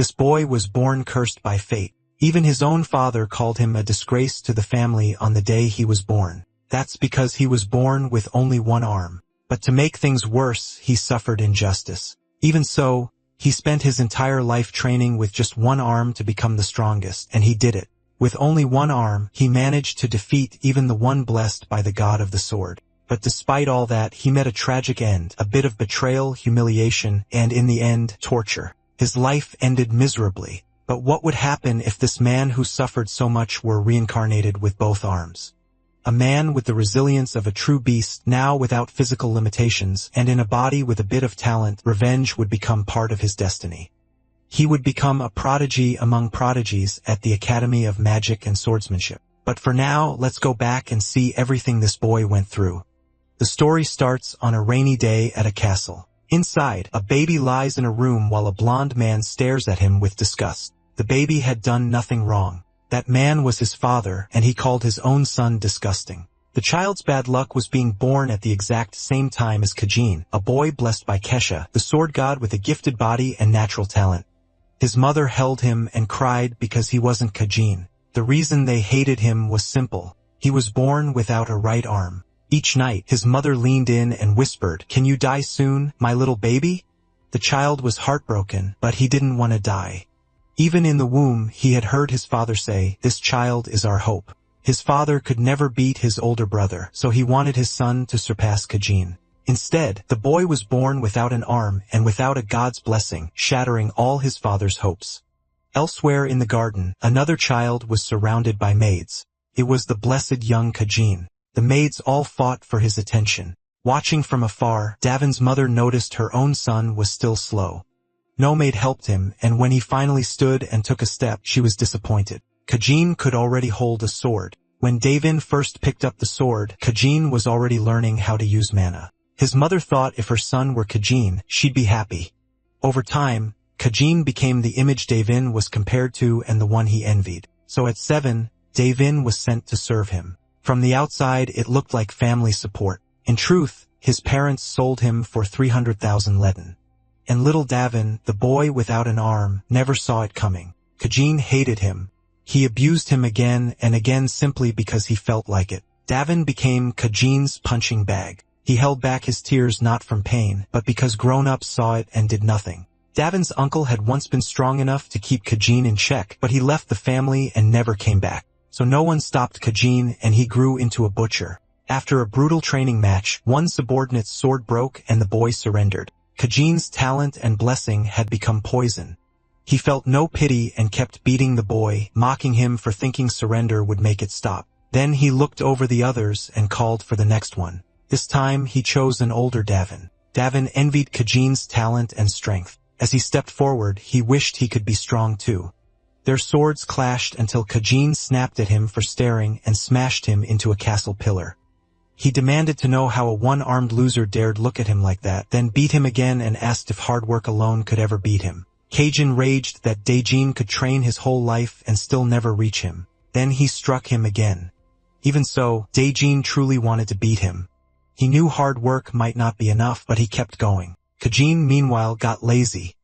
This boy was born cursed by fate. Even his own father called him a disgrace to the family on the day he was born. That's because he was born with only one arm. But to make things worse, he suffered injustice. Even so, he spent his entire life training with just one arm to become the strongest, and he did it. With only one arm, he managed to defeat even the one blessed by the god of the sword. But despite all that, he met a tragic end, a bit of betrayal, humiliation, and in the end, torture. His life ended miserably. But what would happen if this man who suffered so much were reincarnated with both arms? A man with the resilience of a true beast, now without physical limitations, and in a body with a bit of talent, revenge would become part of his destiny. He would become a prodigy among prodigies at the Academy of Magic and Swordsmanship. But for now, let's go back and see everything this boy went through. The story starts on a rainy day at a castle. Inside, a baby lies in a room while a blonde man stares at him with disgust. The baby had done nothing wrong. That man was his father, and he called his own son disgusting. The child's bad luck was being born at the exact same time as Kajin, a boy blessed by Kesha, the sword god with a gifted body and natural talent. His mother held him and cried because he wasn't Kajin. The reason they hated him was simple. He was born without a right arm. Each night, his mother leaned in and whispered, "Can you die soon, my little baby?" The child was heartbroken, but he didn't want to die. Even in the womb, he had heard his father say, "This child is our hope." His father could never beat his older brother, so he wanted his son to surpass Kajin. Instead, the boy was born without an arm and without a god's blessing, shattering all his father's hopes. Elsewhere in the garden, another child was surrounded by maids. It was the blessed young Kajin. The maids all fought for his attention. Watching from afar, Davin's mother noticed her own son was still slow. No maid helped him, and when he finally stood and took a step, she was disappointed. Kajin could already hold a sword. When Davin first picked up the sword, Kajin was already learning how to use mana. His mother thought if her son were Kajin, she'd be happy. Over time, Kajin became the image Davin was compared to and the one he envied. So at 7, Davin was sent to serve him. From the outside, it looked like family support. In truth, his parents sold him for 300,000 letten. And little Davin, the boy without an arm, never saw it coming. Kajin hated him. He abused him again and again simply because he felt like it. Davin became Kajin's punching bag. He held back his tears not from pain, but because grown-ups saw it and did nothing. Davin's uncle had once been strong enough to keep Kajin in check, but he left the family and never came back. So no one stopped Kajin, and he grew into a butcher. After a brutal training match, one subordinate's sword broke and the boy surrendered. Kajin's talent and blessing had become poison. He felt no pity and kept beating the boy, mocking him for thinking surrender would make it stop. Then he looked over the others and called for the next one. This time he chose an older Davin. Davin envied Kajin's talent and strength. As he stepped forward, he wished he could be strong too. Their swords clashed until Kajin snapped at him for staring and smashed him into a castle pillar. He demanded to know how a one-armed loser dared look at him like that, then beat him again and asked if hard work alone could ever beat him. Kajin raged that Daejin could train his whole life and still never reach him. Then he struck him again. Even so, Daejin truly wanted to beat him. He knew hard work might not be enough, but he kept going. Kajin, meanwhile, got lazy.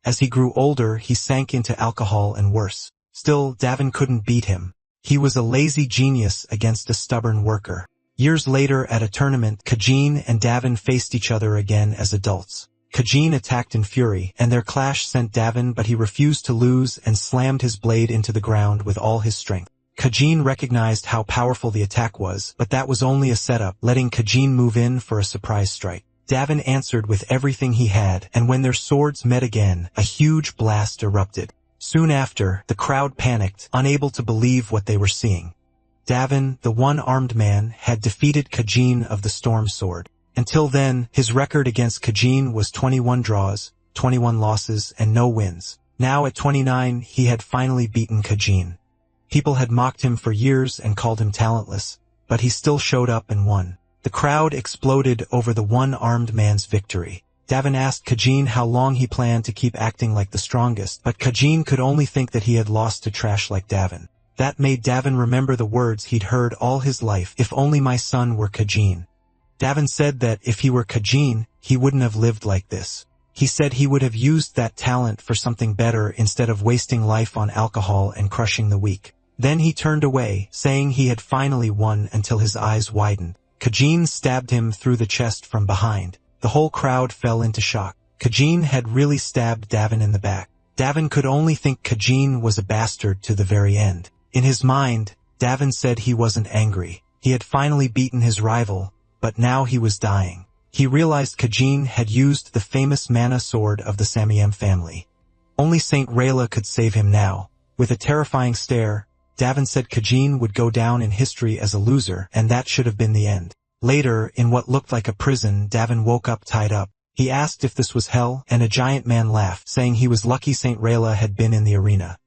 As he grew older, he sank into alcohol and worse. Still, Davin couldn't beat him. He was a lazy genius against a stubborn worker. Years later, at a tournament, Kajin and Davin faced each other again as adults. Kajin attacked in fury, and their clash sent Davin, but he refused to lose and slammed his blade into the ground with all his strength. Kajin recognized how powerful the attack was, but that was only a setup, letting Kajin move in for a surprise strike. Davin answered with everything he had, and when their swords met again, a huge blast erupted. Soon after, the crowd panicked, unable to believe what they were seeing. Davin, the one-armed man, had defeated Kajin of the Storm Sword. Until then, his record against Kajin was 21 draws, 21 losses, and no wins. Now at 29, he had finally beaten Kajin. People had mocked him for years and called him talentless, but he still showed up and won. The crowd exploded over the one-armed man's victory. Davin asked Kajin how long he planned to keep acting like the strongest, but Kajin could only think that he had lost to trash like Davin. That made Davin remember the words he'd heard all his life, "If only my son were Kajin." Davin said that if he were Kajin, he wouldn't have lived like this. He said he would have used that talent for something better instead of wasting life on alcohol and crushing the weak. Then he turned away, saying he had finally won until his eyes widened. Kajin stabbed him through the chest from behind. The whole crowd fell into shock. Kajin had really stabbed Davin in the back. Davin could only think Kajin was a bastard to the very end. In his mind, Davin said he wasn't angry. He had finally beaten his rival, but now he was dying. He realized Kajin had used the famous mana sword of the Samyam family. Only Saint Rayla could save him now. With a terrifying stare, Davin said Kajin would go down in history as a loser, and that should have been the end. Later, in what looked like a prison, Davin woke up tied up. He asked if this was hell, and a giant man laughed, saying he was lucky Saint Rayla had been in the arena.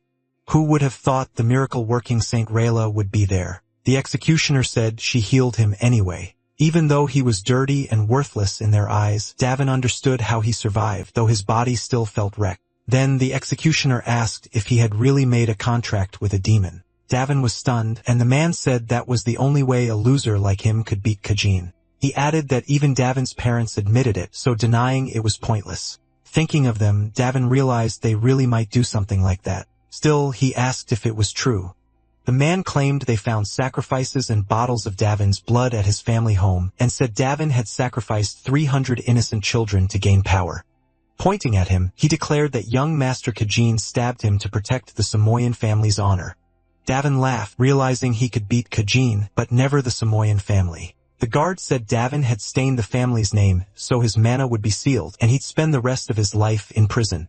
Who would have thought the miracle-working Saint Rayla would be there? The executioner said she healed him anyway. Even though he was dirty and worthless in their eyes, Davin understood how he survived, though his body still felt wrecked. Then the executioner asked if he had really made a contract with a demon. Davin was stunned, and the man said that was the only way a loser like him could beat Kajin. He added that even Davin's parents admitted it, so denying it was pointless. Thinking of them, Davin realized they really might do something like that. Still, he asked if it was true. The man claimed they found sacrifices and bottles of Davin's blood at his family home, and said Davin had sacrificed 300 innocent children to gain power. Pointing at him, he declared that young Master Kajin stabbed him to protect the Samoyan family's honor. Davin laughed, realizing he could beat Kajin, but never the Samoyan family. The guard said Davin had stained the family's name, so his mana would be sealed, and he'd spend the rest of his life in prison.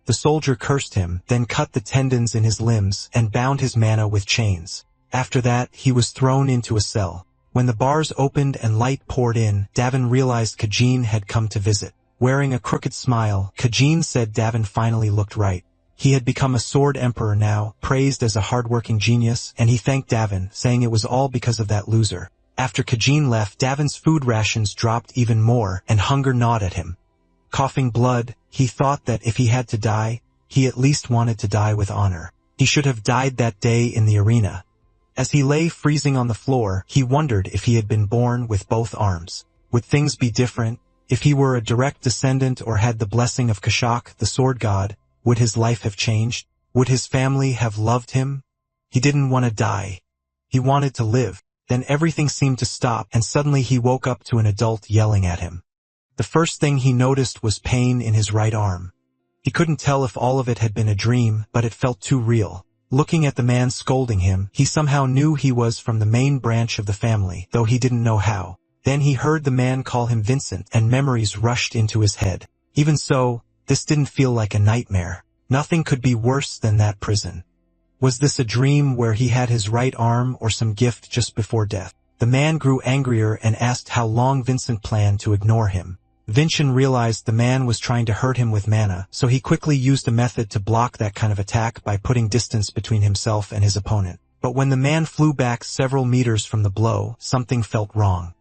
The soldier cursed him, then cut the tendons in his limbs, and bound his mana with chains. After that, he was thrown into a cell. When the bars opened and light poured in, Davin realized Kajin had come to visit. Wearing a crooked smile, Kajin said Davin finally looked right. He had become a sword emperor now, praised as a hard-working genius, and he thanked Davin, saying it was all because of that loser. After Kajin left, Davin's food rations dropped even more, and hunger gnawed at him. Coughing blood, he thought that if he had to die, he at least wanted to die with honor. He should have died that day in the arena. As he lay freezing on the floor, he wondered if he had been born with both arms. Would things be different? If he were a direct descendant or had the blessing of Kashak, the sword god, would his life have changed? Would his family have loved him? He didn't want to die. He wanted to live. Then everything seemed to stop, and suddenly he woke up to an adult yelling at him. The first thing he noticed was pain in his right arm. He couldn't tell if all of it had been a dream, but it felt too real. Looking at the man scolding him, he somehow knew he was from the main branch of the family, though he didn't know how. Then he heard the man call him Vincent, and memories rushed into his head. Even so, this didn't feel like a nightmare. Nothing could be worse than that prison. Was this a dream where he had his right arm or some gift just before death? The man grew angrier and asked how long Vincent planned to ignore him. Vincent realized the man was trying to hurt him with mana, so he quickly used a method to block that kind of attack by putting distance between himself and his opponent. But when the man flew back several meters from the blow, something felt wrong.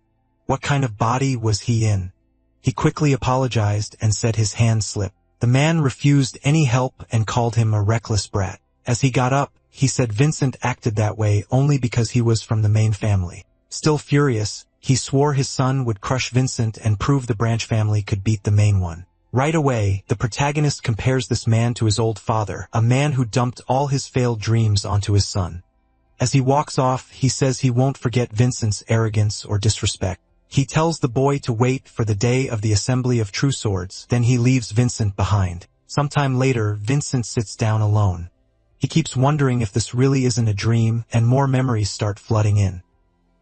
What kind of body was he in? He quickly apologized and said his hand slipped. The man refused any help and called him a reckless brat. As he got up, he said Vincent acted that way only because he was from the main family. Still furious, he swore his son would crush Vincent and prove the branch family could beat the main one. Right away, the protagonist compares this man to his old father, a man who dumped all his failed dreams onto his son. As he walks off, he says he won't forget Vincent's arrogance or disrespect. He tells the boy to wait for the day of the assembly of true swords, then he leaves Vincent behind. Sometime later, Vincent sits down alone. He keeps wondering if this really isn't a dream, and more memories start flooding in.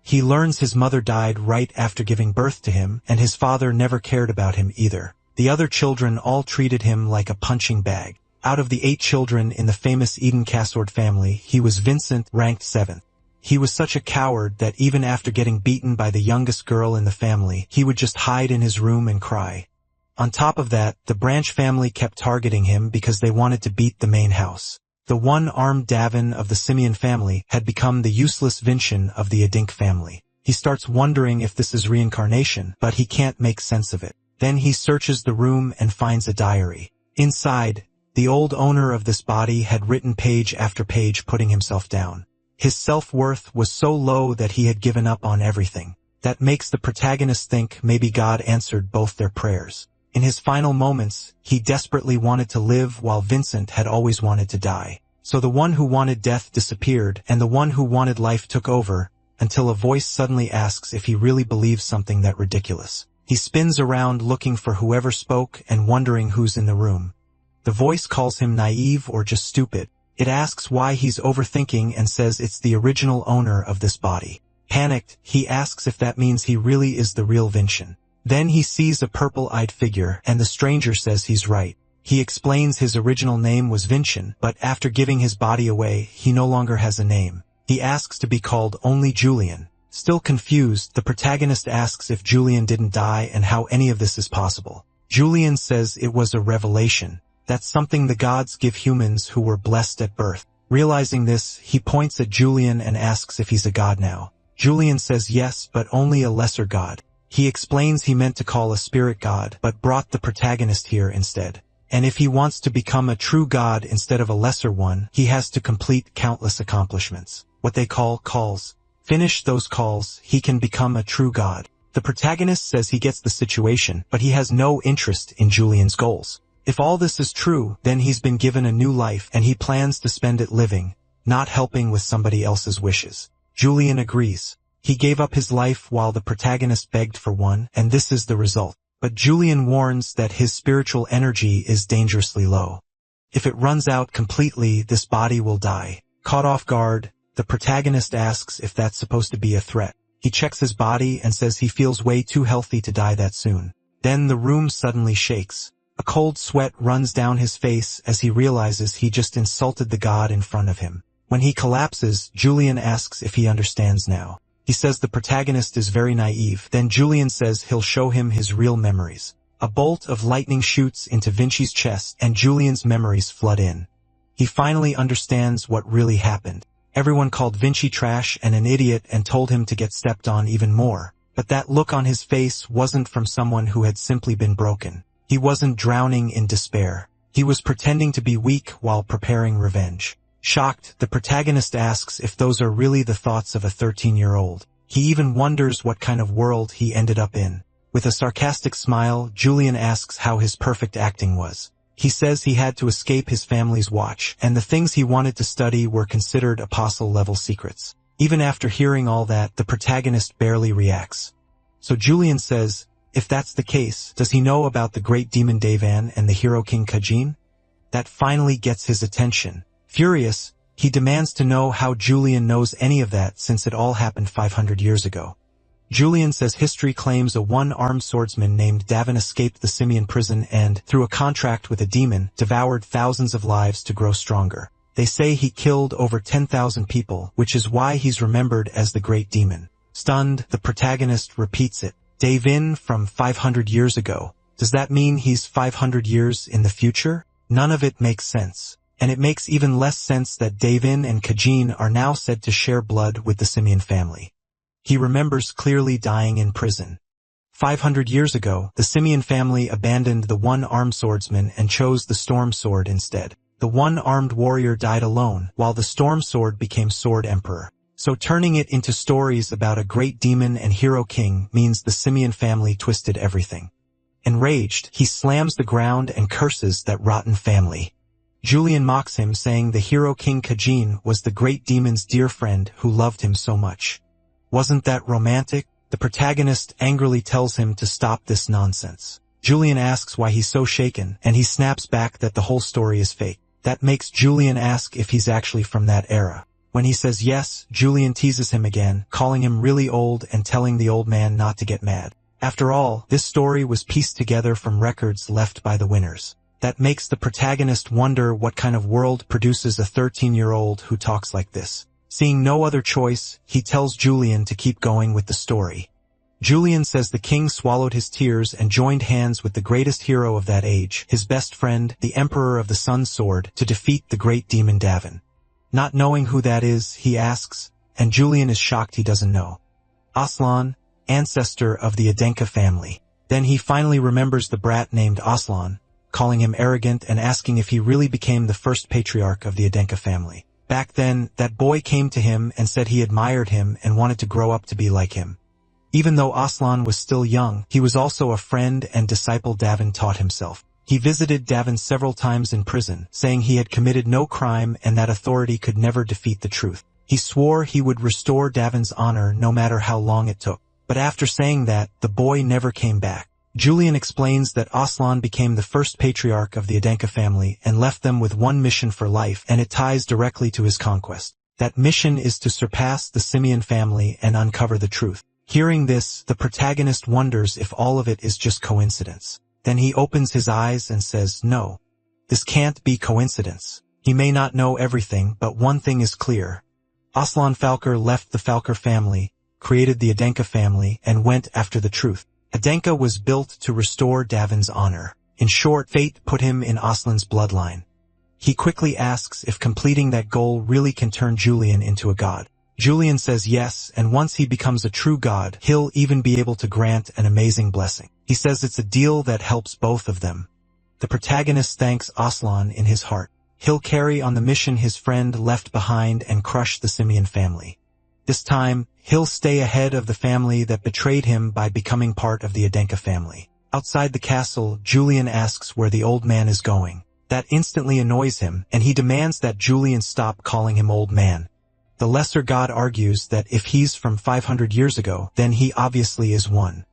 He learns his mother died right after giving birth to him, and his father never cared about him either. The other children all treated him like a punching bag. Out of the 8 children in the famous Eden Casord family, he was Vincent, ranked 7th. He was such a coward that even after getting beaten by the youngest girl in the family, he would just hide in his room and cry. On top of that, the branch family kept targeting him because they wanted to beat the main house. The one-armed Davin of the Simeon family had become the useless Vincent of the Adink family. He starts wondering if this is reincarnation, but he can't make sense of it. Then he searches the room and finds a diary. Inside, the old owner of this body had written page after page putting himself down. His self-worth was so low that he had given up on everything. That makes the protagonist think maybe God answered both their prayers. In his final moments, he desperately wanted to live while Vincent had always wanted to die. So the one who wanted death disappeared, and the one who wanted life took over, until a voice suddenly asks if he really believes something that ridiculous. He spins around looking for whoever spoke and wondering who's in the room. The voice calls him naive or just stupid. It asks why he's overthinking and says it's the original owner of this body. Panicked, he asks if that means he really is the real Vincent. Then he sees a purple-eyed figure, and the stranger says he's right. He explains his original name was Vincent, but after giving his body away, he no longer has a name. He asks to be called only Julian. Still confused, the protagonist asks if Julian didn't die and how any of this is possible. Julian says it was a revelation. That's something the gods give humans who were blessed at birth. Realizing this, he points at Julian and asks if he's a god now. Julian says yes, but only a lesser god. He explains he meant to call a spirit god, but brought the protagonist here instead. And if he wants to become a true god instead of a lesser one, he has to complete countless accomplishments. What they call calls. Finish those calls, he can become a true god. The protagonist says he gets the situation, but he has no interest in Julian's goals. If all this is true, then he's been given a new life and he plans to spend it living, not helping with somebody else's wishes. Julian agrees. He gave up his life while the protagonist begged for one, and this is the result. But Julian warns that his spiritual energy is dangerously low. If it runs out completely, this body will die. Caught off guard, the protagonist asks if that's supposed to be a threat. He checks his body and says he feels way too healthy to die that soon. Then the room suddenly shakes. A cold sweat runs down his face as he realizes he just insulted the god in front of him. When he collapses, Julian asks if he understands now. He says the protagonist is very naive. Then Julian says he'll show him his real memories. A bolt of lightning shoots into Vinci's chest and Julian's memories flood in. He finally understands what really happened. Everyone called Vinci trash and an idiot and told him to get stepped on even more. But that look on his face wasn't from someone who had simply been broken. He wasn't drowning in despair. He was pretending to be weak while preparing revenge. Shocked, the protagonist asks if those are really the thoughts of a 13-year-old. He even wonders what kind of world he ended up in. With a sarcastic smile, Julian asks how his perfect acting was. He says he had to escape his family's watch, and the things he wanted to study were considered apostle-level secrets. Even after hearing all that, the protagonist barely reacts. So Julian says, if that's the case, does he know about the great demon Devan and the hero king Kajin? That finally gets his attention. Furious, he demands to know how Julian knows any of that since it all happened 500 years ago. Julian says history claims a one-armed swordsman named Davin escaped the Simian prison and, through a contract with a demon, devoured thousands of lives to grow stronger. They say he killed over 10,000 people, which is why he's remembered as the Great Demon. Stunned, the protagonist repeats it. Davin from 500 years ago. Does that mean he's 500 years in the future? None of it makes sense. And it makes even less sense that Davin and Kajin are now said to share blood with the Simian family. He remembers clearly dying in prison. 500 years ago, the Simian family abandoned the one-armed swordsman and chose the storm sword instead. The one-armed warrior died alone, while the storm sword became Sword Emperor. So turning it into stories about a great demon and hero king means the Simian family twisted everything. Enraged, he slams the ground and curses that rotten family. Julian mocks him, saying the hero king Kajin was the great demon's dear friend who loved him so much. Wasn't that romantic? The protagonist angrily tells him to stop this nonsense. Julian asks why he's so shaken, and he snaps back that the whole story is fake. That makes Julian ask if he's actually from that era. When he says yes, Julian teases him again, calling him really old and telling the old man not to get mad. After all, this story was pieced together from records left by the winners. That makes the protagonist wonder what kind of world produces a 13-year-old who talks like this. Seeing no other choice, he tells Julian to keep going with the story. Julian says the king swallowed his tears and joined hands with the greatest hero of that age, his best friend, the Emperor of the Sun Sword, to defeat the great demon Davin. Not knowing who that is, he asks, and Julian is shocked he doesn't know. Aslan, ancestor of the Adenka family. Then he finally remembers the brat named Aslan, calling him arrogant and asking if he really became the first patriarch of the Adenka family. Back then, that boy came to him and said he admired him and wanted to grow up to be like him. Even though Aslan was still young, he was also a friend and disciple Davin taught himself. He visited Davin several times in prison, saying he had committed no crime and that authority could never defeat the truth. He swore he would restore Davin's honor no matter how long it took. But after saying that, the boy never came back. Julian explains that Aslan became the first patriarch of the Adenka family and left them with one mission for life, and it ties directly to his conquest. That mission is to surpass the Simian family and uncover the truth. Hearing this, the protagonist wonders if all of it is just coincidence. Then he opens his eyes and says, "No. This can't be coincidence." He may not know everything, but one thing is clear. Aslan Falker left the Falker family, created the Adenka family, and went after the truth. Adenka was built to restore Davin's honor. In short, fate put him in Aslan's bloodline. He quickly asks if completing that goal really can turn Julian into a god. Julian says yes, and once he becomes a true god, he'll even be able to grant an amazing blessing. He says it's a deal that helps both of them. The protagonist thanks Aslan in his heart. He'll carry on the mission his friend left behind and crush the Simian family. This time, he'll stay ahead of the family that betrayed him by becoming part of the Adenka family. Outside the castle, Julian asks where the old man is going. That instantly annoys him, and he demands that Julian stop calling him old man. The lesser god argues that if he's from 500 years ago, then he obviously is one.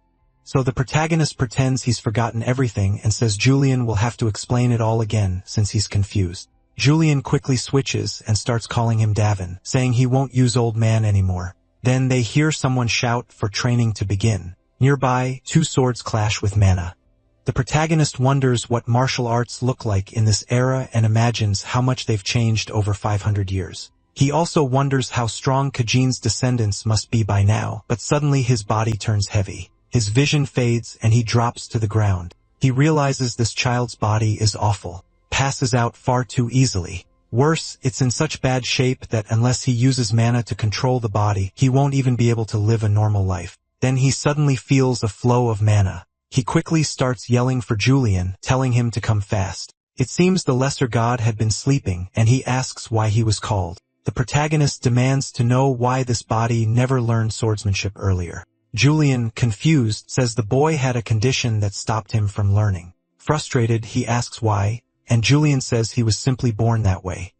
So the protagonist pretends he's forgotten everything and says Julian will have to explain it all again since he's confused. Julian quickly switches and starts calling him Davin, saying he won't use old man anymore. Then they hear someone shout for training to begin. Nearby, two swords clash with mana. The protagonist wonders what martial arts look like in this era and imagines how much they've changed over 500 years. He also wonders how strong Kajin's descendants must be by now, but suddenly his body turns heavy. His vision fades and he drops to the ground. He realizes this child's body is awful. Passes out far too easily. Worse, it's in such bad shape that unless he uses mana to control the body, he won't even be able to live a normal life. Then he suddenly feels a flow of mana. He quickly starts yelling for Julian, telling him to come fast. It seems the lesser god had been sleeping, and he asks why he was called. The protagonist demands to know why this body never learned swordsmanship earlier. Julian, confused, says the boy had a condition that stopped him from learning. Frustrated, he asks why, and Julian says he was simply born that way.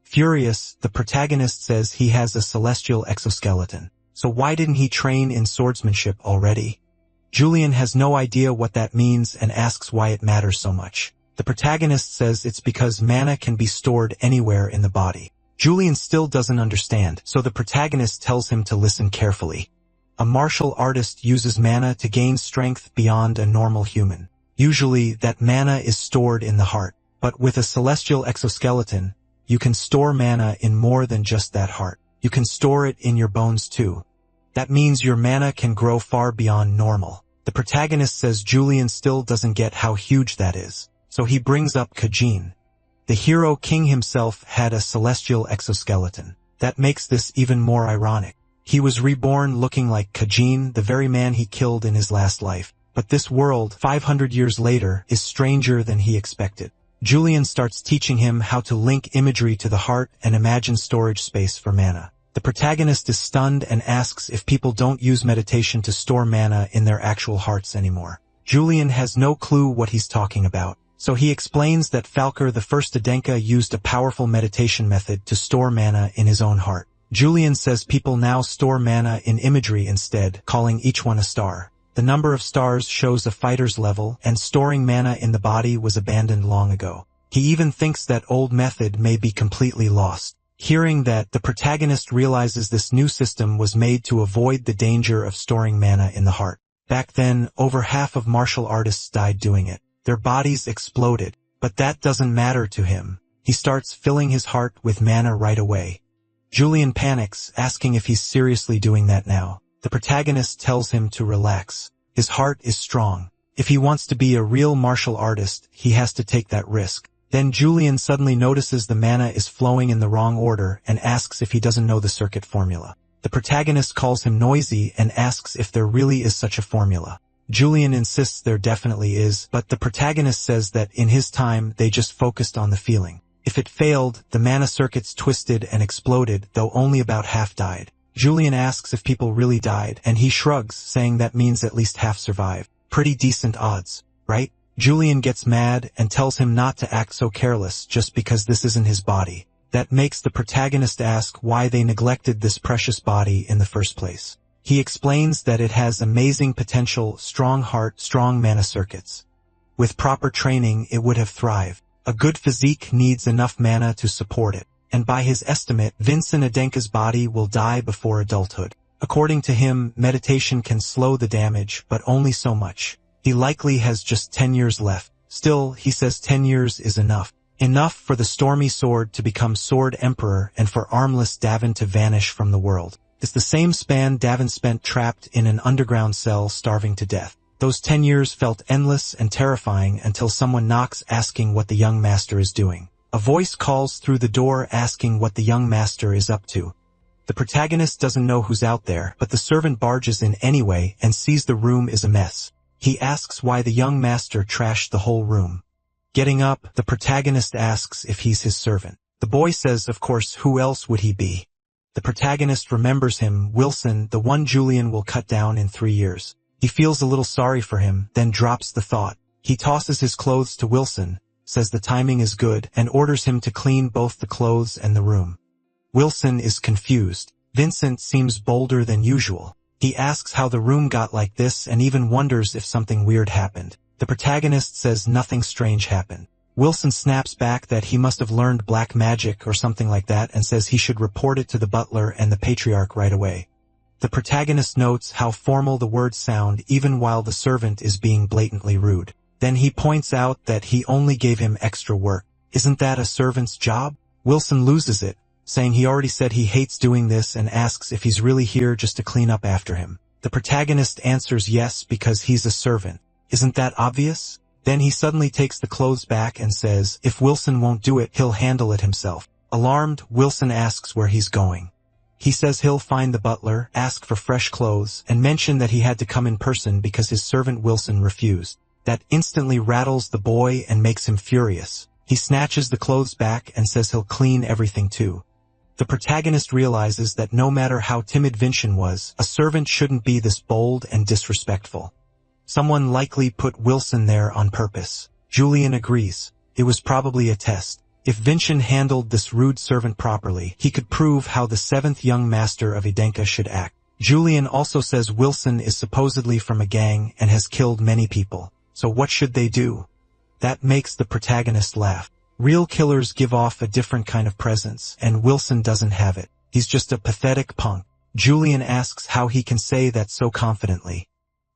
Furious, the protagonist says he has a celestial exoskeleton. So why didn't he train in swordsmanship already? Julian has no idea what that means and asks why it matters so much. The protagonist says it's because mana can be stored anywhere in the body. Julian still doesn't understand, so the protagonist tells him to listen carefully. A martial artist uses mana to gain strength beyond a normal human. Usually, that mana is stored in the heart. But with a celestial exoskeleton, you can store mana in more than just that heart. You can store it in your bones too. That means your mana can grow far beyond normal. The protagonist says Julian still doesn't get how huge that is, so he brings up Kajin. The hero king himself had a celestial exoskeleton. That makes this even more ironic. He was reborn looking like Kajin, the very man he killed in his last life. But this world, 500 years later, is stranger than he expected. Julian starts teaching him how to link imagery to the heart and imagine storage space for mana. The protagonist is stunned and asks if people don't use meditation to store mana in their actual hearts anymore. Julian has no clue what he's talking about, so he explains that Falker the First Adenka used a powerful meditation method to store mana in his own heart. Julian says people now store mana in imagery instead, calling each one a star. The number of stars shows a fighter's level, and storing mana in the body was abandoned long ago. He even thinks that old method may be completely lost. Hearing that, the protagonist realizes this new system was made to avoid the danger of storing mana in the heart. Back then, over half of martial artists died doing it. Their bodies exploded, but that doesn't matter to him. He starts filling his heart with mana right away. Julian panics, asking if he's seriously doing that now. The protagonist tells him to relax. His heart is strong. If he wants to be a real martial artist, he has to take that risk. Then Julian suddenly notices the mana is flowing in the wrong order and asks if he doesn't know the circuit formula. The protagonist calls him noisy and asks if there really is such a formula. Julian insists there definitely is, but the protagonist says that in his time they just focused on the feeling. If it failed, the mana circuits twisted and exploded, though only about half died. Julian asks if people really died, and he shrugs, saying that means at least half survive. Pretty decent odds, right? Julian gets mad and tells him not to act so careless just because this isn't his body. That makes the protagonist ask why they neglected this precious body in the first place. He explains that it has amazing potential, strong heart, strong mana circuits. With proper training, it would have thrived. A good physique needs enough mana to support it, and by his estimate, Vincent Adenka's body will die before adulthood. According to him, meditation can slow the damage, but only so much. He likely has just 10 years left. Still, he says 10 years is enough. Enough for the stormy sword to become Sword Emperor and for armless Davin to vanish from the world. It's the same span Davin spent trapped in an underground cell starving to death. Those 10 years felt endless and terrifying until someone knocks asking what the young master is doing. A voice calls through the door asking what the young master is up to. The protagonist doesn't know who's out there, but the servant barges in anyway and sees the room is a mess. He asks why the young master trashed the whole room. Getting up, the protagonist asks if he's his servant. The boy says, of course, who else would he be? The protagonist remembers him, Wilson, the one Julian will cut down in 3 years. He feels a little sorry for him, then drops the thought. He tosses his clothes to Wilson, says the timing is good, and orders him to clean both the clothes and the room. Wilson is confused. Vincent seems bolder than usual. He asks how the room got like this and even wonders if something weird happened. The protagonist says nothing strange happened. Wilson snaps back that he must have learned black magic or something like that and says he should report it to the butler and the patriarch right away. The protagonist notes how formal the words sound even while the servant is being blatantly rude. Then he points out that he only gave him extra work. Isn't that a servant's job? Wilson loses it, saying he already said he hates doing this and asks if he's really here just to clean up after him. The protagonist answers yes because he's a servant. Isn't that obvious? Then he suddenly takes the clothes back and says, if Wilson won't do it, he'll handle it himself. Alarmed, Wilson asks where he's going. He says he'll find the butler, ask for fresh clothes, and mention that he had to come in person because his servant Wilson refused. That instantly rattles the boy and makes him furious. He snatches the clothes back and says he'll clean everything too. The protagonist realizes that no matter how timid Vincent was, a servant shouldn't be this bold and disrespectful. Someone likely put Wilson there on purpose. Julian agrees. It was probably a test. If Vincent handled this rude servant properly, he could prove how the 7th young master of Adenka should act. Julian also says Wilson is supposedly from a gang and has killed many people. So what should they do? That makes the protagonist laugh. Real killers give off a different kind of presence, and Wilson doesn't have it. He's just a pathetic punk. Julian asks how he can say that so confidently.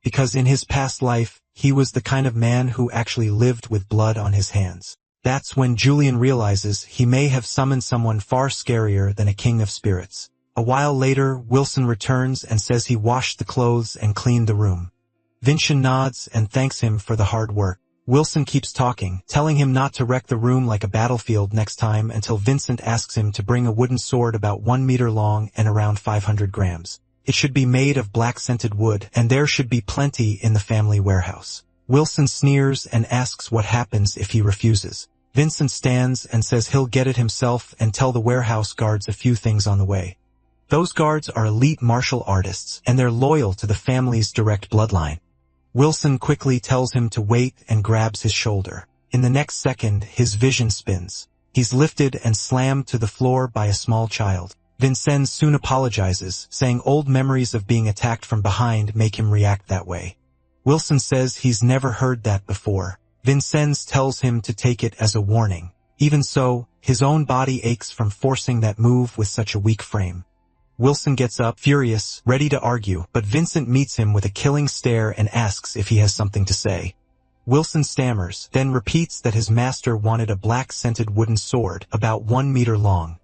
Because in his past life, he was the kind of man who actually lived with blood on his hands. That's when Julian realizes he may have summoned someone far scarier than a king of spirits. A while later, Wilson returns and says he washed the clothes and cleaned the room. Vincent nods and thanks him for the hard work. Wilson keeps talking, telling him not to wreck the room like a battlefield next time until Vincent asks him to bring a wooden sword about 1 meter long and around 500 grams. It should be made of black-scented wood, and there should be plenty in the family warehouse. Wilson sneers and asks what happens if he refuses. Vincent stands and says he'll get it himself and tell the warehouse guards a few things on the way. Those guards are elite martial artists, and they're loyal to the family's direct bloodline. Wilson quickly tells him to wait and grabs his shoulder. In the next second, his vision spins. He's lifted and slammed to the floor by a small child. Vincent soon apologizes, saying old memories of being attacked from behind make him react that way. Wilson says he's never heard that before. Vincent tells him to take it as a warning. Even so, his own body aches from forcing that move with such a weak frame. Wilson gets up, furious, ready to argue, but Vincent meets him with a killing stare and asks if he has something to say. Wilson stammers, then repeats that his master wanted a black-scented wooden sword, about 1 meter long.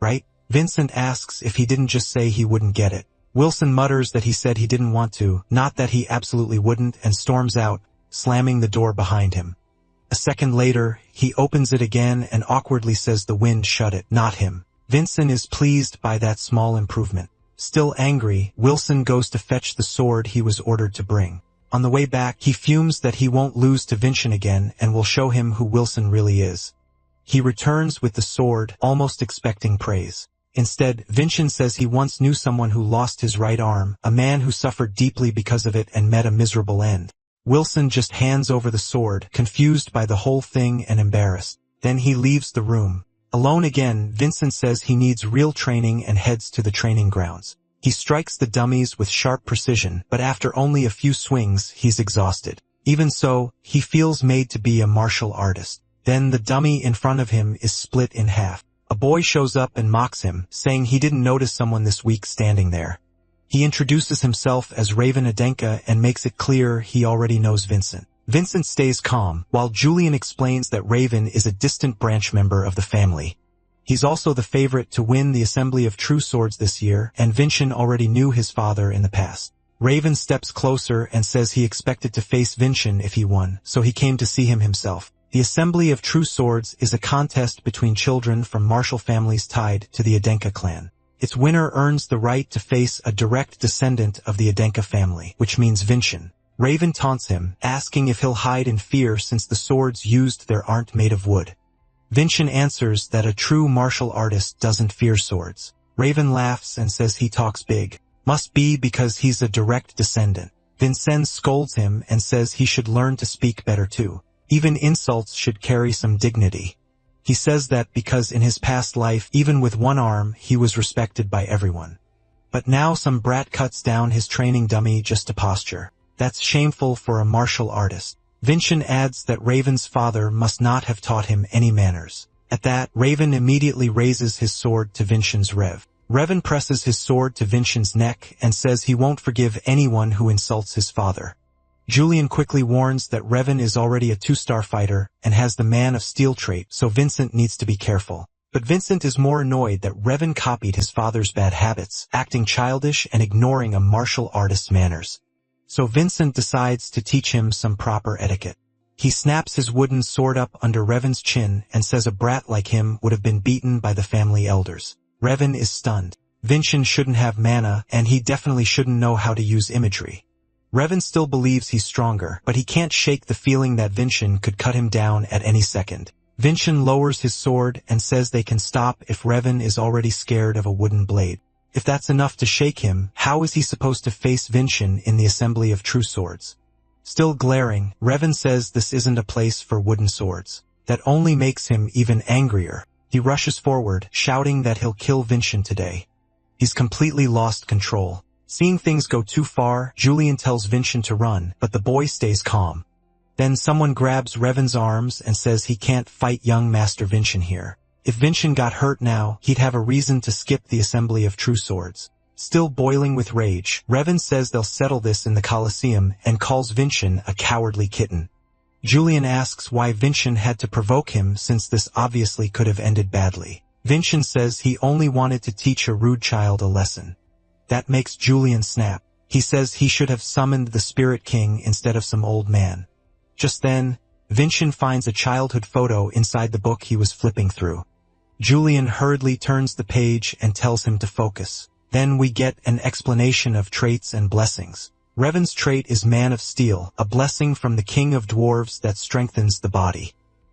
Right? Vincent asks if he didn't just say he wouldn't get it. Wilson mutters that he said he didn't want to, not that he absolutely wouldn't, and storms out, slamming the door behind him. A second later, he opens it again and awkwardly says the wind shut it, not him. Vincent is pleased by that small improvement. Still angry, Wilson goes to fetch the sword he was ordered to bring. On the way back, he fumes that he won't lose to Vincent again and will show him who Wilson really is. He returns with the sword, almost expecting praise. Instead, Vincent says he once knew someone who lost his right arm, a man who suffered deeply because of it and met a miserable end. Wilson just hands over the sword, confused by the whole thing and embarrassed. Then he leaves the room. Alone again, Vincent says he needs real training and heads to the training grounds. He strikes the dummies with sharp precision, but after only a few swings, he's exhausted. Even so, he feels made to be a martial artist. Then the dummy in front of him is split in half. A boy shows up and mocks him, saying he didn't notice someone this week standing there. He introduces himself as Raven Adenka and makes it clear he already knows Vincent. Vincent stays calm, while Julian explains that Raven is a distant branch member of the family. He's also the favorite to win the Assembly of True Swords this year, and Vincent already knew his father in the past. Raven steps closer and says he expected to face Vincent if he won, so he came to see him himself. The Assembly of True Swords is a contest between children from martial families tied to the Adenka clan. Its winner earns the right to face a direct descendant of the Adenka family, which means Vincent. Raven taunts him, asking if he'll hide in fear since the swords used there aren't made of wood. Vincent answers that a true martial artist doesn't fear swords. Raven laughs and says he talks big. Must be because he's a direct descendant. Vincent scolds him and says he should learn to speak better too. Even insults should carry some dignity. He says that because in his past life, even with one arm, he was respected by everyone. But now some brat cuts down his training dummy just to posture. That's shameful for a martial artist. Vincent adds that Raven's father must not have taught him any manners. At that, Raven immediately raises his sword to Vincent's Rev. Raven presses his sword to Vincent's neck and says he won't forgive anyone who insults his father. Julian quickly warns that Raven is already a 2-star fighter and has the Man of Steel trait, so Vincent needs to be careful. But Vincent is more annoyed that Raven copied his father's bad habits, acting childish and ignoring a martial artist's manners. So Vincent decides to teach him some proper etiquette. He snaps his wooden sword up under Raven's chin and says a brat like him would have been beaten by the family elders. Raven is stunned. Vincent shouldn't have mana, and he definitely shouldn't know how to use imagery. Raven still believes he's stronger, but he can't shake the feeling that Vincent could cut him down at any second. Vincent lowers his sword and says they can stop if Raven is already scared of a wooden blade. If that's enough to shake him, how is he supposed to face Vincent in the Assembly of True Swords? Still glaring, Raven says this isn't a place for wooden swords. That only makes him even angrier. He rushes forward, shouting that he'll kill Vincent today. He's completely lost control. Seeing things go too far, Julian tells Vincent to run, but the boy stays calm. Then someone grabs Raven's arms and says he can't fight young Master Vincent here. If Vincent got hurt now, he'd have a reason to skip the Assembly of True Swords. Still boiling with rage, Raven says they'll settle this in the Colosseum and calls Vincent a cowardly kitten. Julian asks why Vincent had to provoke him since this obviously could have ended badly. Vincent says he only wanted to teach a rude child a lesson. That makes Julian snap. He says he should have summoned the Spirit King instead of some old man. Just then, Vincent finds a childhood photo inside the book he was flipping through. Julian hurriedly turns the page and tells him to focus. Then we get an explanation of traits and blessings. Raven's trait is Man of Steel, a blessing from the King of Dwarves that strengthens the body.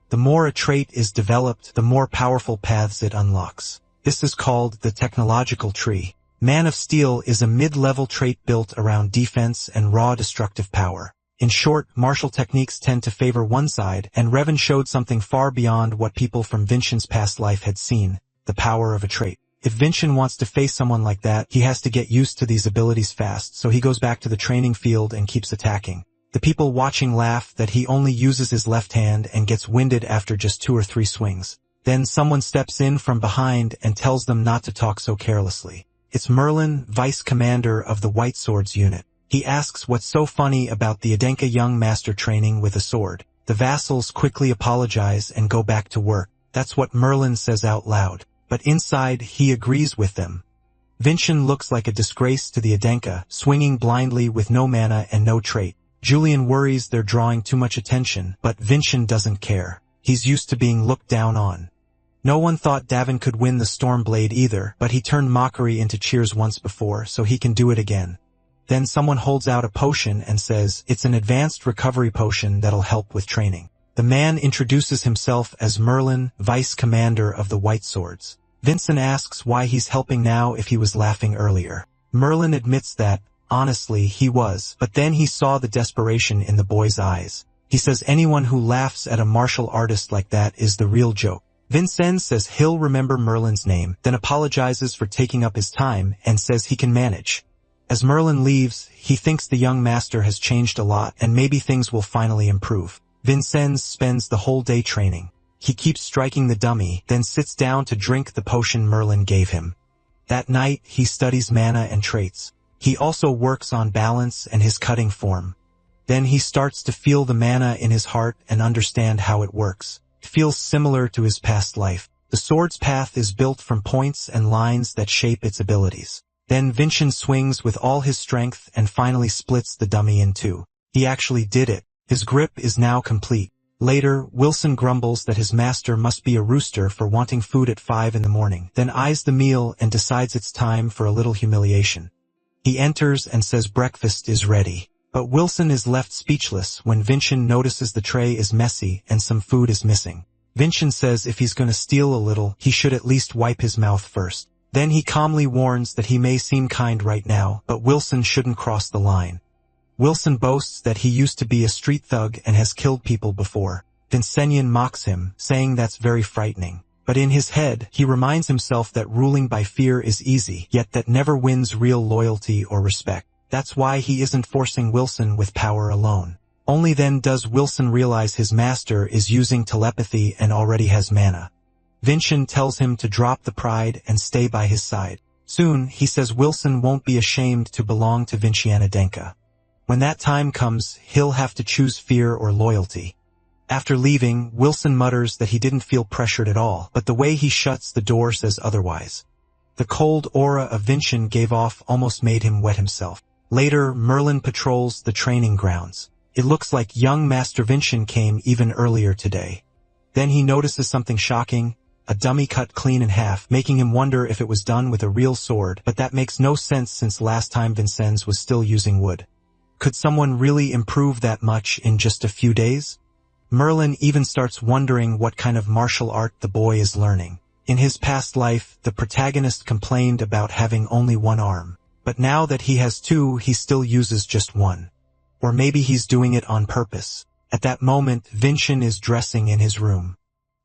The more a trait is developed, the more powerful paths it unlocks. This is called the technological tree. Man of Steel is a mid-level trait built around defense and raw destructive power. In short, martial techniques tend to favor one side, and Raven showed something far beyond what people from Vincent's past life had seen, the power of a trait. If Vincent wants to face someone like that, he has to get used to these abilities fast, so he goes back to the training field and keeps attacking. The people watching laugh that he only uses his left hand and gets winded after just 2 or 3 swings. Then someone steps in from behind and tells them not to talk so carelessly. It's Merlin, vice commander of the White Swords unit. He asks what's so funny about the Adenka young master training with a sword. The vassals quickly apologize and go back to work. That's what Merlin says out loud. But inside, he agrees with them. Vincent looks like a disgrace to the Adenka, swinging blindly with no mana and no trait. Julian worries they're drawing too much attention, but Vincent doesn't care. He's used to being looked down on. No one thought Davin could win the Stormblade either, but he turned mockery into cheers once before, so he can do it again. Then someone holds out a potion and says, it's an advanced recovery potion that'll help with training. The man introduces himself as Merlin, vice commander of the White Swords. Vincent asks why he's helping now if he was laughing earlier. Merlin admits that, honestly, he was, but then he saw the desperation in the boy's eyes. He says anyone who laughs at a martial artist like that is the real joke. Vincent says he'll remember Merlin's name, then apologizes for taking up his time and says he can manage. As Merlin leaves, he thinks the young master has changed a lot and maybe things will finally improve. Vincent spends the whole day training. He keeps striking the dummy, then sits down to drink the potion Merlin gave him. That night, he studies mana and traits. He also works on balance and his cutting form. Then he starts to feel the mana in his heart and understand how it works. It feels similar to his past life. The sword's path is built from points and lines that shape its abilities. Then Vincent swings with all his strength and finally splits the dummy in two. He actually did it. His grip is now complete. Later, Wilson grumbles that his master must be a rooster for wanting food at 5 in the morning, then eyes the meal and decides it's time for a little humiliation. He enters and says breakfast is ready. But Wilson is left speechless when Vincent notices the tray is messy and some food is missing. Vincent says if he's gonna steal a little, he should at least wipe his mouth first. Then he calmly warns that he may seem kind right now, but Wilson shouldn't cross the line. Wilson boasts that he used to be a street thug and has killed people before. Vincent mocks him, saying that's very frightening. But in his head, he reminds himself that ruling by fear is easy, yet that never wins real loyalty or respect. That's why he isn't forcing Wilson with power alone. Only then does Wilson realize his master is using telepathy and already has mana. Vincent tells him to drop the pride and stay by his side. Soon, he says Wilson won't be ashamed to belong to Vincianadenka. When that time comes, he'll have to choose fear or loyalty. After leaving, Wilson mutters that he didn't feel pressured at all, but the way he shuts the door says otherwise. The cold aura of Vincent gave off almost made him wet himself. Later, Merlin patrols the training grounds. It looks like young Master Vincent came even earlier today. Then he notices something shocking, a dummy cut clean in half, making him wonder if it was done with a real sword, but that makes no sense since last time Vincent was still using wood. Could someone really improve that much in just a few days? Merlin even starts wondering what kind of martial art the boy is learning. In his past life, the protagonist complained about having only one arm. But now that he has two, he still uses just one. Or maybe he's doing it on purpose. At that moment, Vincent is dressing in his room.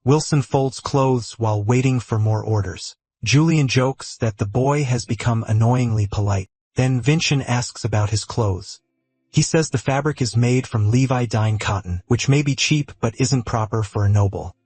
Wilson folds clothes while waiting for more orders. Julian jokes that the boy has become annoyingly polite. Then Vincent asks about his clothes. He says the fabric is made from Levi-Dine cotton, which may be cheap but isn't proper for a noble.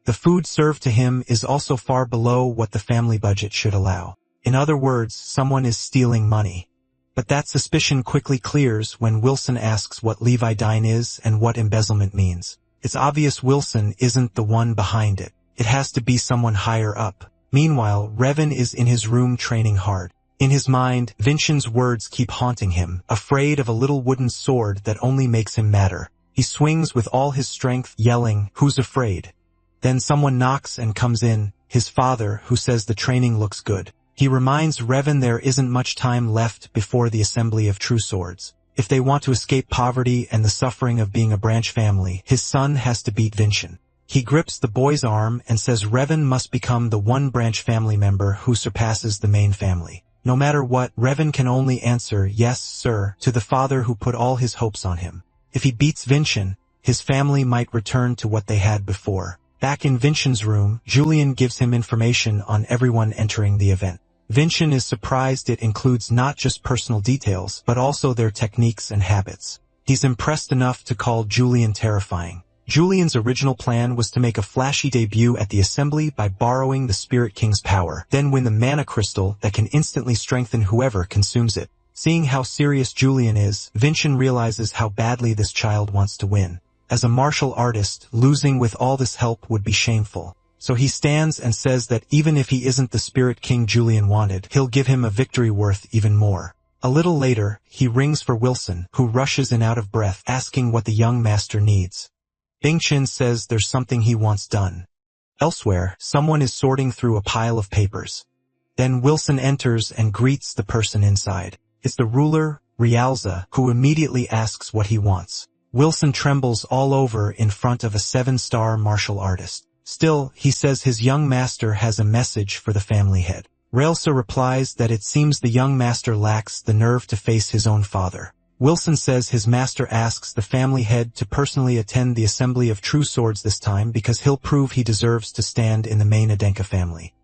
The food served to him is also far below what the family budget should allow. In other words, someone is stealing money. But that suspicion quickly clears when Wilson asks what Levi-Dine is and what embezzlement means. It's obvious Wilson isn't the one behind it. It has to be someone higher up. Meanwhile, Revan is in his room training hard. In his mind, Vincent's words keep haunting him, afraid of a little wooden sword that only makes him madder. He swings with all his strength, yelling, "Who's afraid?" Then someone knocks and comes in, his father, who says the training looks good. He reminds Revan there isn't much time left before the assembly of true swords. If they want to escape poverty and the suffering of being a branch family, his son has to beat Vincent. He grips the boy's arm and says Revan must become the one branch family member who surpasses the main family. No matter what, Revan can only answer yes, sir, to the father who put all his hopes on him. If he beats Vincent, his family might return to what they had before. Back in Vincent's room, Julian gives him information on everyone entering the event. Vincent is surprised it includes not just personal details, but also their techniques and habits. He's impressed enough to call Julian terrifying. Julian's original plan was to make a flashy debut at the assembly by borrowing the Spirit King's power, then win the mana crystal that can instantly strengthen whoever consumes it. Seeing how serious Julian is, Vincent realizes how badly this child wants to win. As a martial artist, losing with all this help would be shameful. So he stands and says that even if he isn't the Spirit King Julian wanted, he'll give him a victory worth even more. A little later, he rings for Wilson, who rushes in out of breath, asking what the young master needs. Bingchen says there's something he wants done. Elsewhere, someone is sorting through a pile of papers. Then Wilson enters and greets the person inside. It's the ruler, Rialza, who immediately asks what he wants. Wilson trembles all over in front of a 7-star martial artist. Still, he says his young master has a message for the family head. Raelsa replies that it seems the young master lacks the nerve to face his own father. Wilson says his master asks the family head to personally attend the assembly of true swords this time because he'll prove he deserves to stand in the main Adenka family.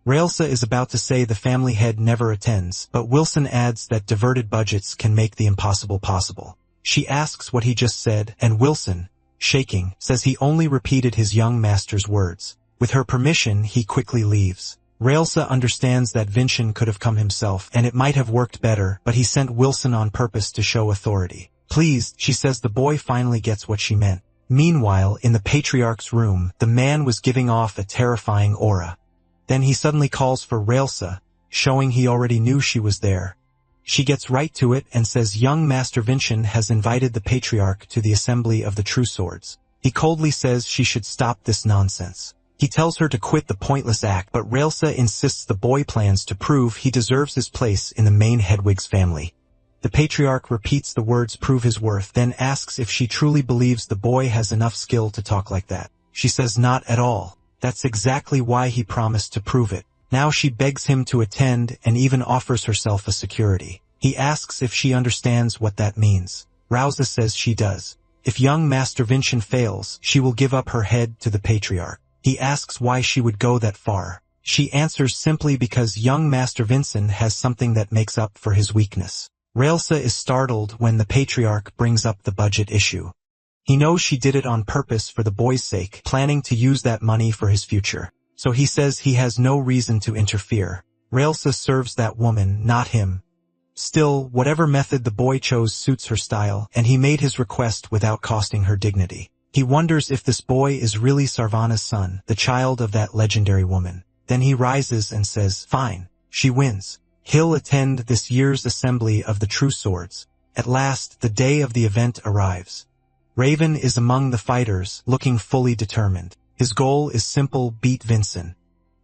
Raelsa is about to say the family head never attends, but Wilson adds that diverted budgets can make the impossible possible. She asks what he just said, and Wilson, shaking, says he only repeated his young master's words. With her permission, he quickly leaves. Raelsa understands that Vincent could have come himself, and it might have worked better, but he sent Wilson on purpose to show authority. Pleased, she says the boy finally gets what she meant. Meanwhile, in the patriarch's room, the man was giving off a terrifying aura. Then he suddenly calls for Raelsa, showing he already knew she was there. She gets right to it and says young Master Vincent has invited the patriarch to the assembly of the true swords. He coldly says she should stop this nonsense. He tells her to quit the pointless act, but Raelsa insists the boy plans to prove he deserves his place in the main Hedwig's family. The patriarch repeats the words prove his worth, then asks if she truly believes the boy has enough skill to talk like that. She says not at all. That's exactly why he promised to prove it. Now she begs him to attend and even offers herself as security. He asks if she understands what that means. Raelsa says she does. If young Master Vincent fails, she will give up her head to the patriarch. He asks why she would go that far. She answers simply because young Master Vincent has something that makes up for his weakness. Raelsa is startled when the patriarch brings up the budget issue. He knows she did it on purpose for the boy's sake, planning to use that money for his future. So he says he has no reason to interfere. Raelsa serves that woman, not him. Still, whatever method the boy chose suits her style, and he made his request without costing her dignity. He wonders if this boy is really Sarvana's son, the child of that legendary woman. Then he rises and says, fine, she wins. He'll attend this year's assembly of the true swords. At last, the day of the event arrives. Raven is among the fighters, looking fully determined. His goal is simple, beat Vincent.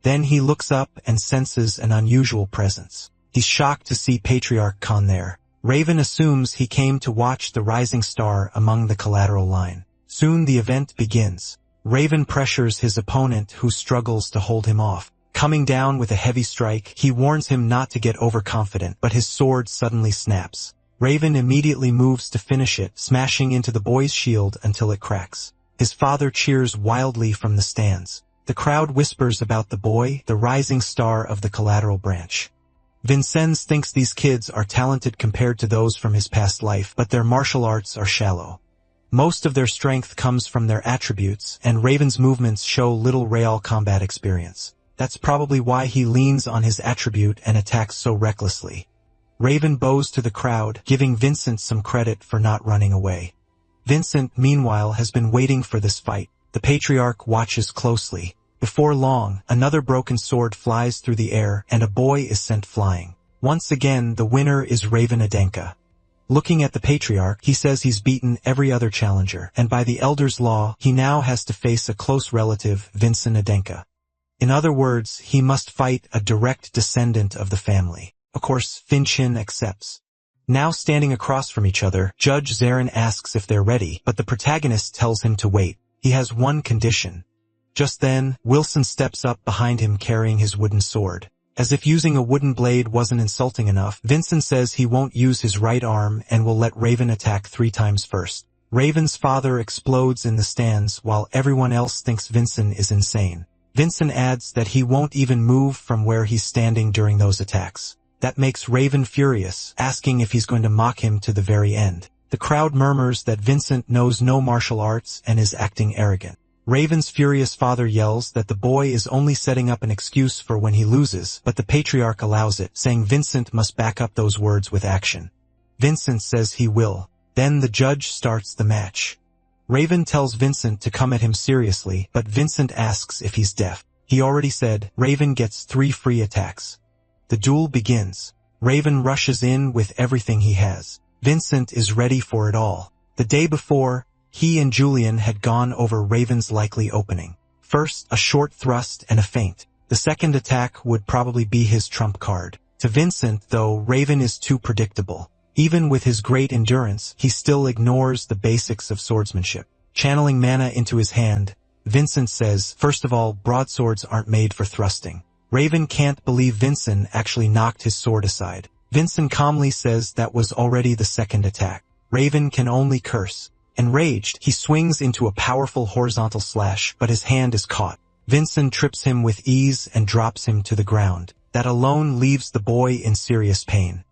Then he looks up and senses an unusual presence. He's shocked to see Patriarch Khan there. Raven assumes he came to watch the rising star among the collateral line. Soon the event begins. Raven pressures his opponent who struggles to hold him off. Coming down with a heavy strike, he warns him not to get overconfident, but his sword suddenly snaps. Raven immediately moves to finish it, smashing into the boy's shield until it cracks. His father cheers wildly from the stands. The crowd whispers about the boy, the rising star of the collateral branch. Vincennes thinks these kids are talented compared to those from his past life, but their martial arts are shallow. Most of their strength comes from their attributes, and Raven's movements show little real combat experience. That's probably why he leans on his attribute and attacks so recklessly. Raven bows to the crowd, giving Vincent some credit for not running away. Vincent, meanwhile, has been waiting for this fight. The patriarch watches closely. Before long, another broken sword flies through the air, and a boy is sent flying. Once again, the winner is Raven Adenka. Looking at the patriarch, he says he's beaten every other challenger, and by the elder's law, he now has to face a close relative, Vincent Adenka. In other words, he must fight a direct descendant of the family. Of course, Vincent accepts. Now standing across from each other, Judge Zarin asks if they're ready, but the protagonist tells him to wait. He has one condition. Just then, Wilson steps up behind him carrying his wooden sword. As if using a wooden blade wasn't insulting enough, Vincent says he won't use his right arm and will let Raven attack 3 times first. Raven's father explodes in the stands while everyone else thinks Vincent is insane. Vincent adds that he won't even move from where he's standing during those attacks. That makes Raven furious, asking if he's going to mock him to the very end. The crowd murmurs that Vincent knows no martial arts and is acting arrogant. Raven's furious father yells that the boy is only setting up an excuse for when he loses, but the patriarch allows it, saying Vincent must back up those words with action. Vincent says he will. Then the judge starts the match. Raven tells Vincent to come at him seriously, but Vincent asks if he's deaf. He already said. Raven gets 3 free attacks. The duel begins. Raven rushes in with everything he has. Vincent is ready for it all. The day before, he and Julian had gone over Raven's likely opening. First, a short thrust and a feint. The second attack would probably be his trump card. To Vincent, though, Raven is too predictable. Even with his great endurance, he still ignores the basics of swordsmanship. Channeling mana into his hand, Vincent says, "First of all, broadswords aren't made for thrusting." Raven can't believe Vincent actually knocked his sword aside. Vincent calmly says that was already the second attack. Raven can only curse. Enraged, he swings into a powerful horizontal slash, but his hand is caught. Vincent trips him with ease and drops him to the ground. That alone leaves the boy in serious pain.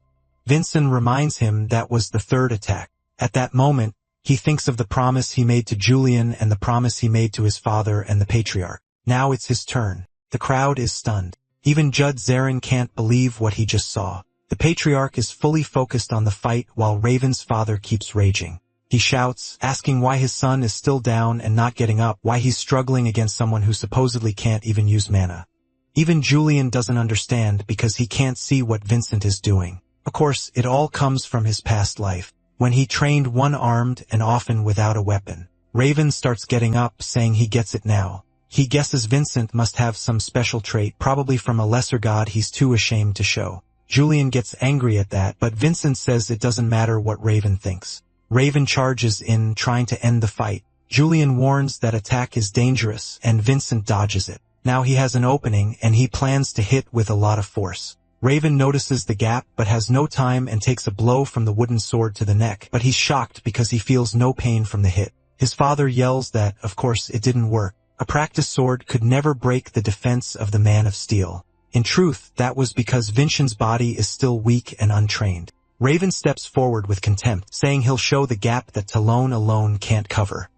Vincent reminds him that was the third attack. At that moment, he thinks of the promise he made to Julian and the promise he made to his father and the patriarch. Now it's his turn. The crowd is stunned. Even Judge Zarin can't believe what he just saw. The patriarch is fully focused on the fight while Raven's father keeps raging. He shouts, asking why his son is still down and not getting up, why he's struggling against someone who supposedly can't even use mana. Even Julian doesn't understand because he can't see what Vincent is doing. Of course, it all comes from his past life, when he trained one-armed and often without a weapon. Raven starts getting up, saying he gets it now. He guesses Vincent must have some special trait, probably from a lesser god he's too ashamed to show. Julian gets angry at that, but Vincent says it doesn't matter what Raven thinks. Raven charges in, trying to end the fight. Julian warns that attack is dangerous, and Vincent dodges it. Now he has an opening, and he plans to hit with a lot of force. Raven notices the gap, but has no time and takes a blow from the wooden sword to the neck, but he's shocked because he feels no pain from the hit. His father yells that, of course, it didn't work. A practice sword could never break the defense of the man of steel. In truth, that was because Vincent's body is still weak and untrained. Raven steps forward with contempt, saying he'll show the gap that Talon alone can't cover.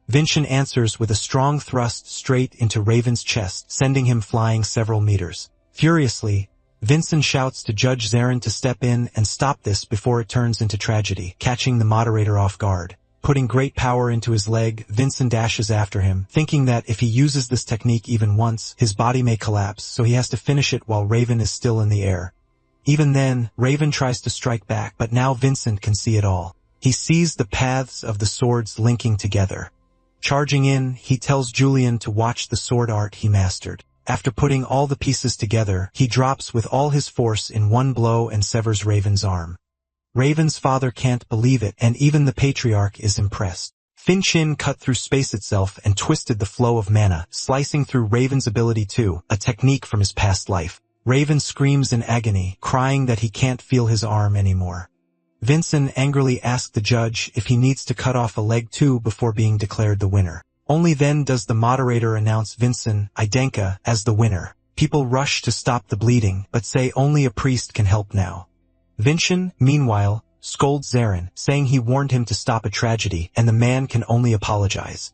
Vincent answers with a strong thrust straight into Raven's chest, sending him flying several meters. Furiously, Vincent shouts to Judge Zarin to step in and stop this before it turns into tragedy, catching the moderator off guard. Putting great power into his leg, Vincent dashes after him, thinking that if he uses this technique even once, his body may collapse, so he has to finish it while Raven is still in the air. Even then, Raven tries to strike back, but now Vincent can see it all. He sees the paths of the swords linking together. Charging in, he tells Julian to watch the sword art he mastered. After putting all the pieces together, he drops with all his force in one blow and severs Raven's arm. Raven's father can't believe it, and even the patriarch is impressed. Finchin cut through space itself and twisted the flow of mana, slicing through Raven's ability too, a technique from his past life. Raven screams in agony, crying that he can't feel his arm anymore. Vincent angrily asks the judge if he needs to cut off a leg too before being declared the winner. Only then does the moderator announce Vincent Idenka as the winner. People rush to stop the bleeding, but say only a priest can help now. Vincent, meanwhile, scolds Zarin, saying he warned him to stop a tragedy, and the man can only apologize.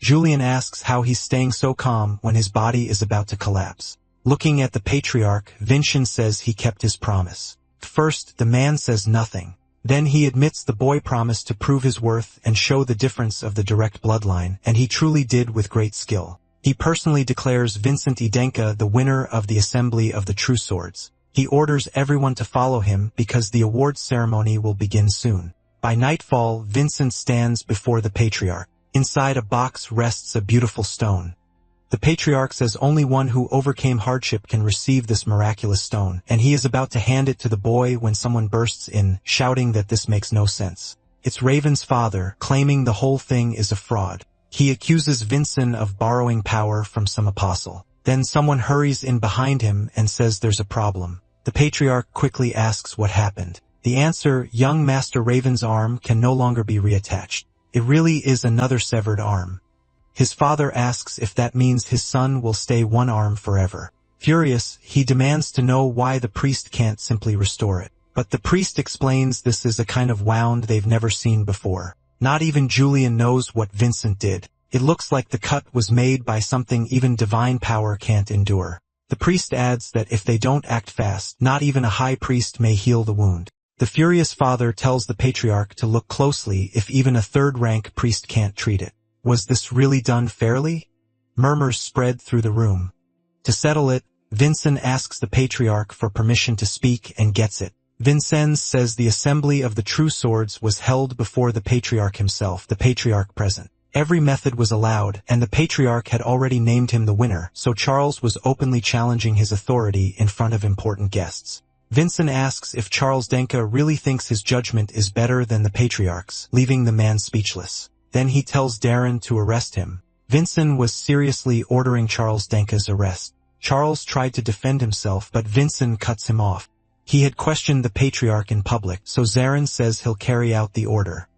Julian asks how he's staying so calm when his body is about to collapse. Looking at the patriarch, Vincent says he kept his promise. First, the man says nothing. Then he admits the boy promised to prove his worth and show the difference of the direct bloodline, and he truly did with great skill. He personally declares Vincent Idenka the winner of the Assembly of the True Swords. He orders everyone to follow him because the awards ceremony will begin soon. By nightfall, Vincent stands before the patriarch. Inside a box rests a beautiful stone. The patriarch says only one who overcame hardship can receive this miraculous stone, and he is about to hand it to the boy when someone bursts in, shouting that this makes no sense. It's Raven's father, claiming the whole thing is a fraud. He accuses Vincent of borrowing power from some apostle. Then someone hurries in behind him and says there's a problem. The patriarch quickly asks what happened. The answer, young Master Raven's arm can no longer be reattached. It really is another severed arm. His father asks if that means his son will stay one arm forever. Furious, he demands to know why the priest can't simply restore it. But the priest explains this is a kind of wound they've never seen before. Not even Julian knows what Vincent did. It looks like the cut was made by something even divine power can't endure. The priest adds that if they don't act fast, not even a high priest may heal the wound. The furious father tells the patriarch to look closely if even a third-rank priest can't treat it. Was this really done fairly? Murmurs spread through the room. To settle it, Vincent asks the patriarch for permission to speak and gets it. Vincennes says the assembly of the true swords was held before the patriarch himself, the patriarch present. Every method was allowed, and the patriarch had already named him the winner, so Charles was openly challenging his authority in front of important guests. Vincent asks if Charles Denka really thinks his judgment is better than the patriarch's, leaving the man speechless. Then he tells Darren to arrest him. Vincent was seriously ordering Charles Denka's arrest. Charles tried to defend himself, but Vincent cuts him off. He had questioned the patriarch in public, so Zarin says he'll carry out the order.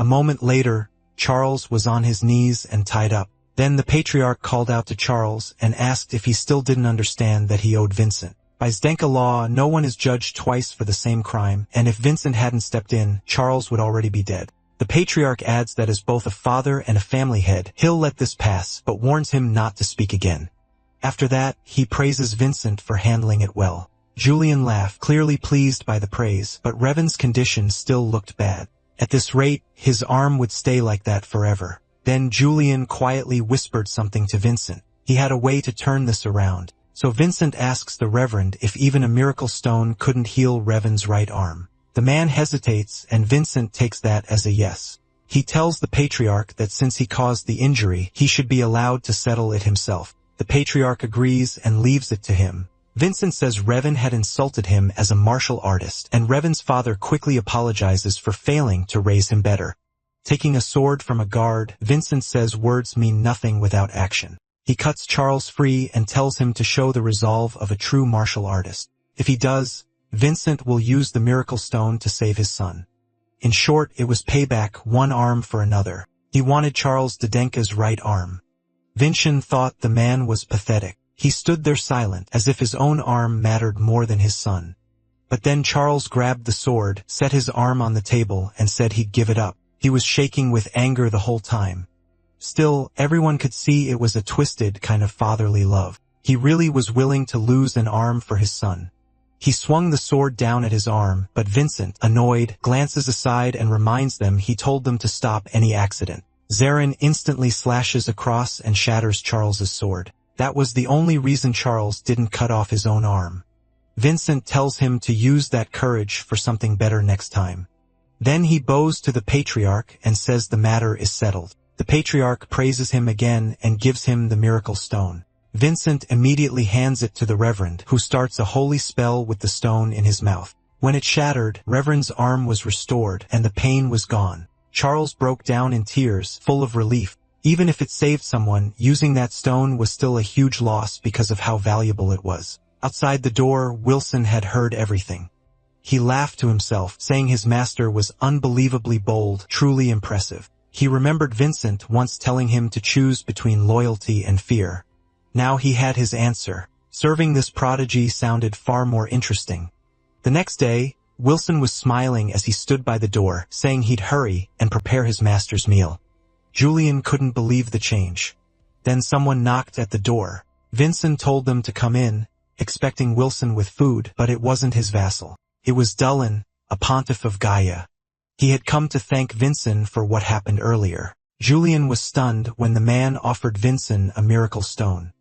A moment later, Charles was on his knees and tied up. Then the patriarch called out to Charles and asked if he still didn't understand that he owed Vincent. By Zdenka law, no one is judged twice for the same crime, and if Vincent hadn't stepped in, Charles would already be dead. The patriarch adds that as both a father and a family head, he'll let this pass, but warns him not to speak again. After that, he praises Vincent for handling it well. Julian laughed, clearly pleased by the praise, but Revan's condition still looked bad. At this rate, his arm would stay like that forever. Then Julian quietly whispered something to Vincent. He had a way to turn this around. So Vincent asks the Reverend if even a miracle stone couldn't heal Revan's right arm. The man hesitates, and Vincent takes that as a yes. He tells the patriarch that since he caused the injury, he should be allowed to settle it himself. The patriarch agrees and leaves it to him. Vincent says Revan had insulted him as a martial artist, and Revan's father quickly apologizes for failing to raise him better. Taking a sword from a guard, Vincent says words mean nothing without action. He cuts Charles free and tells him to show the resolve of a true martial artist. If he does, Vincent will use the miracle stone to save his son. In short, it was payback, one arm for another. He wanted Charles Zdenka's right arm. Vincent thought the man was pathetic. He stood there silent, as if his own arm mattered more than his son. But then Charles grabbed the sword, set his arm on the table, and said he'd give it up. He was shaking with anger the whole time. Still, everyone could see it was a twisted kind of fatherly love. He really was willing to lose an arm for his son. He swung the sword down at his arm, but Vincent, annoyed, glances aside and reminds them he told them to stop any accident. Zarin instantly slashes across and shatters Charles's sword. That was the only reason Charles didn't cut off his own arm. Vincent tells him to use that courage for something better next time. Then he bows to the patriarch and says the matter is settled. The patriarch praises him again and gives him the miracle stone. Vincent immediately hands it to the Reverend, who starts a holy spell with the stone in his mouth. When it shattered, Reverend's arm was restored and the pain was gone. Charles broke down in tears, full of relief. Even if it saved someone, using that stone was still a huge loss because of how valuable it was. Outside the door, Wilson had heard everything. He laughed to himself, saying his master was unbelievably bold, truly impressive. He remembered Vincent once telling him to choose between loyalty and fear. Now he had his answer. Serving this prodigy sounded far more interesting. The next day, Wilson was smiling as he stood by the door, saying he'd hurry and prepare his master's meal. Julian couldn't believe the change. Then someone knocked at the door. Vincent told them to come in, expecting Wilson with food, but it wasn't his vassal. It was Dullan, a pontiff of Gaia. He had come to thank Vincent for what happened earlier. Julian was stunned when the man offered Vincent a miracle stone.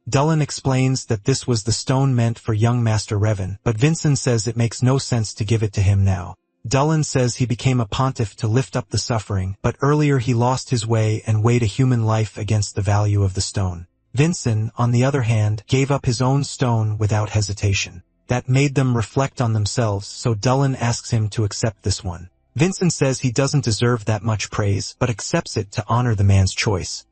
Dullan explains that this was the stone meant for young Master Revan, but Vincent says it makes no sense to give it to him now. Dullan says he became a pontiff to lift up the suffering, but earlier he lost his way and weighed a human life against the value of the stone. Vincent, on the other hand, gave up his own stone without hesitation. That made them reflect on themselves, so Dullan asks him to accept this one. Vincent says he doesn't deserve that much praise, but accepts it to honor the man's choice.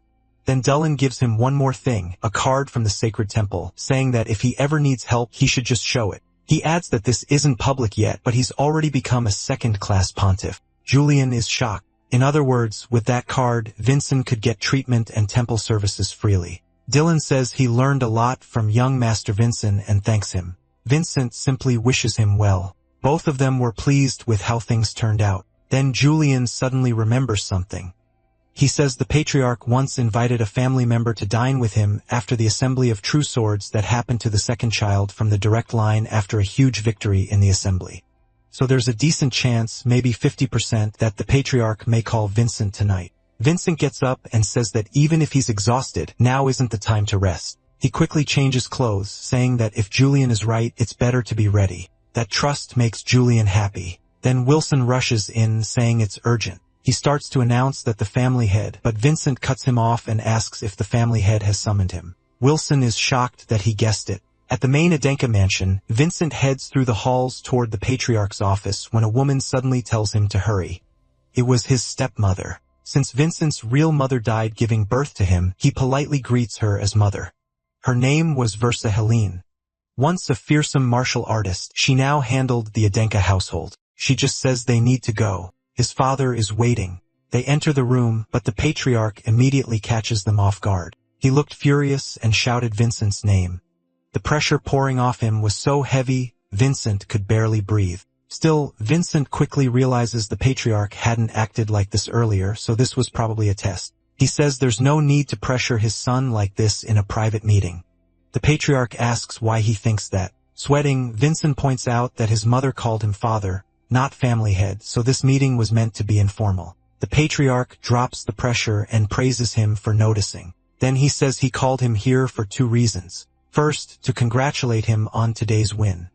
Then Dullan gives him one more thing, a card from the sacred temple, saying that if he ever needs help, he should just show it. He adds that this isn't public yet, but he's already become a second-class pontiff. Julian is shocked. In other words, with that card, Vincent could get treatment and temple services freely. Dylan says he learned a lot from young Master Vincent and thanks him. Vincent simply wishes him well. Both of them were pleased with how things turned out. Then Julian suddenly remembers something. He says the patriarch once invited a family member to dine with him after the assembly of true swords that happened to the second child from the direct line after a huge victory in the assembly. So there's a decent chance, maybe 50%, that the patriarch may call Vincent tonight. Vincent gets up and says that even if he's exhausted, now isn't the time to rest. He quickly changes clothes, saying that if Julian is right, it's better to be ready. That trust makes Julian happy. Then Wilson rushes in, saying it's urgent. He starts to announce that the family head, but Vincent cuts him off and asks if the family head has summoned him. Wilson is shocked that he guessed it. At the main Adenka mansion, Vincent heads through the halls toward the patriarch's office when a woman suddenly tells him to hurry. It was his stepmother. Since Vincent's real mother died giving birth to him, he politely greets her as mother. Her name was Versa Helene. Once a fearsome martial artist, she now handled the Adenka household. She just says they need to go. His father is waiting. They enter the room, but the patriarch immediately catches them off guard. He looked furious and shouted Vincent's name. The pressure pouring off him was so heavy, Vincent could barely breathe. Still, Vincent quickly realizes the patriarch hadn't acted like this earlier, so this was probably a test. He says there's no need to pressure his son like this in a private meeting. The patriarch asks why he thinks that. Sweating, Vincent points out that his mother called him father, not family head, so this meeting was meant to be informal. The patriarch drops the pressure and praises him for noticing. Then he says he called him here for 2 reasons. First, to congratulate him on today's win.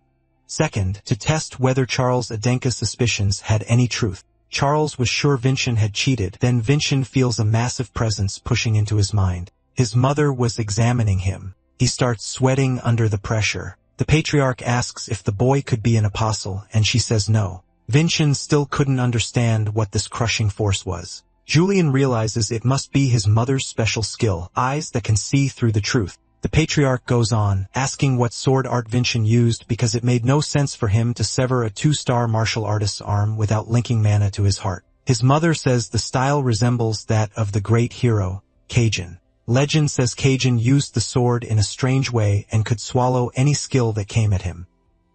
Second, to test whether Charles Adenka's suspicions had any truth. Charles was sure Vincent had cheated. Then Vincent feels a massive presence pushing into his mind. His mother was examining him. He starts sweating under the pressure. The patriarch asks if the boy could be an apostle, and she says no. Vincent still couldn't understand what this crushing force was. Julian realizes it must be his mother's special skill, eyes that can see through the truth. The patriarch goes on, asking what sword art Vincent used because it made no sense for him to sever a 2-star martial artist's arm without linking mana to his heart. His mother says the style resembles that of the great hero, Cajun. Legend says Cajun used the sword in a strange way and could swallow any skill that came at him.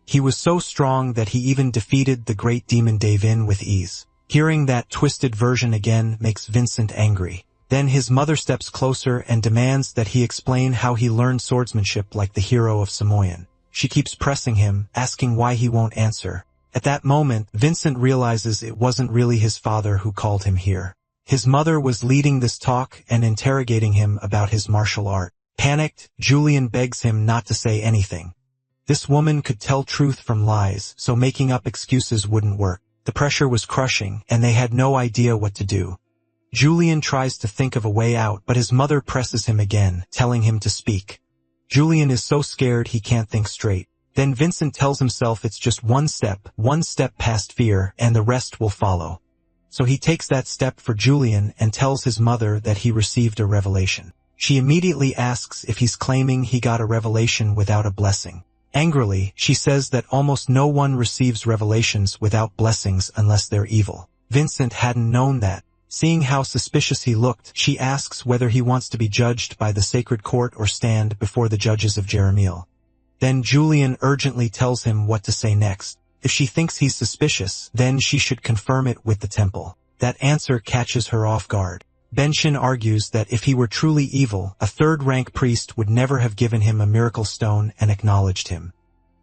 He was so strong that he even defeated the great demon Davin with ease. Hearing that twisted version again makes Vincent angry. Then his mother steps closer and demands that he explain how he learned swordsmanship like the hero of Samoyan. She keeps pressing him, asking why he won't answer. At that moment, Vincent realizes it wasn't really his father who called him here. His mother was leading this talk and interrogating him about his martial art. Panicked, Julian begs him not to say anything. This woman could tell truth from lies, so making up excuses wouldn't work. The pressure was crushing, and they had no idea what to do. Julian tries to think of a way out, but his mother presses him again, telling him to speak. Julian is so scared he can't think straight. Then Vincent tells himself it's just one step past fear, and the rest will follow. So he takes that step for Julian and tells his mother that he received a revelation. She immediately asks if he's claiming he got a revelation without a blessing. Angrily, she says that almost no one receives revelations without blessings unless they're evil. Vincent hadn't known that. Seeing how suspicious he looked, she asks whether he wants to be judged by the sacred court or stand before the judges of Jeremiel. Then Julian urgently tells him what to say next. If she thinks he's suspicious, then she should confirm it with the temple. That answer catches her off guard. Benshin argues that if he were truly evil, a 3rd-rank priest would never have given him a miracle stone and acknowledged him.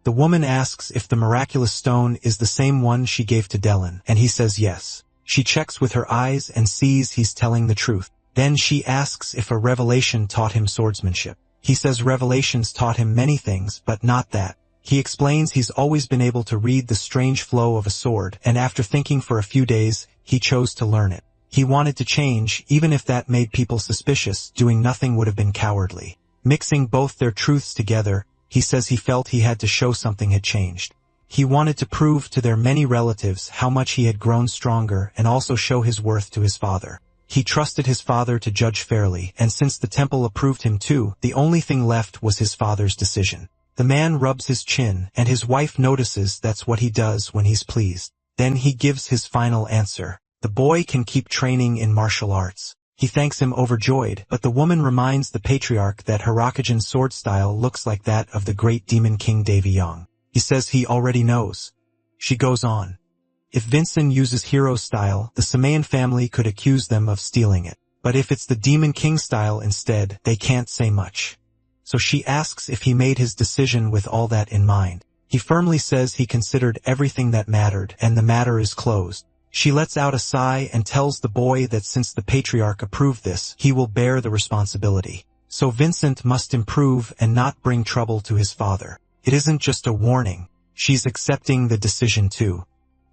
The woman asks if the miraculous stone is the same one she gave to Delin, and he says yes. She checks with her eyes and sees he's telling the truth. Then she asks if a revelation taught him swordsmanship. He says revelations taught him many things, but not that. He explains he's always been able to read the strange flow of a sword, and after thinking for a few days, he chose to learn it. He wanted to change, even if that made people suspicious. Doing nothing would have been cowardly. Mixing both their truths together, he says he felt he had to show something had changed. He wanted to prove to their many relatives how much he had grown stronger and also show his worth to his father. He trusted his father to judge fairly, and since the temple approved him too, the only thing left was his father's decision. The man rubs his chin, and his wife notices that's what he does when he's pleased. Then he gives his final answer. The boy can keep training in martial arts. He thanks him overjoyed, but the woman reminds the patriarch that Hirakujan's sword style looks like that of the great demon king Davy Young. He says he already knows. She goes on. If Vincent uses hero style, the Samayan family could accuse them of stealing it. But if it's the demon king style instead, they can't say much. So she asks if he made his decision with all that in mind. He firmly says he considered everything that mattered, and the matter is closed. She lets out a sigh and tells the boy that since the patriarch approved this, he will bear the responsibility. So Vincent must improve and not bring trouble to his father. It isn't just a warning. She's accepting the decision too.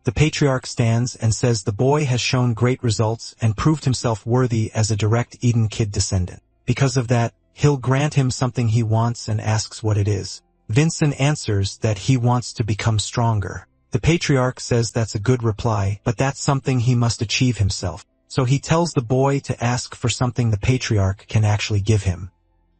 The patriarch stands and says the boy has shown great results and proved himself worthy as a direct Eden kid descendant. Because of that, he'll grant him something he wants and asks what it is. Vincent answers that he wants to become stronger. The patriarch says that's a good reply, but that's something he must achieve himself. So he tells the boy to ask for something the patriarch can actually give him.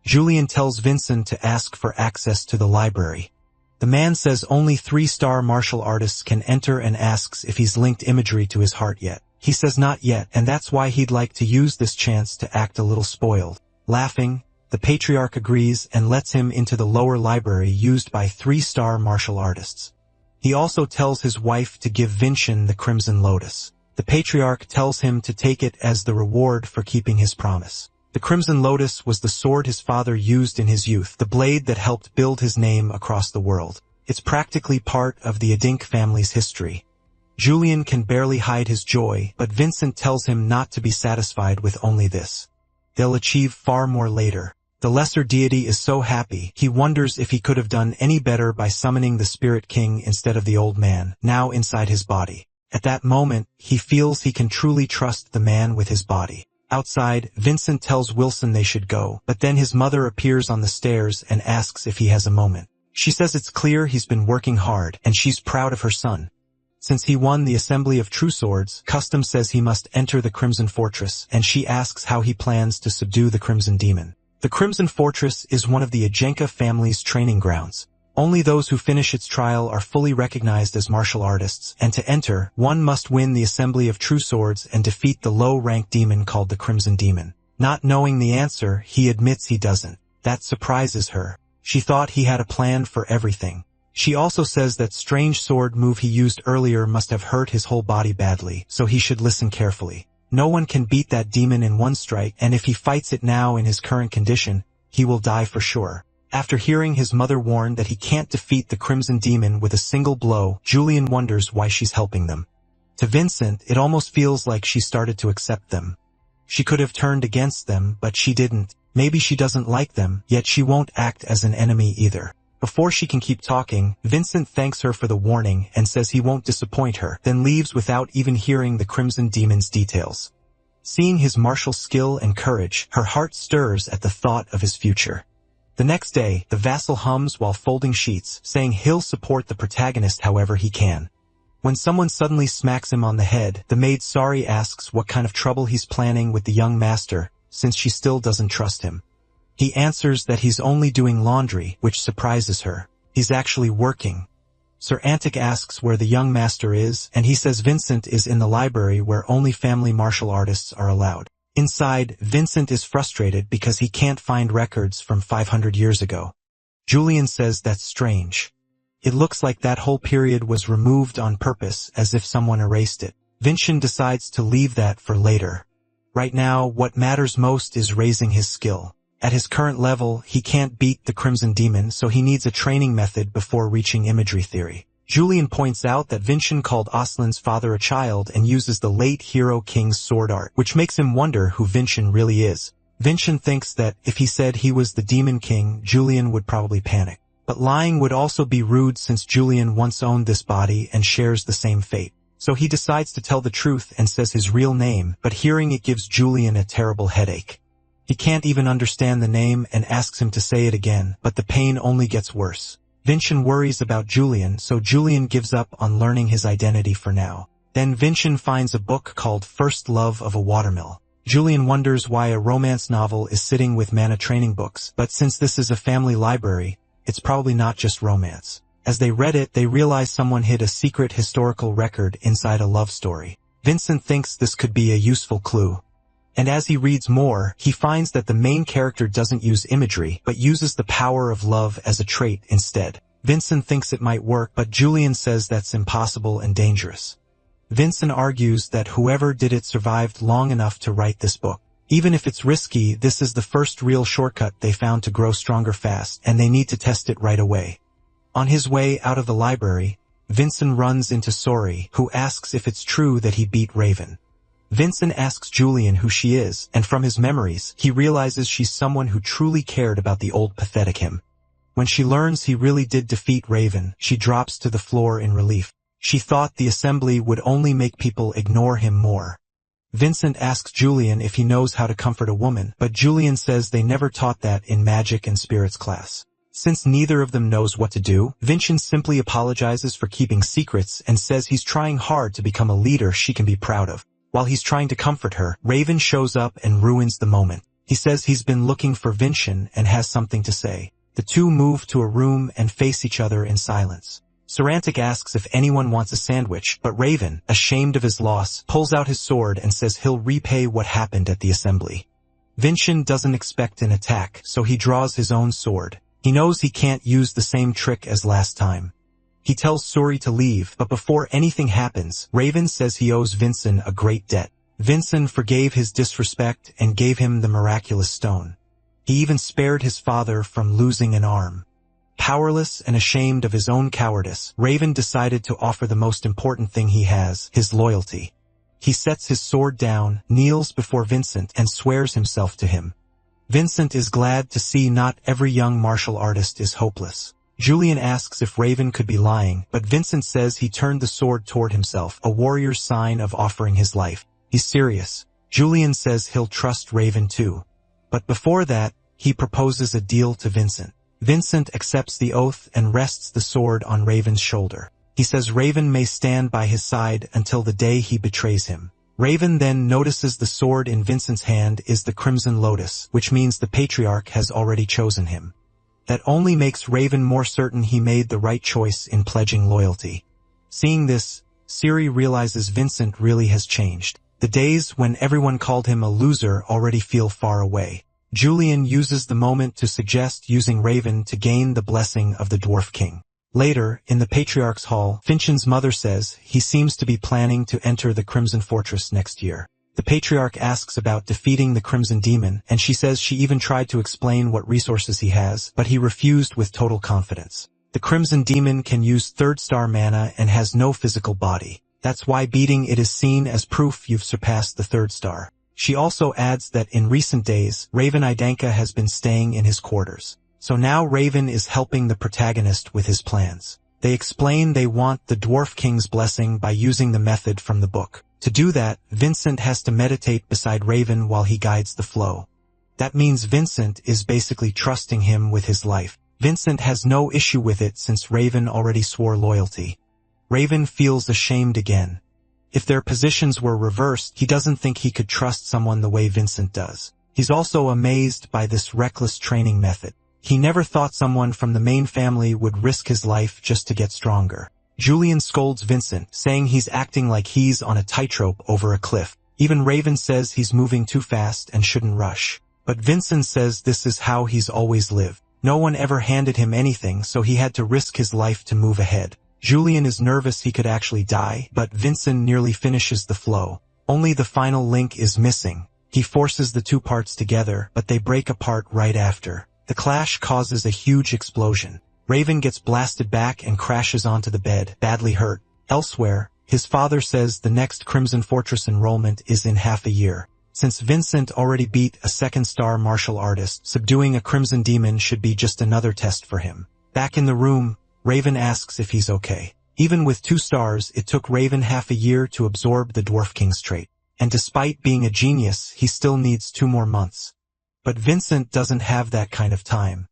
Julian tells Vincent to ask for access to the library. The man says only 3-star martial artists can enter and asks if he's linked imagery to his heart yet. He says not yet, and that's why he'd like to use this chance to act a little spoiled. Laughing, the patriarch agrees and lets him into the lower library used by 3-star martial artists. He also tells his wife to give Vincent the Crimson Lotus. The patriarch tells him to take it as the reward for keeping his promise. The Crimson Lotus was the sword his father used in his youth, the blade that helped build his name across the world. It's practically part of the Adink family's history. Julian can barely hide his joy, but Vincent tells him not to be satisfied with only this. They'll achieve far more later. The lesser deity is so happy, he wonders if he could have done any better by summoning the Spirit King instead of the old man, now inside his body. At that moment, he feels he can truly trust the man with his body. Outside, Vincent tells Wilson they should go, but then his mother appears on the stairs and asks if he has a moment. She says it's clear he's been working hard, and she's proud of her son. Since he won the Assembly of True Swords, custom says he must enter the Crimson Fortress, and she asks how he plans to subdue the Crimson Demon. The Crimson Fortress is one of the Ajenka family's training grounds. Only those who finish its trial are fully recognized as martial artists, and to enter, one must win the Assembly of True Swords and defeat the low-ranked demon called the Crimson Demon. Not knowing the answer, he admits he doesn't. That surprises her. She thought he had a plan for everything. She also says that strange sword move he used earlier must have hurt his whole body badly, so he should listen carefully. No one can beat that demon in one strike, and if he fights it now in his current condition, he will die for sure. After hearing his mother warn that he can't defeat the Crimson Demon with a single blow, Julian wonders why she's helping them. To Vincent, it almost feels like she started to accept them. She could have turned against them, but she didn't. Maybe she doesn't like them, yet she won't act as an enemy either. Before she can keep talking, Vincent thanks her for the warning and says he won't disappoint her, then leaves without even hearing the Crimson Demon's details. Seeing his martial skill and courage, her heart stirs at the thought of his future. The next day, the vassal hums while folding sheets, saying he'll support the protagonist however he can. When someone suddenly smacks him on the head, the maid Sari asks what kind of trouble he's planning with the young master, since she still doesn't trust him. He answers that he's only doing laundry, which surprises her. He's actually working. Sir Antic asks where the young master is, and he says Vincent is in the library where only family martial artists are allowed. Inside, Vincent is frustrated because he can't find records from 500 years ago. Julian says that's strange. It looks like that whole period was removed on purpose, as if someone erased it. Vincent decides to leave that for later. Right now, what matters most is raising his skill. At his current level, he can't beat the Crimson Demon, so he needs a training method before reaching imagery theory. Julian points out that Vincent called Aslan's father a child and uses the late hero king's sword art, which makes him wonder who Vincent really is. Vincent thinks that if he said he was the Demon King, Julian would probably panic. But lying would also be rude since Julian once owned this body and shares the same fate. So he decides to tell the truth and says his real name, but hearing it gives Julian a terrible headache. He can't even understand the name and asks him to say it again, but the pain only gets worse. Vincent worries about Julian, so Julian gives up on learning his identity for now. Then Vincent finds a book called First Love of a Watermill. Julian wonders why a romance novel is sitting with mana training books, but since this is a family library, it's probably not just romance. As they read it, they realize someone hid a secret historical record inside a love story. Vincent thinks this could be a useful clue. And as he reads more, he finds that the main character doesn't use imagery, but uses the power of love as a trait instead. Vincent thinks it might work, but Julian says that's impossible and dangerous. Vincent argues that whoever did it survived long enough to write this book. Even if it's risky, this is the first real shortcut they found to grow stronger fast, and they need to test it right away. On his way out of the library, Vincent runs into Sori, who asks if it's true that he beat Raven. Vincent asks Julian who she is, and from his memories, he realizes she's someone who truly cared about the old pathetic him. When she learns he really did defeat Raven, she drops to the floor in relief. She thought the assembly would only make people ignore him more. Vincent asks Julian if he knows how to comfort a woman, but Julian says they never taught that in magic and spirits class. Since neither of them knows what to do, Vincent simply apologizes for keeping secrets and says he's trying hard to become a leader she can be proud of. While he's trying to comfort her, Raven shows up and ruins the moment. He says he's been looking for Vincent and has something to say. The two move to a room and face each other in silence. Sarantic asks if anyone wants a sandwich, but Raven, ashamed of his loss, pulls out his sword and says he'll repay what happened at the assembly. Vincent doesn't expect an attack, so he draws his own sword. He knows he can't use the same trick as last time. He tells Suri to leave, but before anything happens, Raven says he owes Vincent a great debt. Vincent forgave his disrespect and gave him the miraculous stone. He even spared his father from losing an arm. Powerless and ashamed of his own cowardice, Raven decided to offer the most important thing he has, his loyalty. He sets his sword down, kneels before Vincent, and swears himself to him. Vincent is glad to see not every young martial artist is hopeless. Julian asks if Raven could be lying, but Vincent says he turned the sword toward himself, a warrior's sign of offering his life. He's serious. Julian says he'll trust Raven too. But before that, he proposes a deal to Vincent. Vincent accepts the oath and rests the sword on Raven's shoulder. He says Raven may stand by his side until the day he betrays him. Raven then notices the sword in Vincent's hand is the Crimson Lotus, which means the Patriarch has already chosen him. That only makes Raven more certain he made the right choice in pledging loyalty. Seeing this, Siri realizes Vincent really has changed. The days when everyone called him a loser already feel far away. Julian uses the moment to suggest using Raven to gain the blessing of the Dwarf King. Later, in the Patriarch's hall, Vincent's mother says he seems to be planning to enter the Crimson Fortress next year. The Patriarch asks about defeating the Crimson Demon, and she says she even tried to explain what resources he has, but he refused with total confidence. The Crimson Demon can use third-star mana and has no physical body. That's why beating it is seen as proof you've surpassed the third star. She also adds that in recent days, Raven Idanka has been staying in his quarters. So now Raven is helping the protagonist with his plans. They explain they want the Dwarf King's blessing by using the method from the book. To do that, Vincent has to meditate beside Raven while he guides the flow. That means Vincent is basically trusting him with his life. Vincent has no issue with it since Raven already swore loyalty. Raven feels ashamed again. If their positions were reversed, he doesn't think he could trust someone the way Vincent does. He's also amazed by this reckless training method. He never thought someone from the main family would risk his life just to get stronger. Julian scolds Vincent, saying he's acting like he's on a tightrope over a cliff. Even Raven says he's moving too fast and shouldn't rush. But Vincent says this is how he's always lived. No one ever handed him anything, so he had to risk his life to move ahead. Julian is nervous he could actually die, but Vincent nearly finishes the flow. Only the final link is missing. He forces the two parts together, but they break apart right after. The clash causes a huge explosion. Raven gets blasted back and crashes onto the bed, badly hurt. Elsewhere, his father says the next Crimson Fortress enrollment is in half a year. Since Vincent already beat a second-star martial artist, subduing a Crimson Demon should be just another test for him. Back in the room, Raven asks if he's okay. Even with 2 stars, it took Raven half a year to absorb the Dwarf King's trait. And despite being a genius, he still needs 2 more months. But Vincent doesn't have that kind of time.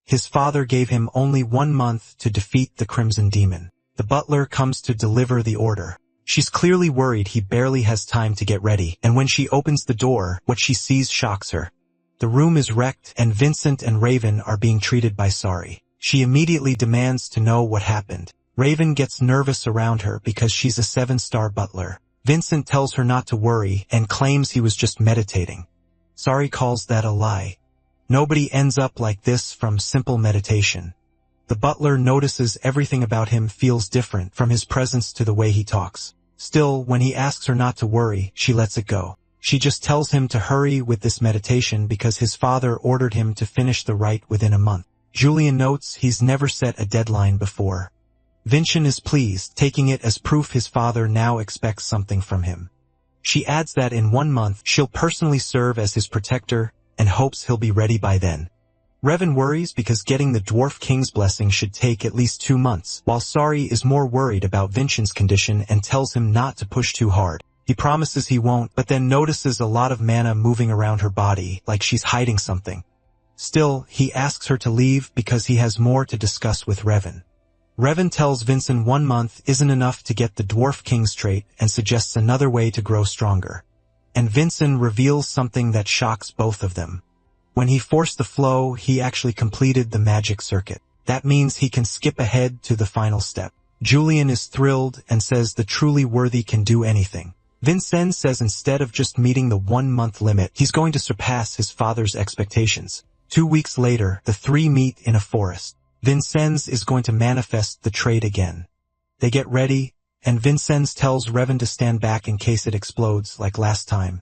His father gave him only 1 month to defeat the Crimson Demon. The butler comes to deliver the order. She's clearly worried he barely has time to get ready, and when she opens the door, what she sees shocks her. The room is wrecked, and Vincent and Raven are being treated by Sari. She immediately demands to know what happened. Raven gets nervous around her because she's a 7-star butler. Vincent tells her not to worry and claims he was just meditating. Sari calls that a lie. Nobody ends up like this from simple meditation. The butler notices everything about him feels different, from his presence to the way he talks. Still, when he asks her not to worry, she lets it go. She just tells him to hurry with this meditation because his father ordered him to finish the rite within a month. Julian notes he's never set a deadline before. Vincent is pleased, taking it as proof his father now expects something from him. She adds that in 1 month, she'll personally serve as his protector and hopes he'll be ready by then. Raven worries because getting the Dwarf King's blessing should take at least 2 months, while Sari is more worried about Vincent's condition and tells him not to push too hard. He promises he won't, but then notices a lot of mana moving around her body, like she's hiding something. Still, he asks her to leave because he has more to discuss with Raven. Revan tells Vincent 1 month isn't enough to get the Dwarf King's trait and suggests another way to grow stronger. And Vincent reveals something that shocks both of them. When he forced the flow, he actually completed the magic circuit. That means he can skip ahead to the final step. Julian is thrilled and says the truly worthy can do anything. Vincent says instead of just meeting the 1 month limit, he's going to surpass his father's expectations. 2 weeks later, the three meet in a forest. Vincenz is going to manifest the trait again. They get ready, and Vincenz tells Revan to stand back in case it explodes like last time.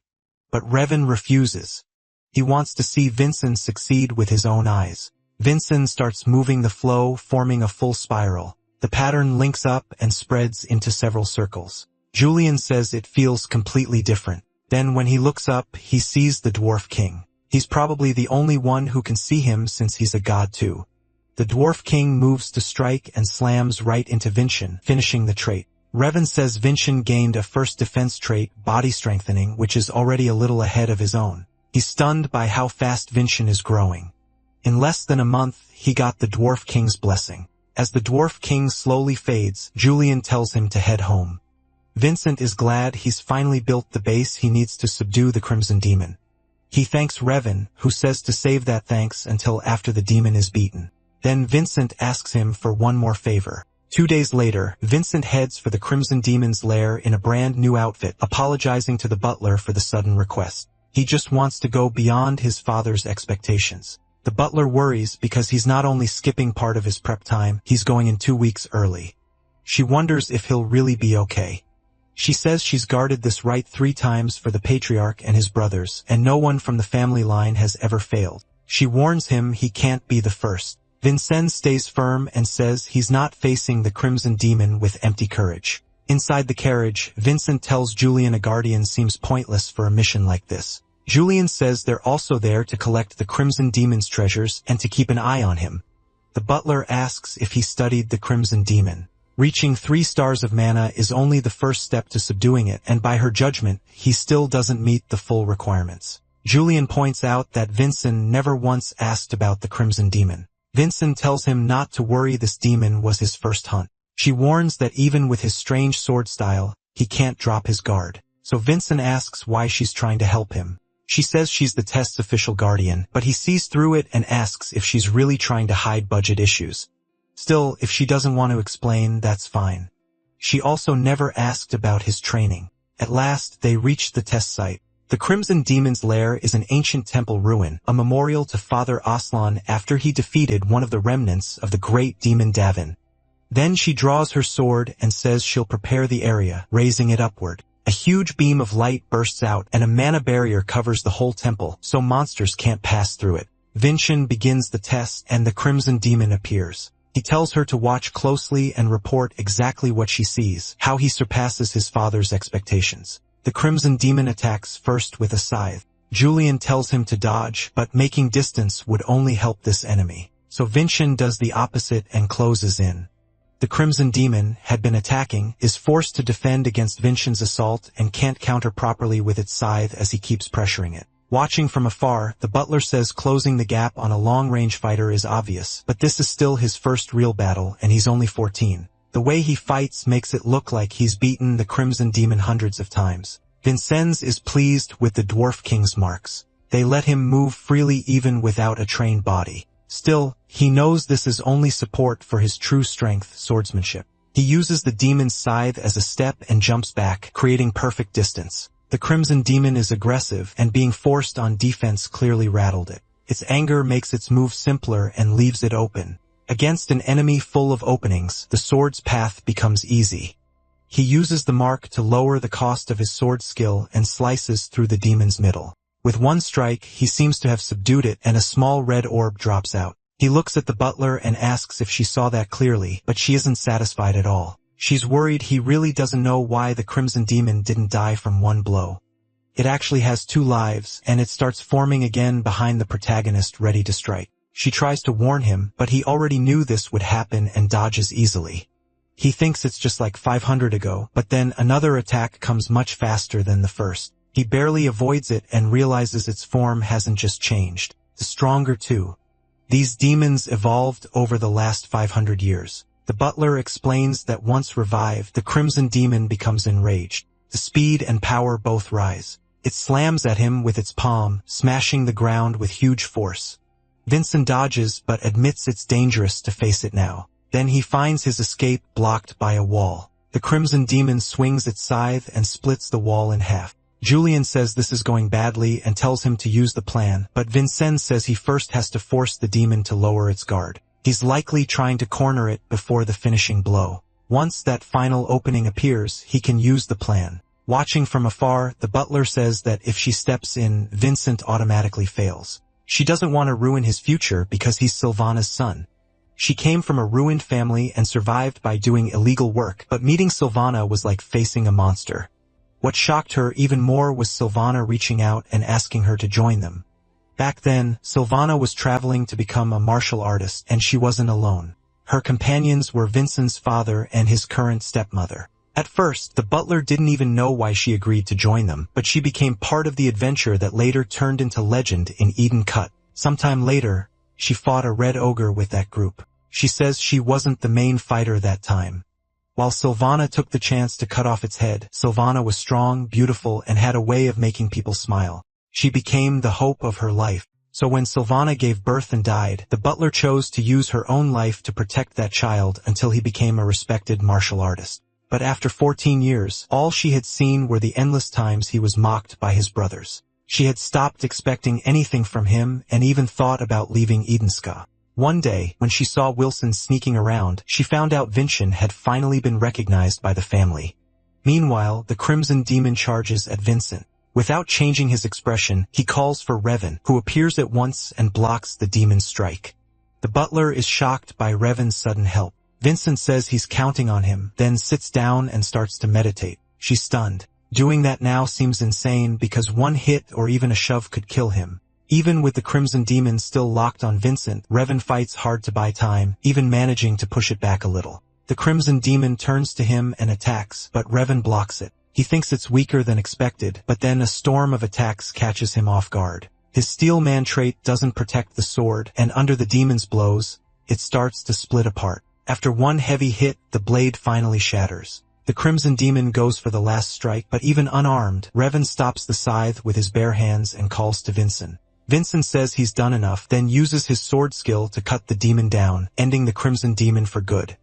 But Revan refuses. He wants to see Vincent succeed with his own eyes. Vincent starts moving the flow, forming a full spiral. The pattern links up and spreads into several circles. Julian says it feels completely different. Then when he looks up, he sees the Dwarf King. He's probably the only one who can see him since he's a god too. The Dwarf King moves to strike and slams right into Vincent, finishing the trait. Revan says Vincent gained a first defense trait, body strengthening, which is already a little ahead of his own. He's stunned by how fast Vincent is growing. In less than a month, he got the Dwarf King's blessing. As the Dwarf King slowly fades, Julian tells him to head home. Vincent is glad he's finally built the base he needs to subdue the Crimson Demon. He thanks Revan, who says to save that thanks until after the demon is beaten. Then Vincent asks him for one more favor. 2 days later, Vincent heads for the Crimson Demon's lair in a brand new outfit, apologizing to the butler for the sudden request. He just wants to go beyond his father's expectations. The butler worries because he's not only skipping part of his prep time, he's going in 2 weeks early. She wonders if he'll really be okay. She says she's guarded this right 3 times for the patriarch and his brothers, and no one from the family line has ever failed. She warns him he can't be the first. Vincenz stays firm and says he's not facing the Crimson Demon with empty courage. Inside the carriage, Vincent tells Julian a guardian seems pointless for a mission like this. Julian says they're also there to collect the Crimson Demon's treasures and to keep an eye on him. The butler asks if he studied the Crimson Demon. Reaching 3 stars of mana is only the first step to subduing it, and by her judgment, he still doesn't meet the full requirements. Julian points out that Vincent never once asked about the Crimson Demon. Vincent tells him not to worry, this demon was his first hunt. She warns that even with his strange sword style, he can't drop his guard. So Vincent asks why she's trying to help him. She says she's the test's official guardian, but he sees through it and asks if she's really trying to hide budget issues. Still, if she doesn't want to explain, that's fine. She also never asked about his training. At last, they reach the test site. The Crimson Demon's lair is an ancient temple ruin, a memorial to Father Aslan after he defeated one of the remnants of the great demon Davin. Then she draws her sword and says she'll prepare the area, raising it upward. A huge beam of light bursts out and a mana barrier covers the whole temple, so monsters can't pass through it. Vincent begins the test and the Crimson Demon appears. He tells her to watch closely and report exactly what she sees, how he surpasses his father's expectations. The Crimson Demon attacks first with a scythe. Julian tells him to dodge, but making distance would only help this enemy. So Vincent does the opposite and closes in. The Crimson Demon had been attacking, is forced to defend against Vincent's assault and can't counter properly with its scythe as he keeps pressuring it. Watching from afar, the butler says closing the gap on a long-range fighter is obvious, but this is still his first real battle and he's only 14. The way he fights makes it look like he's beaten the Crimson Demon hundreds of times. Vincenz is pleased with the Dwarf King's marks. They let him move freely even without a trained body. Still, he knows this is only support for his true strength, swordsmanship. He uses the demon's scythe as a step and jumps back, creating perfect distance. The Crimson Demon is aggressive, and being forced on defense clearly rattled it. Its anger makes its move simpler and leaves it open. Against an enemy full of openings, the sword's path becomes easy. He uses the mark to lower the cost of his sword skill and slices through the demon's middle. With one strike, he seems to have subdued it and a small red orb drops out. He looks at the butler and asks if she saw that clearly, but she isn't satisfied at all. She's worried he really doesn't know why the Crimson Demon didn't die from one blow. It actually has 2 lives, and it starts forming again behind the protagonist ready to strike. She tries to warn him, but he already knew this would happen and dodges easily. He thinks it's just like 500 ago, but then another attack comes much faster than the first. He barely avoids it and realizes its form hasn't just changed. It's stronger too. These demons evolved over the last 500 years. The butler explains that once revived, the Crimson Demon becomes enraged. The speed and power both rise. It slams at him with its palm, smashing the ground with huge force. Vincent dodges but admits it's dangerous to face it now. Then he finds his escape blocked by a wall. The Crimson Demon swings its scythe and splits the wall in half. Julian says this is going badly and tells him to use the plan, but Vincent says he first has to force the demon to lower its guard. He's likely trying to corner it before the finishing blow. Once that final opening appears, he can use the plan. Watching from afar, the butler says that if she steps in, Vincent automatically fails. She doesn't want to ruin his future because he's Sylvana's son. She came from a ruined family and survived by doing illegal work, but meeting Sylvana was like facing a monster. What shocked her even more was Sylvana reaching out and asking her to join them. Back then, Sylvana was traveling to become a martial artist, and she wasn't alone. Her companions were Vincent's father and his current stepmother. At first, the butler didn't even know why she agreed to join them, but she became part of the adventure that later turned into legend in Eden Cut. Sometime later, she fought a red ogre with that group. She says she wasn't the main fighter that time. While Sylvana took the chance to cut off its head, Sylvana was strong, beautiful, and had a way of making people smile. She became the hope of her life. So when Sylvana gave birth and died, the butler chose to use her own life to protect that child until he became a respected martial artist. But after 14 years, all she had seen were the endless times he was mocked by his brothers. She had stopped expecting anything from him and even thought about leaving Edenska. One day, when she saw Wilson sneaking around, she found out Vincent had finally been recognized by the family. Meanwhile, the Crimson Demon charges at Vincent. Without changing his expression, he calls for Revan, who appears at once and blocks the demon's strike. The butler is shocked by Revan's sudden help. Vincent says he's counting on him, then sits down and starts to meditate. She's stunned. Doing that now seems insane because one hit or even a shove could kill him. Even with the Crimson Demon still locked on Vincent, Revan fights hard to buy time, even managing to push it back a little. The Crimson Demon turns to him and attacks, but Revan blocks it. He thinks it's weaker than expected, but then a storm of attacks catches him off guard. His Steel Man trait doesn't protect the sword, and under the demon's blows, it starts to split apart. After one heavy hit, the blade finally shatters. The Crimson Demon goes for the last strike, but even unarmed, Revan stops the scythe with his bare hands and calls to Vincent. Vincent says he's done enough, then uses his sword skill to cut the demon down, ending the Crimson Demon for good.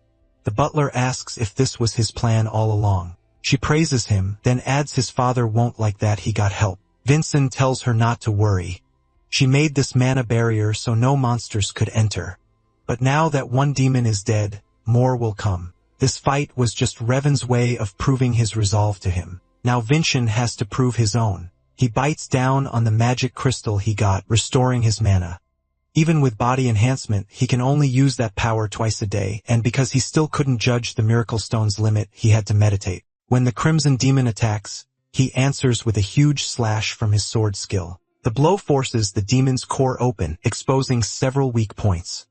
The butler asks if this was his plan all along. She praises him, then adds his father won't like that he got help. Vincent tells her not to worry. She made this mana barrier so no monsters could enter. But now that one demon is dead, more will come. This fight was just Revan's way of proving his resolve to him. Now Vincent has to prove his own. He bites down on the magic crystal he got, restoring his mana. Even with body enhancement, he can only use that power twice a day, and because he still couldn't judge the Miracle Stone's limit, he had to meditate. When the Crimson Demon attacks, he answers with a huge slash from his sword skill. The blow forces the demon's core open, exposing several weak points.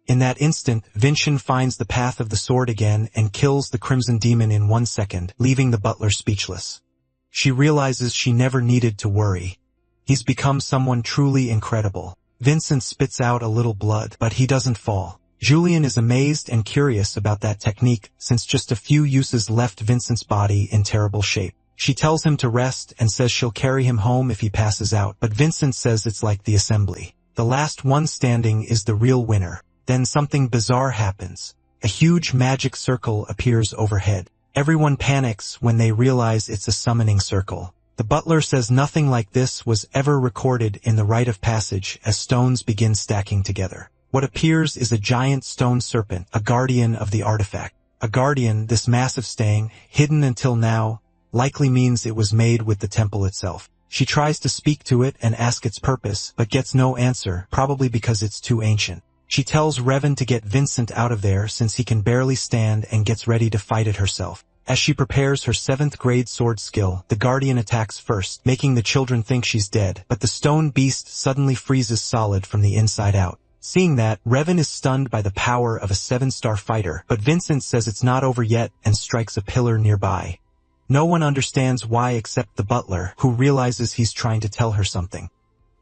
In that instant, Vincent finds the path of the sword again and kills the Crimson Demon in 1 second, leaving the butler speechless. She realizes she never needed to worry. He's become someone truly incredible. Vincent spits out a little blood, but he doesn't fall. Julian is amazed and curious about that technique, since just a few uses left Vincent's body in terrible shape. She tells him to rest and says she'll carry him home if he passes out, but Vincent says it's like the assembly. The last one standing is the real winner. Then something bizarre happens. A huge magic circle appears overhead. Everyone panics when they realize it's a summoning circle. The butler says nothing like this was ever recorded in the rite of passage as stones begin stacking together. What appears is a giant stone serpent, a guardian of the artifact. A guardian, this massive staying, hidden until now, likely means it was made with the temple itself. She tries to speak to it and ask its purpose, but gets no answer, probably because it's too ancient. She tells Revan to get Vincent out of there since he can barely stand and gets ready to fight it herself. As she prepares her 7th grade sword skill, the guardian attacks first, making the children think she's dead, but the stone beast suddenly freezes solid from the inside out. Seeing that, Revan is stunned by the power of a 7-star fighter, but Vincent says it's not over yet and strikes a pillar nearby. No one understands why except the butler, who realizes he's trying to tell her something.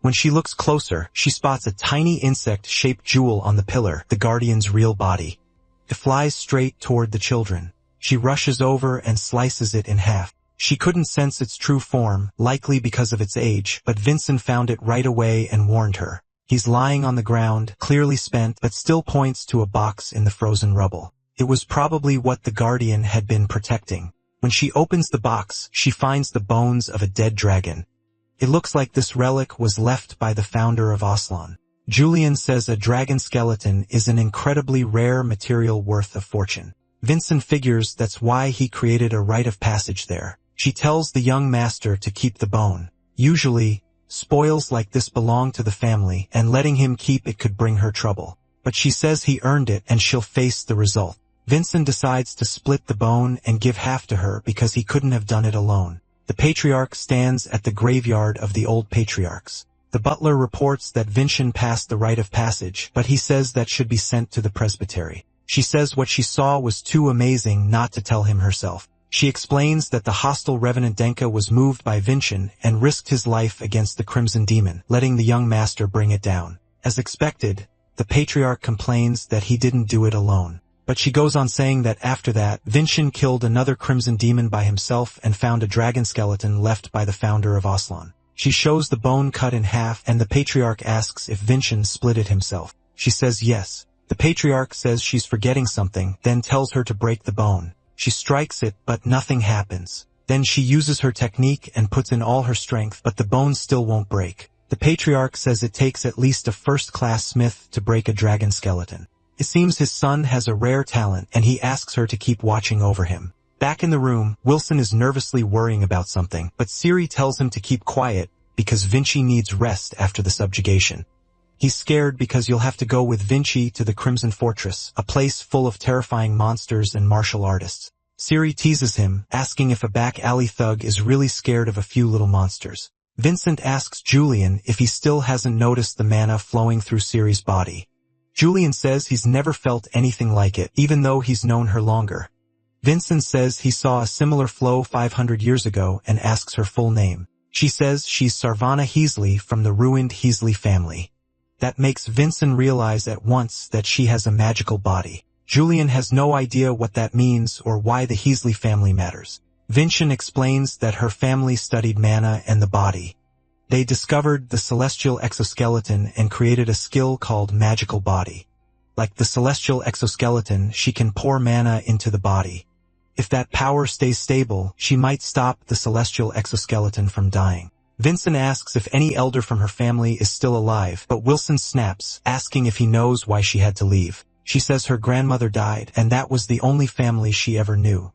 When she looks closer, she spots a tiny insect-shaped jewel on the pillar, the guardian's real body. It flies straight toward the children. She rushes over and slices it in half. She couldn't sense its true form, likely because of its age, but Vincent found it right away and warned her. He's lying on the ground, clearly spent, but still points to a box in the frozen rubble. It was probably what the Guardian had been protecting. When she opens the box, she finds the bones of a dead dragon. It looks like this relic was left by the founder of Aslan. Julian says a dragon skeleton is an incredibly rare material worth a fortune. Vincent figures that's why he created a rite of passage there. She tells the young master to keep the bone. Usually, spoils like this belong to the family, and letting him keep it could bring her trouble. But she says he earned it and she'll face the result. Vincent decides to split the bone and give half to her because he couldn't have done it alone. The patriarch stands at the graveyard of the old patriarchs. The butler reports that Vincent passed the rite of passage, but he says that should be sent to the presbytery. She says what she saw was too amazing not to tell him herself. She explains that the hostile Revenant Denka was moved by Vincent and risked his life against the Crimson Demon, letting the young master bring it down. As expected, the patriarch complains that he didn't do it alone. But she goes on saying that after that, Vincent killed another Crimson Demon by himself and found a dragon skeleton left by the founder of Aslan. She shows the bone cut in half and the patriarch asks if Vincent split it himself. She says yes. The patriarch says she's forgetting something, then tells her to break the bone. She strikes it, but nothing happens. Then she uses her technique and puts in all her strength, but the bone still won't break. The patriarch says it takes at least a first-class smith to break a dragon skeleton. It seems his son has a rare talent, and he asks her to keep watching over him. Back in the room, Wilson is nervously worrying about something, but Siri tells him to keep quiet because Vinci needs rest after the subjugation. He's scared because you'll have to go with Vinci to the Crimson Fortress, a place full of terrifying monsters and martial artists. Siri teases him, asking if a back alley thug is really scared of a few little monsters. Vincent asks Julian if he still hasn't noticed the mana flowing through Siri's body. Julian says he's never felt anything like it, even though he's known her longer. Vincent says he saw a similar flow 500 years ago and asks her full name. She says she's Sarvana Heasley from the ruined Heasley family. That makes Vincent realize at once that she has a magical body. Julian has no idea what that means or why the Heasley family matters. Vincent explains that her family studied mana and the body. They discovered the celestial exoskeleton and created a skill called magical body. Like the celestial exoskeleton, she can pour mana into the body. If that power stays stable, she might stop the celestial exoskeleton from dying. Vincent asks if any elder from her family is still alive, but Wilson snaps, asking if he knows why she had to leave. She says her grandmother died, and that was the only family she ever knew.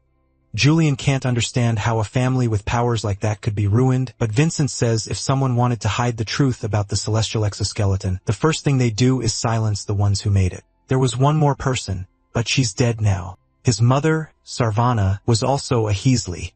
Julian can't understand how a family with powers like that could be ruined, but Vincent says if someone wanted to hide the truth about the celestial exoskeleton, the first thing they'd do is silence the ones who made it. There was one more person, but she's dead now. His mother, Sarvana, was also a Heasley.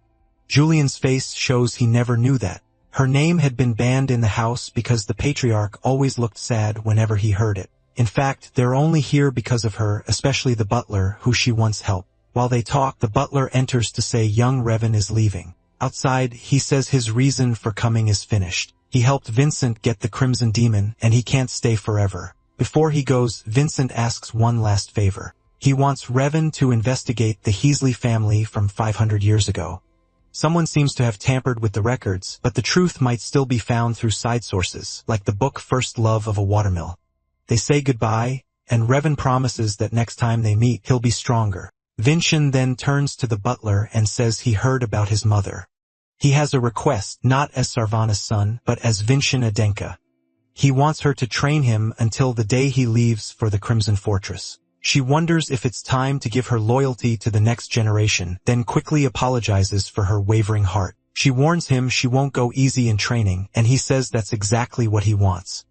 Julian's face shows he never knew that. Her name had been banned in the house because the patriarch always looked sad whenever he heard it. In fact, they're only here because of her, especially the butler, who she once helped. While they talk, the butler enters to say young Revan is leaving. Outside, he says his reason for coming is finished. He helped Vincent get the Crimson Demon, and he can't stay forever. Before he goes, Vincent asks one last favor. He wants Revan to investigate the Heasley family from 500 years ago. Someone seems to have tampered with the records, but the truth might still be found through side sources, like the book First Love of a Watermill. They say goodbye, and Revan promises that next time they meet, he'll be stronger. Vincent then turns to the butler and says he heard about his mother. He has a request, not as Sarvana's son, but as Vincent Adenka. He wants her to train him until the day he leaves for the Crimson Fortress. She wonders if it's time to give her loyalty to the next generation, then quickly apologizes for her wavering heart. She warns him she won't go easy in training, and he says that's exactly what he wants.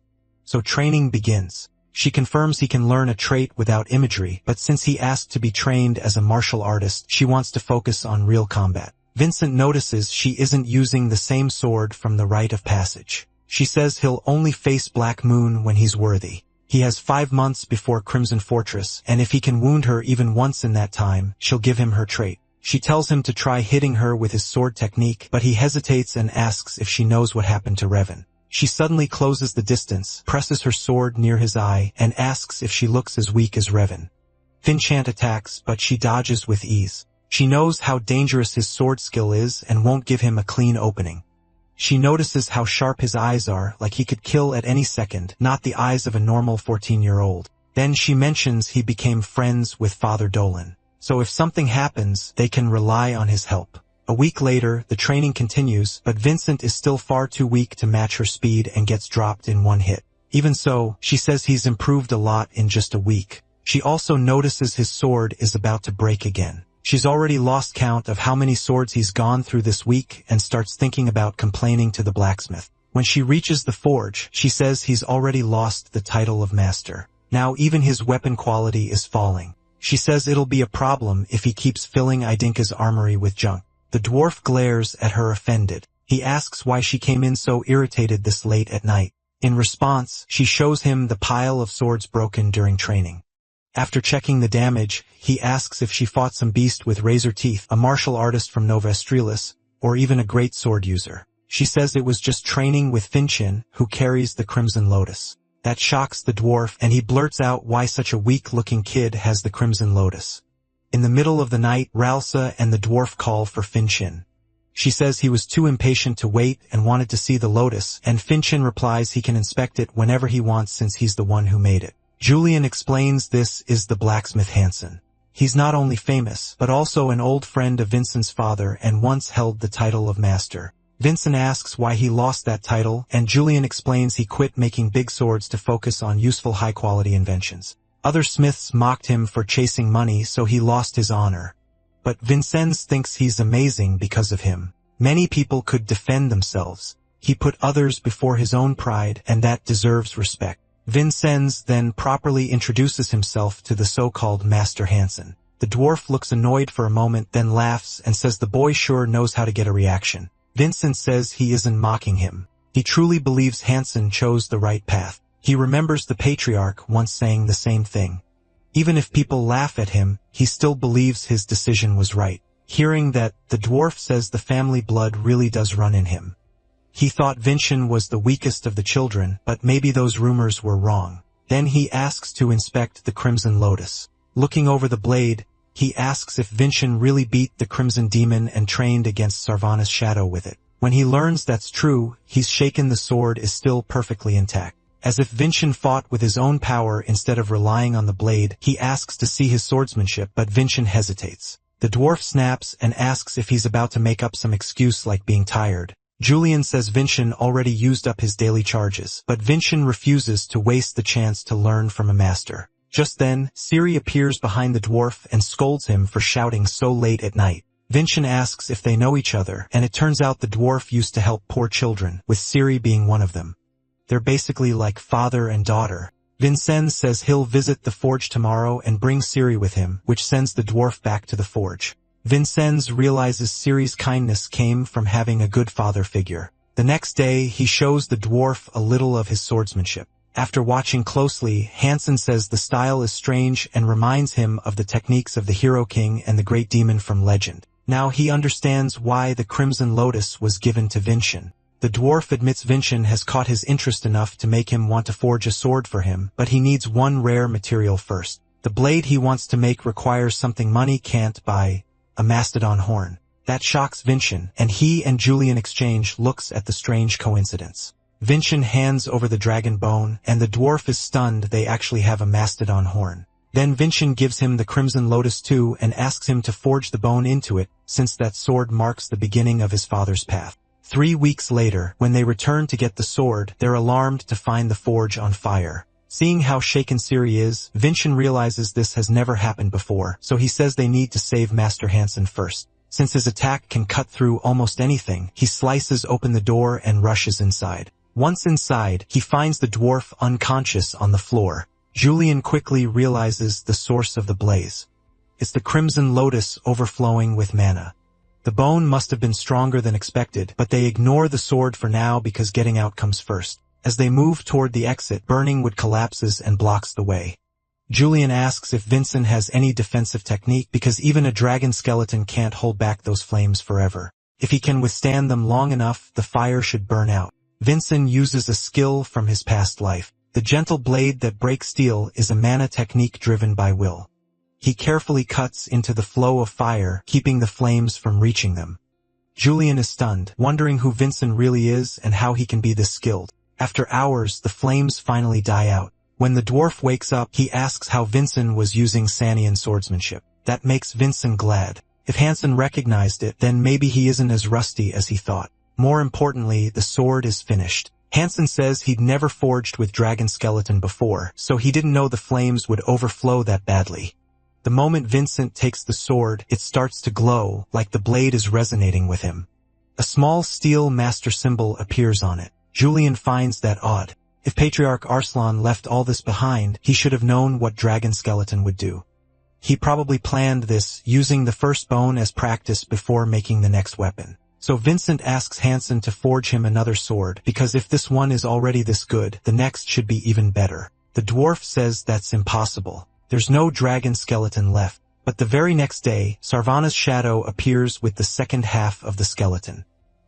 So training begins. She confirms he can learn a trait without imagery, but since he asked to be trained as a martial artist, she wants to focus on real combat. Vincent notices she isn't using the same sword from the rite of passage. She says he'll only face Black Moon when he's worthy. He has 5 months before Crimson Fortress, and if he can wound her even once in that time, she'll give him her trait. She tells him to try hitting her with his sword technique, but he hesitates and asks if she knows what happened to Revan. She suddenly closes the distance, presses her sword near his eye, and asks if she looks as weak as Revan. Finchant attacks, but she dodges with ease. She knows how dangerous his sword skill is and won't give him a clean opening. She notices how sharp his eyes are, like he could kill at any second, not the eyes of a normal 14-year-old. Then she mentions he became friends with Father Dolan. So if something happens, they can rely on his help. A week later, the training continues, but Vincent is still far too weak to match her speed and gets dropped in one hit. Even so, she says he's improved a lot in just a week. She also notices his sword is about to break again. She's already lost count of how many swords he's gone through this week and starts thinking about complaining to the blacksmith. When she reaches the forge, she says he's already lost the title of master. Now even his weapon quality is falling. She says it'll be a problem if he keeps filling Idinka's armory with junk. The dwarf glares at her offended. He asks why she came in so irritated this late at night. In response, she shows him the pile of swords broken during training. After checking the damage, he asks if she fought some beast with razor teeth, a martial artist from Nova Australis, or even a great sword user. She says it was just training with Finchin, who carries the Crimson Lotus. That shocks the dwarf, and he blurts out why such a weak-looking kid has the Crimson Lotus. In the middle of the night, Ralsa and the dwarf call for Finchin. She says he was too impatient to wait and wanted to see the lotus, and Finchin replies he can inspect it whenever he wants since he's the one who made it. Julian explains this is the blacksmith Hansen. He's not only famous, but also an old friend of Vincent's father and once held the title of master. Vincent asks why he lost that title, and Julian explains he quit making big swords to focus on useful high-quality inventions. Other smiths mocked him for chasing money, so he lost his honor. But Vincennes thinks he's amazing because of him. Many people could defend themselves. He put others before his own pride, and that deserves respect. Vincennes then properly introduces himself to the so-called Master Hansen. The dwarf looks annoyed for a moment, then laughs and says the boy sure knows how to get a reaction. Vincent says he isn't mocking him. He truly believes Hansen chose the right path. He remembers the patriarch once saying the same thing. Even if people laugh at him, he still believes his decision was right. Hearing that, the dwarf says the family blood really does run in him. He thought Vinchin was the weakest of the children, but maybe those rumors were wrong. Then he asks to inspect the Crimson Lotus. Looking over the blade, he asks if Vinchin really beat the Crimson Demon and trained against Sarvana's shadow with it. When he learns that's true, he's shaken the sword is still perfectly intact. As if Vinchin fought with his own power instead of relying on the blade, he asks to see his swordsmanship, but Vinchin hesitates. The dwarf snaps and asks if he's about to make up some excuse like being tired. Julian says Vinchin already used up his daily charges, but Vinchin refuses to waste the chance to learn from a master. Just then, Ciri appears behind the dwarf and scolds him for shouting so late at night. Vinchin asks if they know each other, and it turns out the dwarf used to help poor children, with Ciri being one of them. They're basically like father and daughter. Vincennes says he'll visit the forge tomorrow and bring Ciri with him, which sends the dwarf back to the forge. Vincennes realizes Ciri's kindness came from having a good father figure. The next day, he shows the dwarf a little of his swordsmanship. After watching closely, Hansen says the style is strange and reminds him of the techniques of the Hero King and the Great Demon from legend. Now he understands why the Crimson Lotus was given to Vinchin. The dwarf admits Vinchin has caught his interest enough to make him want to forge a sword for him, but he needs one rare material first. The blade he wants to make requires something money can't buy. A mastodon horn. That shocks Vinchin, and he and Julian exchange looks at the strange coincidence. Vinchin hands over the dragon bone, and the dwarf is stunned they actually have a mastodon horn. Then Vinchin gives him the Crimson Lotus too and asks him to forge the bone into it, since that sword marks the beginning of his father's path. 3 weeks later, when they return to get the sword, they're alarmed to find the forge on fire. Seeing how shaken Ciri is, Vinchin realizes this has never happened before, so he says they need to save Master Hansen first. Since his attack can cut through almost anything, he slices open the door and rushes inside. Once inside, he finds the dwarf unconscious on the floor. Julian quickly realizes the source of the blaze. It's the Crimson Lotus overflowing with mana. The bone must have been stronger than expected, but they ignore the sword for now because getting out comes first. As they move toward the exit, burning wood collapses and blocks the way. Julian asks if Vincent has any defensive technique because even a dragon skeleton can't hold back those flames forever. If he can withstand them long enough, the fire should burn out. Vincent uses a skill from his past life. The gentle blade that breaks steel is a mana technique driven by will. He carefully cuts into the flow of fire, keeping the flames from reaching them. Julian is stunned, wondering who Vincent really is and how he can be this skilled. After hours, the flames finally die out. When the dwarf wakes up, he asks how Vincent was using Sanian swordsmanship. That makes Vincent glad. If Hansen recognized it, then maybe he isn't as rusty as he thought. More importantly, the sword is finished. Hansen says he'd never forged with dragon skeleton before, so he didn't know the flames would overflow that badly. The moment Vincent takes the sword, it starts to glow, like the blade is resonating with him. A small steel master symbol appears on it. Julian finds that odd. If Patriarch Arslan left all this behind, he should have known what dragon skeleton would do. He probably planned this, using the first bone as practice before making the next weapon. So Vincent asks Hansen to forge him another sword, because if this one is already this good, the next should be even better. The dwarf says that's impossible. There's no dragon skeleton left. But the very next day, Sarvana's shadow appears with the second half of the skeleton.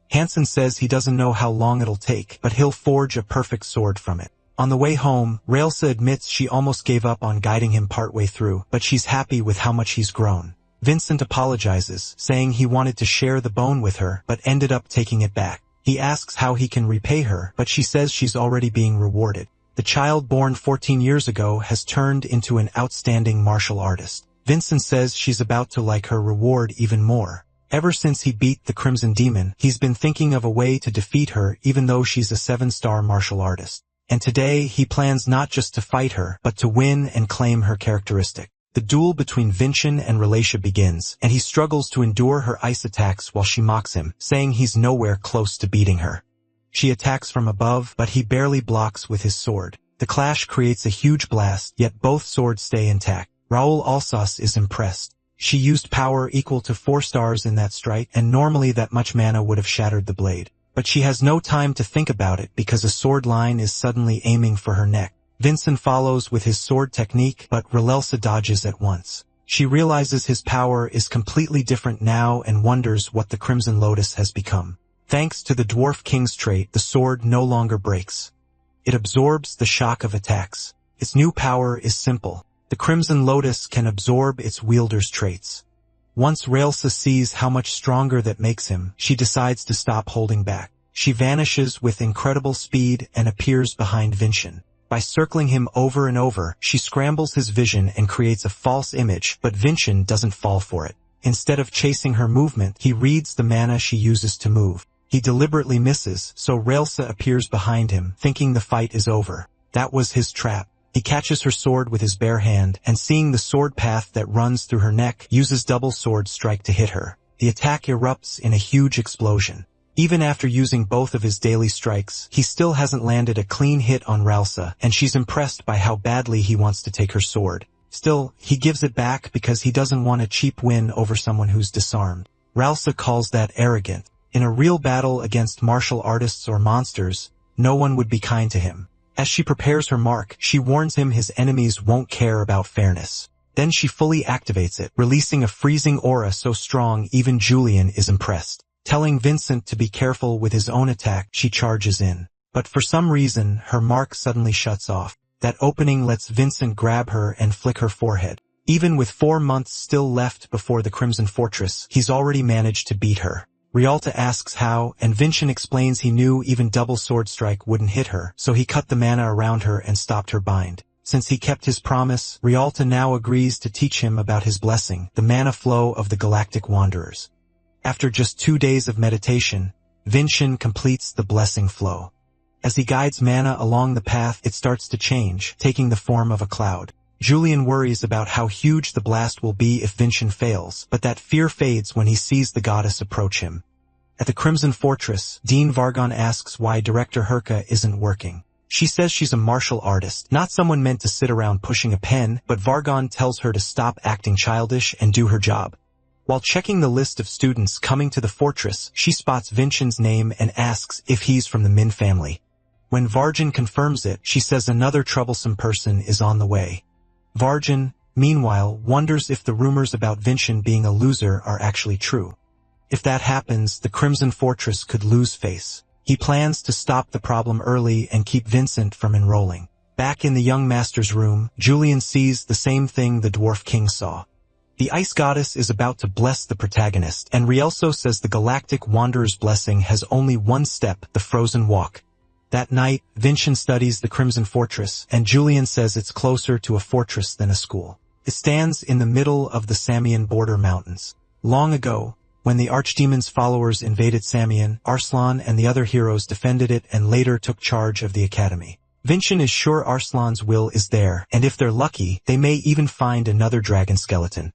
Hansen says he doesn't know how long it'll take, but he'll forge a perfect sword from it. On the way home, Raelsa admits she almost gave up on guiding him partway through, but she's happy with how much he's grown. Vincent apologizes, saying he wanted to share the bone with her, but ended up taking it back. He asks how he can repay her, but she says she's already being rewarded. The child born 14 years ago has turned into an outstanding martial artist. Vincent says she's about to like her reward even more. Ever since he beat the Crimson Demon, he's been thinking of a way to defeat her even though she's a 7-star martial artist. And today, he plans not just to fight her, but to win and claim her characteristic. The duel between Vincent and Relatia begins, and he struggles to endure her ice attacks while she mocks him, saying he's nowhere close to beating her. She attacks from above, but he barely blocks with his sword. The clash creates a huge blast, yet both swords stay intact. Raoul Alsace is impressed. She used power equal to 4 stars in that strike, and normally that much mana would have shattered the blade. But she has no time to think about it because a sword line is suddenly aiming for her neck. Vincent follows with his sword technique, but Raelsa dodges at once. She realizes his power is completely different now and wonders what the Crimson Lotus has become. Thanks to the Dwarf King's trait, the sword no longer breaks. It absorbs the shock of attacks. Its new power is simple. The Crimson Lotus can absorb its wielder's traits. Once Raelsa sees how much stronger that makes him, she decides to stop holding back. She vanishes with incredible speed and appears behind Vincent. By circling him over and over, she scrambles his vision and creates a false image, but Vincent doesn't fall for it. Instead of chasing her movement, he reads the mana she uses to move. He deliberately misses, so Raelsa appears behind him, thinking the fight is over. That was his trap. He catches her sword with his bare hand, and seeing the sword path that runs through her neck, uses double sword strike to hit her. The attack erupts in a huge explosion. Even after using both of his daily strikes, he still hasn't landed a clean hit on Raelsa, and she's impressed by how badly he wants to take her sword. Still, he gives it back because he doesn't want a cheap win over someone who's disarmed. Raelsa calls that arrogant. In a real battle against martial artists or monsters, no one would be kind to him. As she prepares her mark, she warns him his enemies won't care about fairness. Then she fully activates it, releasing a freezing aura so strong even Julian is impressed. Telling Vincent to be careful with his own attack, she charges in. But for some reason, her mark suddenly shuts off. That opening lets Vincent grab her and flick her forehead. Even with 4 months still left before the Crimson Fortress, he's already managed to beat her. Rialta asks how, and Vincent explains he knew even double sword strike wouldn't hit her, so he cut the mana around her and stopped her bind. Since he kept his promise, Rialta now agrees to teach him about his blessing, the mana flow of the Galactic Wanderers. After just 2 days of meditation, Vincent completes the blessing flow. As he guides mana along the path, it starts to change, taking the form of a cloud. Julian worries about how huge the blast will be if Vincent fails, but that fear fades when he sees the goddess approach him. At the Crimson Fortress, Dean Vargon asks why Director Herka isn't working. She says she's a martial artist, not someone meant to sit around pushing a pen, but Vargon tells her to stop acting childish and do her job. While checking the list of students coming to the fortress, she spots Vincent's name and asks if he's from the Min family. When Vargon confirms it, she says another troublesome person is on the way. Vargon, meanwhile, wonders if the rumors about Vincent being a loser are actually true. If that happens, the Crimson Fortress could lose face. He plans to stop the problem early and keep Vincent from enrolling. Back in the young master's room, Julian sees the same thing the dwarf king saw. The ice goddess is about to bless the protagonist, and Rielso says the galactic wanderer's blessing has only one step, the frozen walk. That night, Vincent studies the Crimson Fortress, and Julian says it's closer to a fortress than a school. It stands in the middle of the Samian border mountains. Long ago, when the archdemon's followers invaded Samian, Arslan and the other heroes defended it and later took charge of the academy. Vincent is sure Arslan's will is there, and if they're lucky, they may even find another dragon skeleton.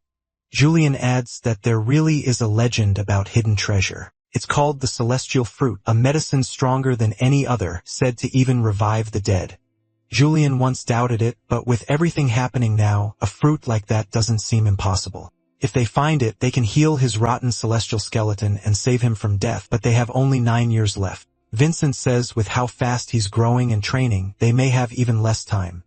Julian adds that there really is a legend about hidden treasure. It's called the celestial fruit, a medicine stronger than any other, said to even revive the dead. Julian once doubted it, but with everything happening now, a fruit like that doesn't seem impossible. If they find it, they can heal his rotten celestial skeleton and save him from death, but they have only 9 years left. Vincent says with how fast he's growing and training, they may have even less time.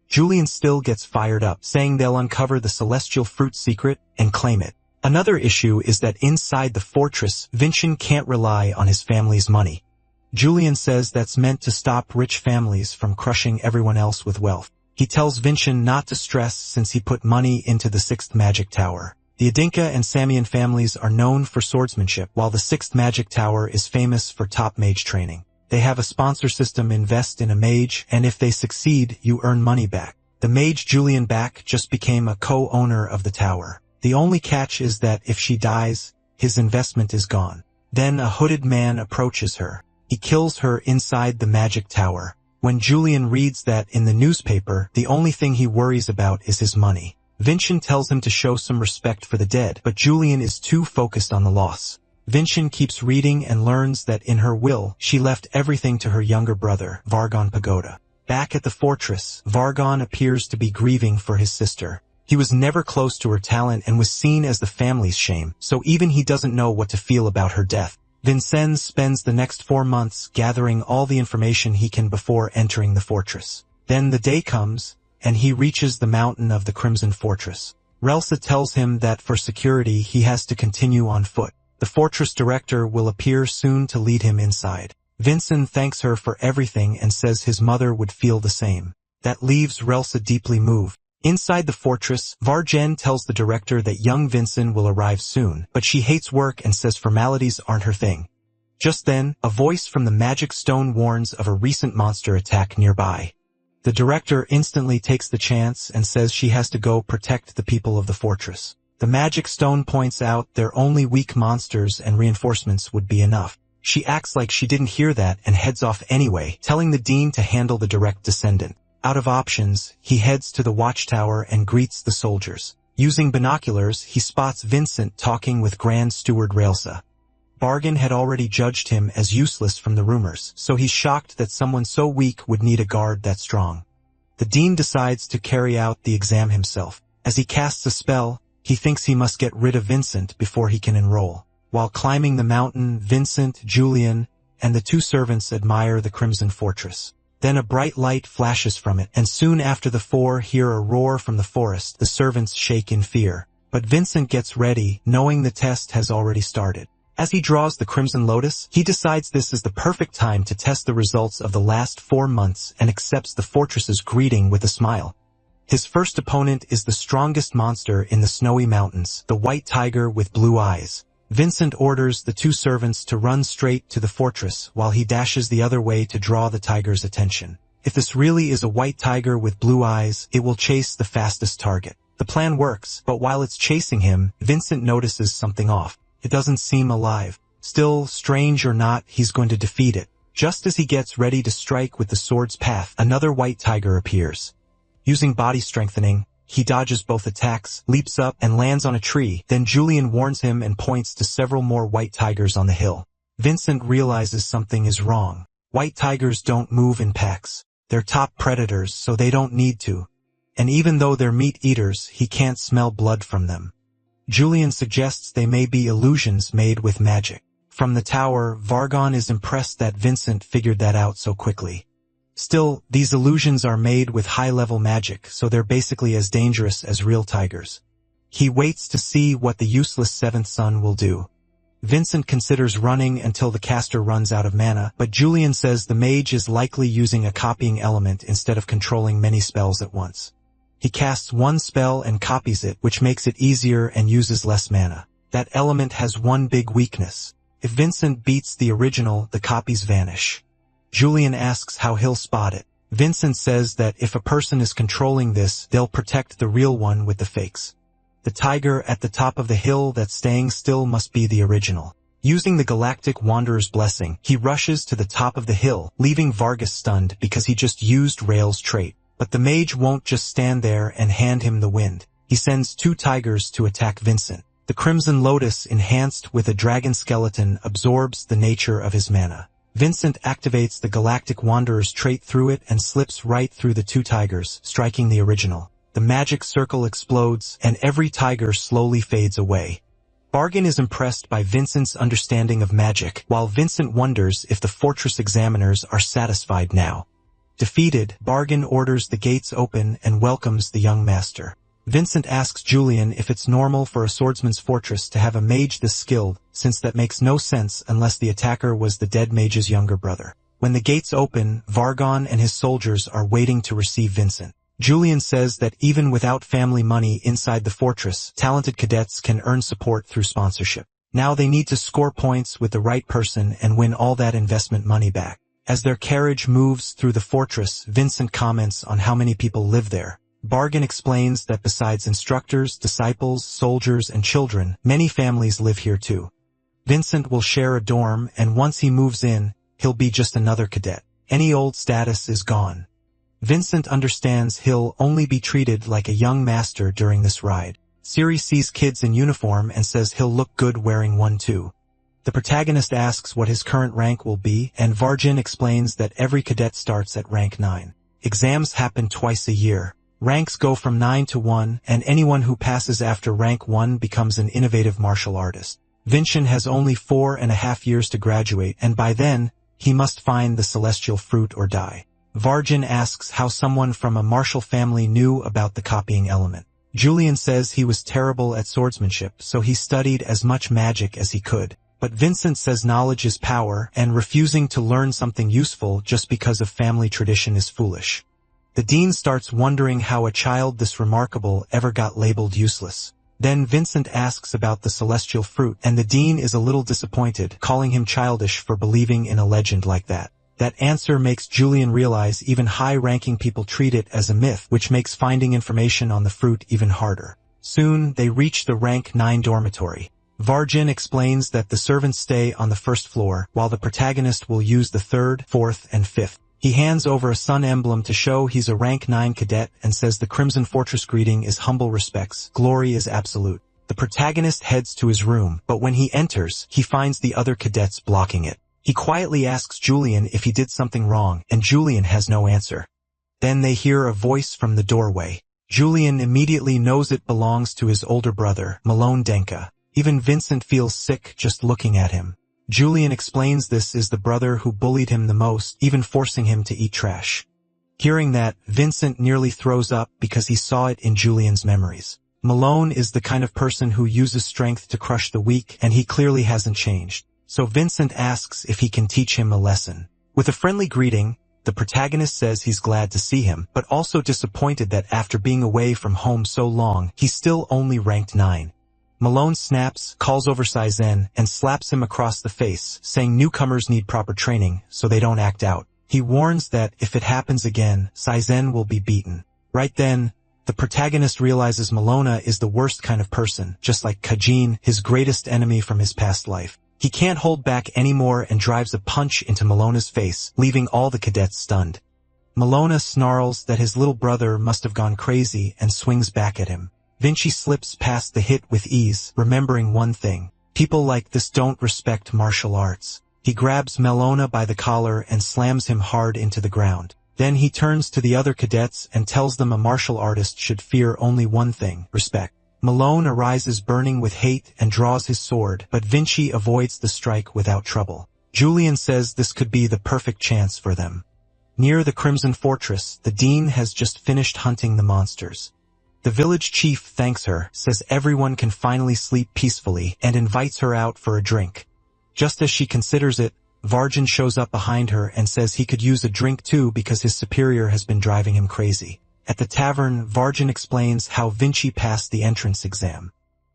Julian still gets fired up, saying they'll uncover the celestial fruit secret and claim it. Another issue is that inside the fortress, Vincent can't rely on his family's money. Julian says that's meant to stop rich families from crushing everyone else with wealth. He tells Vincent not to stress since he put money into the 6th magic tower. The Adinka and Samian families are known for swordsmanship, while the 6th magic tower is famous for top mage training. They have a sponsor system, invest in a mage, and if they succeed, you earn money back. The mage Julian back just became a co-owner of the tower. The only catch is that if she dies, his investment is gone. Then a hooded man approaches her. He kills her inside the magic tower. When Julian reads that in the newspaper, the only thing he worries about is his money. Vincent tells him to show some respect for the dead, but Julian is too focused on the loss. Vincent keeps reading and learns that in her will, she left everything to her younger brother, Vargon Pagoda. Back at the fortress, Vargon appears to be grieving for his sister. He was never close to her talent and was seen as the family's shame, so even he doesn't know what to feel about her death. Vincennes spends the next 4 months gathering all the information he can before entering the fortress. Then the day comes, and he reaches the mountain of the Crimson Fortress. Relsa tells him that for security he has to continue on foot. The fortress director will appear soon to lead him inside. Vincent thanks her for everything and says his mother would feel the same. That leaves Relsa deeply moved. Inside the fortress, Vargen tells the director that young Vincent will arrive soon, but she hates work and says formalities aren't her thing. Just then, a voice from the magic stone warns of a recent monster attack nearby. The director instantly takes the chance and says she has to go protect the people of the fortress. The magic stone points out they're only weak monsters and reinforcements would be enough. She acts like she didn't hear that and heads off anyway, telling the dean to handle the direct descendant. Out of options, he heads to the watchtower and greets the soldiers. Using binoculars, he spots Vincent talking with Grand Steward Railsa. Bargain had already judged him as useless from the rumors, so he's shocked that someone so weak would need a guard that strong. The dean decides to carry out the exam himself. As he casts a spell, he thinks he must get rid of Vincent before he can enroll. While climbing the mountain, Vincent, Julian, and the 2 servants admire the Crimson Fortress. Then a bright light flashes from it, and soon after the 4 hear a roar from the forest. The servants shake in fear. But Vincent gets ready, knowing the test has already started. As he draws the Crimson Lotus, he decides this is the perfect time to test the results of the last 4 months and accepts the fortress's greeting with a smile. His first opponent is the strongest monster in the snowy mountains, the white tiger with blue eyes. Vincent orders the 2 servants to run straight to the fortress while he dashes the other way to draw the tiger's attention. If this really is a white tiger with blue eyes, it will chase the fastest target. The plan works, but while it's chasing him, Vincent notices something off. It doesn't seem alive. Still, strange or not, he's going to defeat it. Just as he gets ready to strike with the sword's path, another white tiger appears. Using body strengthening, he dodges both attacks, leaps up, and lands on a tree. Then Julian warns him and points to several more white tigers on the hill. Vincent realizes something is wrong. White tigers don't move in packs. They're top predators, so they don't need to. And even though they're meat eaters, he can't smell blood from them. Julian suggests they may be illusions made with magic. From the tower, Vargon is impressed that Vincent figured that out so quickly. Still, these illusions are made with high-level magic, so they're basically as dangerous as real tigers. He waits to see what the useless 7th son will do. Vincent considers running until the caster runs out of mana, but Julian says the mage is likely using a copying element instead of controlling many spells at once. He casts one spell and copies it, which makes it easier and uses less mana. That element has one big weakness. If Vincent beats the original, the copies vanish. Julian asks how he'll spot it. Vincent says that if a person is controlling this, they'll protect the real one with the fakes. The tiger at the top of the hill that's staying still must be the original. Using the Galactic Wanderer's blessing, he rushes to the top of the hill, leaving Vargas stunned because he just used Rail's trait. But the mage won't just stand there and hand him the wind. He sends 2 tigers to attack Vincent. The Crimson Lotus, enhanced with a dragon skeleton, absorbs the nature of his mana. Vincent activates the Galactic Wanderer's trait through it and slips right through the 2 tigers, striking the original. The magic circle explodes, and every tiger slowly fades away. Bargain is impressed by Vincent's understanding of magic, while Vincent wonders if the fortress examiners are satisfied now. Defeated, Bargain orders the gates open and welcomes the young master. Vincent asks Julian if it's normal for a swordsman's fortress to have a mage this skilled, since that makes no sense unless the attacker was the dead mage's younger brother. When the gates open, Vargon and his soldiers are waiting to receive Vincent. Julian says that even without family money inside the fortress, talented cadets can earn support through sponsorship. Now they need to score points with the right person and win all that investment money back. As their carriage moves through the fortress, Vincent comments on how many people live there. Bargain explains that besides instructors, disciples, soldiers, and children, many families live here too. Vincent will share a dorm, and once he moves in, he'll be just another cadet. Any old status is gone. Vincent understands he'll only be treated like a young master during this ride. Siri sees kids in uniform and says he'll look good wearing one too. The protagonist asks what his current rank will be, and Vargin explains that every cadet starts at rank 9. Exams happen twice a year. Ranks go from 9 to 1, and anyone who passes after rank 1 becomes an innovative martial artist. Vincent has only 4.5 years to graduate, and by then, he must find the celestial fruit or die. Vargin asks how someone from a martial family knew about the copying element. Julian says he was terrible at swordsmanship, so he studied as much magic as he could. But Vincent says knowledge is power, and refusing to learn something useful just because of family tradition is foolish. The dean starts wondering how a child this remarkable ever got labeled useless. Then Vincent asks about the celestial fruit, and the dean is a little disappointed, calling him childish for believing in a legend like that. That answer makes Julian realize even high-ranking people treat it as a myth, which makes finding information on the fruit even harder. Soon, they reach the rank 9 dormitory. Vargin explains that the servants stay on the first floor, while the protagonist will use the 3rd, 4th, and 5th. He hands over a sun emblem to show he's a rank 9 cadet and says the Crimson Fortress greeting is humble respects, glory is absolute. The protagonist heads to his room, but when he enters, he finds the other cadets blocking it. He quietly asks Julian if he did something wrong, and Julian has no answer. Then they hear a voice from the doorway. Julian immediately knows it belongs to his older brother, Malone Denka. Even Vincent feels sick just looking at him. Julian explains this is the brother who bullied him the most, even forcing him to eat trash. Hearing that, Vincent nearly throws up because he saw it in Julian's memories. Malone is the kind of person who uses strength to crush the weak, and he clearly hasn't changed. So Vincent asks if he can teach him a lesson. With a friendly greeting, the protagonist says he's glad to see him, but also disappointed that after being away from home so long, he's still only ranked 9. Malone snaps, calls over Saizen, and slaps him across the face, saying newcomers need proper training, so they don't act out. He warns that if it happens again, Saizen will be beaten. Right then, the protagonist realizes Malona is the worst kind of person, just like Kajin, his greatest enemy from his past life. He can't hold back anymore and drives a punch into Malona's face, leaving all the cadets stunned. Malona snarls that his little brother must have gone crazy and swings back at him. Vinci slips past the hit with ease, remembering one thing. People like this don't respect martial arts. He grabs Malona by the collar and slams him hard into the ground. Then he turns to the other cadets and tells them a martial artist should fear only one thing, respect. Malone arises burning with hate and draws his sword, but Vinci avoids the strike without trouble. Julian says this could be the perfect chance for them. Near the Crimson Fortress, the dean has just finished hunting the monsters. The village chief thanks her, says everyone can finally sleep peacefully, and invites her out for a drink. Just as she considers it, Varjan shows up behind her and says he could use a drink too because his superior has been driving him crazy. At the tavern, Varjan explains how Vinci passed the entrance exam.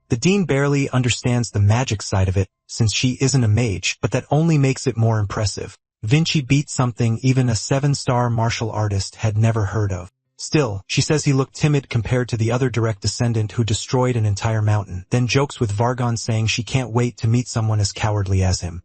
The dean barely understands the magic side of it, since she isn't a mage, but that only makes it more impressive. Vinci beat something even a 7-star martial artist had never heard of. Still, she says he looked timid compared to the other direct descendant who destroyed an entire mountain, then jokes with Vargan saying she can't wait to meet someone as cowardly as him.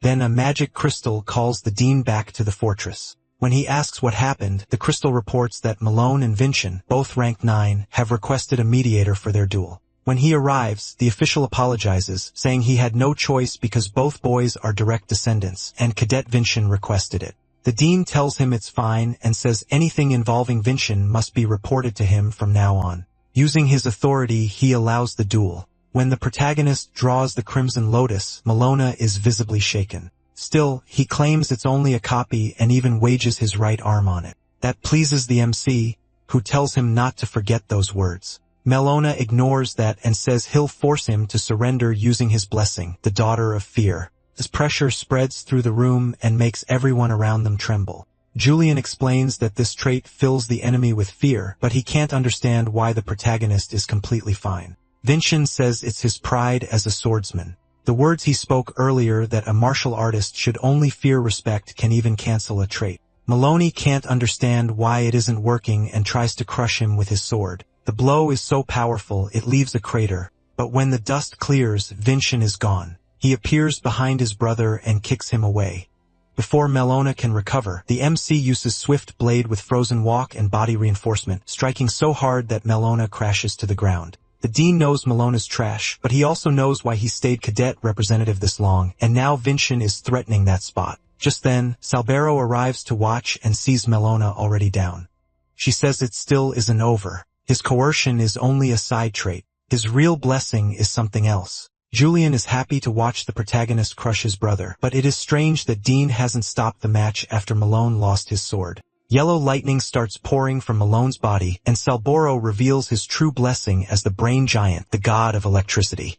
Then a magic crystal calls the dean back to the fortress. When he asks what happened, the crystal reports that Malone and Vincent, both ranked 9, have requested a mediator for their duel. When he arrives, the official apologizes, saying he had no choice because both boys are direct descendants, and Cadet Vincent requested it. The dean tells him it's fine and says anything involving Vincent must be reported to him from now on. Using his authority, he allows the duel. When the protagonist draws the Crimson Lotus, Malona is visibly shaken. Still, he claims it's only a copy and even wages his right arm on it. That pleases the MC, who tells him not to forget those words. Malona ignores that and says he'll force him to surrender using his blessing, the Daughter of Fear. This pressure spreads through the room and makes everyone around them tremble. Julian explains that this trait fills the enemy with fear, but he can't understand why the protagonist is completely fine. Vincent says it's his pride as a swordsman. The words he spoke earlier that a martial artist should only fear respect can even cancel a trait. Maloney can't understand why it isn't working and tries to crush him with his sword. The blow is so powerful it leaves a crater, but when the dust clears, Vincent is gone. He appears behind his brother and kicks him away. Before Melona can recover, the MC uses Swift Blade with Frozen Walk and body reinforcement, striking so hard that Melona crashes to the ground. The dean knows Melona's trash, but he also knows why he stayed cadet representative this long, and now Vincent is threatening that spot. Just then, Salbero arrives to watch and sees Melona already down. She says it still isn't over. His coercion is only a side trait. His real blessing is something else. Julian is happy to watch the protagonist crush his brother, but it is strange that Dean hasn't stopped the match after Malone lost his sword. Yellow lightning starts pouring from Malone's body, and Salboro reveals his true blessing as the Brain Giant, the god of electricity.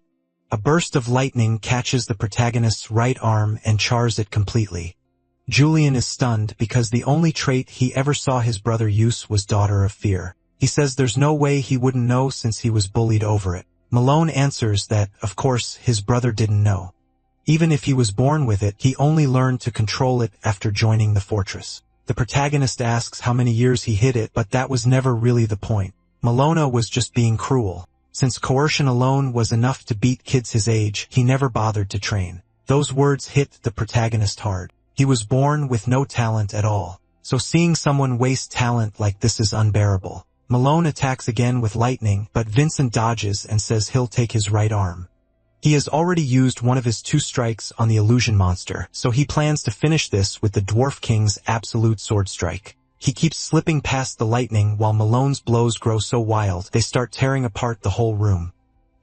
A burst of lightning catches the protagonist's right arm and chars it completely. Julian is stunned because the only trait he ever saw his brother use was Daughter of Fear. He says there's no way he wouldn't know since he was bullied over it. Malone answers that, of course, his brother didn't know. Even if he was born with it, he only learned to control it after joining the fortress. The protagonist asks how many years he hid it, but that was never really the point. Malona was just being cruel. Since coercion alone was enough to beat kids his age, he never bothered to train. Those words hit the protagonist hard. He was born with no talent at all. So seeing someone waste talent like this is unbearable. Malone attacks again with lightning, but Vincent dodges and says he'll take his right arm. He has already used one of his 2 strikes on the illusion monster, so he plans to finish this with the Dwarf King's absolute sword strike. He keeps slipping past the lightning while Malone's blows grow so wild they start tearing apart the whole room.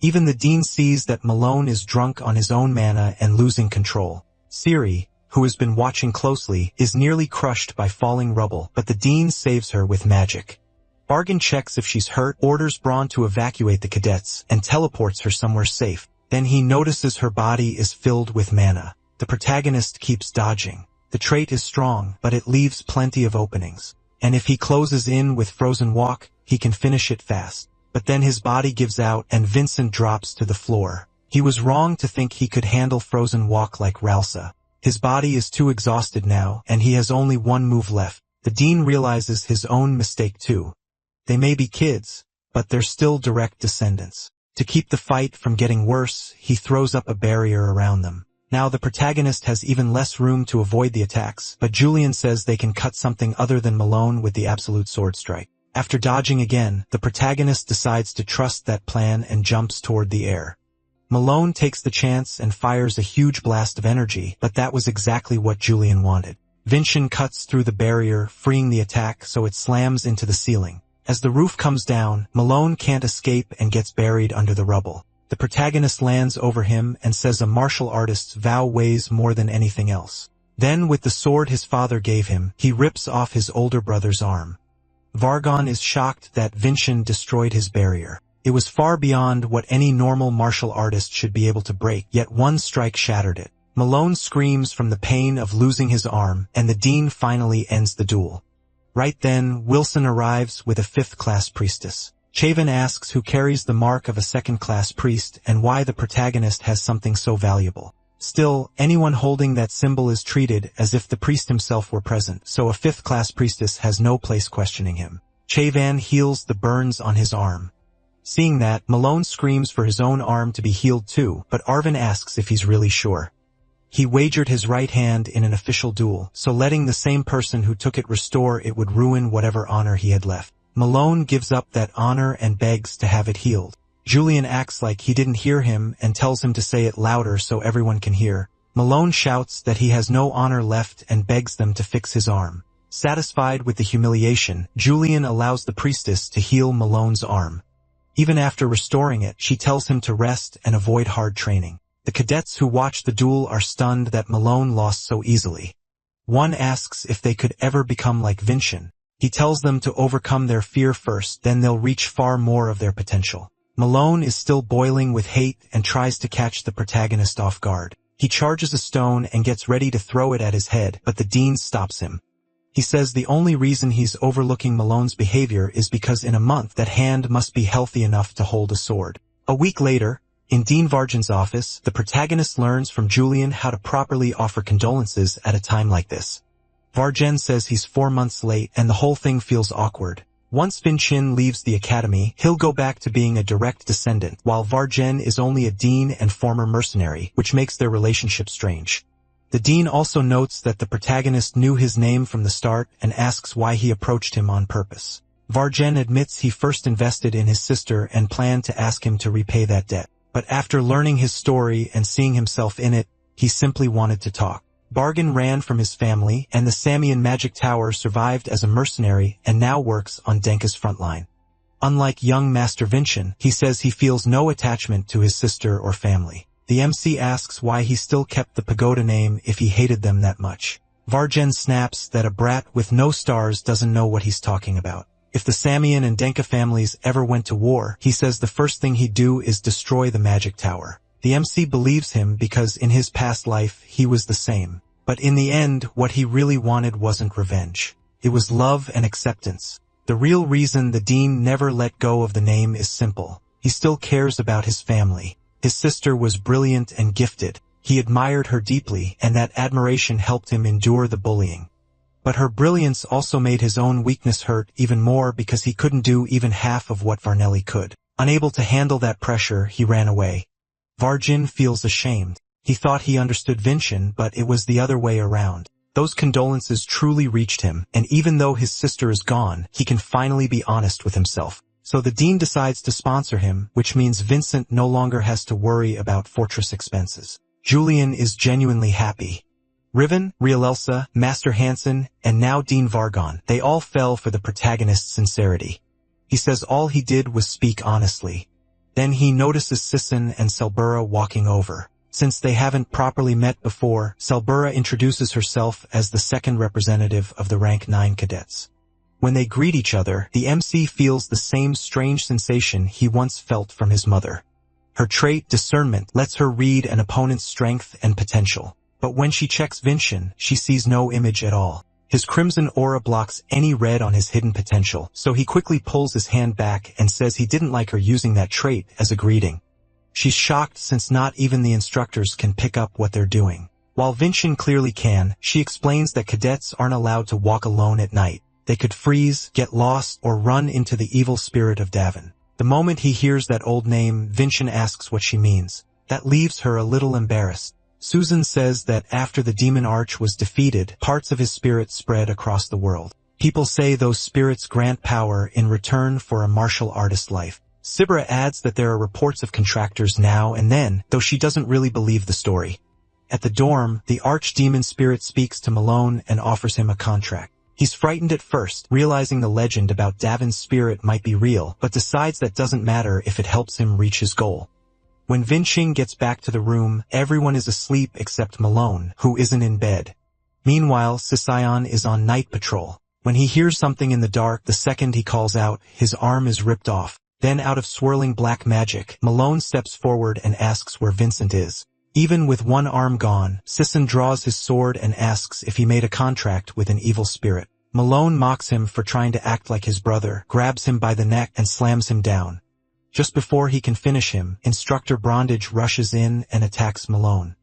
Even the dean sees that Malone is drunk on his own mana and losing control. Siri, who has been watching closely, is nearly crushed by falling rubble, but the dean saves her with magic. Bargain checks if she's hurt, orders Braun to evacuate the cadets, and teleports her somewhere safe. Then he notices her body is filled with mana. The protagonist keeps dodging. The trait is strong, but it leaves plenty of openings. And if he closes in with Frozen Walk, he can finish it fast. But then his body gives out and Vincent drops to the floor. He was wrong to think he could handle Frozen Walk like Ralsa. His body is too exhausted now, and he has only one move left. The dean realizes his own mistake too. They may be kids, but they're still direct descendants. To keep the fight from getting worse, he throws up a barrier around them. Now the protagonist has even less room to avoid the attacks, but Julian says they can cut something other than Malone with the absolute sword strike. After dodging again, the protagonist decides to trust that plan and jumps toward the air. Malone takes the chance and fires a huge blast of energy, but that was exactly what Julian wanted. Vincent cuts through the barrier, freeing the attack so it slams into the ceiling. As the roof comes down, Malone can't escape and gets buried under the rubble. The protagonist lands over him and says a martial artist's vow weighs more than anything else. Then, with the sword his father gave him, he rips off his older brother's arm. Vargon is shocked that Vincent destroyed his barrier. It was far beyond what any normal martial artist should be able to break, yet one strike shattered it. Malone screams from the pain of losing his arm, and the dean finally ends the duel. Right then, Wilson arrives with a 5th-class priestess. Chavin asks who carries the mark of a 2nd-class priest and why the protagonist has something so valuable. Still, anyone holding that symbol is treated as if the priest himself were present, so a 5th-class priestess has no place questioning him. Chavin heals the burns on his arm. Seeing that, Malone screams for his own arm to be healed too, but Arvin asks if he's really sure. He wagered his right hand in an official duel, so letting the same person who took it restore it would ruin whatever honor he had left. Malone gives up that honor and begs to have it healed. Julian acts like he didn't hear him and tells him to say it louder so everyone can hear. Malone shouts that he has no honor left and begs them to fix his arm. Satisfied with the humiliation, Julian allows the priestess to heal Malone's arm. Even after restoring it, she tells him to rest and avoid hard training. The cadets who watch the duel are stunned that Malone lost so easily. One asks if they could ever become like Vincent. He tells them to overcome their fear first, then they'll reach far more of their potential. Malone is still boiling with hate and tries to catch the protagonist off guard. He charges a stone and gets ready to throw it at his head, but the dean stops him. He says the only reason he's overlooking Malone's behavior is because in a month that hand must be healthy enough to hold a sword. A week later, in Dean Vargin's office, the protagonist learns from Julian how to properly offer condolences at a time like this. Vargen says he's 4 months late and the whole thing feels awkward. Once Vincent leaves the academy, he'll go back to being a direct descendant, while Vargen is only a dean and former mercenary, which makes their relationship strange. The dean also notes that the protagonist knew his name from the start and asks why he approached him on purpose. Vargen admits he first invested in his sister and planned to ask him to repay that debt. But after learning his story and seeing himself in it, he simply wanted to talk. Bargain ran from his family, and the Samian Magic Tower survived as a mercenary and now works on Denka's frontline. Unlike young Master Vincent, he says he feels no attachment to his sister or family. The MC asks why he still kept the pagoda name if he hated them that much. Vargen snaps that a brat with no stars doesn't know what he's talking about. If the Samian and Denka families ever went to war, he says the first thing he'd do is destroy the magic tower. The MC believes him because in his past life he was the same. But in the end, what he really wanted wasn't revenge. It was love and acceptance. The real reason the dean never let go of the name is simple. He still cares about his family. His sister was brilliant and gifted. He admired her deeply, and that admiration helped him endure the bullying. But her brilliance also made his own weakness hurt even more because he couldn't do even half of what Varnelli could. Unable to handle that pressure, he ran away. Vargen feels ashamed. He thought he understood Vincent, but it was the other way around. Those condolences truly reached him, and even though his sister is gone, he can finally be honest with himself. So the dean decides to sponsor him, which means Vincent no longer has to worry about fortress expenses. Julian is genuinely happy. Riven, Rielelsa, Master Hansen, and now Dean Vargon, they all fell for the protagonist's sincerity. He says all he did was speak honestly. Then he notices Sisson and Selbura walking over. Since they haven't properly met before, Selbura introduces herself as the second representative of the rank 9 cadets. When they greet each other, the MC feels the same strange sensation he once felt from his mother. Her trait, discernment, lets her read an opponent's strength and potential. But when she checks Vincent, she sees no image at all. His crimson aura blocks any red on his hidden potential, so he quickly pulls his hand back and says he didn't like her using that trait as a greeting. She's shocked since not even the instructors can pick up what they're doing. While Vincent clearly can, she explains that cadets aren't allowed to walk alone at night. They could freeze, get lost, or run into the evil spirit of Davin. The moment he hears that old name, Vincent asks what she means. That leaves her a little embarrassed. Susan says that after the demon arch was defeated, parts of his spirit spread across the world. People say those spirits grant power in return for a martial artist life. Sibra adds that there are reports of contractors now and then, though she doesn't really believe the story. At the dorm, the archdemon spirit speaks to Malone and offers him a contract. He's frightened at first, realizing the legend about Davin's spirit might be real, but decides that doesn't matter if it helps him reach his goal. When Vincent gets back to the room, everyone is asleep except Malone, who isn't in bed. Meanwhile, Sisyon is on night patrol. When he hears something in the dark, the second he calls out, his arm is ripped off. Then out of swirling black magic, Malone steps forward and asks where Vincent is. Even with one arm gone, Sisson draws his sword and asks if he made a contract with an evil spirit. Malone mocks him for trying to act like his brother, grabs him by the neck and slams him down. Just before he can finish him, Instructor Brondage rushes in and attacks Malone.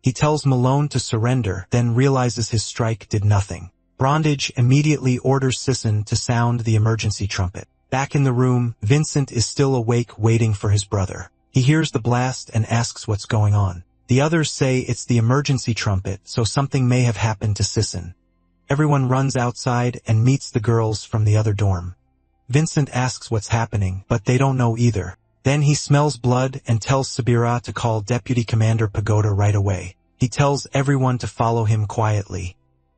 He tells Malone to surrender, then realizes his strike did nothing. Brondage immediately orders Sisson to sound the emergency trumpet. Back in the room, Vincent is still awake waiting for his brother. He hears the blast and asks what's going on. The others say it's the emergency trumpet, so something may have happened to Sisson. Everyone runs outside and meets the girls from the other dorm. Vincent asks what's happening, but they don't know either. Then he smells blood and tells Sabira to call Deputy Commander Pagoda right away. He tells everyone to follow him quietly.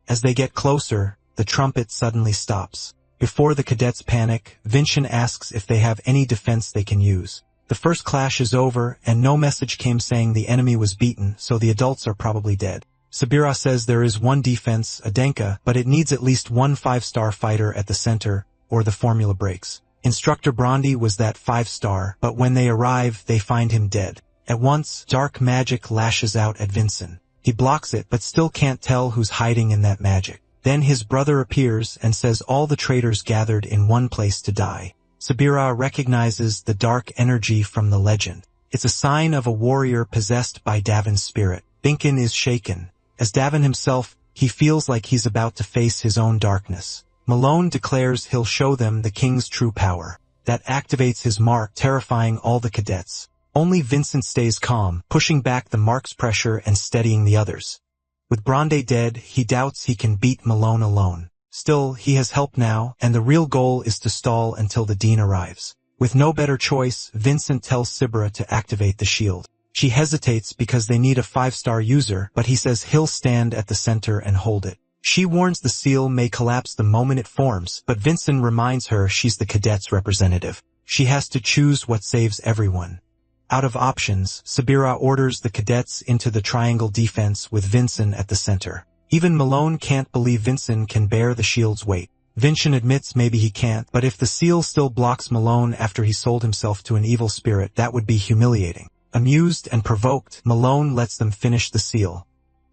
As they get closer, the trumpet suddenly stops. Before the cadets panic, Vincent asks if they have any defense they can use. The first clash is over, and no message came saying the enemy was beaten, so the adults are probably dead. Sabira says there is one defense, Adenka, but it needs at least one 5-star fighter at the center, or the formula breaks. Instructor Brondi was that 5-star, but when they arrive, they find him dead. At once, dark magic lashes out at Vincent. He blocks it, but still can't tell who's hiding in that magic. Then his brother appears and says all the traitors gathered in one place to die. Sabira recognizes the dark energy from the legend. It's a sign of a warrior possessed by Davin's spirit. Binkin is shaken. As Davin himself, he feels like he's about to face his own darkness. Malone declares he'll show them the king's true power. That activates his mark, terrifying all the cadets. Only Vincent stays calm, pushing back the mark's pressure and steadying the others. With Bronde dead, he doubts he can beat Malone alone. Still, he has help now, and the real goal is to stall until the Dean arrives. With no better choice, Vincent tells Sibra to activate the shield. She hesitates because they need a 5-star user, but he says he'll stand at the center and hold it. She warns the seal may collapse the moment it forms, but Vincent reminds her she's the cadet's representative. She has to choose what saves everyone. Out of options, Sabira orders the cadets into the triangle defense with Vincent at the center. Even Malone can't believe Vincent can bear the shield's weight. Vincent admits maybe he can't, but if the seal still blocks Malone after he sold himself to an evil spirit, that would be humiliating. Amused and provoked, Malone lets them finish the seal.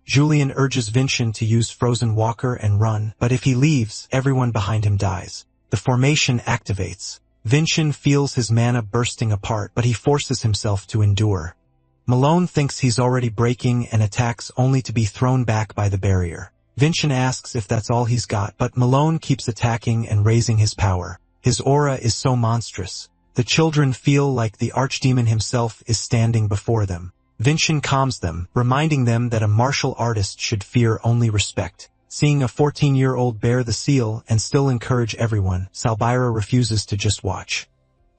Julian urges Vincent to use Frozen Walker and run, but if he leaves, everyone behind him dies. The formation activates. Vincent feels his mana bursting apart, but he forces himself to endure. Malone thinks he's already breaking and attacks only to be thrown back by the barrier. Vincent asks if that's all he's got, but Malone keeps attacking and raising his power. His aura is so monstrous. The children feel like the archdemon himself is standing before them. Vincent calms them, reminding them that a martial artist should fear only respect. Seeing a 14-year-old bear the seal and still encourage everyone, Salbira refuses to just watch.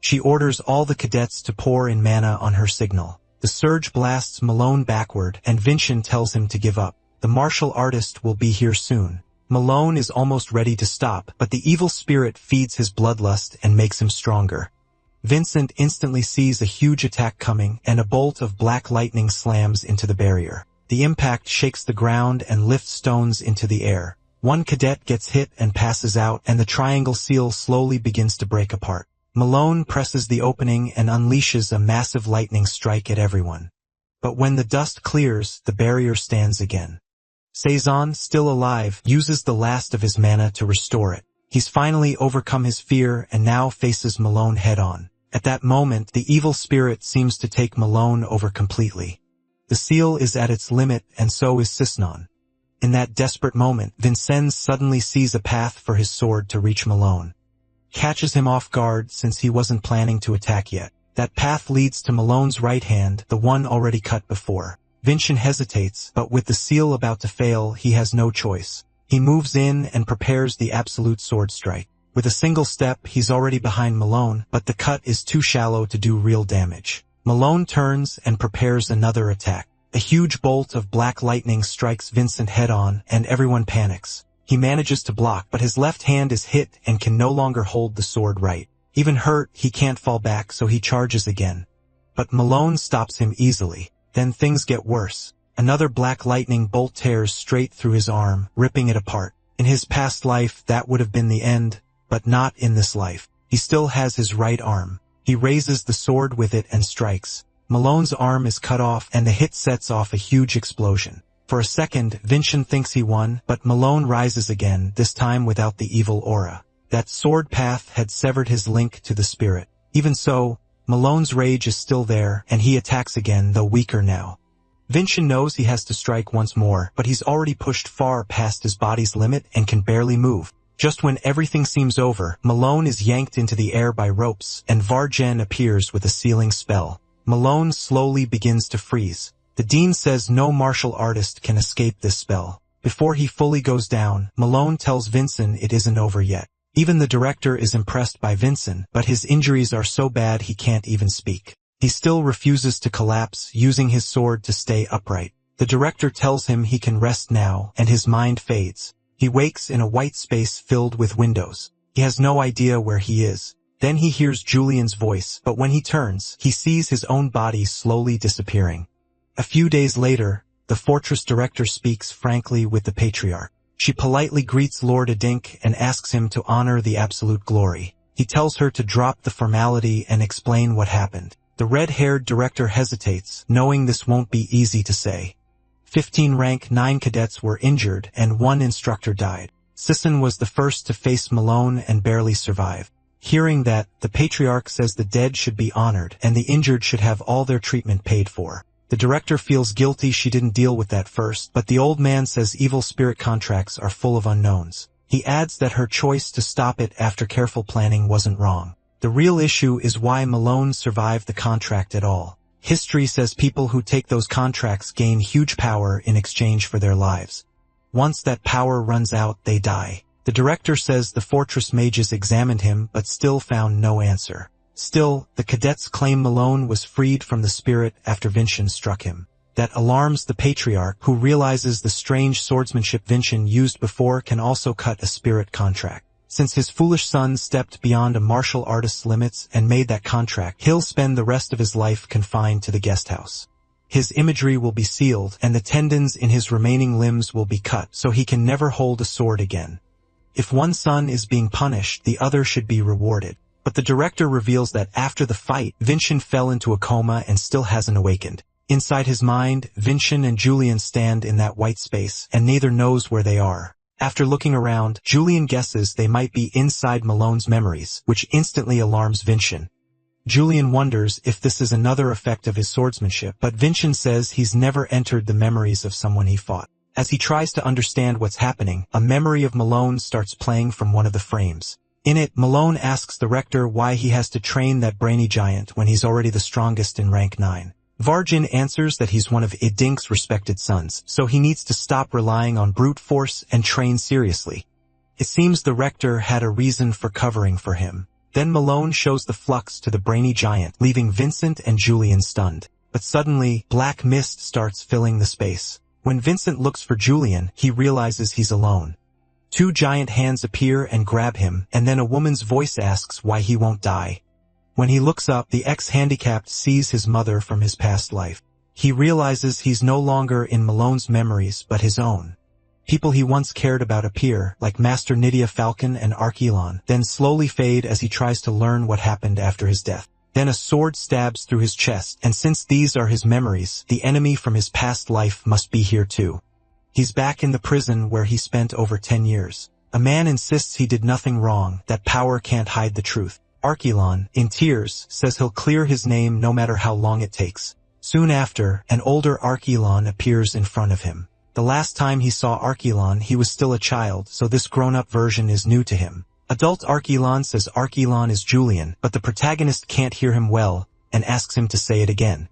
She orders all the cadets to pour in mana on her signal. The surge blasts Malone backward, and Vincent tells him to give up. The martial artist will be here soon. Malone is almost ready to stop, but the evil spirit feeds his bloodlust and makes him stronger. Vincent instantly sees a huge attack coming, and a bolt of black lightning slams into the barrier. The impact shakes the ground and lifts stones into the air. One cadet gets hit and passes out, and the triangle seal slowly begins to break apart. Malone presses the opening and unleashes a massive lightning strike at everyone. But when the dust clears, the barrier stands again. Saison, still alive, uses the last of his mana to restore it. He's finally overcome his fear and now faces Malone head-on. At that moment, the evil spirit seems to take Malone over completely. The seal is at its limit, and so is Sisnon. In that desperate moment, Vincennes suddenly sees a path for his sword to reach Malone. Catches him off guard since he wasn't planning to attack yet. That path leads to Malone's right hand, the one already cut before. Vincent hesitates, but with the seal about to fail, he has no choice. He moves in and prepares the absolute sword strike. With a single step, he's already behind Malone, but the cut is too shallow to do real damage. Malone turns and prepares another attack. A huge bolt of black lightning strikes Vincent head-on, and everyone panics. He manages to block, but his left hand is hit and can no longer hold the sword right. Even hurt, he can't fall back, so he charges again. But Malone stops him easily. Then things get worse. Another black lightning bolt tears straight through his arm, ripping it apart. In his past life, that would have been the end, but not in this life. He still has his right arm. He raises the sword with it and strikes. Malone's arm is cut off and the hit sets off a huge explosion. For a second, Vincent thinks he won, but Malone rises again, this time without the evil aura. That sword path had severed his link to the spirit. Even so, Malone's rage is still there, and he attacks again, though weaker now. Vincent knows he has to strike once more, but he's already pushed far past his body's limit and can barely move. Just when everything seems over, Malone is yanked into the air by ropes, and Vargen appears with a sealing spell. Malone slowly begins to freeze. The dean says no martial artist can escape this spell. Before he fully goes down, Malone tells Vincent it isn't over yet. Even the director is impressed by Vincent, but his injuries are so bad he can't even speak. He still refuses to collapse, using his sword to stay upright. The director tells him he can rest now, and his mind fades. He wakes in a white space filled with windows. He has no idea where he is. Then he hears Julian's voice, but when he turns, he sees his own body slowly disappearing. A few days later, the fortress director speaks frankly with the patriarch. She politely greets Lord Adink and asks him to honor the absolute glory. He tells her to drop the formality and explain what happened. The red-haired director hesitates, knowing this won't be easy to say. 15 rank 9 cadets were injured and 1 instructor died. Sisson was the first to face Malone and barely survive. Hearing that, the patriarch says the dead should be honored and the injured should have all their treatment paid for. The director feels guilty she didn't deal with that first, but the old man says evil spirit contracts are full of unknowns. He adds that her choice to stop it after careful planning wasn't wrong. The real issue is why Malone survived the contract at all. History says people who take those contracts gain huge power in exchange for their lives. Once that power runs out, they die. The director says the fortress mages examined him but still found no answer. Still, the cadets claim Malone was freed from the spirit after Vincent struck him. That alarms the patriarch, who realizes the strange swordsmanship Vincent used before can also cut a spirit contract. Since his foolish son stepped beyond a martial artist's limits and made that contract, he'll spend the rest of his life confined to the guest house. His imagery will be sealed, and the tendons in his remaining limbs will be cut, so he can never hold a sword again. If one son is being punished, the other should be rewarded. But the director reveals that after the fight, Vincent fell into a coma and still hasn't awakened. Inside his mind, Vincent and Julian stand in that white space, and neither knows where they are. After looking around, Julian guesses they might be inside Malone's memories, which instantly alarms Vincent. Julian wonders if this is another effect of his swordsmanship, but Vincent says he's never entered the memories of someone he fought. As he tries to understand what's happening, a memory of Malone starts playing from one of the frames. In it, Malone asks the rector why he has to train that brainy giant when he's already the strongest in rank 9. Vargen answers that he's one of Idink's respected sons, so he needs to stop relying on brute force and train seriously. It seems the rector had a reason for covering for him. Then Malone shows the flux to the brainy giant, leaving Vincent and Julian stunned. But suddenly, black mist starts filling the space. When Vincent looks for Julian, he realizes he's alone. 2 giant hands appear and grab him, and then a woman's voice asks why he won't die. When he looks up, the ex-handicapped sees his mother from his past life. He realizes he's no longer in Malone's memories, but his own. People he once cared about appear, like Master Nydia Falcon and Archelon, then slowly fade as he tries to learn what happened after his death. Then a sword stabs through his chest, and since these are his memories, the enemy from his past life must be here too. He's back in the prison where he spent over 10 years. A man insists he did nothing wrong, that power can't hide the truth. Archelon, in tears, says he'll clear his name no matter how long it takes. Soon after, an older Archelon appears in front of him. The last time he saw Archelon, he was still a child, so this grown-up version is new to him. Adult Archelon says Archelon is Julian, but the protagonist can't hear him well, and asks him to say it again.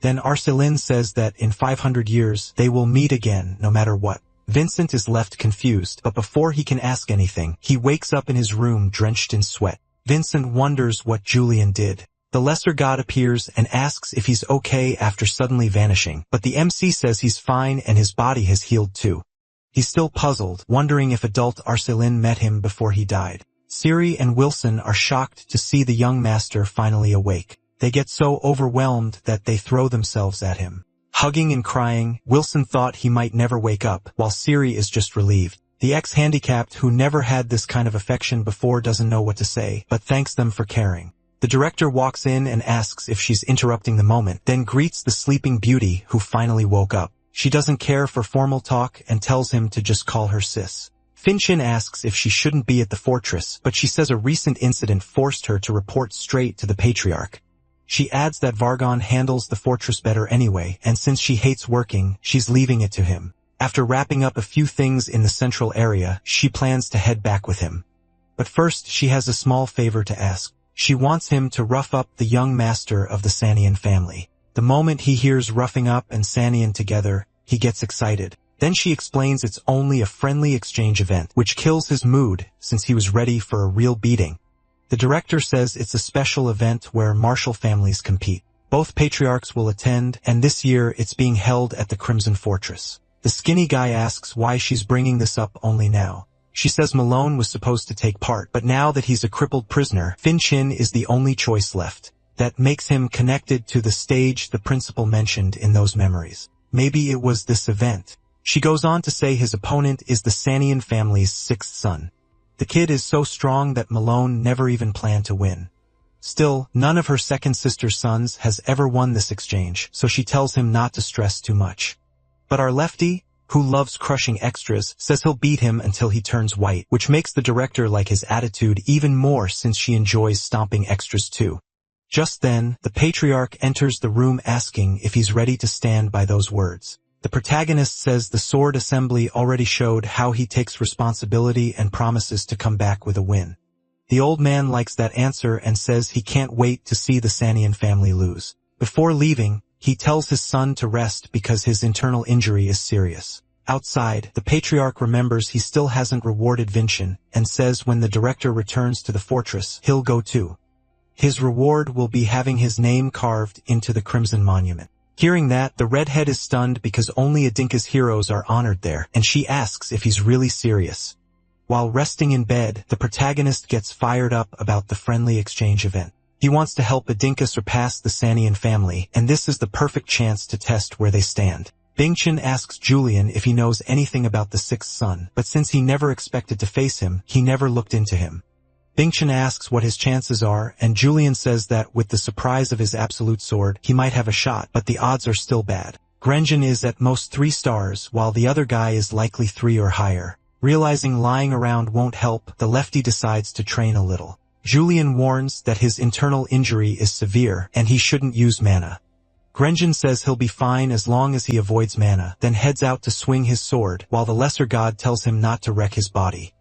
Then Arcelin says that in 500 years, they will meet again, no matter what. Vincent is left confused, but before he can ask anything, he wakes up in his room drenched in sweat. Vincent wonders what Julian did. The lesser god appears and asks if he's okay after suddenly vanishing, but the MC says he's fine and his body has healed too. He's still puzzled, wondering if adult Arcelin met him before he died. Siri and Wilson are shocked to see the young master finally awake. They get so overwhelmed that they throw themselves at him. Hugging and crying, Wilson thought he might never wake up, while Siri is just relieved. The ex-handicapped who never had this kind of affection before doesn't know what to say, but thanks them for caring. The director walks in and asks if she's interrupting the moment, then greets the sleeping beauty who finally woke up. She doesn't care for formal talk and tells him to just call her sis. Finchin asks if she shouldn't be at the fortress, but she says a recent incident forced her to report straight to the patriarch. She adds that Vargon handles the fortress better anyway, and since she hates working, she's leaving it to him. After wrapping up a few things in the central area, she plans to head back with him. But first, she has a small favor to ask. She wants him to rough up the young master of the Sanian family. The moment he hears roughing up and Sanian together, he gets excited. Then she explains it's only a friendly exchange event, which kills his mood since he was ready for a real beating. The director says it's a special event where martial families compete. Both patriarchs will attend, and this year it's being held at the Crimson Fortress. The skinny guy asks why she's bringing this up only now. She says Malone was supposed to take part, but now that he's a crippled prisoner, Finchin is the only choice left. That makes him connected to the stage the principal mentioned in those memories. Maybe it was this event. She goes on to say his opponent is the Sanian family's sixth son. The kid is so strong that Malone never even planned to win. Still, none of her second sister's sons has ever won this exchange, so she tells him not to stress too much. But our lefty, who loves crushing extras, says he'll beat him until he turns white, which makes the director like his attitude even more since she enjoys stomping extras too. Just then, the patriarch enters the room asking if he's ready to stand by those words. The protagonist says the sword assembly already showed how he takes responsibility and promises to come back with a win. The old man likes that answer and says he can't wait to see the Sanian family lose. Before leaving, he tells his son to rest because his internal injury is serious. Outside, the patriarch remembers he still hasn't rewarded Vinchin and says when the director returns to the fortress, he'll go too. His reward will be having his name carved into the Crimson Monument. Hearing that, the redhead is stunned because only Adinka's heroes are honored there, and she asks if he's really serious. While resting in bed, the protagonist gets fired up about the friendly exchange event. He wants to help Adinka surpass the Sanian family, and this is the perfect chance to test where they stand. Bingchen asks Julian if he knows anything about the sixth son, but since he never expected to face him, he never looked into him. Bingchen asks what his chances are, and Julian says that with the surprise of his absolute sword, he might have a shot, but the odds are still bad. Grenjan is at most 3 stars, while the other guy is likely 3 or higher. Realizing lying around won't help, the lefty decides to train a little. Julian warns that his internal injury is severe, and he shouldn't use mana. Grenjan says he'll be fine as long as he avoids mana, then heads out to swing his sword, while the lesser god tells him not to wreck his body.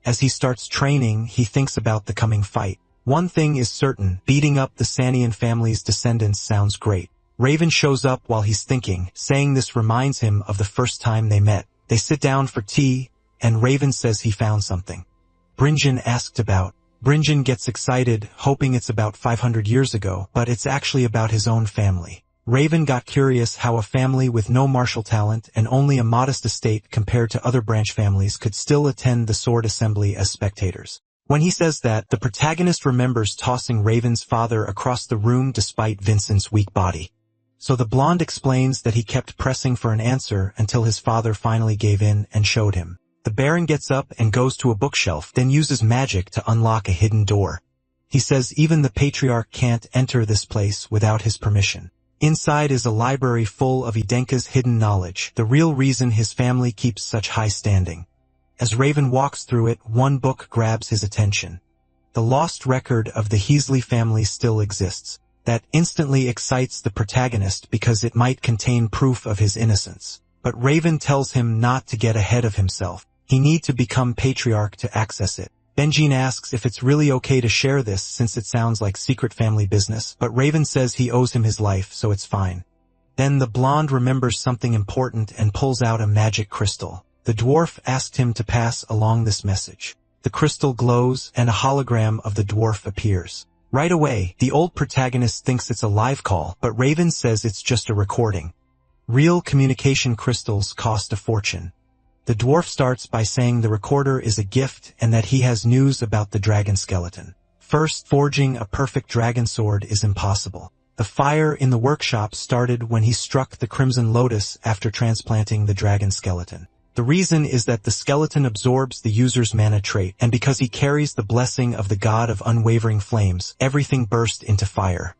As he starts training, he thinks about the coming fight. One thing is certain, beating up the Sanian family's descendants sounds great. Raven shows up while he's thinking, saying this reminds him of the first time they met. They sit down for tea, and Raven says he found something. Brinjan asked about. Brinjan gets excited, hoping it's about 500 years ago, but it's actually about his own family. Raven got curious how a family with no martial talent and only a modest estate compared to other branch families could still attend the sword assembly as spectators. When he says that, the protagonist remembers tossing Raven's father across the room despite Vincent's weak body. So the blonde explains that he kept pressing for an answer until his father finally gave in and showed him. The Baron gets up and goes to a bookshelf, then uses magic to unlock a hidden door. He says even the patriarch can't enter this place without his permission. Inside is a library full of Idenka's hidden knowledge, the real reason his family keeps such high standing. As Raven walks through it, one book grabs his attention. The lost record of the Heasley family still exists. That instantly excites the protagonist because it might contain proof of his innocence. But Raven tells him not to get ahead of himself. He needs to become patriarch to access it. Benjin asks if it's really okay to share this since it sounds like secret family business, but Raven says he owes him his life, so it's fine. Then the blonde remembers something important and pulls out a magic crystal. The dwarf asked him to pass along this message. The crystal glows, and a hologram of the dwarf appears. Right away, the old protagonist thinks it's a live call, but Raven says it's just a recording. Real communication crystals cost a fortune. The dwarf starts by saying the recorder is a gift and that he has news about the dragon skeleton. First, forging a perfect dragon sword is impossible. The fire in the workshop started when he struck the Crimson Lotus after transplanting the dragon skeleton. The reason is that the skeleton absorbs the user's mana trait, and because he carries the blessing of the god of unwavering flames, everything burst into fire.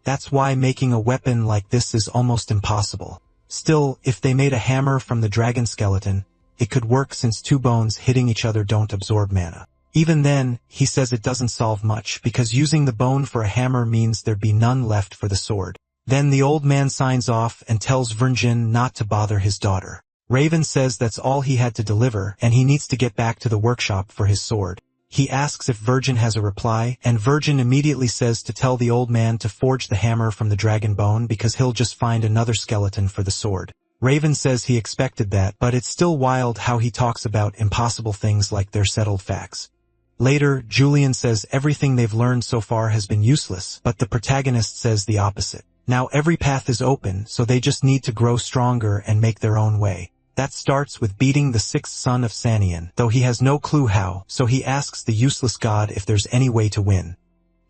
That's why making a weapon like this is almost impossible. Still, if they made a hammer from the dragon skeleton, it could work since two bones hitting each other don't absorb mana. Even then, he says it doesn't solve much, because using the bone for a hammer means there'd be none left for the sword. Then the old man signs off and tells Virgin not to bother his daughter. Raven says that's all he had to deliver, and he needs to get back to the workshop for his sword. He asks if Virgin has a reply, and Virgin immediately says to tell the old man to forge the hammer from the dragon bone because he'll just find another skeleton for the sword. Raven says he expected that, but it's still wild how he talks about impossible things like they're settled facts. Later, Julian says everything they've learned so far has been useless, but the protagonist says the opposite. Now every path is open, so they just need to grow stronger and make their own way. That starts with beating the sixth son of Sanian, though he has no clue how, so he asks the useless god if there's any way to win.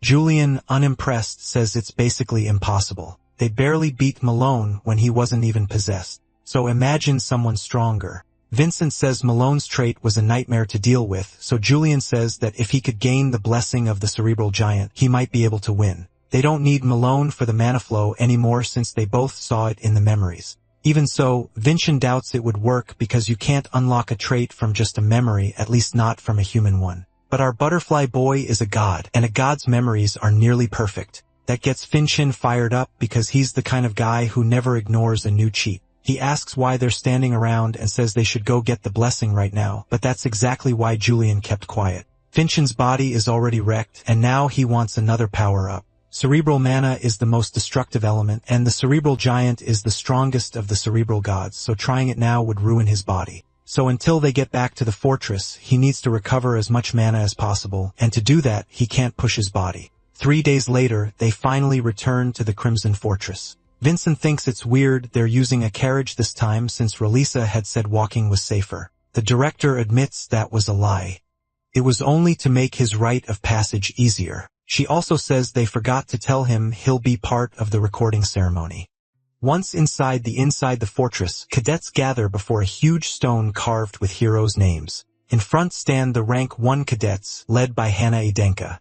Julian, unimpressed, says it's basically impossible. They barely beat Malone when he wasn't even possessed. So imagine someone stronger. Vincent says Malone's trait was a nightmare to deal with, so Julian says that if he could gain the blessing of the cerebral giant, he might be able to win. They don't need Malone for the mana flow anymore since they both saw it in the memories. Even so, Vincent doubts it would work because you can't unlock a trait from just a memory, at least not from a human one. But our butterfly boy is a god, and a god's memories are nearly perfect. That gets Vincent fired up because he's the kind of guy who never ignores a new cheat. He asks why they're standing around and says they should go get the blessing right now, but that's exactly why Julian kept quiet. Vincent's body is already wrecked, and now he wants another power-up. Cerebral mana is the most destructive element, and the cerebral giant is the strongest of the cerebral gods, so trying it now would ruin his body. So until they get back to the fortress, he needs to recover as much mana as possible, and to do that, he can't push his body. 3 days later, they finally return to the Crimson Fortress. Vincent thinks it's weird they're using a carriage this time since Relisa had said walking was safer. The director admits that was a lie. It was only to make his rite of passage easier. She also says they forgot to tell him he'll be part of the recording ceremony. Once inside the fortress, cadets gather before a huge stone carved with heroes' names. In front stand the rank 1 cadets, led by Hana Idenka.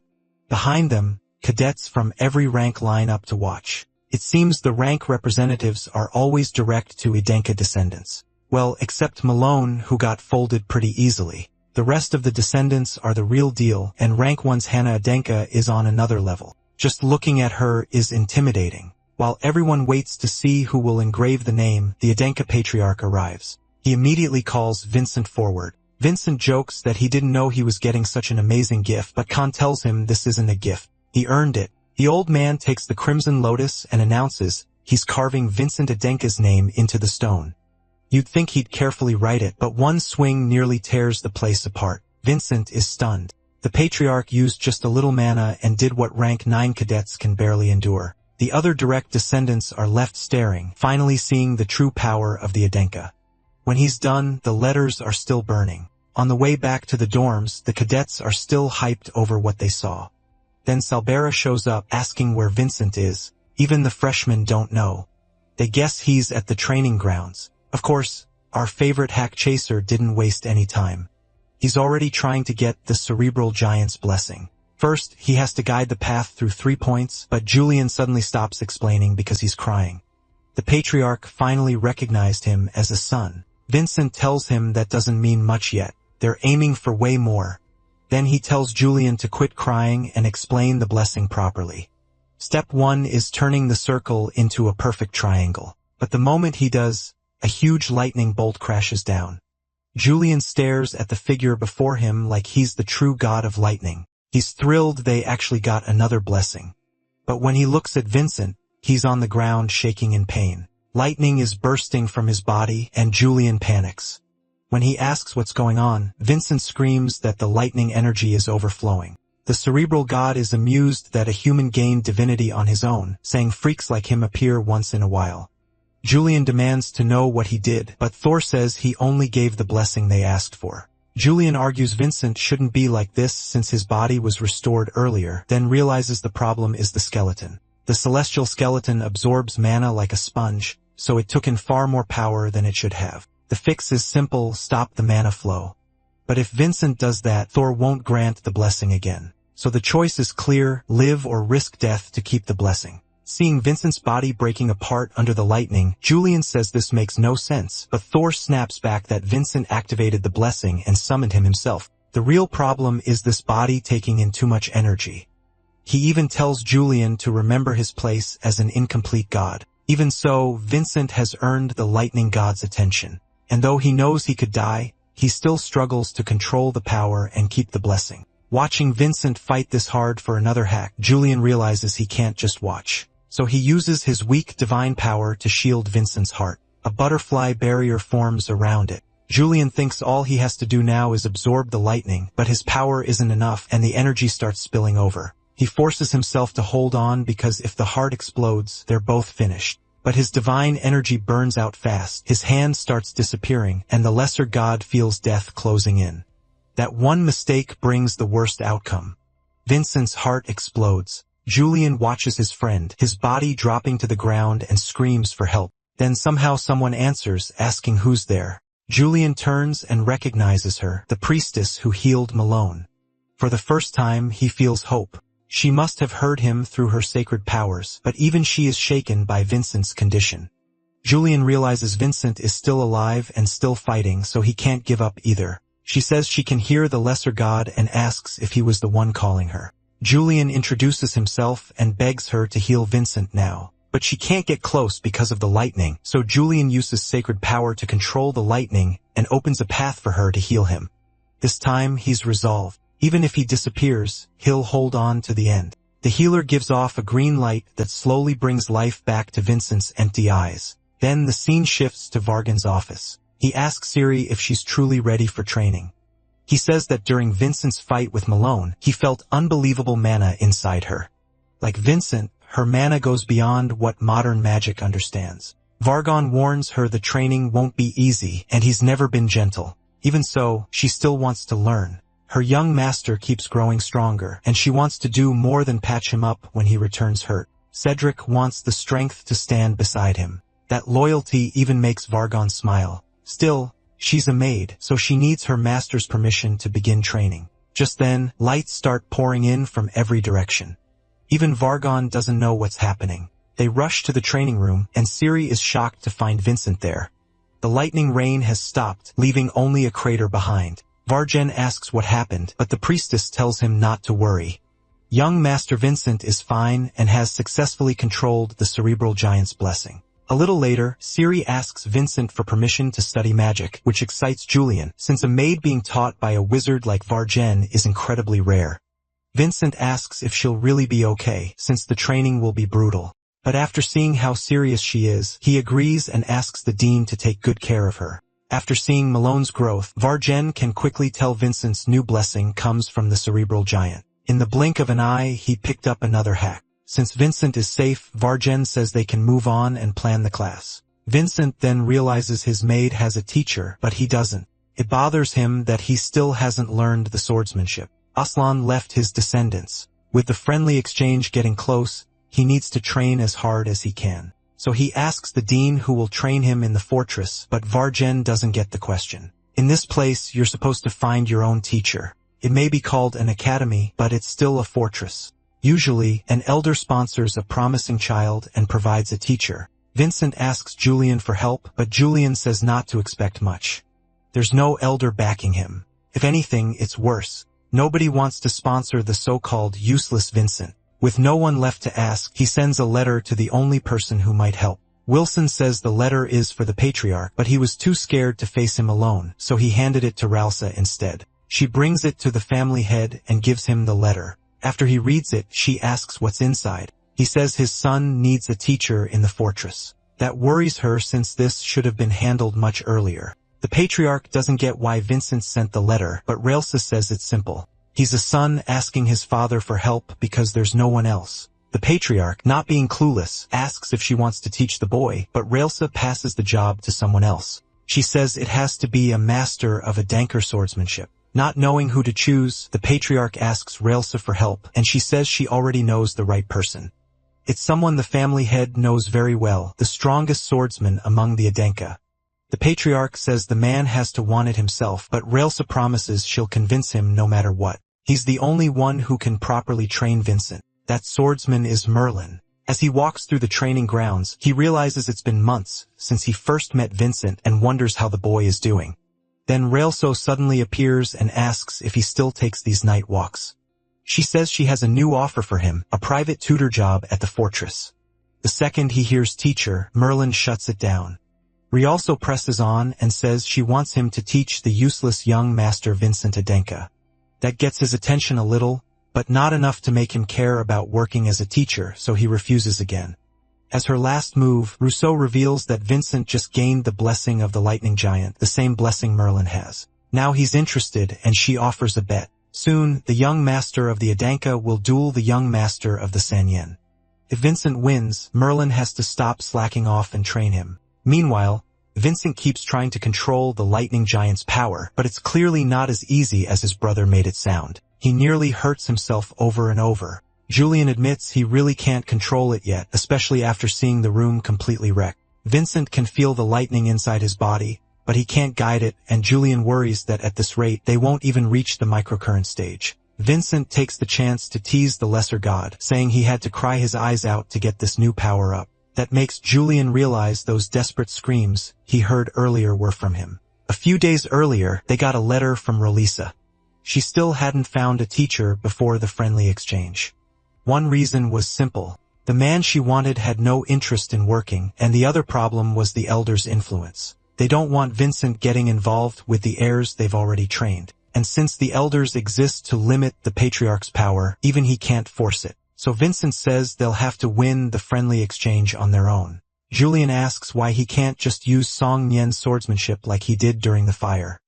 Behind them, cadets from every rank line up to watch. It seems the rank representatives are always direct to Idenka descendants. Well, except Malone, who got folded pretty easily. The rest of the descendants are the real deal, and rank 1's Hana Idenka is on another level. Just looking at her is intimidating. While everyone waits to see who will engrave the name, the Idenka patriarch arrives. He immediately calls Vincent forward. Vincent jokes that he didn't know he was getting such an amazing gift, but Khan tells him this isn't a gift. He earned it. The old man takes the crimson lotus and announces he's carving Vincent Idenka's name into the stone. You'd think he'd carefully write it, but one swing nearly tears the place apart. Vincent is stunned. The patriarch used just a little mana and did what rank 9 cadets can barely endure. The other direct descendants are left staring, finally seeing the true power of the Idenka. When he's done, the letters are still burning. On the way back to the dorms, the cadets are still hyped over what they saw. Then Salbera shows up, asking where Vincent is. Even the freshmen don't know. They guess he's at the training grounds. Of course, our favorite hack chaser didn't waste any time. He's already trying to get the cerebral giant's blessing. First, he has to guide the path through 3 points, but Julian suddenly stops explaining because he's crying. The patriarch finally recognized him as a son. Vincent tells him that doesn't mean much yet. They're aiming for way more. Then he tells Julian to quit crying and explain the blessing properly. Step 1 is turning the circle into a perfect triangle. But the moment he does, a huge lightning bolt crashes down. Julian stares at the figure before him like he's the true god of lightning. He's thrilled they actually got another blessing. But when he looks at Vincent, he's on the ground shaking in pain. Lightning is bursting from his body, and Julian panics. When he asks what's going on, Vincent screams that the lightning energy is overflowing. The cerebral god is amused that a human gained divinity on his own, saying freaks like him appear once in a while. Julian demands to know what he did, but Thor says he only gave the blessing they asked for. Julian argues Vincent shouldn't be like this since his body was restored earlier, then realizes the problem is the skeleton. The celestial skeleton absorbs mana like a sponge, so it took in far more power than it should have. The The fix is simple: stop the mana flow. But if Vincent does that, Thor won't grant the blessing again. So the choice is clear: live or risk death to keep the blessing. Seeing Vincent's body breaking apart under the lightning, Julian says this makes no sense, but Thor snaps back that Vincent activated the blessing and summoned him himself. The real problem is this body taking in too much energy. He even tells Julian to remember his place as an incomplete god. Even so, Vincent has earned the lightning god's attention. And though he knows he could die, he still struggles to control the power and keep the blessing. Watching Vincent fight this hard for another hack, Julian realizes he can't just watch. So he uses his weak divine power to shield Vincent's heart. A butterfly barrier forms around it. Julian thinks all he has to do now is absorb the lightning, but his power isn't enough and the energy starts spilling over. He forces himself to hold on because if the heart explodes, they're both finished. But his divine energy burns out fast, his hand starts disappearing, and the lesser god feels death closing in. That one mistake brings the worst outcome. Vincent's heart explodes. Julian watches his friend, his body dropping to the ground, and screams for help. Then somehow someone answers, asking who's there. Julian turns and recognizes her, the priestess who healed Malone. For the first time, he feels hope. She must have heard him through her sacred powers, but even she is shaken by Vincent's condition. Julian realizes Vincent is still alive and still fighting, so he can't give up either. She says she can hear the lesser god and asks if he was the one calling her. Julian introduces himself and begs her to heal Vincent now. But she can't get close because of the lightning, so Julian uses sacred power to control the lightning and opens a path for her to heal him. This time, he's resolved. Even if he disappears, he'll hold on to the end. The healer gives off a green light that slowly brings life back to Vincent's empty eyes. Then the scene shifts to Vargan's office. He asks Siri if she's truly ready for training. He says that during Vincent's fight with Malone, he felt unbelievable mana inside her. Like Vincent, her mana goes beyond what modern magic understands. Vargan warns her the training won't be easy, and he's never been gentle. Even so, she still wants to learn. Her young master keeps growing stronger, and she wants to do more than patch him up when he returns hurt. Cedric wants the strength to stand beside him. That loyalty even makes Vargan smile. Still, she's a maid, so she needs her master's permission to begin training. Just then, lights start pouring in from every direction. Even Vargan doesn't know what's happening. They rush to the training room, and Siri is shocked to find Vincent there. The lightning rain has stopped, leaving only a crater behind. Vargan asks what happened, but the priestess tells him not to worry. Young Master Vincent is fine and has successfully controlled the cerebral giant's blessing. A little later, Siri asks Vincent for permission to study magic, which excites Julian, since a maid being taught by a wizard like Vargan is incredibly rare. Vincent asks if she'll really be okay, since the training will be brutal. But after seeing how serious she is, he agrees and asks the dean to take good care of her. After seeing Malone's growth, Vargan can quickly tell Vincent's new blessing comes from the cerebral giant. In the blink of an eye, he picked up another hack. Since Vincent is safe, Vargan says they can move on and plan the class. Vincent then realizes his maid has a teacher, but he doesn't. It bothers him that he still hasn't learned the swordsmanship. Aslan left his descendants. With the friendly exchange getting close, he needs to train as hard as he can. So he asks the dean who will train him in the fortress, but Vargan doesn't get the question. In this place, you're supposed to find your own teacher. It may be called an academy, but it's still a fortress. Usually, an elder sponsors a promising child and provides a teacher. Vincent asks Julian for help, but Julian says not to expect much. There's no elder backing him. If anything, it's worse. Nobody wants to sponsor the so-called useless Vincent. With no one left to ask, he sends a letter to the only person who might help. Wilson says the letter is for the patriarch, but he was too scared to face him alone, so he handed it to Ralsa instead. She brings it to the family head and gives him the letter. After he reads it, she asks what's inside. He says his son needs a teacher in the fortress. That worries her since this should have been handled much earlier. The patriarch doesn't get why Vincent sent the letter, but Ralsa says it's simple. He's a son asking his father for help because there's no one else. The patriarch, not being clueless, asks if she wants to teach the boy, but Ralsa passes the job to someone else. She says it has to be a master of a Danker swordsmanship. Not knowing who to choose, the patriarch asks Ralsa for help, and she says she already knows the right person. It's someone the family head knows very well, the strongest swordsman among the Adenka. The patriarch says the man has to want it himself, but Raelsa promises she'll convince him no matter what. He's the only one who can properly train Vincent. That swordsman is Merlin. As he walks through the training grounds, he realizes it's been months since he first met Vincent and wonders how the boy is doing. Then Raelsa suddenly appears and asks if he still takes these night walks. She says she has a new offer for him, a private tutor job at the fortress. The second he hears teacher, Merlin shuts it down. Raelsa presses on and says she wants him to teach the useless young master Vincent Adenka. That gets his attention a little, but not enough to make him care about working as a teacher, so he refuses again. As her last move, Rousseau reveals that Vincent just gained the blessing of the lightning giant, the same blessing Merlin has. Now he's interested and she offers a bet. Soon, the young master of the Adenka will duel the young master of the Sanyan. If Vincent wins, Merlin has to stop slacking off and train him. Meanwhile, Vincent keeps trying to control the lightning giant's power, but it's clearly not as easy as his brother made it sound. He nearly hurts himself over and over. Julian admits he really can't control it yet, especially after seeing the room completely wrecked. Vincent can feel the lightning inside his body, but he can't guide it, and Julian worries that at this rate they won't even reach the microcurrent stage. Vincent takes the chance to tease the lesser god, saying he had to cry his eyes out to get this new power up. That makes Julian realize those desperate screams he heard earlier were from him. A few days earlier, they got a letter from Rolisa. She still hadn't found a teacher before the friendly exchange. One reason was simple. The man she wanted had no interest in working, and the other problem was the elders' influence. They don't want Vincent getting involved with the heirs they've already trained. And since the elders exist to limit the patriarch's power, even he can't force it. So Vincent says they'll have to win the friendly exchange on their own. Julian asks why he can't just use Song Nien's swordsmanship like he did during the fire.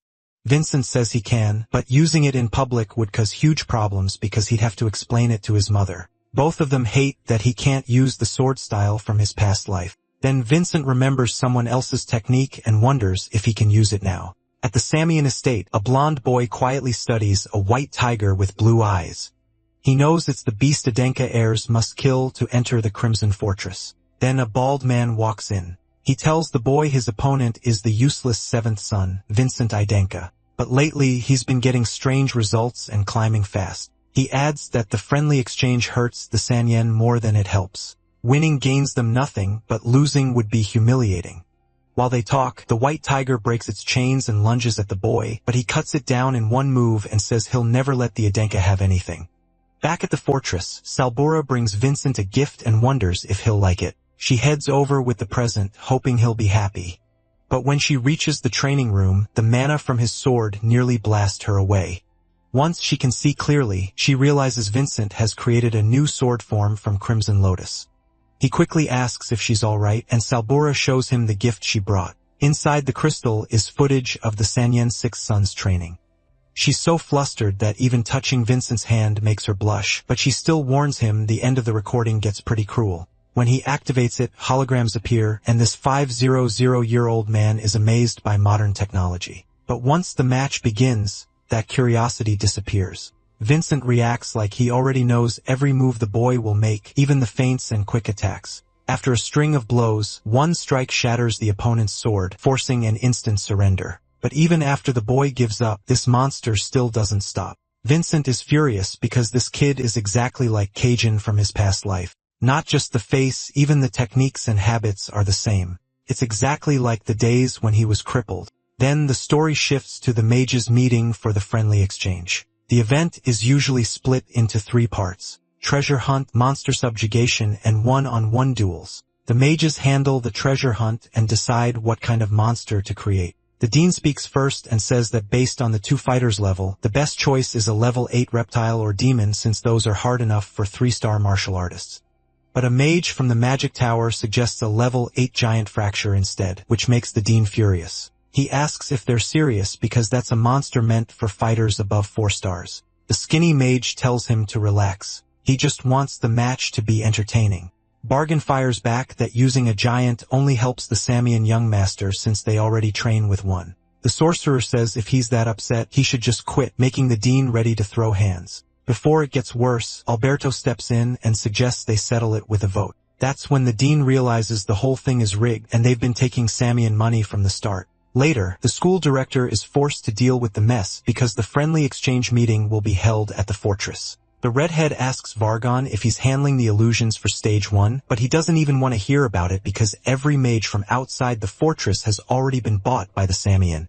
Vincent says he can, but using it in public would cause huge problems because he'd have to explain it to his mother. Both of them hate that he can't use the sword style from his past life. Then Vincent remembers someone else's technique and wonders if he can use it now. At the Samian estate, a blonde boy quietly studies a white tiger with blue eyes. He knows it's the beast Adenka heirs must kill to enter the Crimson Fortress. Then a bald man walks in. He tells the boy his opponent is the useless seventh son, Vincent Adenka. But lately he's been getting strange results and climbing fast. He adds that the friendly exchange hurts the Sanyan more than it helps. Winning gains them nothing, but losing would be humiliating. While they talk, the white tiger breaks its chains and lunges at the boy, but he cuts it down in one move and says he'll never let the Adenka have anything. Back at the fortress, Salbura brings Vincent a gift and wonders if he'll like it. She heads over with the present, hoping he'll be happy. But when she reaches the training room, the mana from his sword nearly blasts her away. Once she can see clearly, she realizes Vincent has created a new sword form from Crimson Lotus. He quickly asks if she's alright, and Salbura shows him the gift she brought. Inside the crystal is footage of the Sanyan Six Sons training. She's so flustered that even touching Vincent's hand makes her blush, but she still warns him the end of the recording gets pretty cruel. When he activates it, holograms appear, and this 500-year-old man is amazed by modern technology. But once the match begins, that curiosity disappears. Vincent reacts like he already knows every move the boy will make, even the feints and quick attacks. After a string of blows, one strike shatters the opponent's sword, forcing an instant surrender. But even after the boy gives up, this monster still doesn't stop. Vincent is furious because this kid is exactly like Cajun from his past life. Not just the face, even the techniques and habits are the same. It's exactly like the days when he was crippled. Then the story shifts to the mages meeting for the friendly exchange. The event is usually split into 3 parts: treasure hunt, monster subjugation, and one-on-one duels. The mages handle the treasure hunt and decide what kind of monster to create. The dean speaks first and says that based on the 2 fighters level, the best choice is a level 8 reptile or demon since those are hard enough for 3-star martial artists. But a mage from the magic tower suggests a level 8 giant fracture instead, which makes the dean furious. He asks if they're serious because that's a monster meant for fighters above 4 stars. The skinny mage tells him to relax. He just wants the match to be entertaining. Bargain fires back that using a giant only helps the Samian young master since they already train with one. The sorcerer says if he's that upset, he should just quit, making the dean ready to throw hands. Before it gets worse, Alberto steps in and suggests they settle it with a vote. That's when the dean realizes the whole thing is rigged and they've been taking Samian money from the start. Later, the school director is forced to deal with the mess because the friendly exchange meeting will be held at the fortress. The redhead asks Vargon if he's handling the illusions for stage 1, but he doesn't even want to hear about it because every mage from outside the fortress has already been bought by the Samian.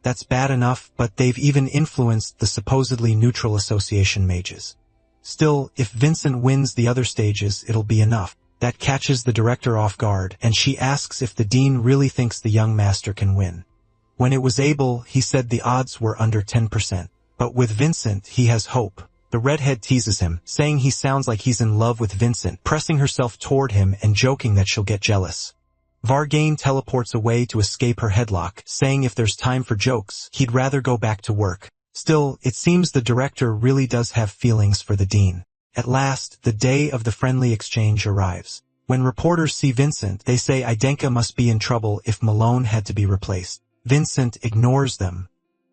That's bad enough, but they've even influenced the supposedly neutral association mages. Still, if Vincent wins the other stages, it'll be enough. That catches the director off guard, and she asks if the dean really thinks the young master can win. When it was Abel, he said the odds were under 10%. But with Vincent, he has hope. The redhead teases him, saying he sounds like he's in love with Vincent, pressing herself toward him and joking that she'll get jealous. Vargane teleports away to escape her headlock, saying if there's time for jokes, he'd rather go back to work. Still, it seems the director really does have feelings for the dean. At last, the day of the friendly exchange arrives. When reporters see Vincent, they say Idenka must be in trouble if Malone had to be replaced. Vincent ignores them.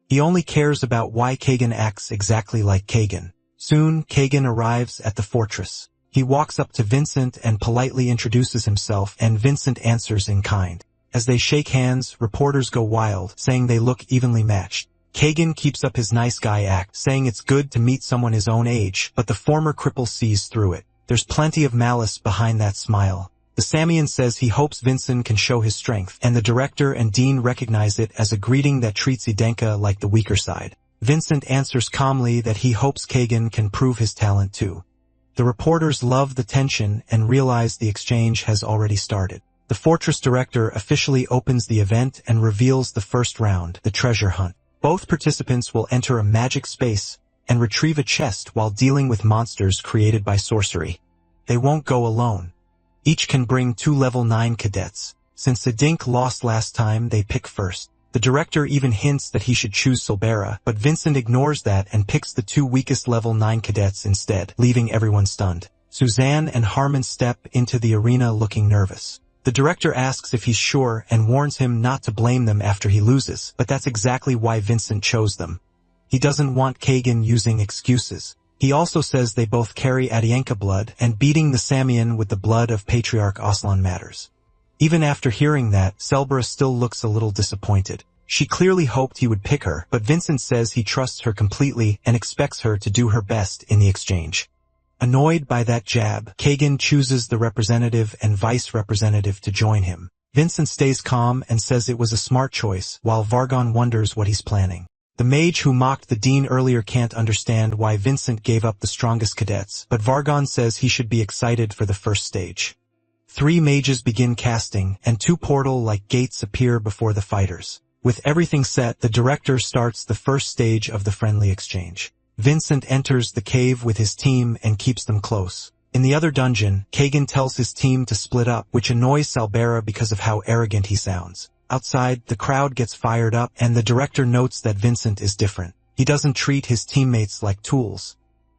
He only cares about why Kagan acts exactly like Kagan. Soon, Kagan arrives at the fortress. He walks up to Vincent and politely introduces himself, and Vincent answers in kind. As they shake hands, reporters go wild, saying they look evenly matched. Kagan keeps up his nice guy act, saying it's good to meet someone his own age, but the former cripple sees through it. There's plenty of malice behind that smile. The Samian says he hopes Vincent can show his strength, and the director and dean recognize it as a greeting that treats Idenka like the weaker side. Vincent answers calmly that he hopes Kagan can prove his talent too. The reporters love the tension and realize the exchange has already started. The fortress director officially opens the event and reveals the first round, the treasure hunt. Both participants will enter a magic space and retrieve a chest while dealing with monsters created by sorcery. They won't go alone. Each can bring 2 level 9 cadets. Since Idink lost last time, they pick first. The director even hints that he should choose Solbera, but Vincent ignores that and picks the 2 weakest level 9 cadets instead, leaving everyone stunned. Suzanne and Harmon step into the arena looking nervous. The director asks if he's sure and warns him not to blame them after he loses, but that's exactly why Vincent chose them. He doesn't want Kagan using excuses. He also says they both carry Adienka blood, and beating the Samian with the blood of Patriarch Aslan matters. Even after hearing that, Selbera still looks a little disappointed. She clearly hoped he would pick her, but Vincent says he trusts her completely and expects her to do her best in the exchange. Annoyed by that jab, Kagan chooses the representative and vice representative to join him. Vincent stays calm and says it was a smart choice, while Vargon wonders what he's planning. The mage who mocked the dean earlier can't understand why Vincent gave up the strongest cadets, but Vargon says he should be excited for the first stage. 3 mages begin casting, and 2 portal-like gates appear before the fighters. With everything set, the director starts the first stage of the friendly exchange. Vincent enters the cave with his team and keeps them close. In the other dungeon, Kagan tells his team to split up, which annoys Selbera because of how arrogant he sounds. Outside, the crowd gets fired up, and the director notes that Vincent is different. He doesn't treat his teammates like tools.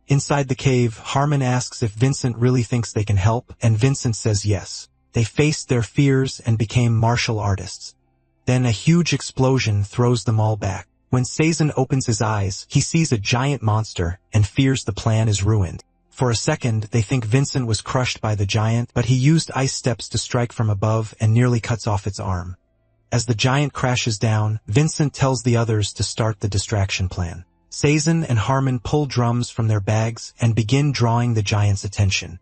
Inside the cave, Harmon asks if Vincent really thinks they can help, and Vincent says yes. They faced their fears and became martial artists. Then a huge explosion throws them all back. When Sazin opens his eyes, he sees a giant monster and fears the plan is ruined. For a second, they think Vincent was crushed by the giant, but he used ice steps to strike from above and nearly cuts off its arm. As the giant crashes down, Vincent tells the others to start the distraction plan. Sazin and Harmon pull drums from their bags and begin drawing the giant's attention.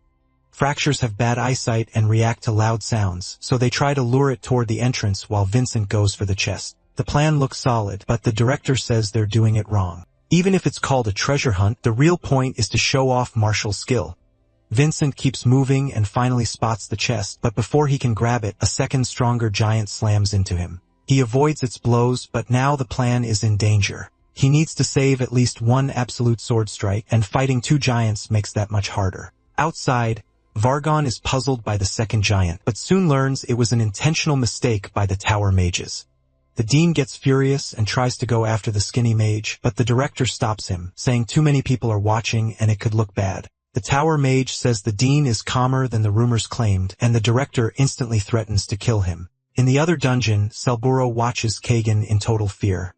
Fractures have bad eyesight and react to loud sounds, so they try to lure it toward the entrance while Vincent goes for the chest. The plan looks solid, but the director says they're doing it wrong. Even if it's called a treasure hunt, the real point is to show off martial skill. Vincent keeps moving and finally spots the chest, but before he can grab it, a second stronger giant slams into him. He avoids its blows, but now the plan is in danger. He needs to save at least 1 absolute sword strike, and fighting 2 giants makes that much harder. Outside, Vargon is puzzled by the second giant, but soon learns it was an intentional mistake by the tower mages. The dean gets furious and tries to go after the skinny mage, but the director stops him, saying too many people are watching and it could look bad. The tower mage says the dean is calmer than the rumors claimed, and the director instantly threatens to kill him. In the other dungeon, Selburo watches Kagan in total fear.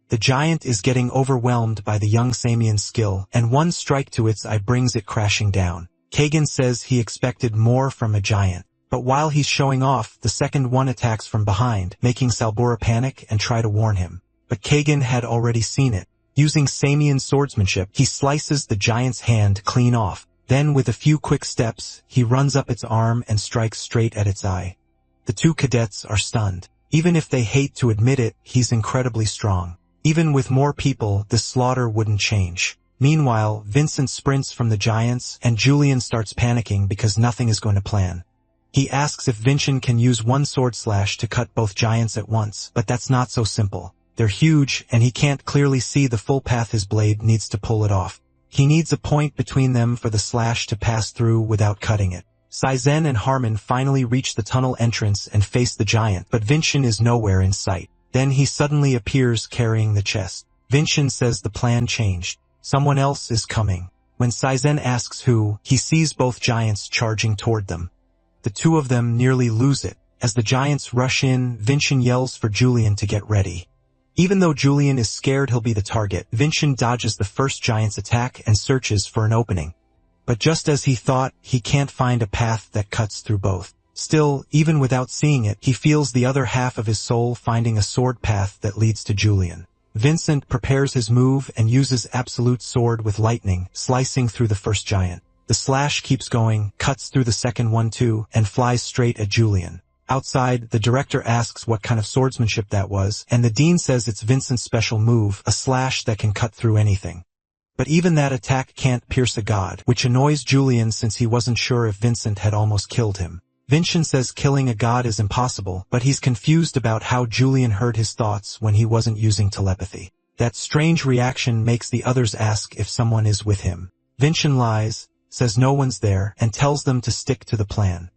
The giant is getting overwhelmed by the young Samian's skill, and 1 strike to its eye brings it crashing down. Kagan says he expected more from a giant. But while he's showing off, the second one attacks from behind, making Salbura panic and try to warn him. But Kagan had already seen it. Using Samian swordsmanship, he slices the giant's hand clean off. Then, with a few quick steps, he runs up its arm and strikes straight at its eye. The two cadets are stunned. Even if they hate to admit it, he's incredibly strong. Even with more people, this slaughter wouldn't change. Meanwhile, Vincent sprints from the giants, and Julian starts panicking because nothing is going to plan. He asks if Vincent can use one sword slash to cut both giants at once, but that's not so simple. They're huge, and he can't clearly see the full path his blade needs to pull it off. He needs a point between them for the slash to pass through without cutting it. Saizen and Harmon finally reach the tunnel entrance and face the giant, but Vincent is nowhere in sight. Then he suddenly appears carrying the chest. Vincent says the plan changed. Someone else is coming. When Saizen asks who, he sees both giants charging toward them. The two of them nearly lose it. As the giants rush in, Vincent yells for Julian to get ready. Even though Julian is scared he'll be the target, Vincent dodges the first giant's attack and searches for an opening. But just as he thought, he can't find a path that cuts through both. Still, even without seeing it, he feels the other half of his soul finding a sword path that leads to Julian. Vincent prepares his move and uses absolute sword with lightning, slicing through the first giant. The slash keeps going, cuts through the second one too, and flies straight at Julian. Outside, the director asks what kind of swordsmanship that was, and the dean says it's Vincent's special move, a slash that can cut through anything. But even that attack can't pierce a god, which annoys Julian since he wasn't sure if Vincent had almost killed him. Vincent says killing a god is impossible, but he's confused about how Julian heard his thoughts when he wasn't using telepathy. That strange reaction makes the others ask if someone is with him. Vincent lies, says no one's there, and tells them to stick to the plan.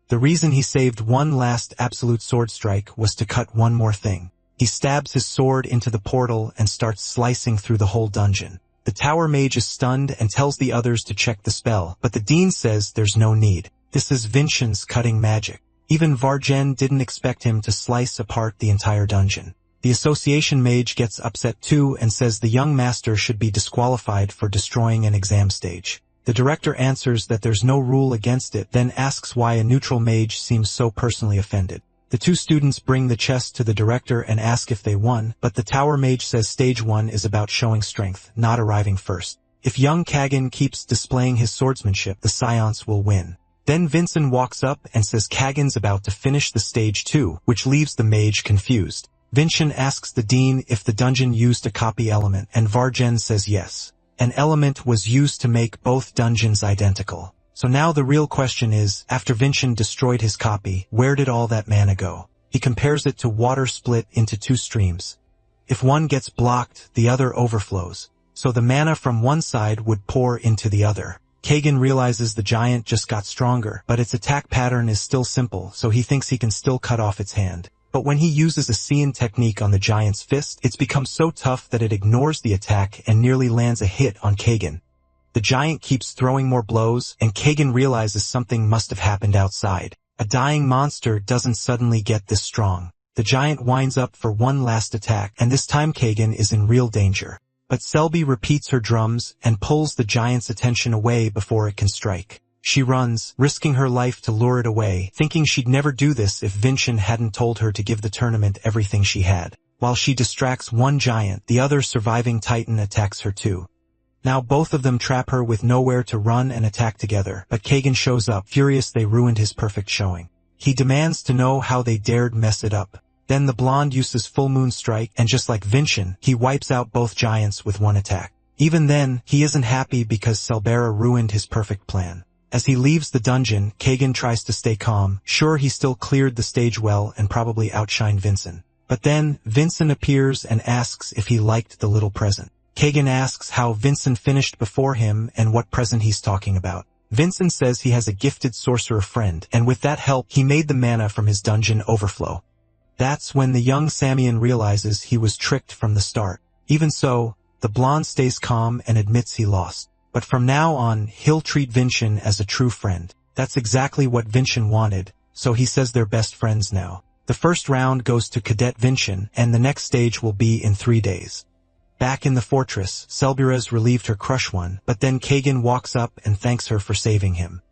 The reason he saved one last absolute sword strike was to cut one more thing. He stabs his sword into the portal and starts slicing through the whole dungeon. The tower mage is stunned and tells the others to check the spell, but the dean says there's no need. This is Vincent's cutting magic. Even Vargen didn't expect him to slice apart the entire dungeon. The association mage gets upset too and says the young master should be disqualified for destroying an exam stage. The director answers that there's no rule against it, then asks why a neutral mage seems so personally offended. The two students bring the chest to the director and ask if they won, but the tower mage says stage 1 is about showing strength, not arriving first. If young Kagan keeps displaying his swordsmanship, the seance will win. Then Vincent walks up and says Kagan's about to finish the stage 2, which leaves the mage confused. Vincent asks the dean if the dungeon used a copy element, and Vargen says yes. An element was used to make both dungeons identical. So now the real question is, after Vincent destroyed his copy, where did all that mana go? He compares it to water split into two streams. If one gets blocked, the other overflows. So the mana from one side would pour into the other. Kagan realizes the giant just got stronger, but its attack pattern is still simple, so he thinks he can still cut off its hand. But when he uses a Saiyan technique on the giant's fist, it's become so tough that it ignores the attack and nearly lands a hit on Kagan. The giant keeps throwing more blows, and Kagan realizes something must have happened outside. A dying monster doesn't suddenly get this strong. The giant winds up for one last attack, and this time Kagan is in real danger. But Selby repeats her drums and pulls the giant's attention away before it can strike. She runs, risking her life to lure it away, thinking she'd never do this if Vincent hadn't told her to give the tournament everything she had. While she distracts one giant, the other surviving titan attacks her too. Now both of them trap her with nowhere to run and attack together, but Kagan shows up, furious they ruined his perfect showing. He demands to know how they dared mess it up. Then the blonde uses full moon strike, and just like Vincent, he wipes out both giants with one attack. Even then, he isn't happy because Selbera ruined his perfect plan. As he leaves the dungeon, Kagan tries to stay calm, sure he still cleared the stage well and probably outshined Vincent. But then, Vincent appears and asks if he liked the little present. Kagan asks how Vincent finished before him and what present he's talking about. Vincent says he has a gifted sorcerer friend, and with that help, he made the mana from his dungeon overflow. That's when the young Samian realizes he was tricked from the start. Even so, the blonde stays calm and admits he lost. But from now on, he'll treat Vincent as a true friend. That's exactly what Vincent wanted, so he says they're best friends now. The first round goes to Cadet Vincent, and the next stage will be in 3 days. Back in the fortress, Selbera's relieved her crush one, but then Kagan walks up and thanks her for saving him.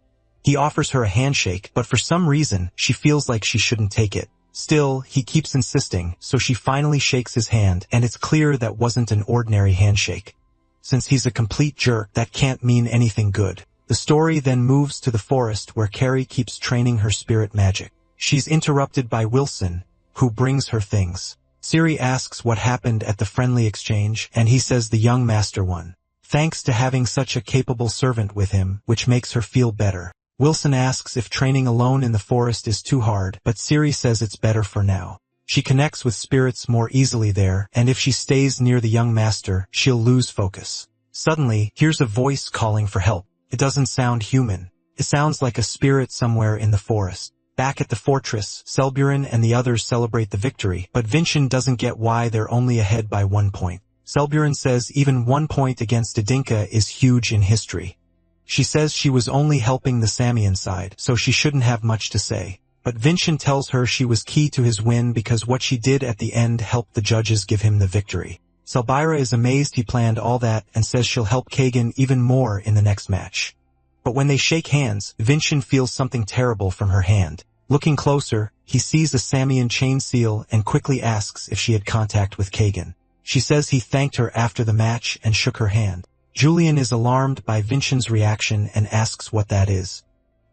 He offers her a handshake, but for some reason, she feels like she shouldn't take it. Still, he keeps insisting, so she finally shakes his hand, and it's clear that wasn't an ordinary handshake. Since he's a complete jerk, that can't mean anything good. The story then moves to the forest where Carrie keeps training her spirit magic. She's interrupted by Wilson, who brings her things. Siri asks what happened at the friendly exchange, and he says the young master won. Thanks to having such a capable servant with him, which makes her feel better. Wilson asks if training alone in the forest is too hard, but Siri says it's better for now. She connects with spirits more easily there, and if she stays near the young master, she'll lose focus. Suddenly, here's a voice calling for help. It doesn't sound human. It sounds like a spirit somewhere in the forest. Back at the fortress, Selburen and the others celebrate the victory, but Vincent doesn't get why they're only ahead by 1 point. Selburen says even 1 point against Adinka is huge in history. She says she was only helping the Samian side, so she shouldn't have much to say. But Vincent tells her she was key to his win because what she did at the end helped the judges give him the victory. Selbira is amazed he planned all that and says she'll help Kagan even more in the next match. But when they shake hands, Vincent feels something terrible from her hand. Looking closer, he sees a Samian chain seal and quickly asks if she had contact with Kagan. She says he thanked her after the match and shook her hand. Julian is alarmed by Vincent's reaction and asks what that is.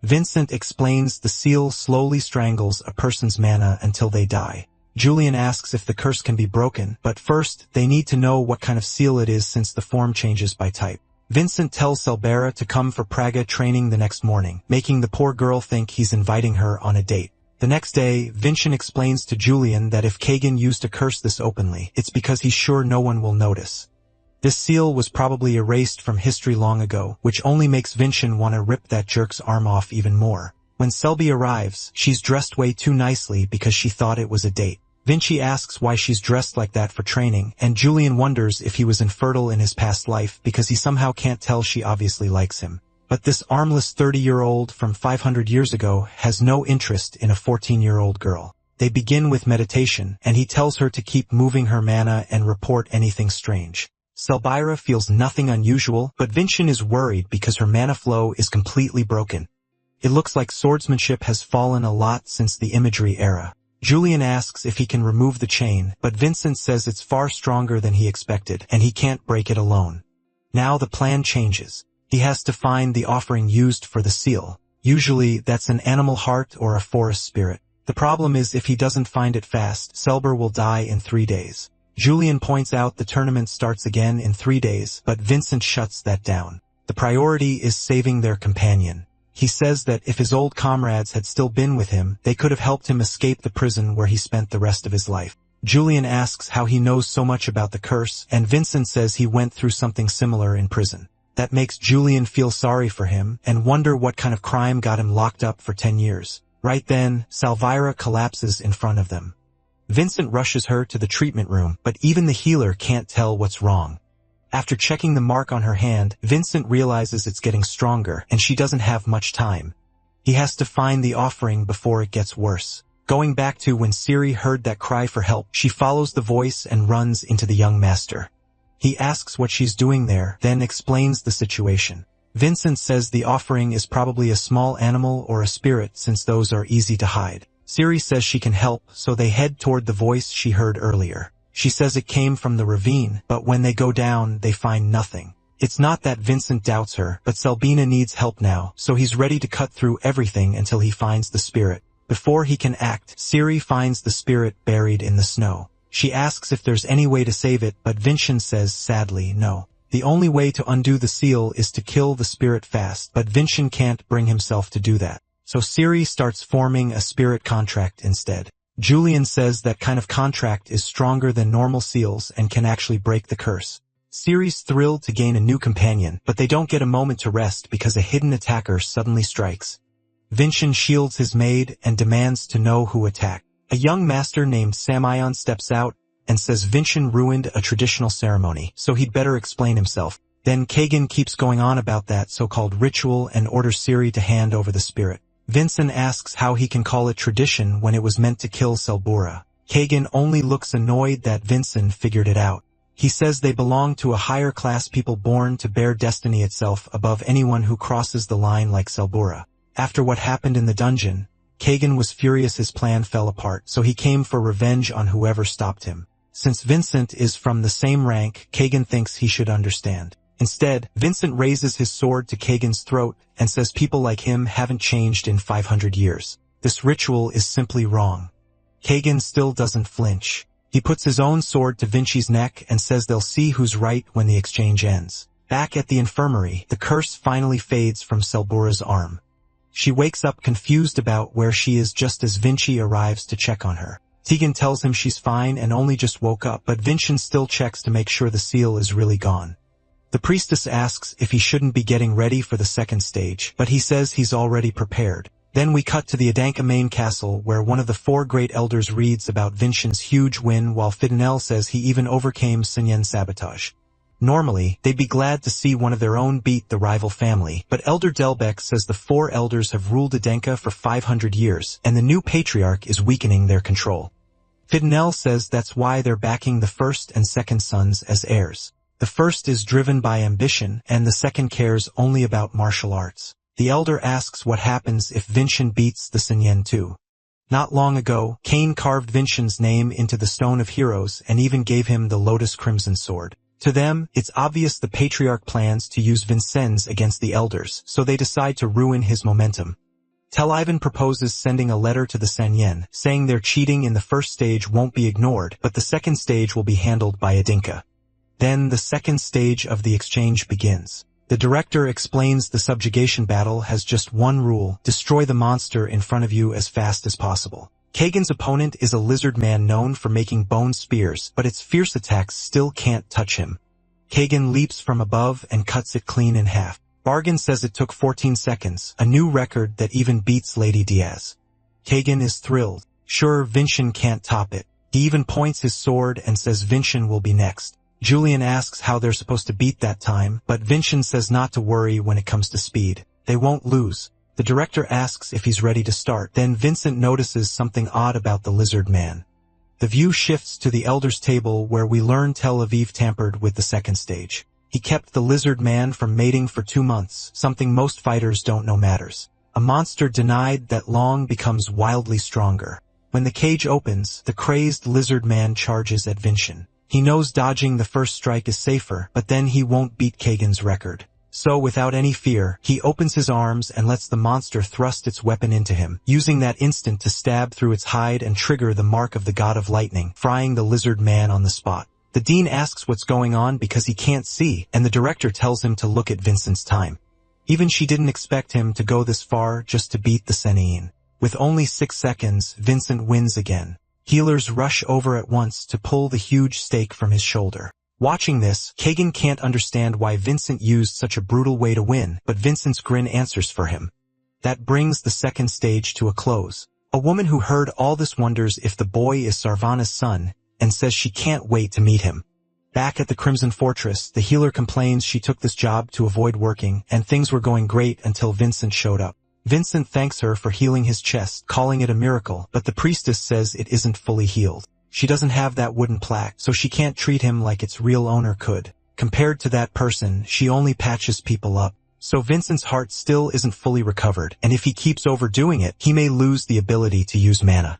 Vincent explains the seal slowly strangles a person's mana until they die. Julian asks if the curse can be broken, but first, they need to know what kind of seal it is since the form changes by type. Vincent tells Selbera to come for Praga training the next morning, making the poor girl think he's inviting her on a date. The next day, Vincent explains to Julian that if Kagan used to curse this openly, it's because he's sure no one will notice. This seal was probably erased from history long ago, which only makes Vincent want to rip that jerk's arm off even more. When Selby arrives, she's dressed way too nicely because she thought it was a date. Vinci asks why she's dressed like that for training, and Julian wonders if he was infertile in his past life because he somehow can't tell she obviously likes him. But this armless 30-year-old from 500 years ago has no interest in a 14-year-old girl. They begin with meditation, and he tells her to keep moving her mana and report anything strange. Selbira feels nothing unusual, but Vincent is worried because her mana flow is completely broken. It looks like swordsmanship has fallen a lot since the imagery era. Julian asks if he can remove the chain, but Vincent says it's far stronger than he expected, and he can't break it alone. Now the plan changes. He has to find the offering used for the seal. Usually, that's an animal heart or a forest spirit. The problem is if he doesn't find it fast, Selber will die in 3 days. Julian points out the tournament starts again in 3 days, but Vincent shuts that down. The priority is saving their companion. He says that if his old comrades had still been with him, they could have helped him escape the prison where he spent the rest of his life. Julian asks how he knows so much about the curse, and Vincent says he went through something similar in prison. That makes Julian feel sorry for him and wonder what kind of crime got him locked up for 10 years. Right then, Salvira collapses in front of them. Vincent rushes her to the treatment room, but even the healer can't tell what's wrong. After checking the mark on her hand, Vincent realizes it's getting stronger, and she doesn't have much time. He has to find the offering before it gets worse. Going back to when Siri heard that cry for help, she follows the voice and runs into the young master. He asks what she's doing there, then explains the situation. Vincent says the offering is probably a small animal or a spirit since those are easy to hide. Siri says she can help, so they head toward the voice she heard earlier. She says it came from the ravine, but when they go down, they find nothing. It's not that Vincent doubts her, but Selbina needs help now, so he's ready to cut through everything until he finds the spirit. Before he can act, Siri finds the spirit buried in the snow. She asks if there's any way to save it, but Vincent says sadly no. The only way to undo the seal is to kill the spirit fast, but Vincent can't bring himself to do that. So Siri starts forming a spirit contract instead. Julian says that kind of contract is stronger than normal seals and can actually break the curse. Siri's thrilled to gain a new companion, but they don't get a moment to rest because a hidden attacker suddenly strikes. Vincent shields his maid and demands to know who attacked. A young master named Samion steps out and says Vincent ruined a traditional ceremony, so he'd better explain himself. Then Kagan keeps going on about that so-called ritual and orders Siri to hand over the spirit. Vincent asks how he can call it tradition when it was meant to kill Selbura. Kagan only looks annoyed that Vincent figured it out. He says they belong to a higher class, people born to bear destiny itself above anyone who crosses the line like Selbura. After what happened in the dungeon, Kagan was furious his plan fell apart, so he came for revenge on whoever stopped him. Since Vincent is from the same rank, Kagan thinks he should understand. Instead, Vincent raises his sword to Kagan's throat and says people like him haven't changed in 500 years. This ritual is simply wrong. Kagan still doesn't flinch. He puts his own sword to Vinci's neck and says they'll see who's right when the exchange ends. Back at the infirmary, the curse finally fades from Selbura's arm. She wakes up confused about where she is just as Vinci arrives to check on her. Tegan tells him she's fine and only just woke up, but Vincent still checks to make sure the seal is really gone. The priestess asks if he shouldn't be getting ready for the second stage, but he says he's already prepared. Then we cut to the Adanka main castle where one of the four great elders reads about Vincent's huge win while Fidenel says he even overcame Sinyen's sabotage. Normally, they'd be glad to see one of their own beat the rival family, but Elder Delbecq says the four elders have ruled Adanka for 500 years, and the new patriarch is weakening their control. Fidenel says that's why they're backing the first and second sons as heirs. The first is driven by ambition, and the second cares only about martial arts. The elder asks what happens if Vincent beats the Sinyen too. Not long ago, Cain carved Vincent's name into the Stone of Heroes and even gave him the Lotus Crimson Sword. To them, it's obvious the patriarch plans to use Vincennes against the elders, so they decide to ruin his momentum. Tel Ivan proposes sending a letter to the Sanyen, saying their cheating in the first stage won't be ignored, but the second stage will be handled by Adinka. Then the second stage of the exchange begins. The director explains the subjugation battle has just one rule: destroy the monster in front of you as fast as possible. Kagan's opponent is a lizard man known for making bone spears, but its fierce attacks still can't touch him. Kagan leaps from above and cuts it clean in half. Bargain says it took 14 seconds, a new record that even beats Lady Diaz. Kagan is thrilled. Sure, Vincent can't top it. He even points his sword and says Vincent will be next. Julian asks how they're supposed to beat that time, but Vincent says not to worry when it comes to speed. They won't lose. The director asks if he's ready to start. Then Vincent notices something odd about the lizard man. The view shifts to the elders' table where we learn Tel Aviv tampered with the second stage. He kept the lizard man from mating for 2 months, something most fighters don't know matters. A monster denied that long becomes wildly stronger. When the cage opens, the crazed lizard man charges at Vincent. He knows dodging the first strike is safer, but then he won't beat Kagan's record. So without any fear, he opens his arms and lets the monster thrust its weapon into him, using that instant to stab through its hide and trigger the mark of the god of lightning, frying the lizard man on the spot. The dean asks what's going on because he can't see, and the director tells him to look at Vincent's time. Even she didn't expect him to go this far just to beat the Senine. With only 6 seconds, Vincent wins again. Healers rush over at once to pull the huge stake from his shoulder. Watching this, Kagan can't understand why Vincent used such a brutal way to win, but Vincent's grin answers for him. That brings the second stage to a close. A woman who heard all this wonders if the boy is Sarvana's son, and says she can't wait to meet him. Back at the Crimson Fortress, the healer complains she took this job to avoid working, and things were going great until Vincent showed up. Vincent thanks her for healing his chest, calling it a miracle, but the priestess says it isn't fully healed. She doesn't have that wooden plaque, so she can't treat him like its real owner could. Compared to that person, she only patches people up. So Vincent's heart still isn't fully recovered, and if he keeps overdoing it, he may lose the ability to use mana.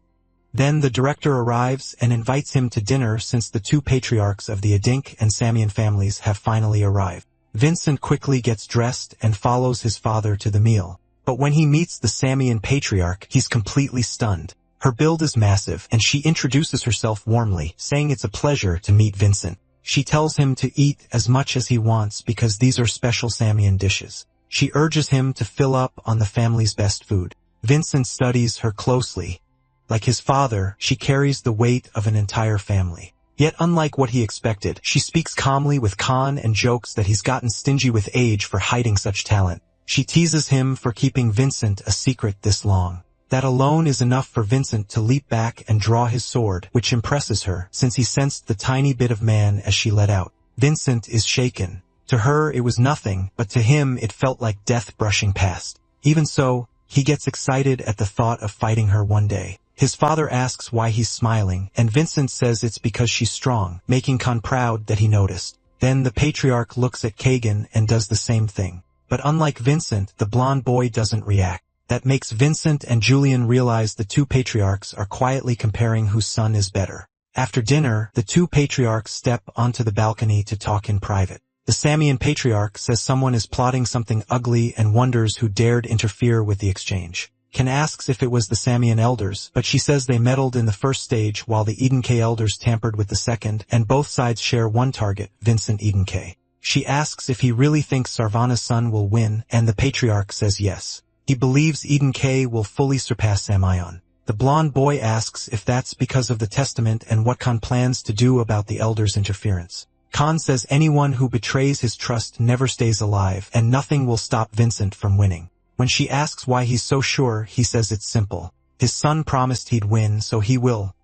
Then the director arrives and invites him to dinner since the two patriarchs of the Adink and Samian families have finally arrived. Vincent quickly gets dressed and follows his father to the meal. But when he meets the Samian patriarch, he's completely stunned. Her build is massive, and she introduces herself warmly, saying it's a pleasure to meet Vincent. She tells him to eat as much as he wants because these are special Samian dishes. She urges him to fill up on the family's best food. Vincent studies her closely. Like his father, she carries the weight of an entire family. Yet unlike what he expected, she speaks calmly with Khan and jokes that he's gotten stingy with age for hiding such talent. She teases him for keeping Vincent a secret this long. That alone is enough for Vincent to leap back and draw his sword, which impresses her, since he sensed the tiny bit of man as she let out. Vincent is shaken. To her it was nothing, but to him it felt like death brushing past. Even so, he gets excited at the thought of fighting her one day. His father asks why he's smiling, and Vincent says it's because she's strong, making Khan proud that he noticed. Then the patriarch looks at Kagan and does the same thing. But unlike Vincent, the blonde boy doesn't react. That makes Vincent and Julian realize the two patriarchs are quietly comparing whose son is better. After dinner, the two patriarchs step onto the balcony to talk in private. The Samian patriarch says someone is plotting something ugly and wonders who dared interfere with the exchange. Ken asks if it was the Samian elders, but she says they meddled in the first stage while the Edenk elders tampered with the second, and both sides share one target, Vincent Edenk. She asks if he really thinks Sarvana's son will win, and the patriarch says yes. He believes Edenk will fully surpass Samion. The blonde boy asks if that's because of the testament and what Khan plans to do about the elders' interference. Khan says anyone who betrays his trust never stays alive, and nothing will stop Vincent from winning. When she asks why he's so sure, he says it's simple. His son promised he'd win, so he will.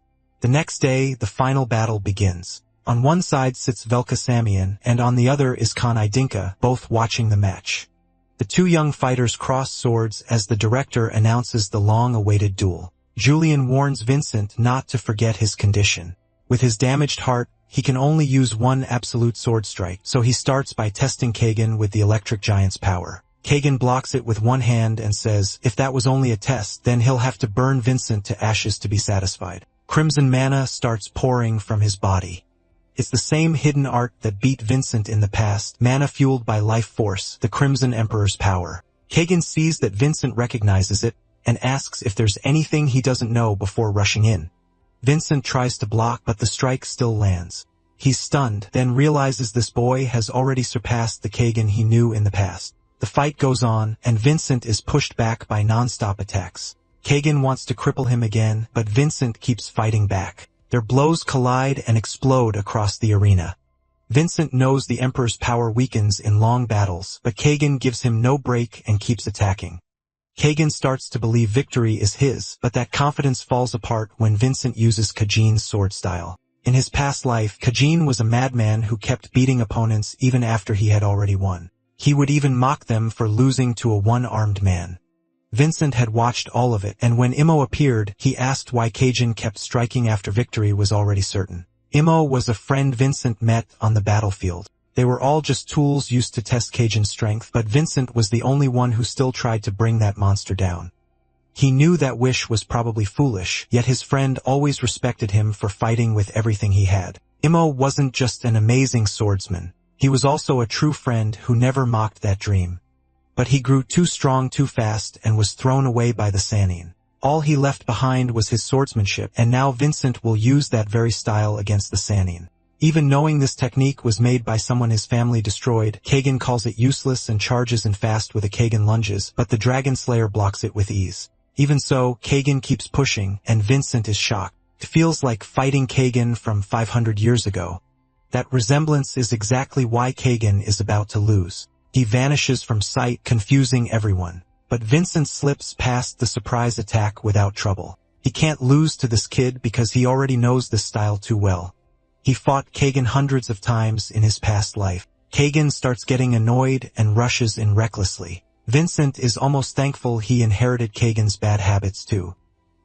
The next day, the final battle begins. On one side sits Velka Samian, and on the other is Khan Idinka, both watching the match. The two young fighters cross swords as the director announces the long-awaited duel. Julian warns Vincent not to forget his condition. With his damaged heart, he can only use one absolute sword strike, so he starts by testing Kagan with the electric giant's power. Kagan blocks it with one hand and says, if that was only a test, then he'll have to burn Vincent to ashes to be satisfied. Crimson mana starts pouring from his body. It's the same hidden art that beat Vincent in the past, mana fueled by life force, the Crimson Emperor's power. Kagan sees that Vincent recognizes it, and asks if there's anything he doesn't know before rushing in. Vincent tries to block, but the strike still lands. He's stunned, then realizes this boy has already surpassed the Kagan he knew in the past. The fight goes on, and Vincent is pushed back by non-stop attacks. Kagan wants to cripple him again, but Vincent keeps fighting back. Their blows collide and explode across the arena. Vincent knows the Emperor's power weakens in long battles, but Kagan gives him no break and keeps attacking. Kagan starts to believe victory is his, but that confidence falls apart when Vincent uses Kajin's sword style. In his past life, Kajin was a madman who kept beating opponents even after he had already won. He would even mock them for losing to a one-armed man. Vincent had watched all of it, and when Imo appeared, he asked why Kajin kept striking after victory was already certain. Imo was a friend Vincent met on the battlefield. They were all just tools used to test Kajin's strength, but Vincent was the only one who still tried to bring that monster down. He knew that wish was probably foolish, yet his friend always respected him for fighting with everything he had. Imo wasn't just an amazing swordsman. He was also a true friend who never mocked that dream. But he grew too strong too fast and was thrown away by the Sannin. All he left behind was his swordsmanship, and now Vincent will use that very style against the Sannin. Even knowing this technique was made by someone his family destroyed, Kagan calls it useless and charges in fast with a Kagan lunges, but the Dragon Slayer blocks it with ease. Even so, Kagan keeps pushing, and Vincent is shocked. It feels like fighting Kagan from 500 years ago. That resemblance is exactly why Kagan is about to lose. He vanishes from sight, confusing everyone. But Vincent slips past the surprise attack without trouble. He can't lose to this kid because he already knows this style too well. He fought Kagan hundreds of times in his past life. Kagan starts getting annoyed and rushes in recklessly. Vincent is almost thankful he inherited Kagan's bad habits too.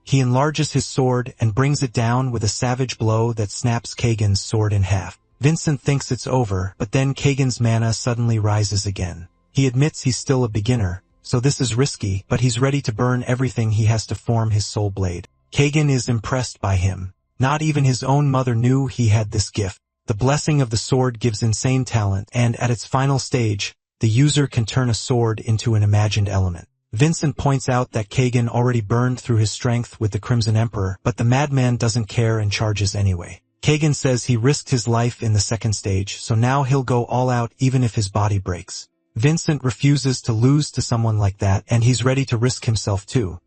He enlarges his sword and brings it down with a savage blow that snaps Kagan's sword in half. Vincent thinks it's over, but then Kagan's mana suddenly rises again. He admits he's still a beginner, so this is risky, but he's ready to burn everything he has to form his soul blade. Kagan is impressed by him. Not even his own mother knew he had this gift. The blessing of the sword gives insane talent, and at its final stage, the user can turn a sword into an imagined element. Vincent points out that Kagan already burned through his strength with the Crimson Emperor, but the madman doesn't care and charges anyway. Kagan says he risked his life in the second stage, so now he'll go all out even if his body breaks. Vincent refuses to lose to someone like that, and he's ready to risk himself too.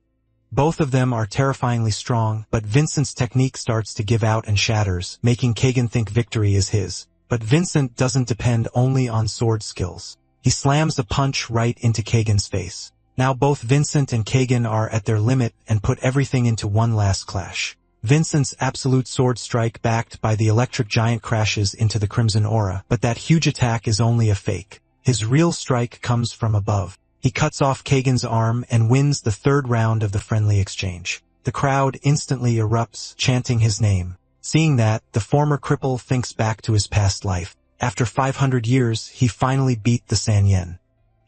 Both of them are terrifyingly strong, but Vincent's technique starts to give out and shatters, making Kagan think victory is his. But Vincent doesn't depend only on sword skills. He slams a punch right into Kagan's face. Now both Vincent and Kagan are at their limit and put everything into one last clash. Vincent's absolute sword strike backed by the electric giant crashes into the Crimson Aura, but that huge attack is only a fake. His real strike comes from above. He cuts off Kagan's arm and wins the third round of the friendly exchange. The crowd instantly erupts, chanting his name. Seeing that, the former cripple thinks back to his past life. After 500 years, he finally beat the Sanyin.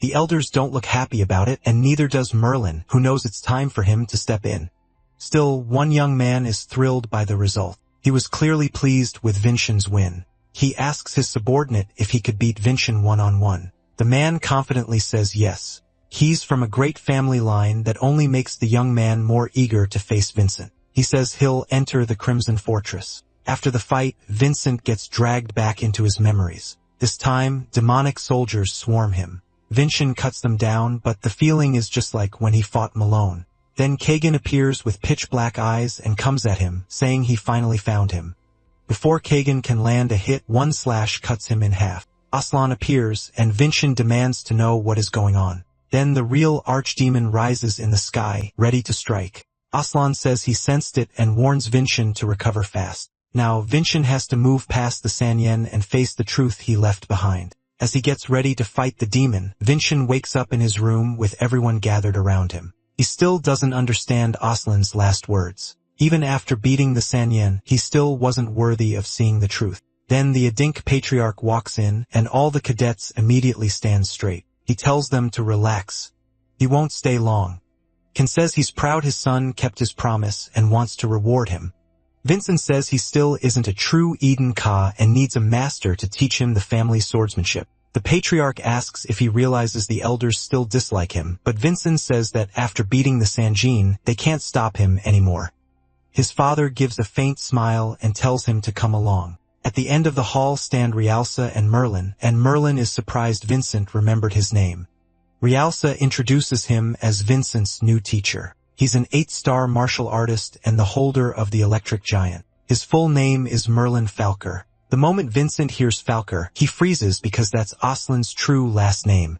The elders don't look happy about it, and neither does Merlin, who knows it's time for him to step in. Still, one young man is thrilled by the result. He was clearly pleased with Vincent's win. He asks his subordinate if he could beat Vincent one-on-one. The man confidently says yes. He's from a great family line that only makes the young man more eager to face Vincent. He says he'll enter the Crimson Fortress. After the fight, Vincent gets dragged back into his memories. This time, demonic soldiers swarm him. Vincent cuts them down, but the feeling is just like when he fought Malone. Then Kagan appears with pitch-black eyes and comes at him, saying he finally found him. Before Kagan can land a hit, one slash cuts him in half. Aslan appears, and Vincent demands to know what is going on. Then the real archdemon rises in the sky, ready to strike. Aslan says he sensed it and warns Vincent to recover fast. Now Vincent has to move past the Sanyen and face the truth he left behind. As he gets ready to fight the demon, Vincent wakes up in his room with everyone gathered around him. He still doesn't understand Aslan's last words. Even after beating the Sanyen, he still wasn't worthy of seeing the truth. Then the Adink patriarch walks in, and all the cadets immediately stand straight. He tells them to relax. He won't stay long. Ken says he's proud his son kept his promise and wants to reward him. Vincent says he still isn't a true Eden Ka and needs a master to teach him the family swordsmanship. The patriarch asks if he realizes the elders still dislike him, but Vincent says that after beating the Sanjin, they can't stop him anymore. His father gives a faint smile and tells him to come along. At the end of the hall stand Realsa and Merlin is surprised Vincent remembered his name. Realsa introduces him as Vincent's new teacher. He's an 8-star martial artist and the holder of the electric giant. His full name is Merlin Falker. The moment Vincent hears Falker, he freezes because that's Aslan's true last name.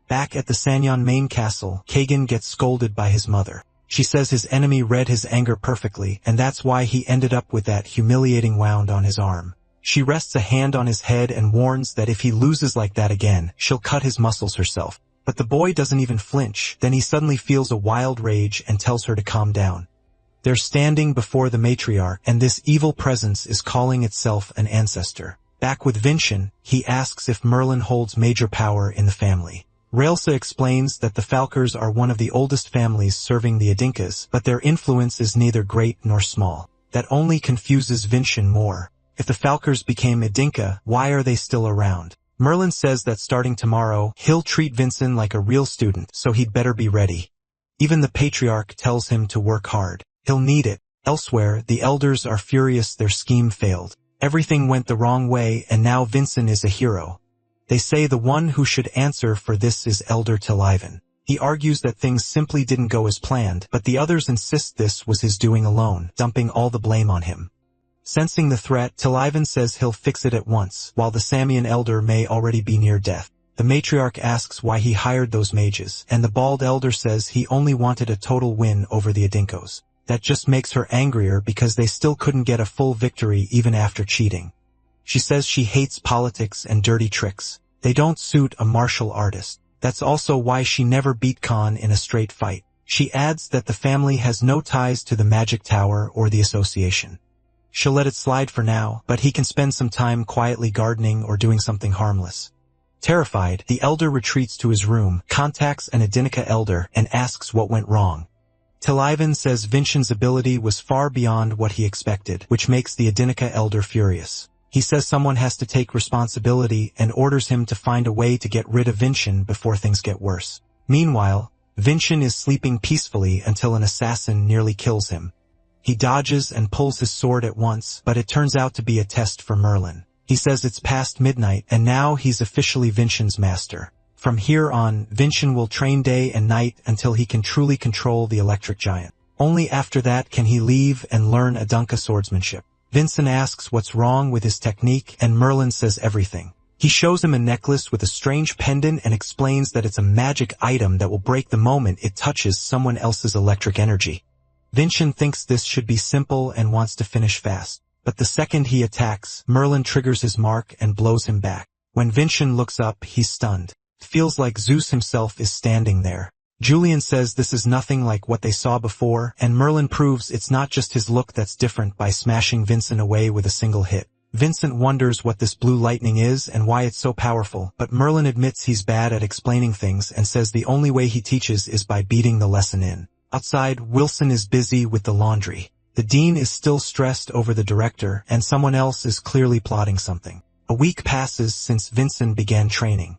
Back at the Sanyan main castle, Kagan gets scolded by his mother. She says his enemy read his anger perfectly, and that's why he ended up with that humiliating wound on his arm. She rests a hand on his head and warns that if he loses like that again, she'll cut his muscles herself. But the boy doesn't even flinch. Then he suddenly feels a wild rage and tells her to calm down. They're standing before the matriarch, and this evil presence is calling itself an ancestor. Back with Vincent, he asks if Merlin holds major power in the family. Realsa explains that the Falkers are one of the oldest families serving the Adinkas, but their influence is neither great nor small. That only confuses Vincent more. If the Falkers became Adinka, why are they still around? Merlin says that starting tomorrow, he'll treat Vincent like a real student, so he'd better be ready. Even the patriarch tells him to work hard. He'll need it. Elsewhere, the elders are furious their scheme failed. Everything went the wrong way, and now Vincent is a hero. They say the one who should answer for this is Elder Talivan. He argues that things simply didn't go as planned, but the others insist this was his doing alone, dumping all the blame on him. Sensing the threat, Talivan says he'll fix it at once, while the Samian elder may already be near death. The matriarch asks why he hired those mages, and the bald elder says he only wanted a total win over the Adinkos. That just makes her angrier because they still couldn't get a full victory even after cheating. She says she hates politics and dirty tricks. They don't suit a martial artist. That's also why she never beat Khan in a straight fight. She adds that the family has no ties to the Magic Tower or the association. She'll let it slide for now, but he can spend some time quietly gardening or doing something harmless. Terrified, the elder retreats to his room, contacts an Adinika elder, and asks what went wrong. Talivan says Vincent's ability was far beyond what he expected, which makes the Adinika elder furious. He says someone has to take responsibility and orders him to find a way to get rid of Vincent before things get worse. Meanwhile, Vincent is sleeping peacefully until an assassin nearly kills him. He dodges and pulls his sword at once, but it turns out to be a test for Merlin. He says it's past midnight, and now he's officially Vincent's master. From here on, Vincent will train day and night until he can truly control the electric giant. Only after that can he leave and learn Adunka swordsmanship. Vincent asks what's wrong with his technique, and Merlin says everything. He shows him a necklace with a strange pendant and explains that it's a magic item that will break the moment it touches someone else's electric energy. Vincent thinks this should be simple and wants to finish fast. But the second he attacks, Merlin triggers his mark and blows him back. When Vincent looks up, he's stunned. It feels like Zeus himself is standing there. Julian says this is nothing like what they saw before, and Merlin proves it's not just his look that's different by smashing Vincent away with a single hit. Vincent wonders what this blue lightning is and why it's so powerful, but Merlin admits he's bad at explaining things and says the only way he teaches is by beating the lesson in. Outside, Wilson is busy with the laundry. The dean is still stressed over the director, and someone else is clearly plotting something. A week passes since Vincent began training.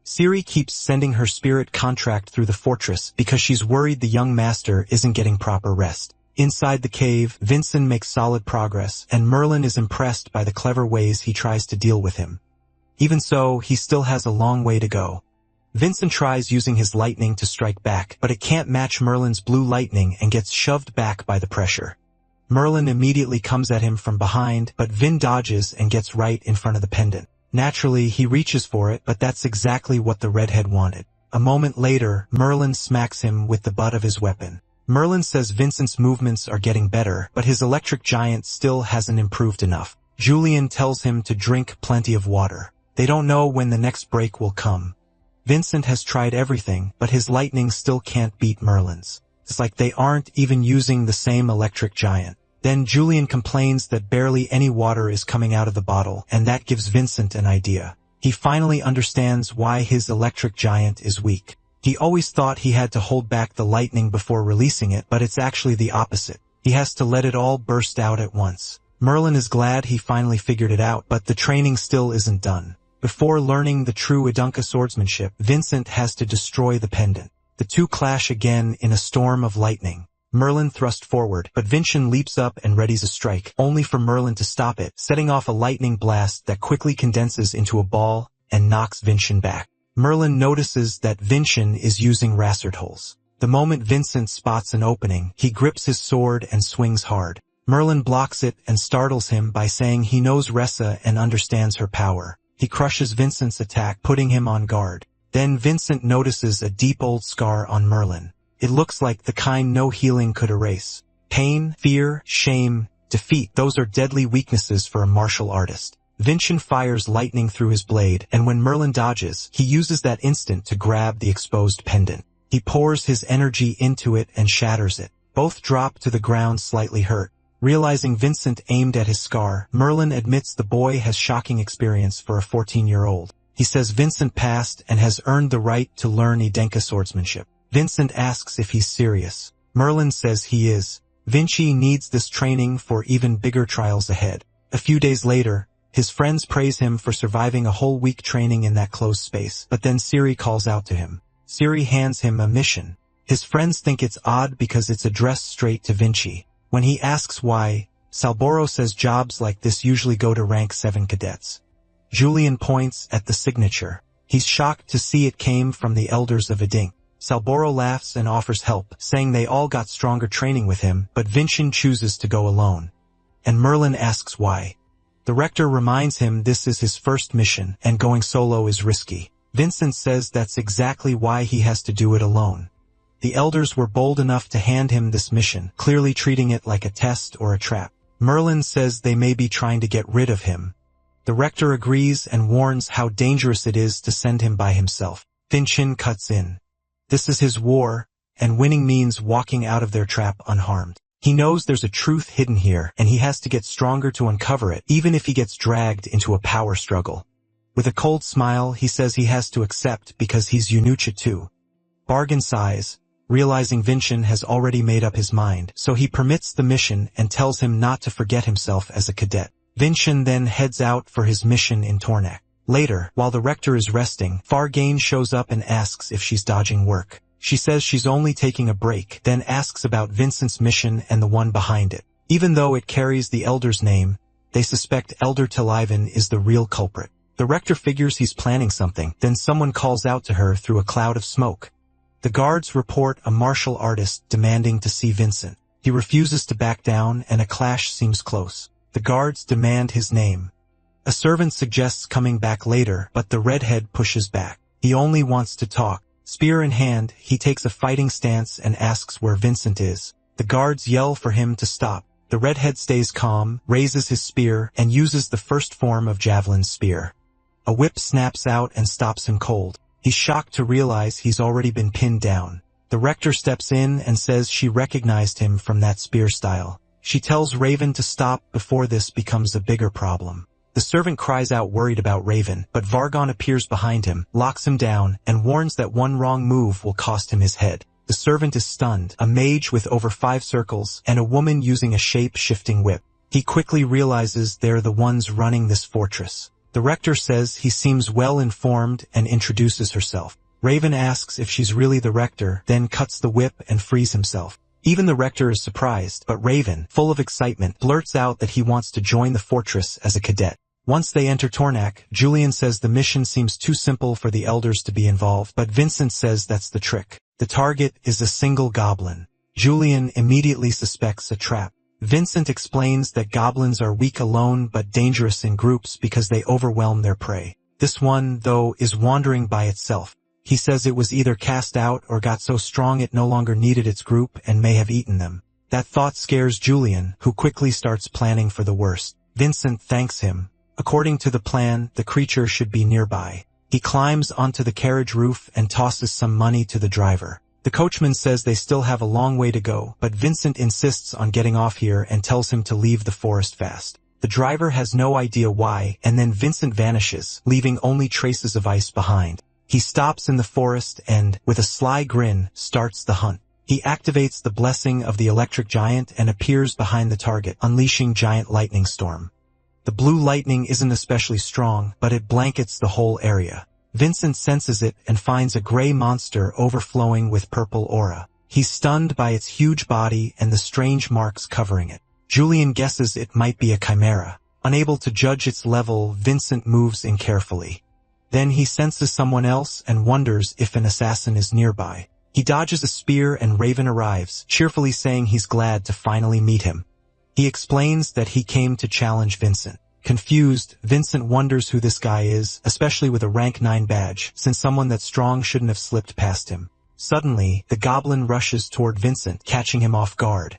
Ciri keeps sending her spirit contract through the fortress because she's worried the young master isn't getting proper rest. Inside the cave, Vincent makes solid progress, and Merlin is impressed by the clever ways he tries to deal with him. Even so, he still has a long way to go. Vincent tries using his lightning to strike back, but it can't match Merlin's blue lightning and gets shoved back by the pressure. Merlin immediately comes at him from behind, but Vin dodges and gets right in front of the pendant. Naturally, he reaches for it, but that's exactly what the redhead wanted. A moment later, Merlin smacks him with the butt of his weapon. Merlin says Vincent's movements are getting better, but his electric giant still hasn't improved enough. Julian tells him to drink plenty of water. They don't know when the next break will come. Vincent has tried everything, but his lightning still can't beat Merlin's. It's like they aren't even using the same electric giant. Then Julian complains that barely any water is coming out of the bottle, and that gives Vincent an idea. He finally understands why his electric giant is weak. He always thought he had to hold back the lightning before releasing it, but it's actually the opposite. He has to let it all burst out at once. Merlin is glad he finally figured it out, but the training still isn't done. Before learning the true Edunka swordsmanship, Vincent has to destroy the pendant. The two clash again in a storm of lightning. Merlin thrusts forward, but Vincent leaps up and readies a strike, only for Merlin to stop it, setting off a lightning blast that quickly condenses into a ball and knocks Vincent back. Merlin notices that Vincent is using rassert holes. The moment Vincent spots an opening, he grips his sword and swings hard. Merlin blocks it and startles him by saying he knows Ressa and understands her power. He crushes Vincent's attack, putting him on guard. Then Vincent notices a deep old scar on Merlin. It looks like the kind no healing could erase. Pain, fear, shame, defeat, those are deadly weaknesses for a martial artist. Vincent fires lightning through his blade, and when Merlin dodges, he uses that instant to grab the exposed pendant. He pours his energy into it and shatters it. Both drop to the ground slightly hurt. Realizing Vincent aimed at his scar, Merlin admits the boy has shocking experience for a 14-year-old. He says Vincent passed and has earned the right to learn Edunka swordsmanship. Vincent asks if he's serious. Merlin says he is. Vinci needs this training for even bigger trials ahead. A few days later, his friends praise him for surviving a whole week training in that closed space, but then Ciri calls out to him. Ciri hands him a mission. His friends think it's odd because it's addressed straight to Vinci. When he asks why, Salboro says jobs like this usually go to rank 7 cadets. Julian points at the signature. He's shocked to see it came from the elders of Edink. Salboro laughs and offers help, saying they all got stronger training with him, but Vincent chooses to go alone. And Merlin asks why. The rector reminds him this is his first mission, and going solo is risky. Vincent says that's exactly why he has to do it alone. The elders were bold enough to hand him this mission, clearly treating it like a test or a trap. Merlin says they may be trying to get rid of him. The rector agrees and warns how dangerous it is to send him by himself. Vincent cuts in. This is his war, and winning means walking out of their trap unharmed. He knows there's a truth hidden here, and he has to get stronger to uncover it, even if he gets dragged into a power struggle. With a cold smile, he says he has to accept because he's Yunucha too. Bargain sighs, realizing Vincent has already made up his mind, so he permits the mission and tells him not to forget himself as a cadet. Vincent then heads out for his mission in Tornak. Later, while the rector is resting, Fargane shows up and asks if she's dodging work. She says she's only taking a break, then asks about Vincent's mission and the one behind it. Even though it carries the elder's name, they suspect Elder Talivan is the real culprit. The rector figures he's planning something, then someone calls out to her through a cloud of smoke. The guards report a martial artist demanding to see Vincent. He refuses to back down and a clash seems close. The guards demand his name. A servant suggests coming back later, but the redhead pushes back. He only wants to talk. Spear in hand, he takes a fighting stance and asks where Vincent is. The guards yell for him to stop. The redhead stays calm, raises his spear, and uses the first form of Javelin's spear. A whip snaps out and stops him cold. He's shocked to realize he's already been pinned down. The rector steps in and says she recognized him from that spear style. She tells Raven to stop before this becomes a bigger problem. The servant cries out worried about Raven, but Vargon appears behind him, locks him down, and warns that one wrong move will cost him his head. The servant is stunned, a mage with over 5 circles, and a woman using a shape-shifting whip. He quickly realizes they're the ones running this fortress. The rector says he seems well informed and introduces herself. Raven asks if she's really the rector, then cuts the whip and frees himself. Even the rector is surprised, but Raven, full of excitement, blurts out that he wants to join the fortress as a cadet. Once they enter Tornak, Julian says the mission seems too simple for the elders to be involved, but Vincent says that's the trick. The target is a single goblin. Julian immediately suspects a trap. Vincent explains that goblins are weak alone but dangerous in groups because they overwhelm their prey. This one, though, is wandering by itself. He says it was either cast out or got so strong it no longer needed its group and may have eaten them. That thought scares Julian, who quickly starts planning for the worst. Vincent thanks him. According to the plan, the creature should be nearby. He climbs onto the carriage roof and tosses some money to the driver. The coachman says they still have a long way to go, but Vincent insists on getting off here and tells him to leave the forest fast. The driver has no idea why, and then Vincent vanishes, leaving only traces of ice behind. He stops in the forest and, with a sly grin, starts the hunt. He activates the blessing of the electric giant and appears behind the target, unleashing giant lightning storm. The blue lightning isn't especially strong, but it blankets the whole area. Vincent senses it and finds a gray monster overflowing with purple aura. He's stunned by its huge body and the strange marks covering it. Julian guesses it might be a chimera. Unable to judge its level, Vincent moves in carefully. Then he senses someone else and wonders if an assassin is nearby. He dodges a spear and Raven arrives, cheerfully saying he's glad to finally meet him. He explains that he came to challenge Vincent. Confused, Vincent wonders who this guy is, especially with a rank 9 badge, since someone that strong shouldn't have slipped past him. Suddenly, the goblin rushes toward Vincent, catching him off guard.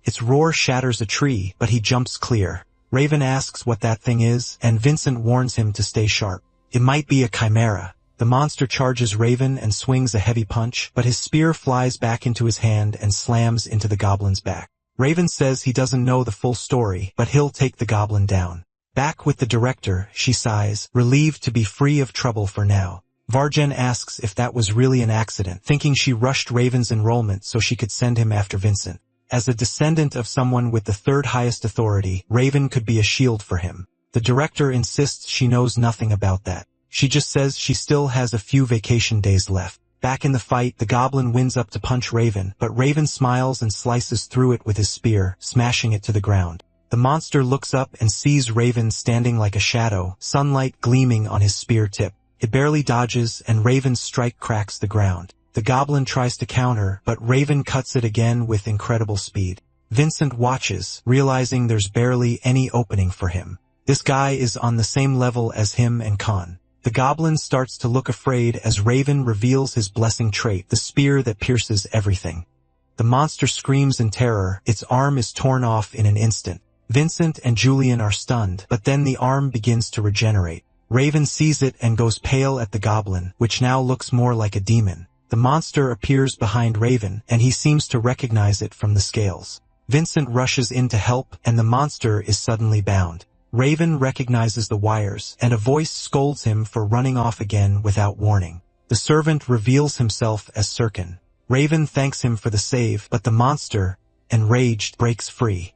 Its roar shatters a tree, but he jumps clear. Raven asks what that thing is, and Vincent warns him to stay sharp. It might be a chimera. The monster charges Raven and swings a heavy punch, but his spear flies back into his hand and slams into the goblin's back. Raven says he doesn't know the full story, but he'll take the goblin down. Back with the director, she sighs, relieved to be free of trouble for now. Vargen asks if that was really an accident, thinking she rushed Raven's enrollment so she could send him after Vincent. As a descendant of someone with the 3rd highest authority, Raven could be a shield for him. The director insists she knows nothing about that. She just says she still has a few vacation days left. Back in the fight, the goblin winds up to punch Raven, but Raven smiles and slices through it with his spear, smashing it to the ground. The monster looks up and sees Raven standing like a shadow, sunlight gleaming on his spear tip. It barely dodges, and Raven's strike cracks the ground. The goblin tries to counter, but Raven cuts it again with incredible speed. Vincent watches, realizing there's barely any opening for him. This guy is on the same level as him and Khan. The goblin starts to look afraid as Raven reveals his blessing trait, the spear that pierces everything. The monster screams in terror, its arm is torn off in an instant. Vincent and Julian are stunned, but then the arm begins to regenerate. Raven sees it and goes pale at the goblin, which now looks more like a demon. The monster appears behind Raven, and he seems to recognize it from the scales. Vincent rushes in to help, and the monster is suddenly bound. Raven recognizes the wires, and a voice scolds him for running off again without warning. The servant reveals himself as Sirkin. Raven thanks him for the save, but the monster, enraged, breaks free.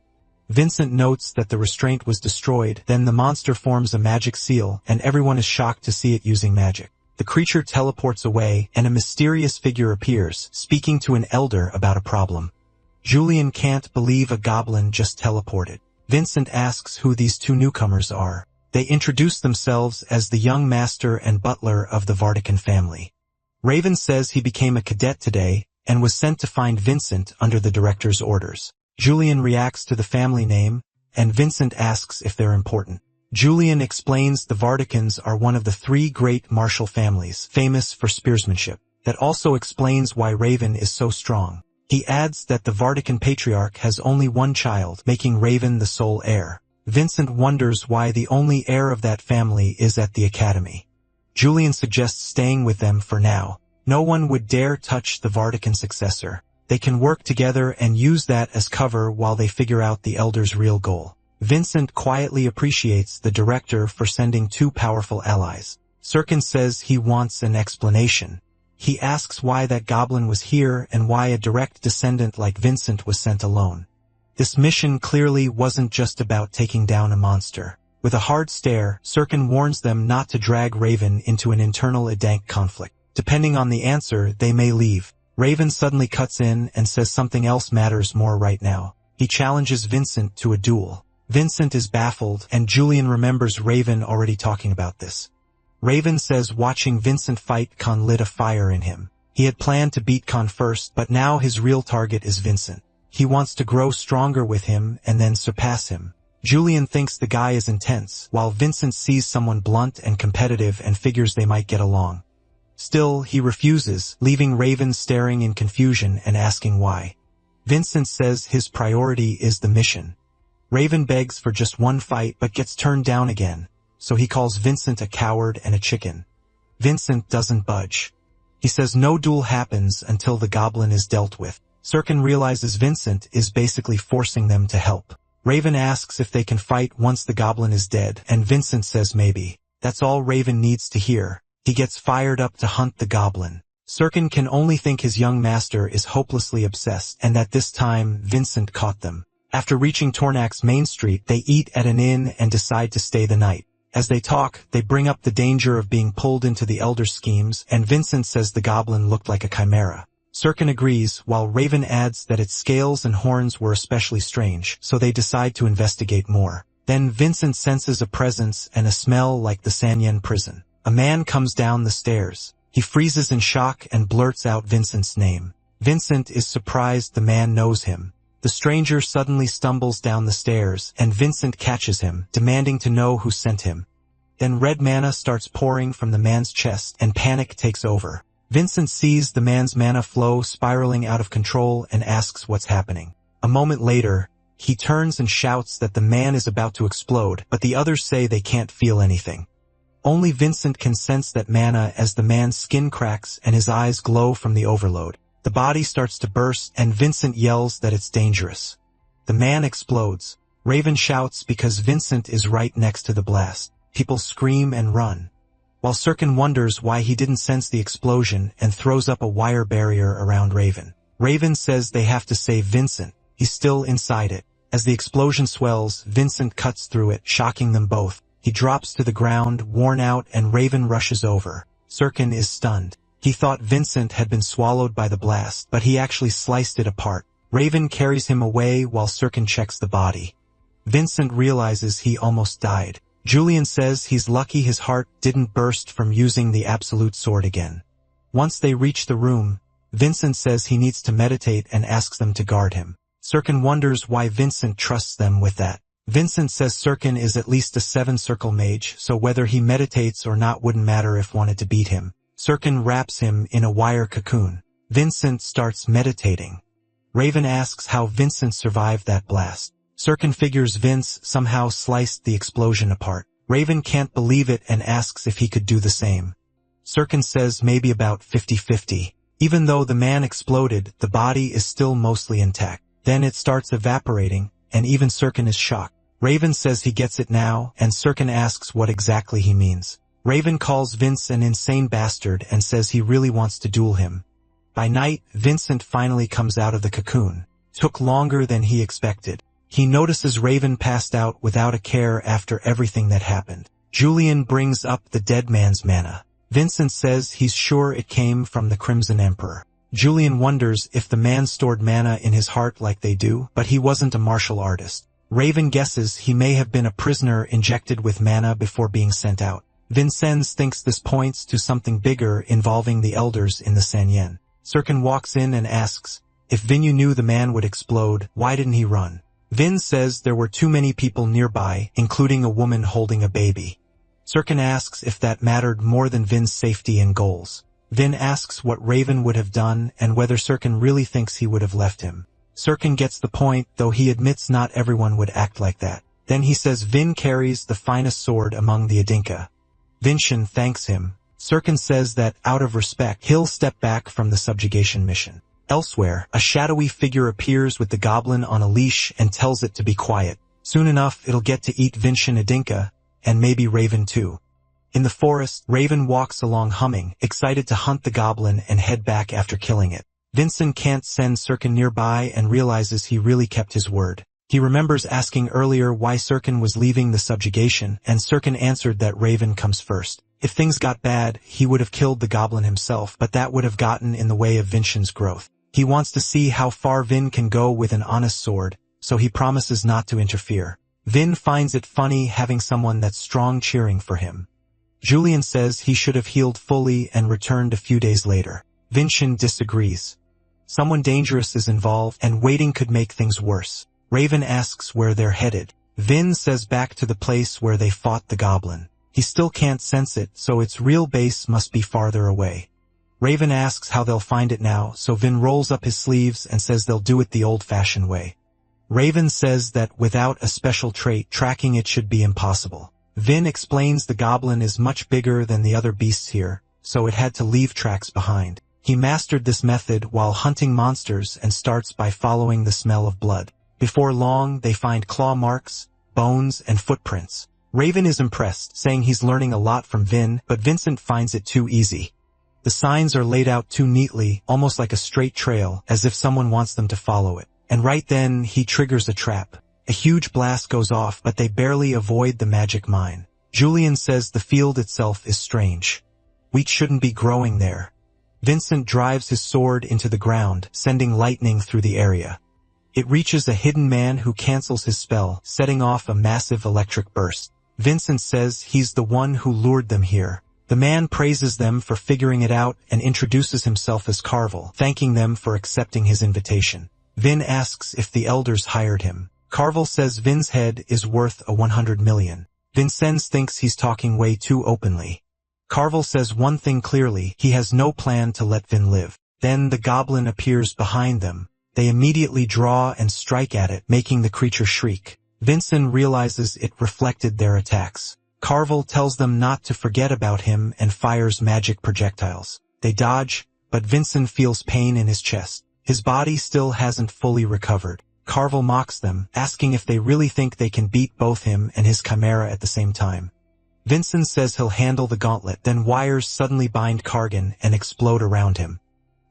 Vincent notes that the restraint was destroyed, then the monster forms a magic seal, and everyone is shocked to see it using magic. The creature teleports away, and a mysterious figure appears, speaking to an elder about a problem. Julian can't believe a goblin just teleported. Vincent asks who these 2 newcomers are. They introduce themselves as the young master and butler of the Vartican family. Raven says he became a cadet today and was sent to find Vincent under the director's orders. Julian reacts to the family name, and Vincent asks if they're important. Julian explains the Varticans are one of the 3 great martial families, famous for spearsmanship. That also explains why Raven is so strong. He adds that the Vartican patriarch has only 1 child, making Raven the sole heir. Vincent wonders why the only heir of that family is at the academy. Julian suggests staying with them for now. No one would dare touch the Vartican successor. They can work together and use that as cover while they figure out the elder's real goal. Vincent quietly appreciates the director for sending two powerful allies. Sirkin says he wants an explanation. He asks why that goblin was here and why a direct descendant like Vincent was sent alone. This mission clearly wasn't just about taking down a monster. With a hard stare, Sirkin warns them not to drag Raven into an internal Edank conflict. Depending on the answer, they may leave. Raven suddenly cuts in and says something else matters more right now. He challenges Vincent to a duel. Vincent is baffled, and Julian remembers Raven already talking about this. Raven says watching Vincent fight Khan lit a fire in him. He had planned to beat Khan first, but now his real target is Vincent. He wants to grow stronger with him and then surpass him. Julian thinks the guy is intense, while Vincent sees someone blunt and competitive and figures they might get along. Still, he refuses, leaving Raven staring in confusion and asking why. Vincent says his priority is the mission. Raven begs for just one fight but gets turned down again, so he calls Vincent a coward and a chicken. Vincent doesn't budge. He says no duel happens until the goblin is dealt with. Sirkin realizes Vincent is basically forcing them to help. Raven asks if they can fight once the goblin is dead, and Vincent says maybe. That's all Raven needs to hear. He gets fired up to hunt the goblin. Sirkin can only think his young master is hopelessly obsessed and that this time Vincent caught them. After reaching Tornak's main street, they eat at an inn and decide to stay the night. As they talk, they bring up the danger of being pulled into the Elder's schemes, and Vincent says the goblin looked like a chimera. Sirkin agrees, while Raven adds that its scales and horns were especially strange, so they decide to investigate more. Then Vincent senses a presence and a smell like the Sanyan prison. A man comes down the stairs. He freezes in shock and blurts out Vincent's name. Vincent is surprised the man knows him. The stranger suddenly stumbles down the stairs, and Vincent catches him, demanding to know who sent him. Then red mana starts pouring from the man's chest, and panic takes over. Vincent sees the man's mana flow spiraling out of control and asks what's happening. A moment later, he turns and shouts that the man is about to explode, but the others say they can't feel anything. Only Vincent can sense that mana as the man's skin cracks and his eyes glow from the overload. The body starts to burst, and Vincent yells that it's dangerous. The man explodes. Raven shouts because Vincent is right next to the blast. People scream and run. While Sirkin wonders why he didn't sense the explosion and throws up a wire barrier around Raven. Raven says they have to save Vincent. He's still inside it. As the explosion swells, Vincent cuts through it, shocking them both. He drops to the ground, worn out, and Raven rushes over. Sirkin is stunned. He thought Vincent had been swallowed by the blast, but he actually sliced it apart. Raven carries him away while Sirkin checks the body. Vincent realizes he almost died. Julian says he's lucky his heart didn't burst from using the absolute sword again. Once they reach the room, Vincent says he needs to meditate and asks them to guard him. Sirkin wonders why Vincent trusts them with that. Vincent says Sirkin is at least a 7-circle mage, so whether he meditates or not wouldn't matter if wanted to beat him. Sirkin wraps him in a wire cocoon. Vincent starts meditating. Raven asks how Vincent survived that blast. Sirkin figures Vince somehow sliced the explosion apart. Raven can't believe it and asks if he could do the same. Sirkin says maybe about 50-50. Even though the man exploded, the body is still mostly intact. Then it starts evaporating, and even Sirkin is shocked. Raven says he gets it now, and Sirkin asks what exactly he means. Raven calls Vince an insane bastard and says he really wants to duel him. By night, Vincent finally comes out of the cocoon. Took longer than he expected. He notices Raven passed out without a care after everything that happened. Julian brings up the dead man's mana. Vincent says he's sure it came from the Crimson Emperor. Julian wonders if the man stored mana in his heart like they do, but he wasn't a martial artist. Raven guesses he may have been a prisoner injected with mana before being sent out. Vincenz thinks this points to something bigger involving the elders in the Sanyan. Sirkin walks in and asks, if Vinyu knew the man would explode, why didn't he run? Vin says there were too many people nearby, including a woman holding a baby. Sirkin asks if that mattered more than Vin's safety and goals. Vin asks what Raven would have done and whether Sirkin really thinks he would have left him. Sirkin gets the point, though he admits not everyone would act like that. Then he says Vin carries the finest sword among the Adinka. Vinshin thanks him. Sirkin says that, out of respect, he'll step back from the subjugation mission. Elsewhere, a shadowy figure appears with the goblin on a leash and tells it to be quiet. Soon enough it'll get to eat Vincent Adinka, and maybe Raven too. In the forest, Raven walks along humming, excited to hunt the goblin and head back after killing it. Vincent can't send Sirkin nearby and realizes he really kept his word. He remembers asking earlier why Sirkin was leaving the subjugation, and Sirkin answered that Raven comes first. If things got bad, he would have killed the goblin himself, but that would have gotten in the way of Vincent's growth. He wants to see how far Vin can go with an honest sword, so he promises not to interfere. Vin finds it funny having someone that's strong cheering for him. Julian says he should have healed fully and returned a few days later. Vincent disagrees. Someone dangerous is involved, and waiting could make things worse. Raven asks where they're headed. Vin says back to the place where they fought the goblin. He still can't sense it, so its real base must be farther away. Raven asks how they'll find it now, so Vin rolls up his sleeves and says they'll do it the old-fashioned way. Raven says that without a special trait, tracking it should be impossible. Vin explains the goblin is much bigger than the other beasts here, so it had to leave tracks behind. He mastered this method while hunting monsters and starts by following the smell of blood. Before long, they find claw marks, bones, and footprints. Raven is impressed, saying he's learning a lot from Vin, but Vincent finds it too easy. The signs are laid out too neatly, almost like a straight trail, as if someone wants them to follow it. And right then, he triggers a trap. A huge blast goes off, but they barely avoid the magic mine. Julian says the field itself is strange. Wheat shouldn't be growing there. Vincent drives his sword into the ground, sending lightning through the area. It reaches a hidden man who cancels his spell, setting off a massive electric burst. Vincent says he's the one who lured them here. The man praises them for figuring it out and introduces himself as Carvel, thanking them for accepting his invitation. Vin asks if the elders hired him. Carvel says Vin's head is worth 100 million. Vincenz thinks he's talking way too openly. Carvel says one thing clearly, he has no plan to let Vin live. Then the goblin appears behind them. They immediately draw and strike at it, making the creature shriek. Vincent realizes it reflected their attacks. Carvel tells them not to forget about him and fires magic projectiles. They dodge, but Vincent feels pain in his chest. His body still hasn't fully recovered. Carvel mocks them, asking if they really think they can beat both him and his chimera at the same time. Vincent says he'll handle the gauntlet, then wires suddenly bind Kargan and explode around him.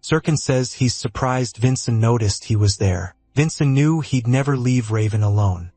Sirkin says he's surprised Vincent noticed he was there. Vincent knew he'd never leave Raven alone.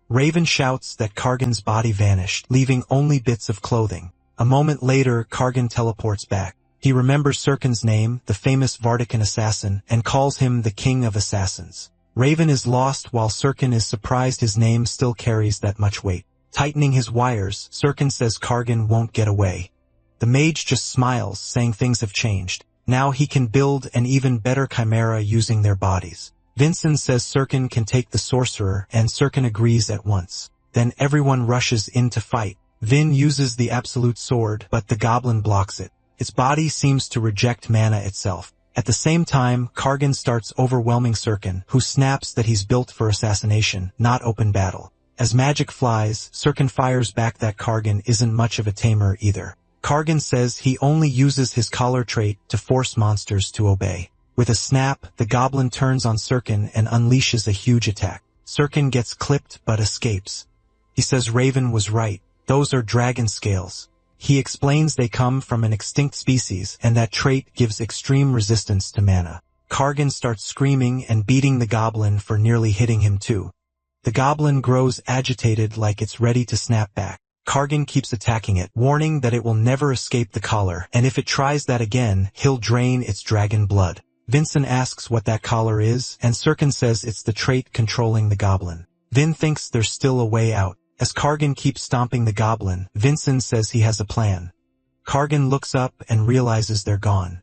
Raven shouts that Kargan's body vanished, leaving only bits of clothing. A moment later, Kargan teleports back. He remembers Sirkin's name, the famous Vartican assassin, and calls him the King of Assassins. Raven is lost while Sirkin is surprised his name still carries that much weight. Tightening his wires, Sirkin says Kargan won't get away. The mage just smiles, saying things have changed. Now he can build an even better chimera using their bodies. Vincent says Sirkin can take the sorcerer, and Sirkin agrees at once. Then everyone rushes in to fight. Vin uses the absolute sword, but the goblin blocks it. Its body seems to reject mana itself. At the same time, Kargan starts overwhelming Sirkin, who snaps that he's built for assassination, not open battle. As magic flies, Sirkin fires back that Kargan isn't much of a tamer either. Kargan says he only uses his collar trait to force monsters to obey. With a snap, the goblin turns on Sirkin and unleashes a huge attack. Sirkin gets clipped but escapes. He says Raven was right. Those are dragon scales. He explains they come from an extinct species and that trait gives extreme resistance to mana. Kargan starts screaming and beating the goblin for nearly hitting him too. The goblin grows agitated like it's ready to snap back. Kargan keeps attacking it, warning that it will never escape the collar, and if it tries that again, he'll drain its dragon blood. Vincent asks what that collar is, and Sirkin says it's the trait controlling the goblin. Vin thinks there's still a way out. As Kargan keeps stomping the goblin, Vincent says he has a plan. Kargan looks up and realizes they're gone.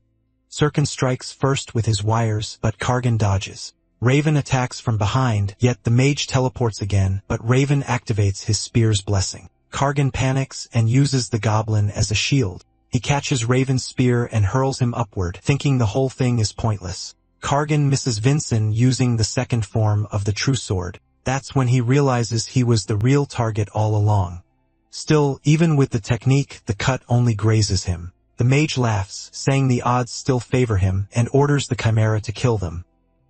Sirkin strikes first with his wires, but Kargan dodges. Raven attacks from behind, yet the mage teleports again, but Raven activates his spear's blessing. Kargan panics and uses the goblin as a shield. He catches Raven's spear and hurls him upward, thinking the whole thing is pointless. Kargan misses Vincent using the second form of the true sword. That's when he realizes he was the real target all along. Still, even with the technique, the cut only grazes him. The mage laughs, saying the odds still favor him, and orders the chimera to kill them.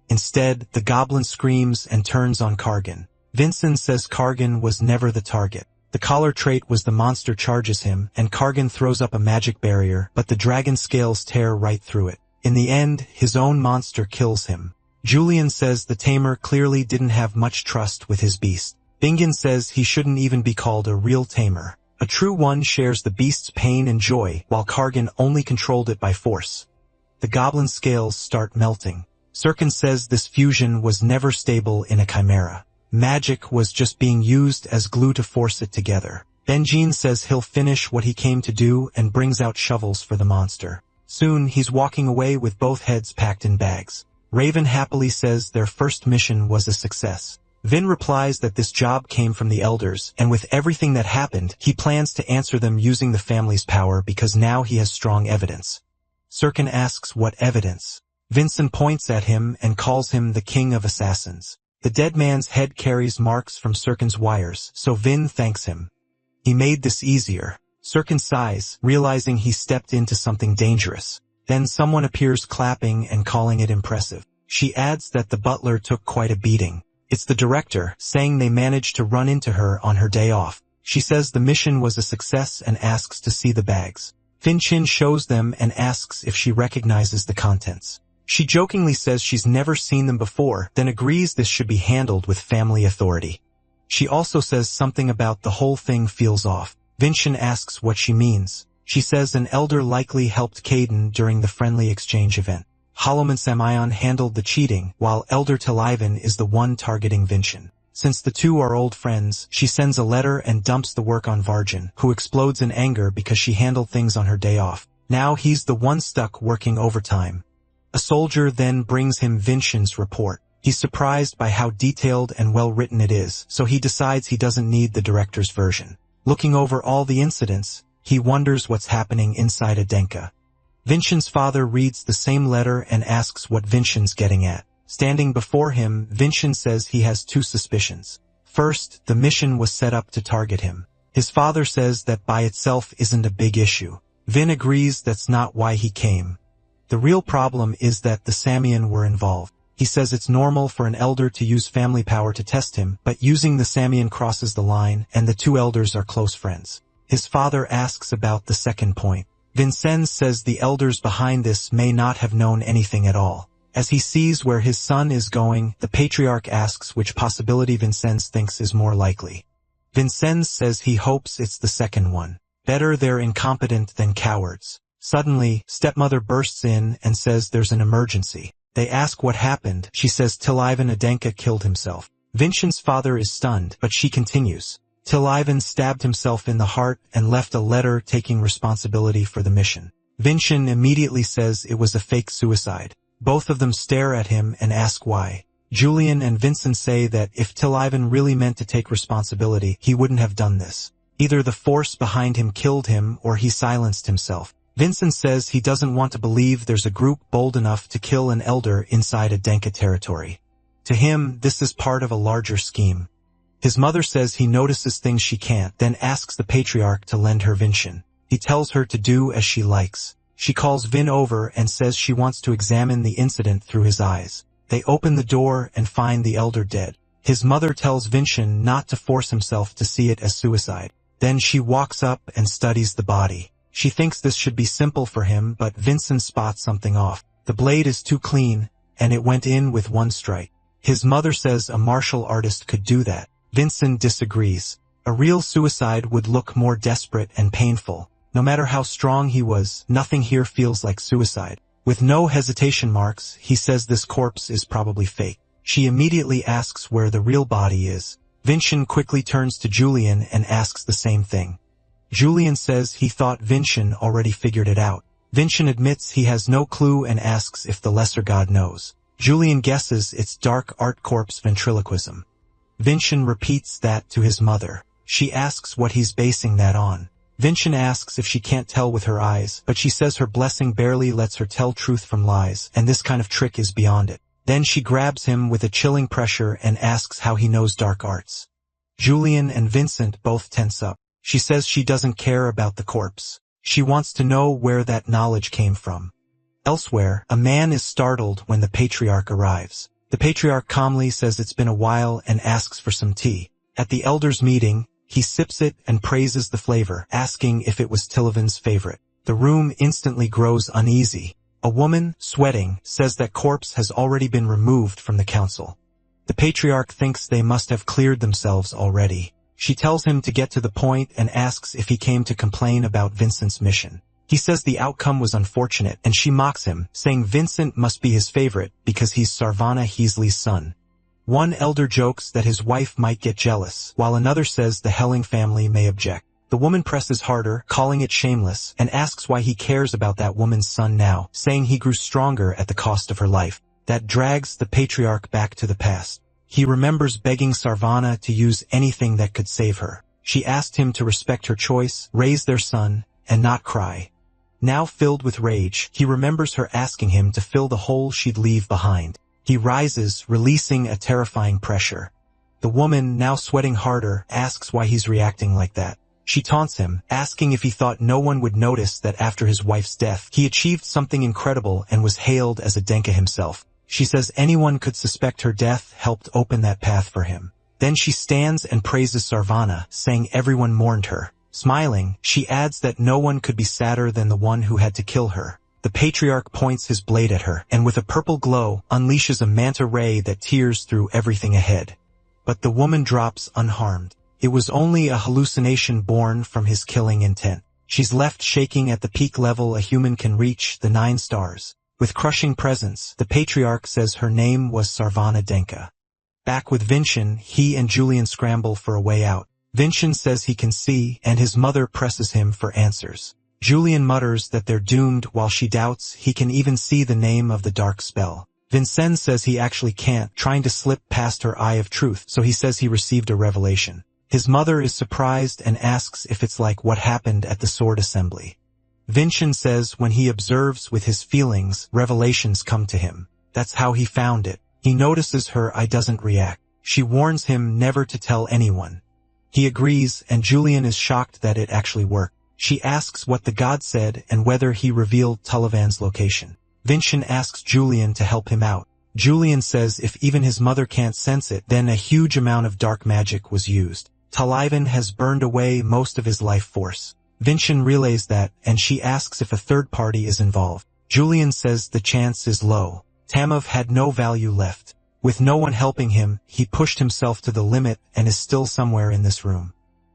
Instead, the goblin screams and turns on Kargan. Vincent says Kargan was never the target. The collar trait was the monster charges him, and Kargan throws up a magic barrier, but the dragon scales tear right through it. In the end, his own monster kills him. Julian says the tamer clearly didn't have much trust with his beast. Bingen says he shouldn't even be called a real tamer. A true one shares the beast's pain and joy, while Kargan only controlled it by force. The goblin scales start melting. Sirkin says this fusion was never stable in a chimera. Magic was just being used as glue to force it together. Benjin says he'll finish what he came to do and brings out shovels for the monster. Soon he's walking away with both heads packed in bags. Raven happily says their first mission was a success. Vin replies that this job came from the elders, and with everything that happened, he plans to answer them using the family's power because now he has strong evidence. Sirkin asks what evidence. Vincent points at him and calls him the king of assassins. The dead man's head carries marks from Sirkin's wires, so Vin thanks him. He made this easier. Sirkin sighs, realizing he stepped into something dangerous. Then someone appears clapping and calling it impressive. She adds that the butler took quite a beating. It's the director, saying they managed to run into her on her day off. She says the mission was a success and asks to see the bags. Finchin shows them and asks if she recognizes the contents. She jokingly says she's never seen them before, then agrees this should be handled with family authority. She also says something about the whole thing feels off. Vinchin asks what she means. She says an elder likely helped Caden during the friendly exchange event. Holloman Samion handled the cheating, while Elder Talivan is the one targeting Vinchin. Since the two are old friends, she sends a letter and dumps the work on Varjan, who explodes in anger because she handled things on her day off. Now he's the one stuck working overtime. A soldier then brings him Vinchin's report. He's surprised by how detailed and well-written it is, so he decides he doesn't need the director's version. Looking over all the incidents, he wonders what's happening inside Adenka. Vinchin's father reads the same letter and asks what Vinchin's getting at. Standing before him, Vinchin says he has two suspicions. First, the mission was set up to target him. His father says that by itself isn't a big issue. Vin agrees that's not why he came. The real problem is that the Samian were involved. He says it's normal for an elder to use family power to test him, but using the Samian crosses the line, and the two elders are close friends. His father asks about the second point. Vincennes says the elders behind this may not have known anything at all. As he sees where his son is going, the patriarch asks which possibility Vincennes thinks is more likely. Vincennes says he hopes it's the second one. Better they're incompetent than cowards. Suddenly, stepmother bursts in and says there's an emergency. They ask what happened. She says Talivan Adenka killed himself. Vinchin's father is stunned, but she continues. Talivan stabbed himself in the heart and left a letter taking responsibility for the mission. Vinchin immediately says it was a fake suicide. Both of them stare at him and ask why. Julian and Vincent say that if Talivan really meant to take responsibility, he wouldn't have done this. Either the force behind him killed him or he silenced himself. Vincent says he doesn't want to believe there's a group bold enough to kill an elder inside Adenka territory. To him, this is part of a larger scheme. His mother says he notices things she can't, then asks the patriarch to lend her Vinchin. He tells her to do as she likes. She calls Vin over and says she wants to examine the incident through his eyes. They open the door and find the elder dead. His mother tells Vinchin not to force himself to see it as suicide. Then she walks up and studies the body. She thinks this should be simple for him, but Vincent spots something off. The blade is too clean, and it went in with one strike. His mother says a martial artist could do that. Vincent disagrees. A real suicide would look more desperate and painful. No matter how strong he was, nothing here feels like suicide. With no hesitation marks, he says this corpse is probably fake. She immediately asks where the real body is. Vinchin quickly turns to Julian and asks the same thing. Julian says he thought Vinchin already figured it out. Vinchin admits he has no clue and asks if the lesser god knows. Julian guesses it's dark art corpse ventriloquism. Vinchin repeats that to his mother. She asks what he's basing that on. Vinchin asks if she can't tell with her eyes, but she says her blessing barely lets her tell truth from lies, and this kind of trick is beyond it. Then she grabs him with a chilling pressure and asks how he knows dark arts. Julian and Vincent both tense up. She says she doesn't care about the corpse. She wants to know where that knowledge came from. Elsewhere, a man is startled when the patriarch arrives. The patriarch calmly says it's been a while and asks for some tea. At the elders' meeting, he sips it and praises the flavor, asking if it was Tilavan's favorite. The room instantly grows uneasy. A woman, sweating, says that corpse has already been removed from the council. The patriarch thinks they must have cleared themselves already. She tells him to get to the point and asks if he came to complain about Vincent's mission. He says the outcome was unfortunate, and she mocks him, saying Vincent must be his favorite because he's Sarvana Heasley's son. One elder jokes that his wife might get jealous, while another says the Helling family may object. The woman presses harder, calling it shameless, and asks why he cares about that woman's son now, saying he grew stronger at the cost of her life. That drags the patriarch back to the past. He remembers begging Sarvana to use anything that could save her. She asked him to respect her choice, raise their son, and not cry. Now filled with rage, he remembers her asking him to fill the hole she'd leave behind. He rises, releasing a terrifying pressure. The woman, now sweating harder, asks why he's reacting like that. She taunts him, asking if he thought no one would notice that after his wife's death, he achieved something incredible and was hailed as a Denka himself. She says anyone could suspect her death helped open that path for him. Then she stands and praises Sarvana, saying everyone mourned her. Smiling, she adds that no one could be sadder than the one who had to kill her. The patriarch points his blade at her, and with a purple glow, unleashes a manta ray that tears through everything ahead. But the woman drops unharmed. It was only a hallucination born from his killing intent. She's left shaking at the peak level a human can reach, the 9 stars. With crushing presence, the patriarch says her name was Sarvana Denka. Back with Vincent, he and Julian scramble for a way out. Vincent says he can see, and his mother presses him for answers. Julian mutters that they're doomed while she doubts he can even see the name of the dark spell. Vincent says he actually can't, trying to slip past her eye of truth, so he says he received a revelation. His mother is surprised and asks if it's like what happened at the sword assembly. Vincent says when he observes with his feelings, revelations come to him. That's how he found it. He notices her eye doesn't react. She warns him never to tell anyone. He agrees, and Julian is shocked that it actually worked. She asks what the god said and whether he revealed Tullivan's location. Vincent asks Julian to help him out. Julian says if even his mother can't sense it, then a huge amount of dark magic was used. Tullivan has burned away most of his life force. Vincent relays that, and she asks if a third party is involved. Julian says the chance is low. Tamav had no value left. With no one helping him, he pushed himself to the limit and is still somewhere in this room.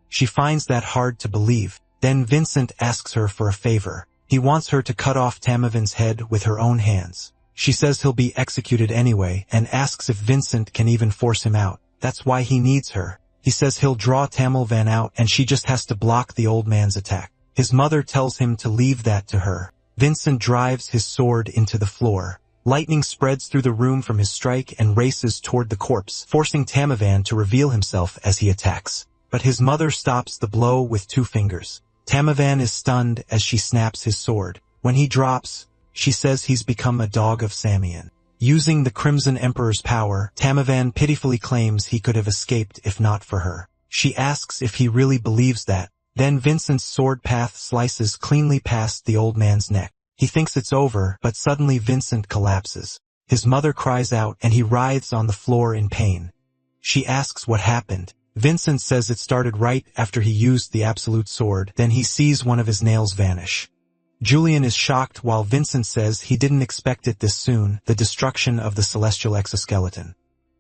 She finds that hard to believe. Then Vincent asks her for a favor. He wants her to cut off Tamavin's head with her own hands. She says he'll be executed anyway and asks if Vincent can even force him out. That's why he needs her. He says he'll draw Tamalvan out and she just has to block the old man's attack. His mother tells him to leave that to her. Vincent drives his sword into the floor. Lightning spreads through the room from his strike and races toward the corpse, forcing Tamavan to reveal himself as he attacks. But his mother stops the blow with 2 fingers. Tamavan is stunned as she snaps his sword. When he drops, she says he's become a dog of Samian. Using the Crimson Emperor's power, Tamavan pitifully claims he could have escaped if not for her. She asks if he really believes that. Then Vincent's sword path slices cleanly past the old man's neck. He thinks it's over, but suddenly Vincent collapses. His mother cries out and he writhes on the floor in pain. She asks what happened. Vincent says it started right after he used the absolute sword, then he sees one of his nails vanish. Julian is shocked while Vincent says he didn't expect it this soon, the destruction of the celestial exoskeleton.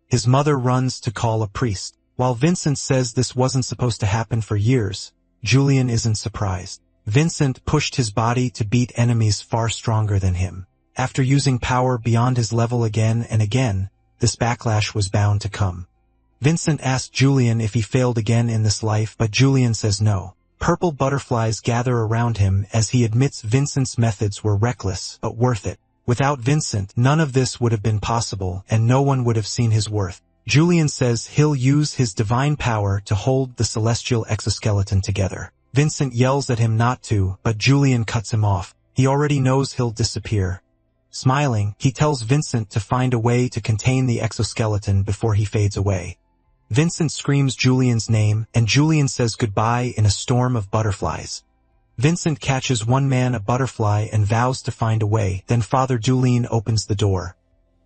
His mother runs to call a priest. While Vincent says this wasn't supposed to happen for years, Julian isn't surprised. Vincent pushed his body to beat enemies far stronger than him. After using power beyond his level again and again, this backlash was bound to come. Vincent asked Julian if he failed again in this life, but Julian says no. Purple butterflies gather around him as he admits Vincent's methods were reckless, but worth it. Without Vincent, none of this would have been possible, and no one would have seen his worth. Julian says he'll use his divine power to hold the celestial exoskeleton together. Vincent yells at him not to, but Julian cuts him off. He already knows he'll disappear. Smiling, he tells Vincent to find a way to contain the exoskeleton before he fades away. Vincent screams Julian's name, and Julian says goodbye in a storm of butterflies. Vincent catches one man a butterfly and vows to find a way, then Father Julian opens the door.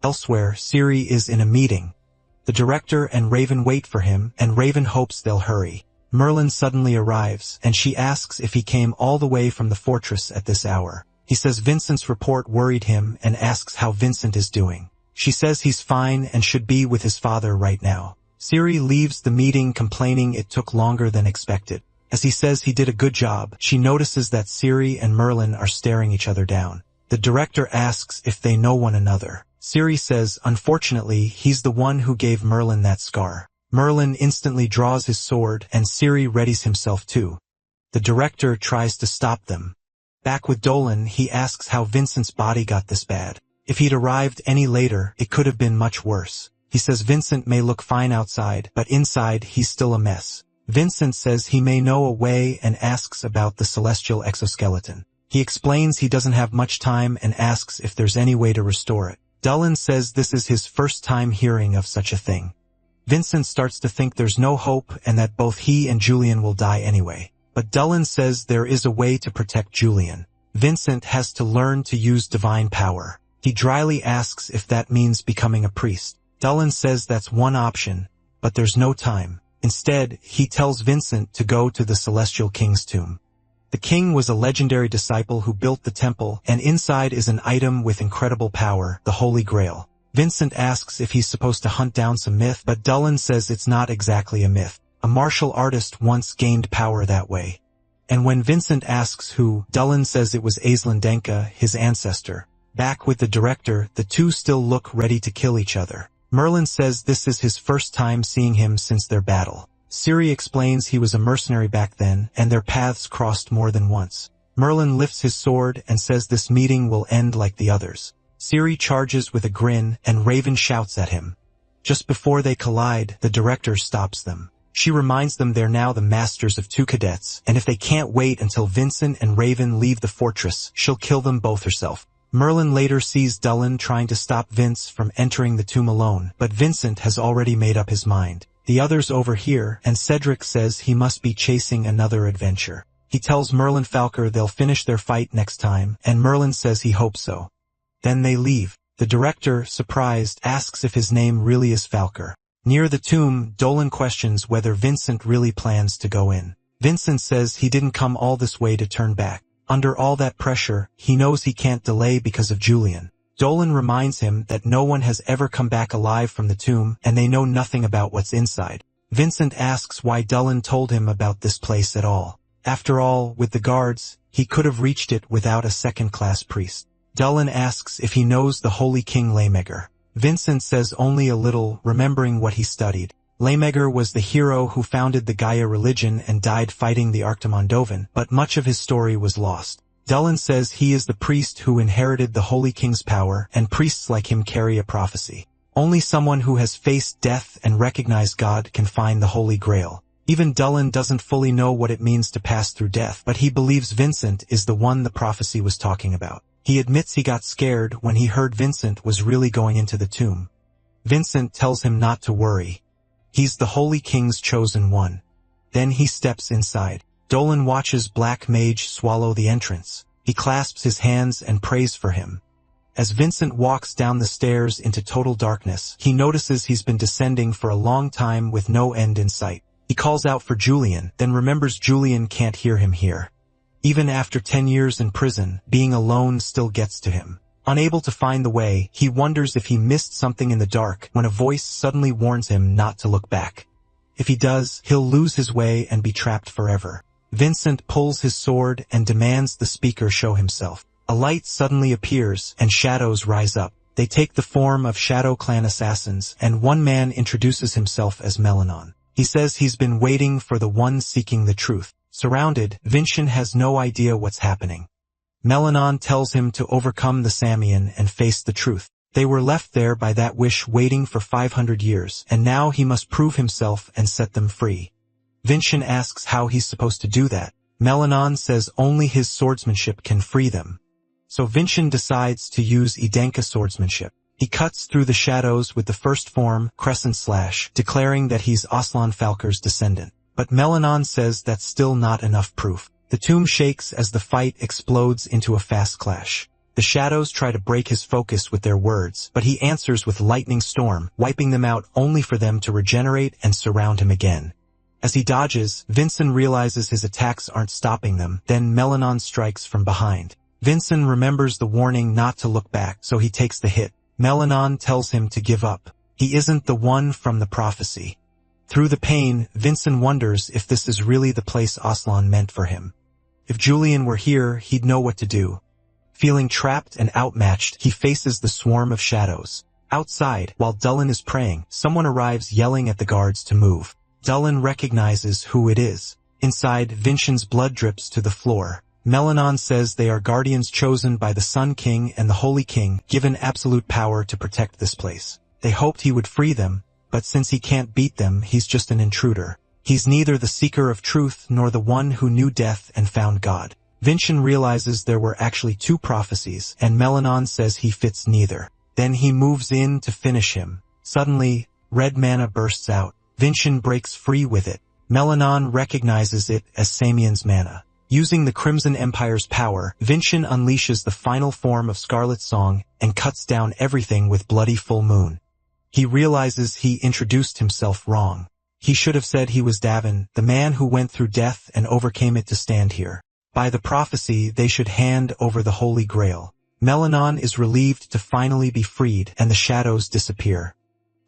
Elsewhere, Siri is in a meeting. The director and Raven wait for him, and Raven hopes they'll hurry. Merlin suddenly arrives, and she asks if he came all the way from the fortress at this hour. He says Vincent's report worried him and asks how Vincent is doing. She says he's fine and should be with his father right now. Siri leaves the meeting complaining it took longer than expected. As he says he did a good job, she notices that Siri and Merlin are staring each other down. The director asks if they know one another. Siri says, unfortunately, he's the one who gave Merlin that scar. Merlin instantly draws his sword, and Siri readies himself too. The director tries to stop them. Back with Dolan, he asks how Vincent's body got this bad. If he'd arrived any later, it could have been much worse. He says Vincent may look fine outside, but inside he's still a mess. Vincent says he may know a way and asks about the celestial exoskeleton. He explains he doesn't have much time and asks if there's any way to restore it. Dolan says this is his first time hearing of such a thing. Vincent starts to think there's no hope and that both he and Julian will die anyway. But Dolan says there is a way to protect Julian. Vincent has to learn to use divine power. He dryly asks if that means becoming a priest. Dolan says that's one option, but there's no time. Instead, he tells Vincent to go to the Celestial King's tomb. The king was a legendary disciple who built the temple, and inside is an item with incredible power, the Holy Grail. Vincent asks if he's supposed to hunt down some myth, but Dolan says it's not exactly a myth. A martial artist once gained power that way. And when Vincent asks who, Dolan says it was Aislinn Denka, his ancestor. Back with the director, the two still look ready to kill each other. Merlin says this is his first time seeing him since their battle. Siri explains he was a mercenary back then, and their paths crossed more than once. Merlin lifts his sword and says this meeting will end like the others. Siri charges with a grin, and Raven shouts at him. Just before they collide, the director stops them. She reminds them they're now the masters of two cadets, and if they can't wait until Vincent and Raven leave the fortress, she'll kill them both herself. Merlin later sees Dolan trying to stop Vince from entering the tomb alone, but Vincent has already made up his mind. The others overhear, and Cedric says he must be chasing another adventure. He tells Merlin Falker they'll finish their fight next time, and Merlin says he hopes so. Then they leave. The director, surprised, asks if his name really is Falker. Near the tomb, Dolan questions whether Vincent really plans to go in. Vincent says he didn't come all this way to turn back. Under all that pressure, he knows he can't delay because of Julian. Dolan reminds him that no one has ever come back alive from the tomb, and they know nothing about what's inside. Vincent asks why Dolan told him about this place at all. After all, with the guards, he could have reached it without a second-class priest. Dolan asks if he knows the Holy King Laymegar. Vincent says only a little, remembering what he studied. Laymegar was the hero who founded the Gaia religion and died fighting the Arctomondovan, but much of his story was lost. Dolan says he is the priest who inherited the Holy King's power, and priests like him carry a prophecy. Only someone who has faced death and recognized God can find the Holy Grail. Even Dolan doesn't fully know what it means to pass through death, but he believes Vincent is the one the prophecy was talking about. He admits he got scared when he heard Vincent was really going into the tomb. Vincent tells him not to worry. He's the Holy King's chosen one. Then he steps inside. Dolan watches Black Mage swallow the entrance. He clasps his hands and prays for him. As Vincent walks down the stairs into total darkness, he notices he's been descending for a long time with no end in sight. He calls out for Julian, then remembers Julian can't hear him here. Even after 10 years in prison, being alone still gets to him. Unable to find the way, he wonders if he missed something in the dark when a voice suddenly warns him not to look back. If he does, he'll lose his way and be trapped forever. Vincent pulls his sword and demands the speaker show himself. A light suddenly appears, and shadows rise up. They take the form of Shadow Clan assassins, and one man introduces himself as Melanon. He says he's been waiting for the one seeking the truth. Surrounded, Vincent has no idea what's happening. Melanon tells him to overcome the Samian and face the truth. They were left there by that wish waiting for 500 years, and now he must prove himself and set them free. Vincent asks how he's supposed to do that. Melanon says only his swordsmanship can free them. So Vincent decides to use Idenka swordsmanship. He cuts through the shadows with the first form, Crescent Slash, declaring that he's Aslan Falker's descendant. But Melanon says that's still not enough proof. The tomb shakes as the fight explodes into a fast clash. The shadows try to break his focus with their words, but he answers with lightning storm, wiping them out only for them to regenerate and surround him again. As he dodges, Vincent realizes his attacks aren't stopping them, then Melanon strikes from behind. Vincent remembers the warning not to look back, so he takes the hit. Melanon tells him to give up. He isn't the one from the prophecy. Through the pain, Vincent wonders if this is really the place Aslan meant for him. If Julian were here, he'd know what to do. Feeling trapped and outmatched, he faces the swarm of shadows. Outside, while Dulin is praying, someone arrives yelling at the guards to move. Dulin recognizes who it is. Inside, Vincent's blood drips to the floor. Melanon says they are guardians chosen by the Sun King and the Holy King, given absolute power to protect this place. They hoped he would free them, but since he can't beat them, he's just an intruder. He's neither the seeker of truth nor the one who knew death and found God. Vincent realizes there were actually two prophecies, and Melanon says he fits neither. Then he moves in to finish him. Suddenly, red mana bursts out. Vincent breaks free with it. Melanon recognizes it as Samian's mana. Using the Crimson Empire's power, Vincent unleashes the final form of Scarlet Song and cuts down everything with Bloody Full Moon. He realizes he introduced himself wrong. He should have said he was Davin, the man who went through death and overcame it to stand here. By the prophecy, they should hand over the Holy Grail. Melanon is relieved to finally be freed, and the shadows disappear.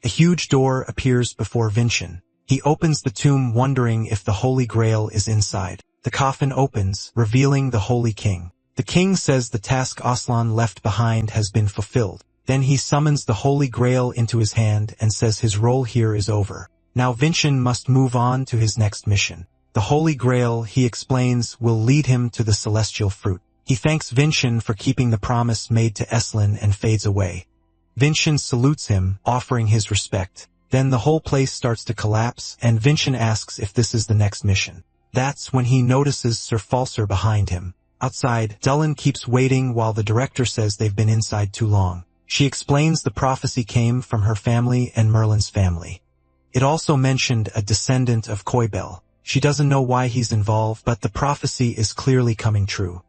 A huge door appears before Vincent. He opens the tomb wondering if the Holy Grail is inside. The coffin opens, revealing the Holy King. The king says the task Aslan left behind has been fulfilled. Then he summons the Holy Grail into his hand and says his role here is over. Now Vincent must move on to his next mission. The Holy Grail, he explains, will lead him to the celestial fruit. He thanks Vincent for keeping the promise made to Eslin and fades away. Vincent salutes him, offering his respect. Then the whole place starts to collapse, and Vincent asks if this is the next mission. That's when he notices Sir Falser behind him. Outside, Dulin keeps waiting while the director says they've been inside too long. She explains the prophecy came from her family and Merlin's family. It also mentioned a descendant of Koibel. She doesn't know why he's involved, but the prophecy is clearly coming true.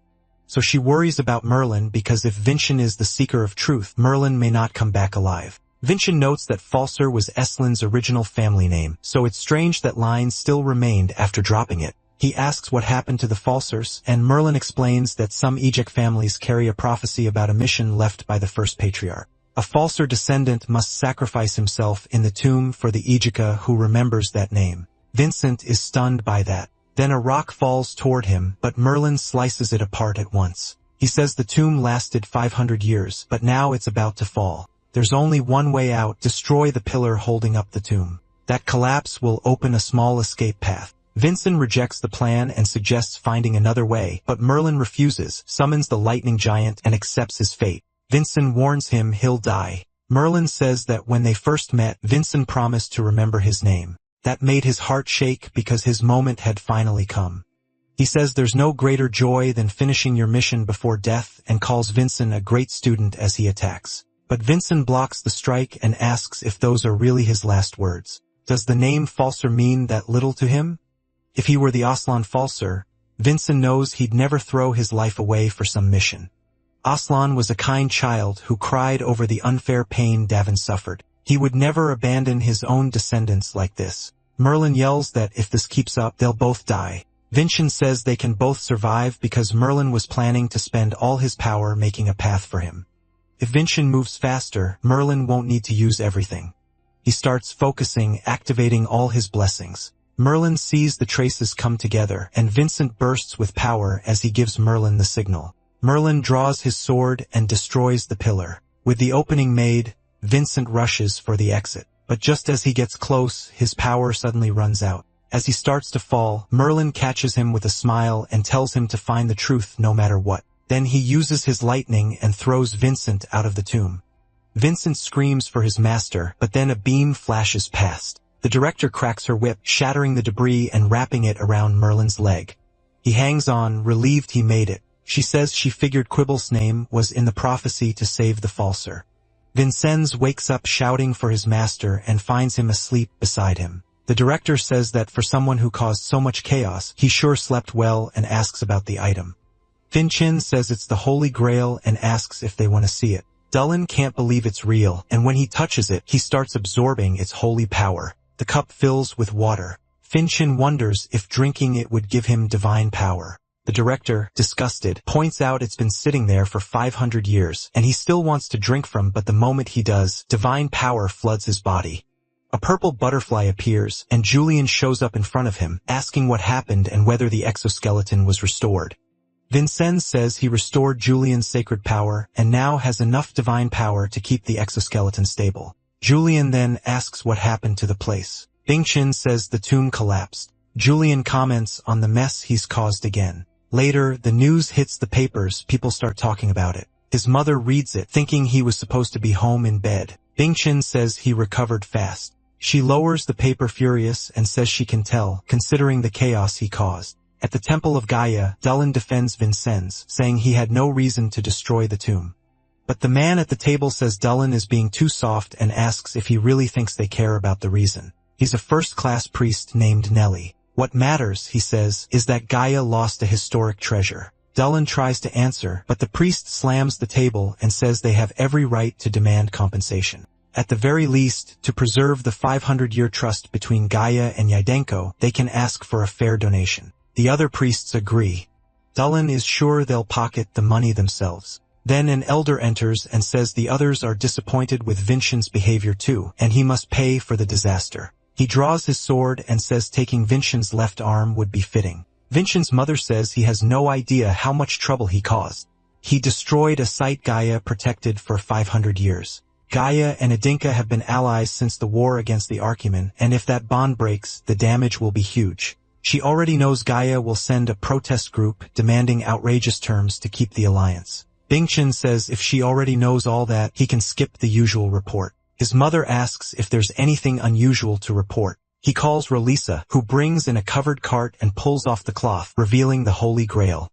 So she worries about Merlin because if Vincent is the seeker of truth, Merlin may not come back alive. Vincent notes that Falser was Eslin's original family name, so it's strange that lines still remained after dropping it. He asks what happened to the Falsers, and Merlin explains that some Ejek families carry a prophecy about a mission left by the first patriarch. A Falser descendant must sacrifice himself in the tomb for the Ejeka who remembers that name. Vincent is stunned by that. Then a rock falls toward him, but Merlin slices it apart at once. He says the tomb lasted 500 years, but now it's about to fall. There's only one way out: destroy the pillar holding up the tomb. That collapse will open a small escape path. Vincent rejects the plan and suggests finding another way, but Merlin refuses, summons the lightning giant, and accepts his fate. Vincent warns him he'll die. Merlin says that when they first met, Vincent promised to remember his name. That made his heart shake because his moment had finally come. He says there's no greater joy than finishing your mission before death and calls Vincent a great student as he attacks. But Vincent blocks the strike and asks if those are really his last words. Does the name Falser mean that little to him? If he were the Aslan Falser, Vincent knows he'd never throw his life away for some mission. Aslan was a kind child who cried over the unfair pain Davin suffered. He would never abandon his own descendants like this. Merlin yells that if this keeps up, they'll both die. Vincent says they can both survive because Merlin was planning to spend all his power making a path for him. If Vincent moves faster, Merlin won't need to use everything. He starts focusing, activating all his blessings. Merlin sees the traces come together, and Vincent bursts with power as he gives Merlin the signal. Merlin draws his sword and destroys the pillar. With the opening made, Vincent rushes for the exit. But just as he gets close, his power suddenly runs out. As he starts to fall, Merlin catches him with a smile and tells him to find the truth no matter what. Then he uses his lightning and throws Vincent out of the tomb. Vincent screams for his master, but then a beam flashes past. The director cracks her whip, shattering the debris and wrapping it around Merlin's leg. He hangs on, relieved he made it. She says she figured Quibble's name was in the prophecy to save the Falser. Vincennes wakes up shouting for his master and finds him asleep beside him. The director says that for someone who caused so much chaos, he sure slept well and asks about the item. Finchin says it's the Holy Grail and asks if they want to see it. Dullin can't believe it's real, and when he touches it, he starts absorbing its holy power. The cup fills with water. Finchin wonders if drinking it would give him divine power. The director, disgusted, points out it's been sitting there for 500 years, and he still wants to drink from, but the moment he does, divine power floods his body. A purple butterfly appears, and Julian shows up in front of him, asking what happened and whether the exoskeleton was restored. Vincennes says he restored Julian's sacred power, and now has enough divine power to keep the exoskeleton stable. Julian then asks what happened to the place. Bingchin says the tomb collapsed. Julian comments on the mess he's caused again. Later, the news hits the papers, people start talking about it. His mother reads it, thinking he was supposed to be home in bed. Bingchin says he recovered fast. She lowers the paper furious and says she can tell, considering the chaos he caused. At the Temple of Gaia, Dullin defends Vincennes, saying he had no reason to destroy the tomb. But the man at the table says Dullin is being too soft and asks if he really thinks they care about the reason. He's a first-class priest named Nelly. What matters, he says, is that Gaia lost a historic treasure. Dullin tries to answer, but the priest slams the table and says they have every right to demand compensation. At the very least, to preserve the 500-year trust between Gaia and Ydenko, they can ask for a fair donation. The other priests agree. Dullin is sure they'll pocket the money themselves. Then an elder enters and says the others are disappointed with Vincent's behavior too, and he must pay for the disaster. He draws his sword and says taking Vincent's left arm would be fitting. Vincent's mother says he has no idea how much trouble he caused. He destroyed a site Gaia protected for 500 years. Gaia and Adinka have been allies since the war against the Archimen, and if that bond breaks, the damage will be huge. She already knows Gaia will send a protest group demanding outrageous terms to keep the alliance. Bingchin says if she already knows all that, he can skip the usual report. His mother asks if there's anything unusual to report. He calls Rolisa, who brings in a covered cart and pulls off the cloth, revealing the Holy Grail.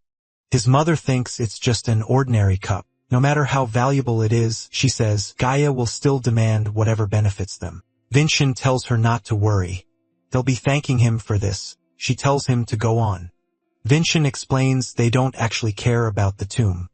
His mother thinks it's just an ordinary cup. No matter how valuable it is, she says, Gaia will still demand whatever benefits them. Vinchin tells her not to worry. They'll be thanking him for this. She tells him to go on. Vinchin explains they don't actually care about the tomb.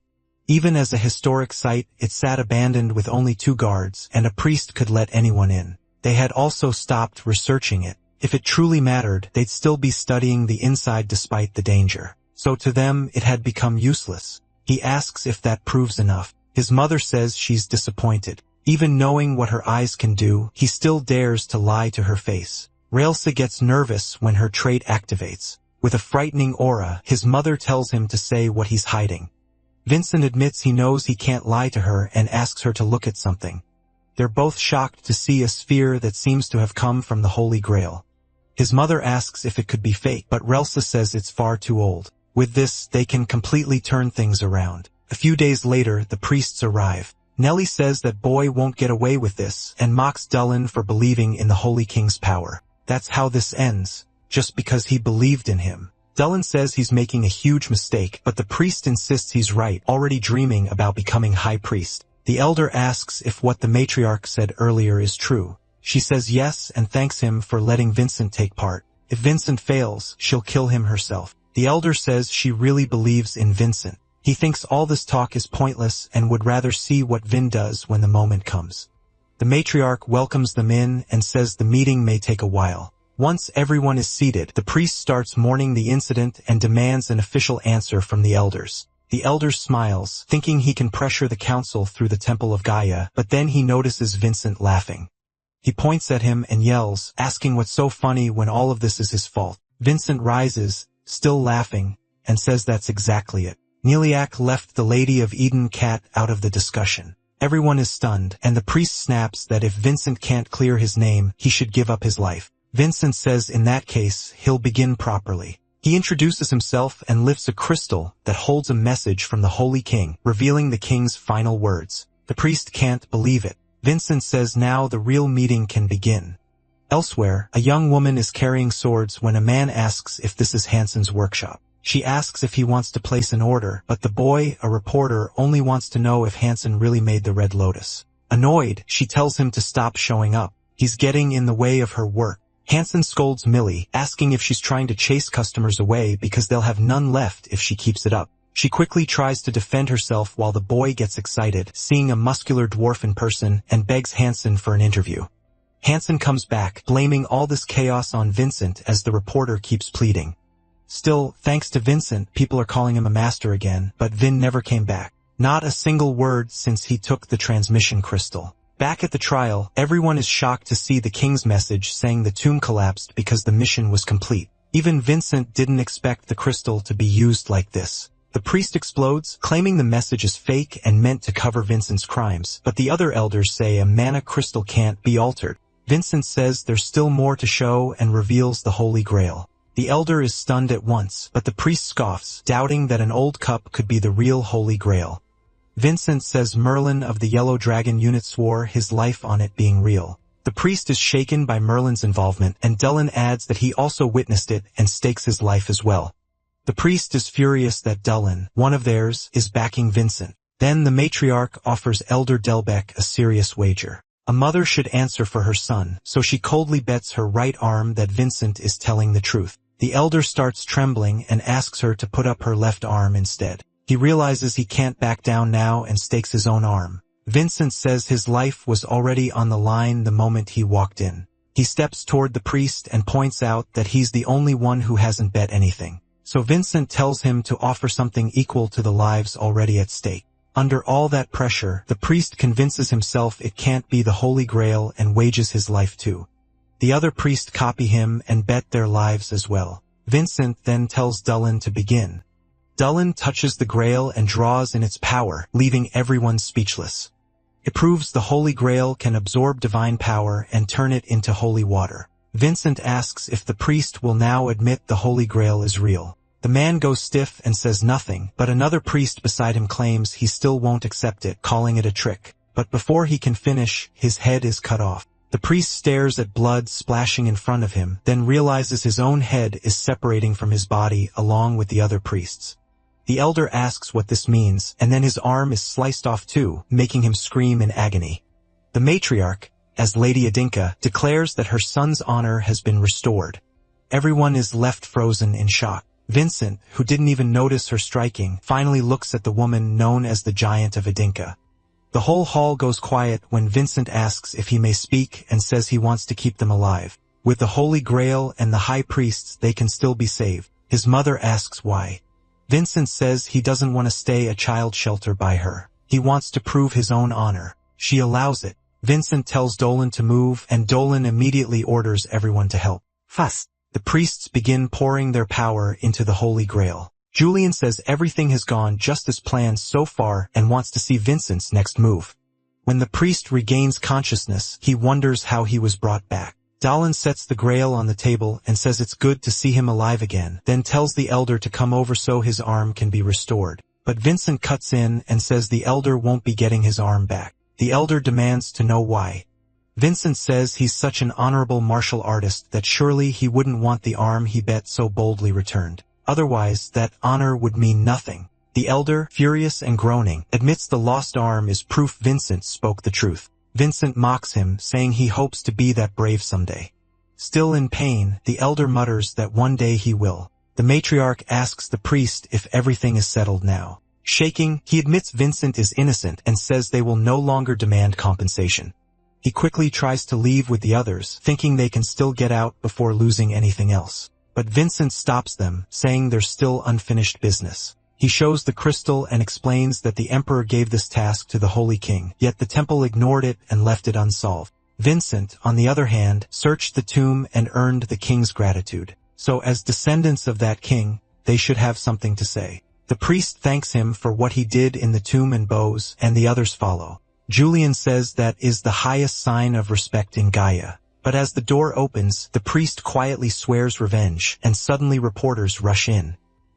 Even as a historic site, it sat abandoned with only 2 guards, and a priest could let anyone in. They had also stopped researching it. If it truly mattered, they'd still be studying the inside despite the danger. So to them, it had become useless. He asks if that proves enough. His mother says she's disappointed. Even knowing what her eyes can do, he still dares to lie to her face. Raelsa gets nervous when her trait activates. With a frightening aura, his mother tells him to say what he's hiding. Vincent admits he knows he can't lie to her and asks her to look at something. They're both shocked to see a sphere that seems to have come from the Holy Grail. His mother asks if it could be fake, but Raelsa says it's far too old. With this, they can completely turn things around. A few days later, the priests arrive. Nelly says that Boy won't get away with this, and mocks Dullin for believing in the Holy King's power. That's how this ends, just because he believed in him. Dullin says he's making a huge mistake, but the priest insists he's right, already dreaming about becoming high priest. The elder asks if what the matriarch said earlier is true. She says yes and thanks him for letting Vincent take part. If Vincent fails, she'll kill him herself. The elder says she really believes in Vincent. He thinks all this talk is pointless and would rather see what Vin does when the moment comes. The matriarch welcomes them in and says the meeting may take a while. Once everyone is seated, the priest starts mourning the incident and demands an official answer from the elders. The elder smiles, thinking he can pressure the council through the Temple of Gaia, but then he notices Vincent laughing. He points at him and yells, asking what's so funny when all of this is his fault. Vincent rises, still laughing, and says that's exactly it. Neliak left the Lady of Eden cat out of the discussion. Everyone is stunned, and the priest snaps that if Vincent can't clear his name, he should give up his life. Vincent says in that case, he'll begin properly. He introduces himself and lifts a crystal that holds a message from the Holy King, revealing the king's final words. The priest can't believe it. Vincent says now the real meeting can begin. Elsewhere, a young woman is carrying swords when a man asks if this is Hansen's workshop. She asks if he wants to place an order, but the boy, a reporter, only wants to know if Hansen really made the Red Lotus. Annoyed, she tells him to stop showing up. He's getting in the way of her work. Hansen scolds Millie, asking if she's trying to chase customers away because they'll have none left if she keeps it up. She quickly tries to defend herself while the boy gets excited, seeing a muscular dwarf in person, and begs Hansen for an interview. Hansen comes back, blaming all this chaos on Vincent as the reporter keeps pleading. Still, thanks to Vincent, people are calling him a master again, but Vin never came back. Not a single word since he took the transmission crystal. Back at the trial, everyone is shocked to see the king's message saying the tomb collapsed because the mission was complete. Even Vincent didn't expect the crystal to be used like this. The priest explodes, claiming the message is fake and meant to cover Vincent's crimes, but the other elders say a mana crystal can't be altered. Vincent says there's still more to show and reveals the Holy Grail. The elder is stunned at once, but the priest scoffs, doubting that an old cup could be the real Holy Grail. Vincent says Merlin of the Yellow Dragon unit swore his life on it being real. The priest is shaken by Merlin's involvement, and Dylan adds that he also witnessed it and stakes his life as well. The priest is furious that Dylan, one of theirs, is backing Vincent. Then the matriarch offers Elder Delbecq a serious wager. A mother should answer for her son, so she coldly bets her right arm that Vincent is telling the truth. The elder starts trembling and asks her to put up her left arm instead. He realizes he can't back down now and stakes his own arm. Vincent says his life was already on the line the moment he walked in. He steps toward the priest and points out that he's the only one who hasn't bet anything. So Vincent tells him to offer something equal to the lives already at stake. Under all that pressure, the priest convinces himself it can't be the Holy Grail and wages his life too. The other priests copy him and bet their lives as well. Vincent then tells Dylan to begin. Dylan touches the Grail and draws in its power, leaving everyone speechless. It proves the Holy Grail can absorb divine power and turn it into holy water. Vincent asks if the priest will now admit the Holy Grail is real. The man goes stiff and says nothing, but another priest beside him claims he still won't accept it, calling it a trick. But before he can finish, his head is cut off. The priest stares at blood splashing in front of him, then realizes his own head is separating from his body along with the other priests. The elder asks what this means, and then his arm is sliced off too, making him scream in agony. The matriarch, as Lady Adinka, declares that her son's honor has been restored. Everyone is left frozen in shock. Vincent, who didn't even notice her striking, finally looks at the woman known as the Giant of Adinka. The whole hall goes quiet when Vincent asks if he may speak and says he wants to keep them alive. With the Holy Grail and the high priests, they can still be saved. His mother asks why. Vincent says he doesn't want to stay a child shelter by her. He wants to prove his own honor. She allows it. Vincent tells Dolan to move, and Dolan immediately orders everyone to help. Fast. The priests begin pouring their power into the Holy Grail. Julian says everything has gone just as planned so far and wants to see Vincent's next move. When the priest regains consciousness, he wonders how he was brought back. Dolan sets the Grail on the table and says it's good to see him alive again, then tells the elder to come over so his arm can be restored. But Vincent cuts in and says the elder won't be getting his arm back. The elder demands to know why. Vincent says he's such an honorable martial artist that surely he wouldn't want the arm he bet so boldly returned. Otherwise, that honor would mean nothing. The elder, furious and groaning, admits the lost arm is proof Vincent spoke the truth. Vincent mocks him, saying he hopes to be that brave someday. Still in pain, the elder mutters that one day he will. The matriarch asks the priest if everything is settled now. Shaking, he admits Vincent is innocent and says they will no longer demand compensation. He quickly tries to leave with the others, thinking they can still get out before losing anything else. But Vincent stops them, saying there's still unfinished business. He shows the crystal and explains that the emperor gave this task to the Holy King, yet the temple ignored it and left it unsolved. Vincent, on the other hand, searched the tomb and earned the king's gratitude. So as descendants of that king, they should have something to say. The priest thanks him for what he did in the tomb and bows, and the others follow. Julian says that is the highest sign of respect in Gaia. But as the door opens, the priest quietly swears revenge, and suddenly reporters rush in.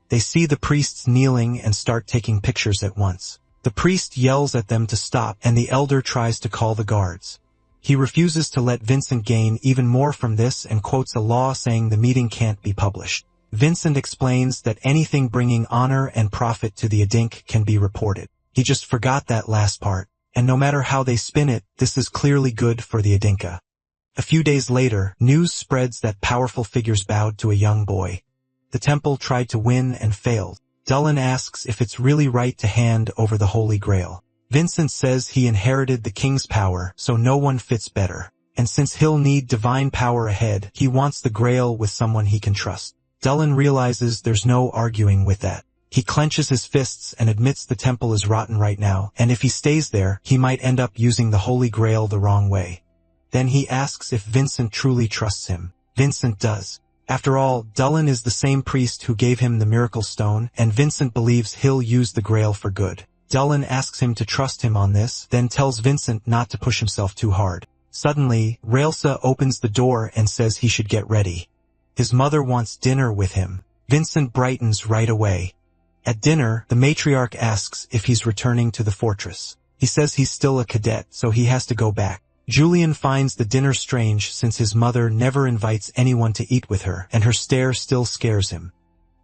They see the priests kneeling and start taking pictures at once. The priest yells at them to stop, and the elder tries to call the guards. He refuses to let Vincent gain even more from this and quotes a law saying the meeting can't be published. Vincent explains that anything bringing honor and profit to the Adink can be reported. He just forgot that last part. And no matter how they spin it, this is clearly good for the Adinka. A few days later, news spreads that powerful figures bowed to a young boy. The temple tried to win and failed. Dylan asks if it's really right to hand over the Holy Grail. Vincent says he inherited the king's power, so no one fits better. And since he'll need divine power ahead, he wants the Grail with someone he can trust. Dylan realizes there's no arguing with that. He clenches his fists and admits the temple is rotten right now, and if he stays there, he might end up using the Holy Grail the wrong way. Then he asks if Vincent truly trusts him. Vincent does. After all, Dylan is the same priest who gave him the miracle stone, and Vincent believes he'll use the Grail for good. Dylan asks him to trust him on this, then tells Vincent not to push himself too hard. Suddenly, Raelsa opens the door and says he should get ready. His mother wants dinner with him. Vincent brightens right away. At dinner, the matriarch asks if he's returning to the fortress. He says he's still a cadet, so he has to go back. Julian finds the dinner strange since his mother never invites anyone to eat with her, and her stare still scares him.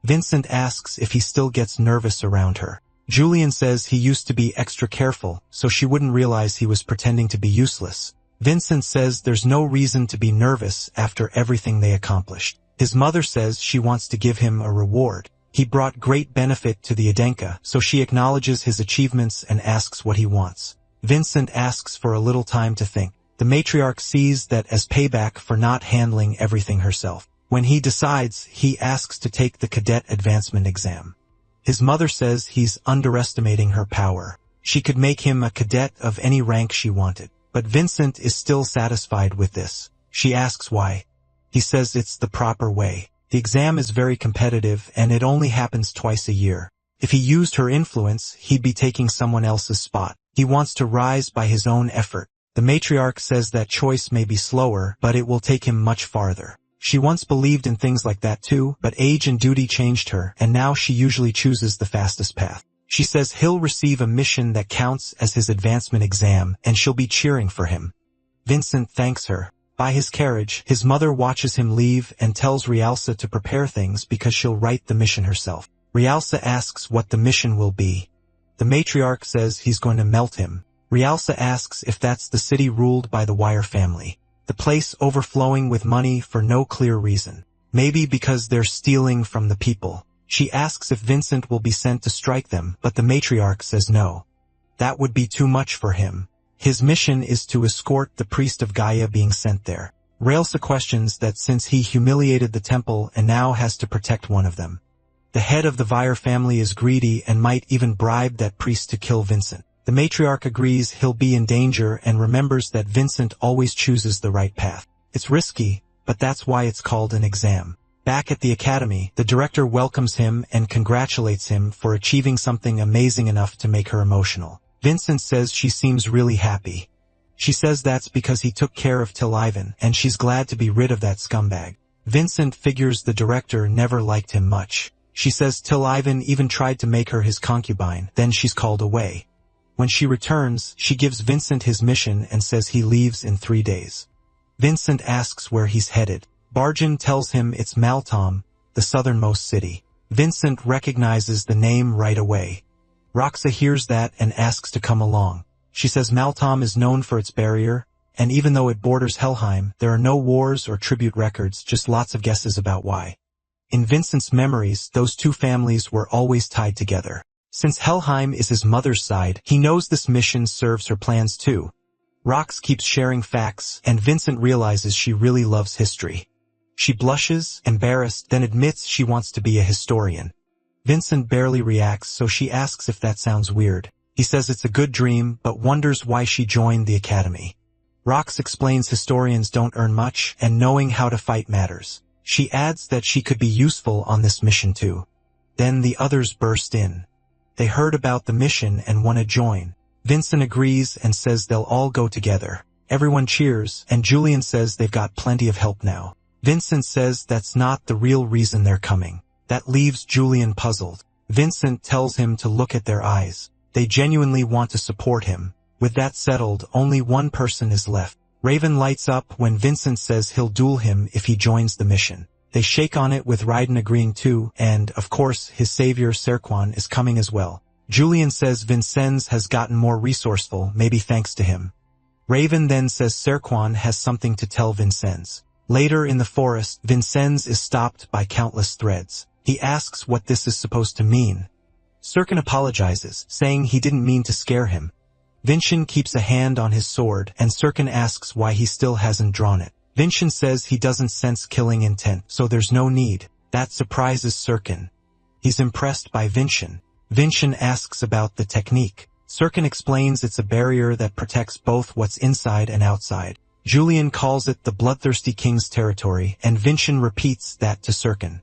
Vincent asks if he still gets nervous around her. Julian says he used to be extra careful, so she wouldn't realize he was pretending to be useless. Vincent says there's no reason to be nervous after everything they accomplished. His mother says she wants to give him a reward. He brought great benefit to the Adenka, so she acknowledges his achievements and asks what he wants. Vincent asks for a little time to think. The matriarch sees that as payback for not handling everything herself. When he decides, he asks to take the cadet advancement exam. His mother says he's underestimating her power. She could make him a cadet of any rank she wanted. But Vincent is still satisfied with this. She asks why. He says it's the proper way. The exam is very competitive and it only happens twice a year. If he used her influence, he'd be taking someone else's spot. He wants to rise by his own effort. The matriarch says that choice may be slower, but it will take him much farther. She once believed in things like that too, but age and duty changed her, and now she usually chooses the fastest path. She says he'll receive a mission that counts as his advancement exam, and she'll be cheering for him. Vincent thanks her. By his carriage, his mother watches him leave and tells Raelsa to prepare things because she'll write the mission herself. Raelsa asks what the mission will be. The matriarch says he's going to melt him. Raelsa asks if that's the city ruled by the Wire family. The place overflowing with money for no clear reason. Maybe because they're stealing from the people. She asks if Vincent will be sent to strike them, but the matriarch says no. That would be too much for him. His mission is to escort the priest of Gaia being sent there. Raelsa questions that since he humiliated the temple and now has to protect one of them. The head of the Wire family is greedy and might even bribe that priest to kill Vincent. The matriarch agrees he'll be in danger and remembers that Vincent always chooses the right path. It's risky, but that's why it's called an exam. Back at the academy, the director welcomes him and congratulates him for achieving something amazing enough to make her emotional. Vincent says she seems really happy. She says that's because he took care of Till Ivan, and she's glad to be rid of that scumbag. Vincent figures the director never liked him much. She says Till Ivan even tried to make her his concubine, then she's called away. When she returns, she gives Vincent his mission and says he leaves in 3 days. Vincent asks where he's headed. Barjan tells him it's Maltom, the southernmost city. Vincent recognizes the name right away. Roxa hears that and asks to come along. She says Maltom is known for its barrier, and even though it borders Helheim, there are no wars or tribute records, just lots of guesses about why. In Vincent's memories, those two families were always tied together. Since Helheim is his mother's side, he knows this mission serves her plans too. Rox keeps sharing facts, and Vincent realizes she really loves history. She blushes, embarrassed, then admits she wants to be a historian. Vincent barely reacts, so she asks if that sounds weird. He says it's a good dream, but wonders why she joined the academy. Rox explains historians don't earn much, and knowing how to fight matters. She adds that she could be useful on this mission too. Then the others burst in. They heard about the mission and want to join. Vincent agrees and says they'll all go together. Everyone cheers, and Julian says they've got plenty of help now. Vincent says that's not the real reason they're coming. That leaves Julian puzzled. Vincent tells him to look at their eyes. They genuinely want to support him. With that settled, only one person is left. Raven lights up when Vincent says he'll duel him if he joins the mission. They shake on it with Raiden agreeing too, and, of course, his savior Serquan is coming as well. Julian says Vincennes has gotten more resourceful, maybe thanks to him. Raven then says Serquan has something to tell Vincennes. Later in the forest, Vincennes is stopped by countless threads. He asks what this is supposed to mean. Serkan apologizes, saying he didn't mean to scare him. Vincent keeps a hand on his sword, and Serkan asks why he still hasn't drawn it. Vincent says he doesn't sense killing intent, so there's no need. That surprises Serkan. He's impressed by Vincent. Vincent asks about the technique. Serkan explains it's a barrier that protects both what's inside and outside. Julian calls it the bloodthirsty king's territory, and Vincent repeats that to Serkan.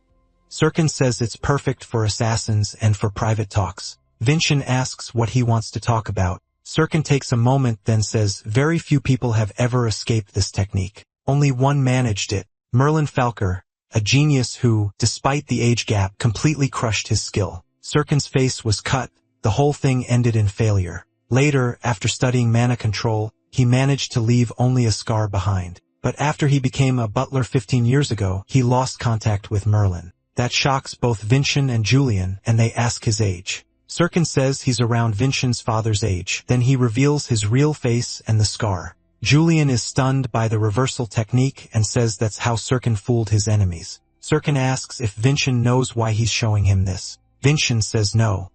Serkan says it's perfect for assassins and for private talks. Vincent asks what he wants to talk about. Serkan takes a moment, then says very few people have ever escaped this technique. Only one managed it, Merlin Falker, a genius who, despite the age gap, completely crushed his skill. Serkan's face was cut. The whole thing ended in failure. Later, after studying mana control, he managed to leave only a scar behind. But after he became a butler 15 years ago, he lost contact with Merlin. That shocks both Vincent and Julian, and they ask his age. Serkan says he's around Vincent's father's age. Then he reveals his real face and the scar. Julian is stunned by the reversal technique and says that's how Serkan fooled his enemies. Serkan asks if Vincent knows why he's showing him this. Vincent says no.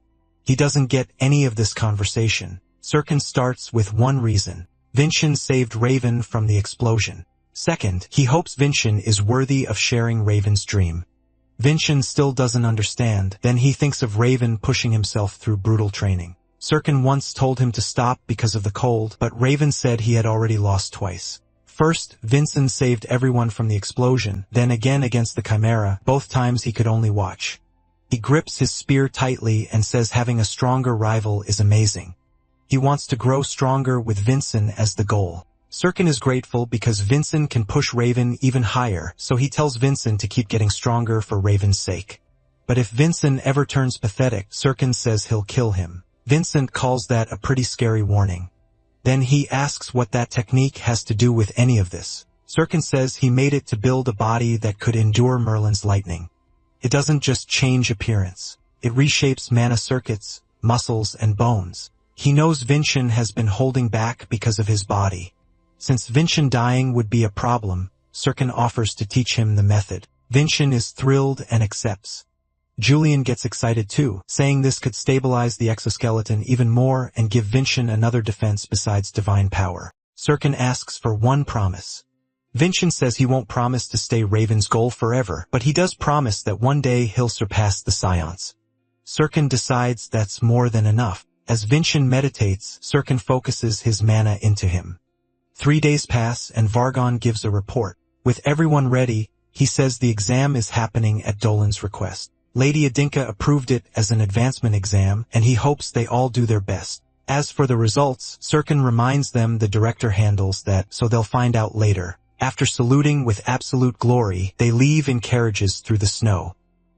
He doesn't get any of this conversation. Serkan starts with one reason. Vincent saved Raven from the explosion. Second, he hopes Vincent is worthy of sharing Raven's dream. Vincent still doesn't understand. Then he thinks of Raven pushing himself through brutal training. Serkan once told him to stop because of the cold, but Raven said he had already lost twice. First, Vincent saved everyone from the explosion, then again against the Chimera. Both times he could only watch. He grips his spear tightly and says having a stronger rival is amazing. He wants to grow stronger with Vincent as the goal. Serkan is grateful because Vincent can push Raven even higher, so he tells Vincent to keep getting stronger for Raven's sake. But if Vincent ever turns pathetic, Serkan says he'll kill him. Vincent calls that a pretty scary warning. Then he asks what that technique has to do with any of this. Serkan says he made it to build a body that could endure Merlin's lightning. It doesn't just change appearance. It reshapes mana circuits, muscles, and bones. He knows Vincent has been holding back because of his body. Since Vincent dying would be a problem, Serkan offers to teach him the method. Vincent is thrilled and accepts. Julian gets excited too, saying this could stabilize the exoskeleton even more and give Vincent another defense besides divine power. Serkan asks for one promise. Vincent says he won't promise to stay Raven's goal forever, but he does promise that one day he'll surpass the Scions. Serkan decides that's more than enough. As Vincent meditates, Serkan focuses his mana into him. 3 days pass and Vargon gives a report. With everyone ready, he says the exam is happening at Dolan's request. Lady Adinka approved it as an advancement exam, and he hopes they all do their best. As for the results, Serkan reminds them the director handles that, so they'll find out later. After saluting with absolute glory, they leave in carriages through the snow.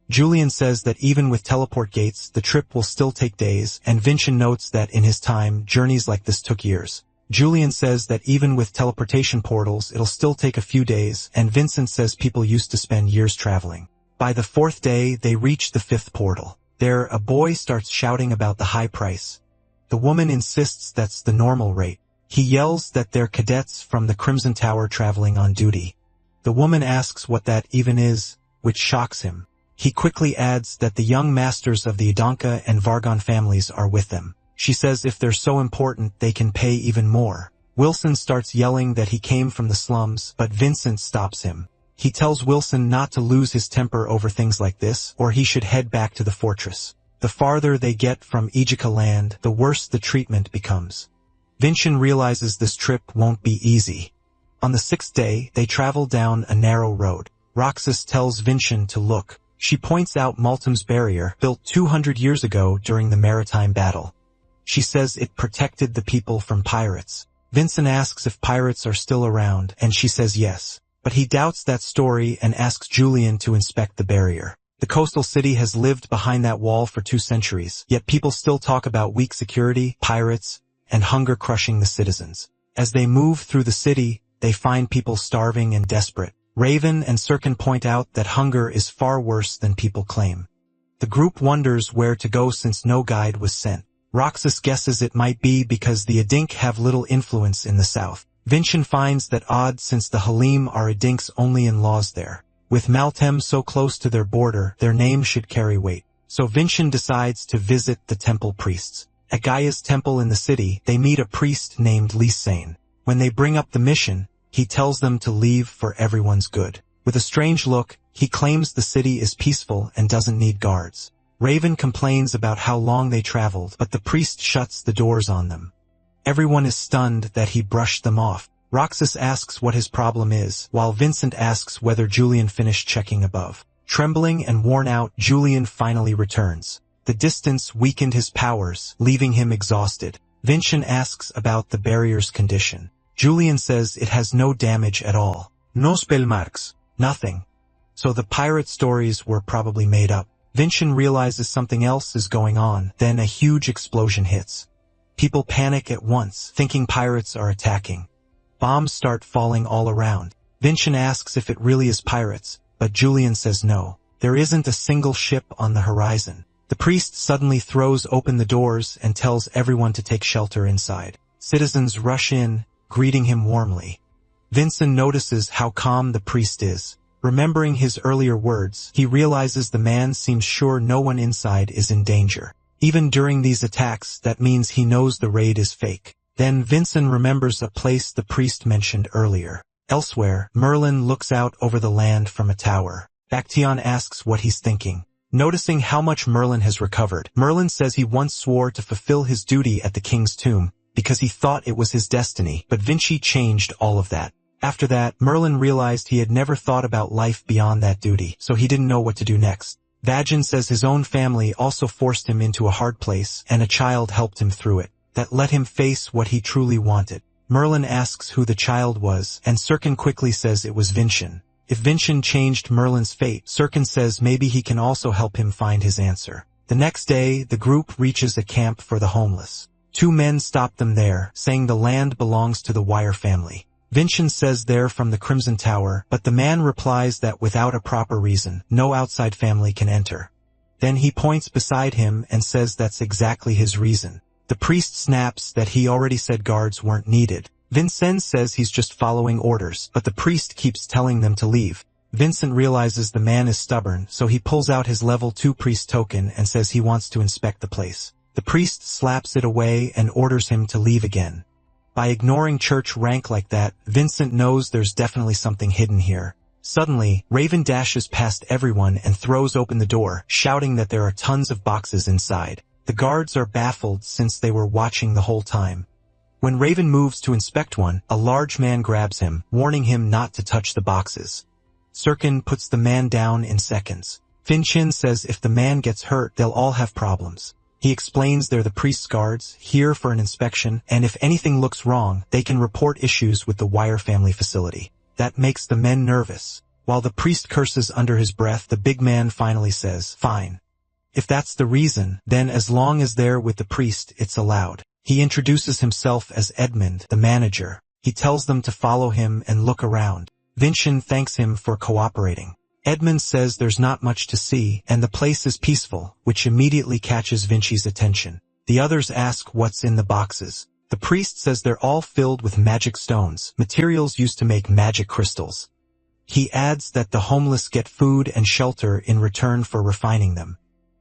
Julian says that even with teleport gates, the trip will still take days, and Vincent notes that in his time, journeys like this took years. Julian says that even with teleportation portals, it'll still take a few days, and Vincent says people used to spend years traveling. By the 4th day, they reach the 5th portal. There, a boy starts shouting about the high price. The woman insists that's the normal rate. He yells that they're cadets from the Crimson Tower traveling on duty. The woman asks what that even is, which shocks him. He quickly adds that the young masters of the Adinka and Vargon families are with them. She says if they're so important, they can pay even more. Wilson starts yelling that he came from the slums, but Vincent stops him. He tells Wilson not to lose his temper over things like this, or he should head back to the fortress. The farther they get from Ejika land, the worse the treatment becomes. Vincent realizes this trip won't be easy. On the 6th day, they travel down a narrow road. Roxas tells Vincent to look. She points out Maltum's barrier, built 200 years ago during the maritime battle. She says it protected the people from pirates. Vincent asks if pirates are still around, and she says yes. But he doubts that story and asks Julian to inspect the barrier. The coastal city has lived behind that wall for 2 centuries, yet people still talk about weak security, pirates, and hunger crushing the citizens. As they move through the city, they find people starving and desperate. Raven and Serkan point out that hunger is far worse than people claim. The group wonders where to go since no guide was sent. Roxas guesses it might be because the Adink have little influence in the south. Vincent finds that odd since the Halim are Adink's only in-laws there. With Maltem so close to their border, their name should carry weight. So Vincent decides to visit the temple priests. At Gaia's temple in the city, they meet a priest named Lisane. When they bring up the mission, he tells them to leave for everyone's good. With a strange look, he claims the city is peaceful and doesn't need guards. Raven complains about how long they traveled, but the priest shuts the doors on them. Everyone is stunned that he brushed them off. Roxas asks what his problem is, while Vincent asks whether Julian finished checking above. Trembling and worn out, Julian finally returns. The distance weakened his powers, leaving him exhausted. Vincent asks about the barrier's condition. Julian says it has no damage at all. No spell marks. Nothing. So the pirate stories were probably made up. Vincent realizes something else is going on, then a huge explosion hits. People panic at once, thinking pirates are attacking. Bombs start falling all around. Vincent asks if it really is pirates, but Julian says no. There isn't a single ship on the horizon. The priest suddenly throws open the doors and tells everyone to take shelter inside. Citizens rush in, greeting him warmly. Vincent notices how calm the priest is. Remembering his earlier words, he realizes the man seems sure no one inside is in danger. Even during these attacks, that means he knows the raid is fake. Then Vincent remembers a place the priest mentioned earlier. Elsewhere, Merlin looks out over the land from a tower. Bacteon asks what he's thinking. Noticing how much Merlin has recovered, Merlin says he once swore to fulfill his duty at the king's tomb, because he thought it was his destiny, but Vinci changed all of that. After that, Merlin realized he had never thought about life beyond that duty, so he didn't know what to do next. Vagin says his own family also forced him into a hard place, and a child helped him through it. That let him face what he truly wanted. Merlin asks who the child was, and Sirkin quickly says it was Vincent. If Vincent changed Merlin's fate, Sirkin says maybe he can also help him find his answer. The next day, the group reaches a camp for the homeless. Two men stop them there, saying the land belongs to the Wire family. Vincent says they're from the Crimson Tower, but the man replies that without a proper reason, no outside family can enter. Then he points beside him and says that's exactly his reason. The priest snaps that he already said guards weren't needed. Vincent says he's just following orders, but the priest keeps telling them to leave. Vincent realizes the man is stubborn, so he pulls out his level 2 priest token and says he wants to inspect the place. The priest slaps it away and orders him to leave again. By ignoring church rank like that, Vincent knows there's definitely something hidden here. Suddenly, Raven dashes past everyone and throws open the door, shouting that there are tons of boxes inside. The guards are baffled since they were watching the whole time. When Raven moves to inspect one, a large man grabs him, warning him not to touch the boxes. Sirkin puts the man down in seconds. Finchin says if the man gets hurt, they'll all have problems. He explains they're the priest's guards, here for an inspection, and if anything looks wrong, they can report issues with the Wire family facility. That makes the men nervous. While the priest curses under his breath, the big man finally says, "Fine. If that's the reason, then as long as they're with the priest, it's allowed." He introduces himself as Edmund, the manager. He tells them to follow him and look around. Vincent thanks him for cooperating. Edmund says there's not much to see, and the place is peaceful, which immediately catches Vinci's attention. The others ask what's in the boxes. The priest says they're all filled with magic stones, materials used to make magic crystals. He adds that the homeless get food and shelter in return for refining them.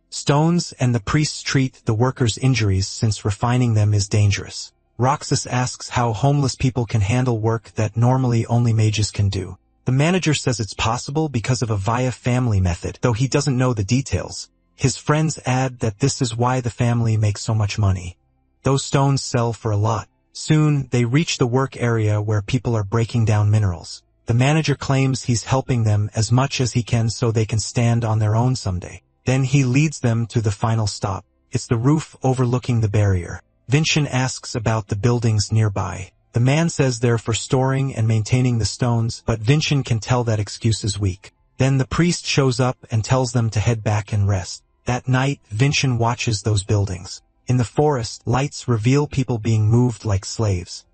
Stones and the priests treat the workers' injuries since refining them is dangerous. Roxas asks how homeless people can handle work that normally only mages can do. The manager says it's possible because of a Via family method, though he doesn't know the details. His friends add that this is why the family makes so much money. Those stones sell for a lot. Soon, they reach the work area where people are breaking down minerals. The manager claims he's helping them as much as he can so they can stand on their own someday. Then he leads them to the final stop. It's the roof overlooking the barrier. Vincent asks about the buildings nearby. The man says they're for storing and maintaining the stones, but Vincent can tell that excuse is weak. Then the priest shows up and tells them to head back and rest. That night, Vincent watches those buildings. In the forest, lights reveal people being moved like slaves.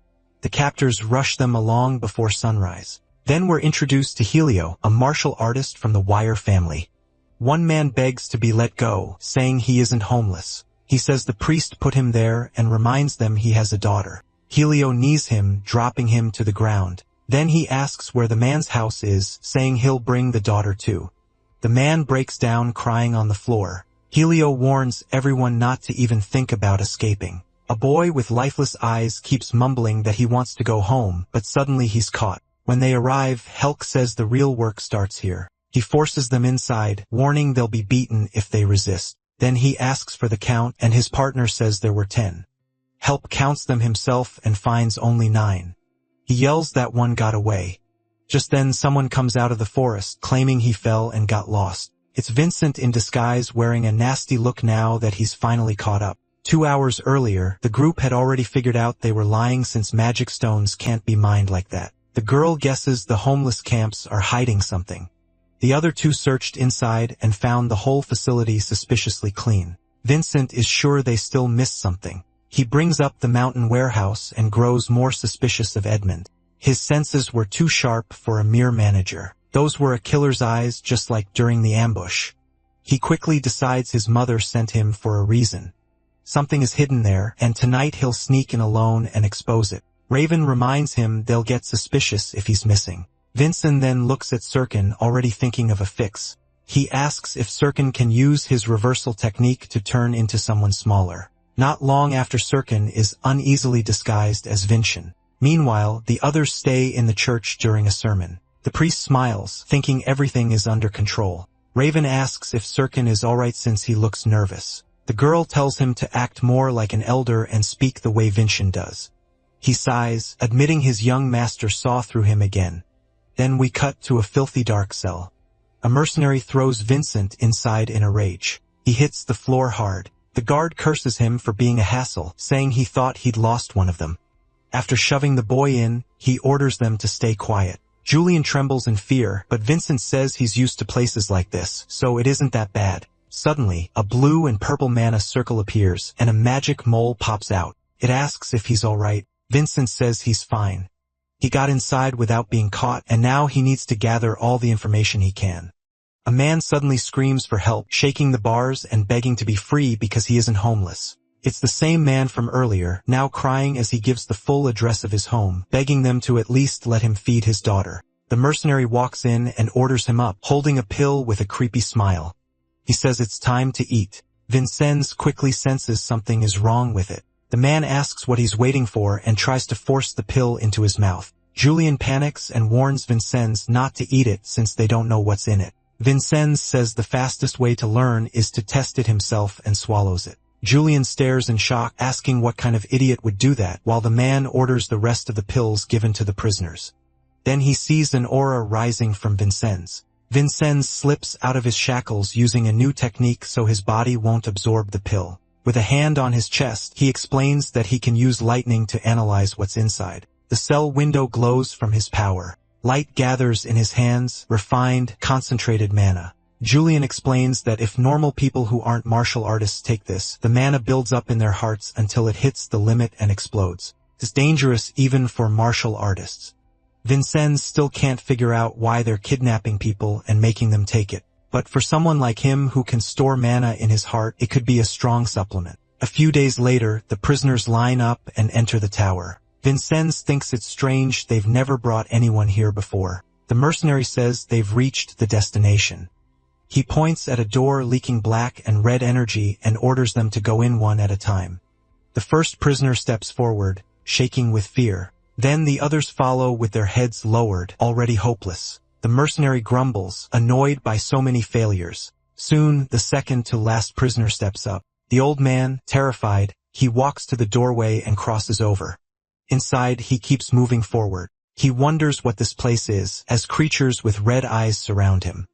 The captors rush them along before sunrise. Then we're introduced to Helio, a martial artist from the Wire family. One man begs to be let go, saying he isn't homeless. He says the priest put him there and reminds them he has a daughter. Helio knees him, dropping him to the ground. Then he asks where the man's house is, saying he'll bring the daughter too. The man breaks down crying on the floor. Helio warns everyone not to even think about escaping. A boy with lifeless eyes keeps mumbling that he wants to go home, but suddenly he's caught. When they arrive, Helk says the real work starts here. He forces them inside, warning they'll be beaten if they resist. Then he asks for the count, and his partner says there were 10. Help counts them himself and finds only 9. He yells that one got away. Just then someone comes out of the forest, claiming he fell and got lost. It's Vincent in disguise, wearing a nasty look now that he's finally caught up. 2 hours earlier, the group had already figured out they were lying since magic stones can't be mined like that. The girl guesses the homeless camps are hiding something. The other two searched inside and found the whole facility suspiciously clean. Vincent is sure they still missed something. He brings up the mountain warehouse and grows more suspicious of Edmund. His senses were too sharp for a mere manager. Those were a killer's eyes, just like during the ambush. He quickly decides his mother sent him for a reason. Something is hidden there, and tonight he'll sneak in alone and expose it. Raven reminds him they'll get suspicious if he's missing. Vincent then looks at Sirkin, already thinking of a fix. He asks if Sirkin can use his reversal technique to turn into someone smaller. Not long after, Sirkin is uneasily disguised as Vincent. Meanwhile, the others stay in the church during a sermon. The priest smiles, thinking everything is under control. Raven asks if Sirkin is alright since he looks nervous. The girl tells him to act more like an elder and speak the way Vincent does. He sighs, admitting his young master saw through him again. Then we cut to a filthy dark cell. A mercenary throws Vincent inside in a rage. He hits the floor hard. The guard curses him for being a hassle, saying he thought he'd lost one of them. After shoving the boy in, he orders them to stay quiet. Julian trembles in fear, but Vincent says he's used to places like this, so it isn't that bad. Suddenly, a blue and purple mana circle appears, and a magic mole pops out. It asks if he's alright. Vincent says he's fine. He got inside without being caught, and now he needs to gather all the information he can. A man suddenly screams for help, shaking the bars and begging to be free because he isn't homeless. It's the same man from earlier, now crying as he gives the full address of his home, begging them to at least let him feed his daughter. The mercenary walks in and orders him up, holding a pill with a creepy smile. He says it's time to eat. Vincennes quickly senses something is wrong with it. The man asks what he's waiting for and tries to force the pill into his mouth. Julian panics and warns Vincennes not to eat it since they don't know what's in it. Vincennes says the fastest way to learn is to test it himself and swallows it. Julian stares in shock, asking what kind of idiot would do that, while the man orders the rest of the pills given to the prisoners. Then he sees an aura rising from Vincennes. Vincennes slips out of his shackles using a new technique so his body won't absorb the pill. With a hand on his chest, he explains that he can use lightning to analyze what's inside. The cell window glows from his power. Light gathers in his hands, refined, concentrated mana. Julian explains that if normal people who aren't martial artists take this, the mana builds up in their hearts until it hits the limit and explodes. It's dangerous even for martial artists. Vincennes still can't figure out why they're kidnapping people and making them take it. But for someone like him who can store mana in his heart, it could be a strong supplement. A few days later, the prisoners line up and enter the tower. Vincennes thinks it's strange they've never brought anyone here before. The mercenary says they've reached the destination. He points at a door leaking black and red energy and orders them to go in one at a time. The first prisoner steps forward, shaking with fear. Then the others follow with their heads lowered, already hopeless. The mercenary grumbles, annoyed by so many failures. Soon, the second to last prisoner steps up. The old man, terrified, he walks to the doorway and crosses over. Inside, he keeps moving forward. He wonders what this place is, as creatures with red eyes surround him.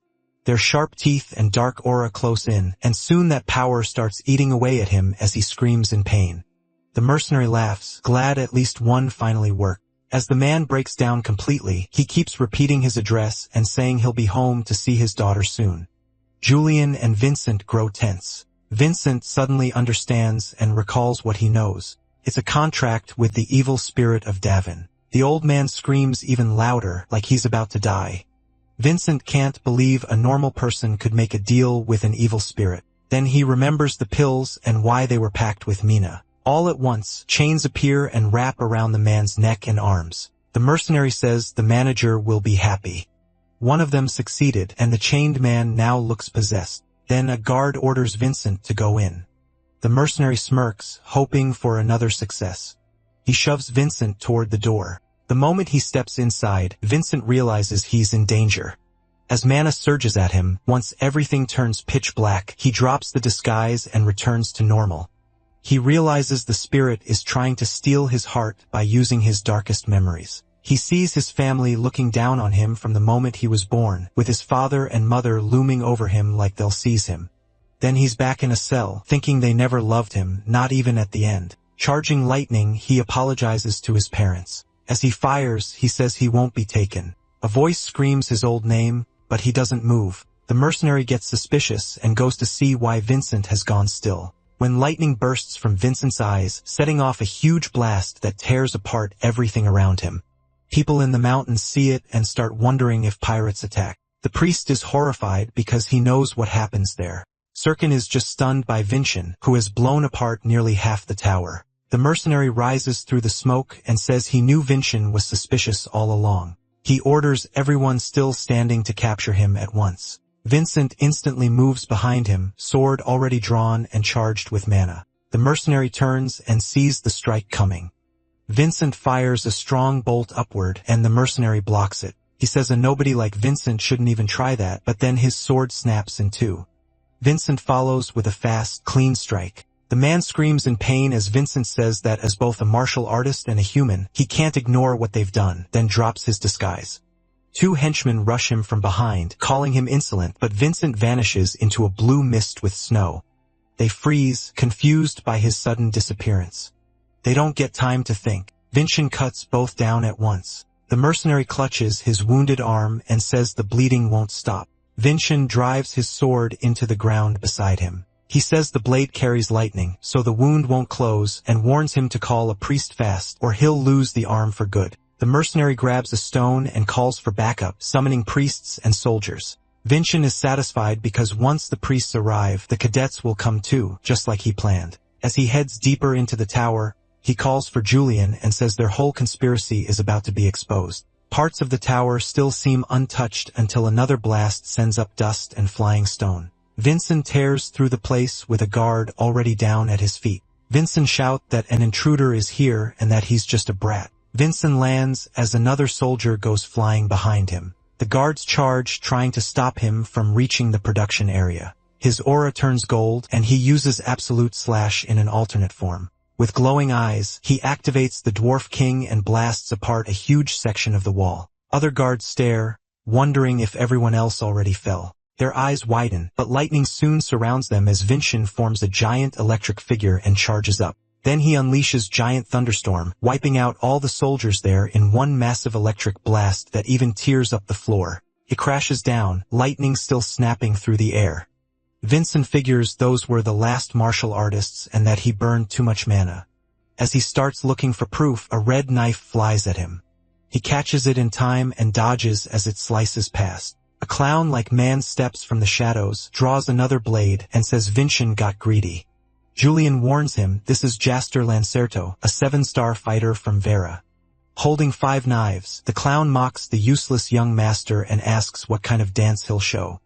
Their sharp teeth and dark aura close in, and soon that power starts eating away at him as he screams in pain. The mercenary laughs, glad at least one finally worked. As the man breaks down completely, he keeps repeating his address and saying he'll be home to see his daughter soon. Julian and Vincent grow tense. Vincent suddenly understands and recalls what he knows. It's a contract with the evil spirit of Davin. The old man screams even louder, like he's about to die. Vincent can't believe a normal person could make a deal with an evil spirit. Then he remembers the pills and why they were packed with Mina. All at once, chains appear and wrap around the man's neck and arms. The mercenary says the manager will be happy. One of them succeeded, and the chained man now looks possessed. Then a guard orders Vincent to go in. The mercenary smirks, hoping for another success. He shoves Vincent toward the door. The moment he steps inside, Vincent realizes he's in danger. As mana surges at him, once everything turns pitch black, he drops the disguise and returns to normal. He realizes the spirit is trying to steal his heart by using his darkest memories. He sees his family looking down on him from the moment he was born, with his father and mother looming over him like they'll seize him. Then he's back in a cell, thinking they never loved him, not even at the end. Charging lightning, he apologizes to his parents. As he fires, he says he won't be taken. A voice screams his old name, but he doesn't move. The mercenary gets suspicious and goes to see why Vincent has gone still. When lightning bursts from Vincent's eyes, setting off a huge blast that tears apart everything around him. People in the mountains see it and start wondering if pirates attack. The priest is horrified because he knows what happens there. Serkin is just stunned by Vincent, who has blown apart nearly half the tower. The mercenary rises through the smoke and says he knew Vincent was suspicious all along. He orders everyone still standing to capture him at once. Vincent instantly moves behind him, sword already drawn and charged with mana. The mercenary turns and sees the strike coming. Vincent fires a strong bolt upward and the mercenary blocks it. He says a nobody like Vincent shouldn't even try that, but then his sword snaps in two. Vincent follows with a fast, clean strike. The man screams in pain as Vincent says that as both a martial artist and a human, he can't ignore what they've done, then drops his disguise. Two henchmen rush him from behind, calling him insolent, but Vincent vanishes into a blue mist with snow. They freeze, confused by his sudden disappearance. They don't get time to think. Vincent cuts both down at once. The mercenary clutches his wounded arm and says the bleeding won't stop. Vincent drives his sword into the ground beside him. He says the blade carries lightning, so the wound won't close, and warns him to call a priest fast, or he'll lose the arm for good. The mercenary grabs a stone and calls for backup, summoning priests and soldiers. Vincent is satisfied because once the priests arrive, the cadets will come too, just like he planned. As he heads deeper into the tower, he calls for Julian and says their whole conspiracy is about to be exposed. Parts of the tower still seem untouched until another blast sends up dust and flying stone. Vincent tears through the place with a guard already down at his feet. Vincent shouts that an intruder is here and that he's just a brat. Vincent lands as another soldier goes flying behind him. The guards charge, trying to stop him from reaching the production area. His aura turns gold and he uses Absolute Slash in an alternate form. With glowing eyes, he activates the Dwarf King and blasts apart a huge section of the wall. Other guards stare, wondering if everyone else already fell. Their eyes widen, but lightning soon surrounds them as Vincent forms a giant electric figure and charges up. Then he unleashes giant thunderstorm, wiping out all the soldiers there in one massive electric blast that even tears up the floor. It crashes down, lightning still snapping through the air. Vincent figures those were the last martial artists and that he burned too much mana. As he starts looking for proof, a red knife flies at him. He catches it in time and dodges as it slices past. A clown-like man steps from the shadows, draws another blade, and says Vincent got greedy. Julian warns him this is Jaster Lancerto, a 7-star fighter from Vera. Holding 5 knives, the clown mocks the useless young master and asks what kind of dance he'll show.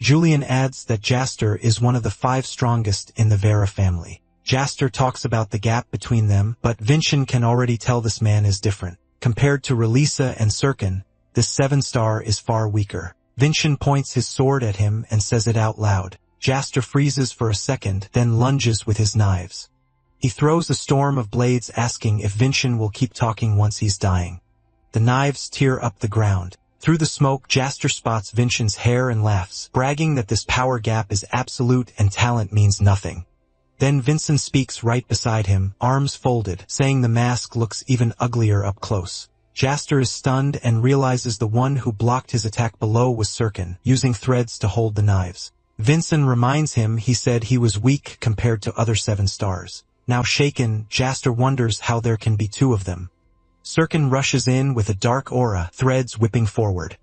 Julian adds that Jaster is one of the 5 strongest in the Vera family. Jaster talks about the gap between them, but Vincent can already tell this man is different. Compared to Relisa and Serkin, this 7-star is far weaker. Vincent points his sword at him and says it out loud. Jaster freezes for a second, then lunges with his knives. He throws a storm of blades asking if Vincent will keep talking once he's dying. The knives tear up the ground. Through the smoke, Jaster spots Vincent's hair and laughs, bragging that this power gap is absolute and talent means nothing. Then Vincent speaks right beside him, arms folded, saying the mask looks even uglier up close. Jaster is stunned and realizes the one who blocked his attack below was Serkin, using threads to hold the knives. Vincent reminds him he said he was weak compared to other 7 stars. Now shaken, Jaster wonders how there can be 2 of them. Serkin rushes in with a dark aura, threads whipping forward.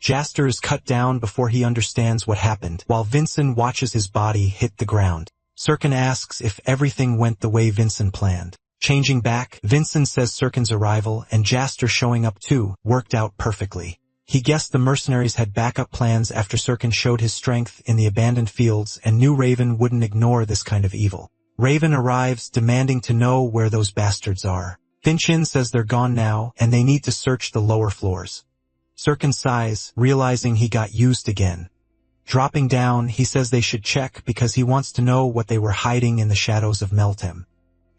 Jaster is cut down before he understands what happened, while Vincent watches his body hit the ground. Serkin asks if everything went the way Vincent planned. Changing back, Vincent says Serkin's arrival and Jaster showing up too worked out perfectly. He guessed the mercenaries had backup plans after Sirkin showed his strength in the abandoned fields and knew Raven wouldn't ignore this kind of evil. Raven arrives, demanding to know where those bastards are. Finchin says they're gone now, and they need to search the lower floors. Sirkin sighs, realizing he got used again. Dropping down, he says they should check because he wants to know what they were hiding in the shadows of Meltem.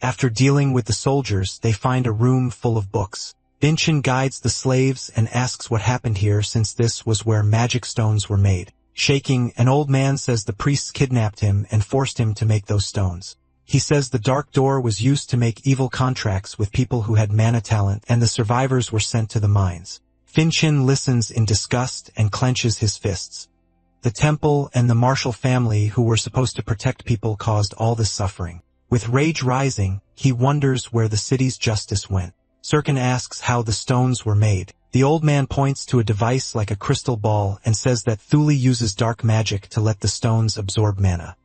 After dealing with the soldiers, they find a room full of books. Finchin guides the slaves and asks what happened here since this was where magic stones were made. Shaking, an old man says the priests kidnapped him and forced him to make those stones. He says the dark door was used to make evil contracts with people who had mana talent, and the survivors were sent to the mines. Finchin listens in disgust and clenches his fists. The temple and the Marshall family who were supposed to protect people caused all this suffering. With rage rising, he wonders where the city's justice went. Sirkin asks how the stones were made. The old man points to a device like a crystal ball and says that Thule uses dark magic to let the stones absorb mana.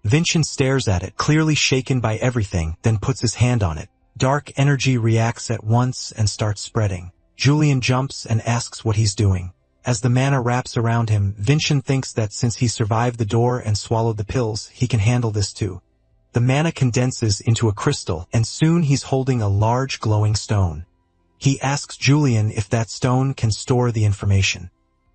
Vincent stares at it, clearly shaken by everything, then puts his hand on it. Dark energy reacts at once and starts spreading. Julian jumps and asks what he's doing. As the mana wraps around him, Vincent thinks that since he survived the door and swallowed the pills, he can handle this too. The mana condenses into a crystal, and soon he's holding a large glowing stone. He asks Julian if that stone can store the information.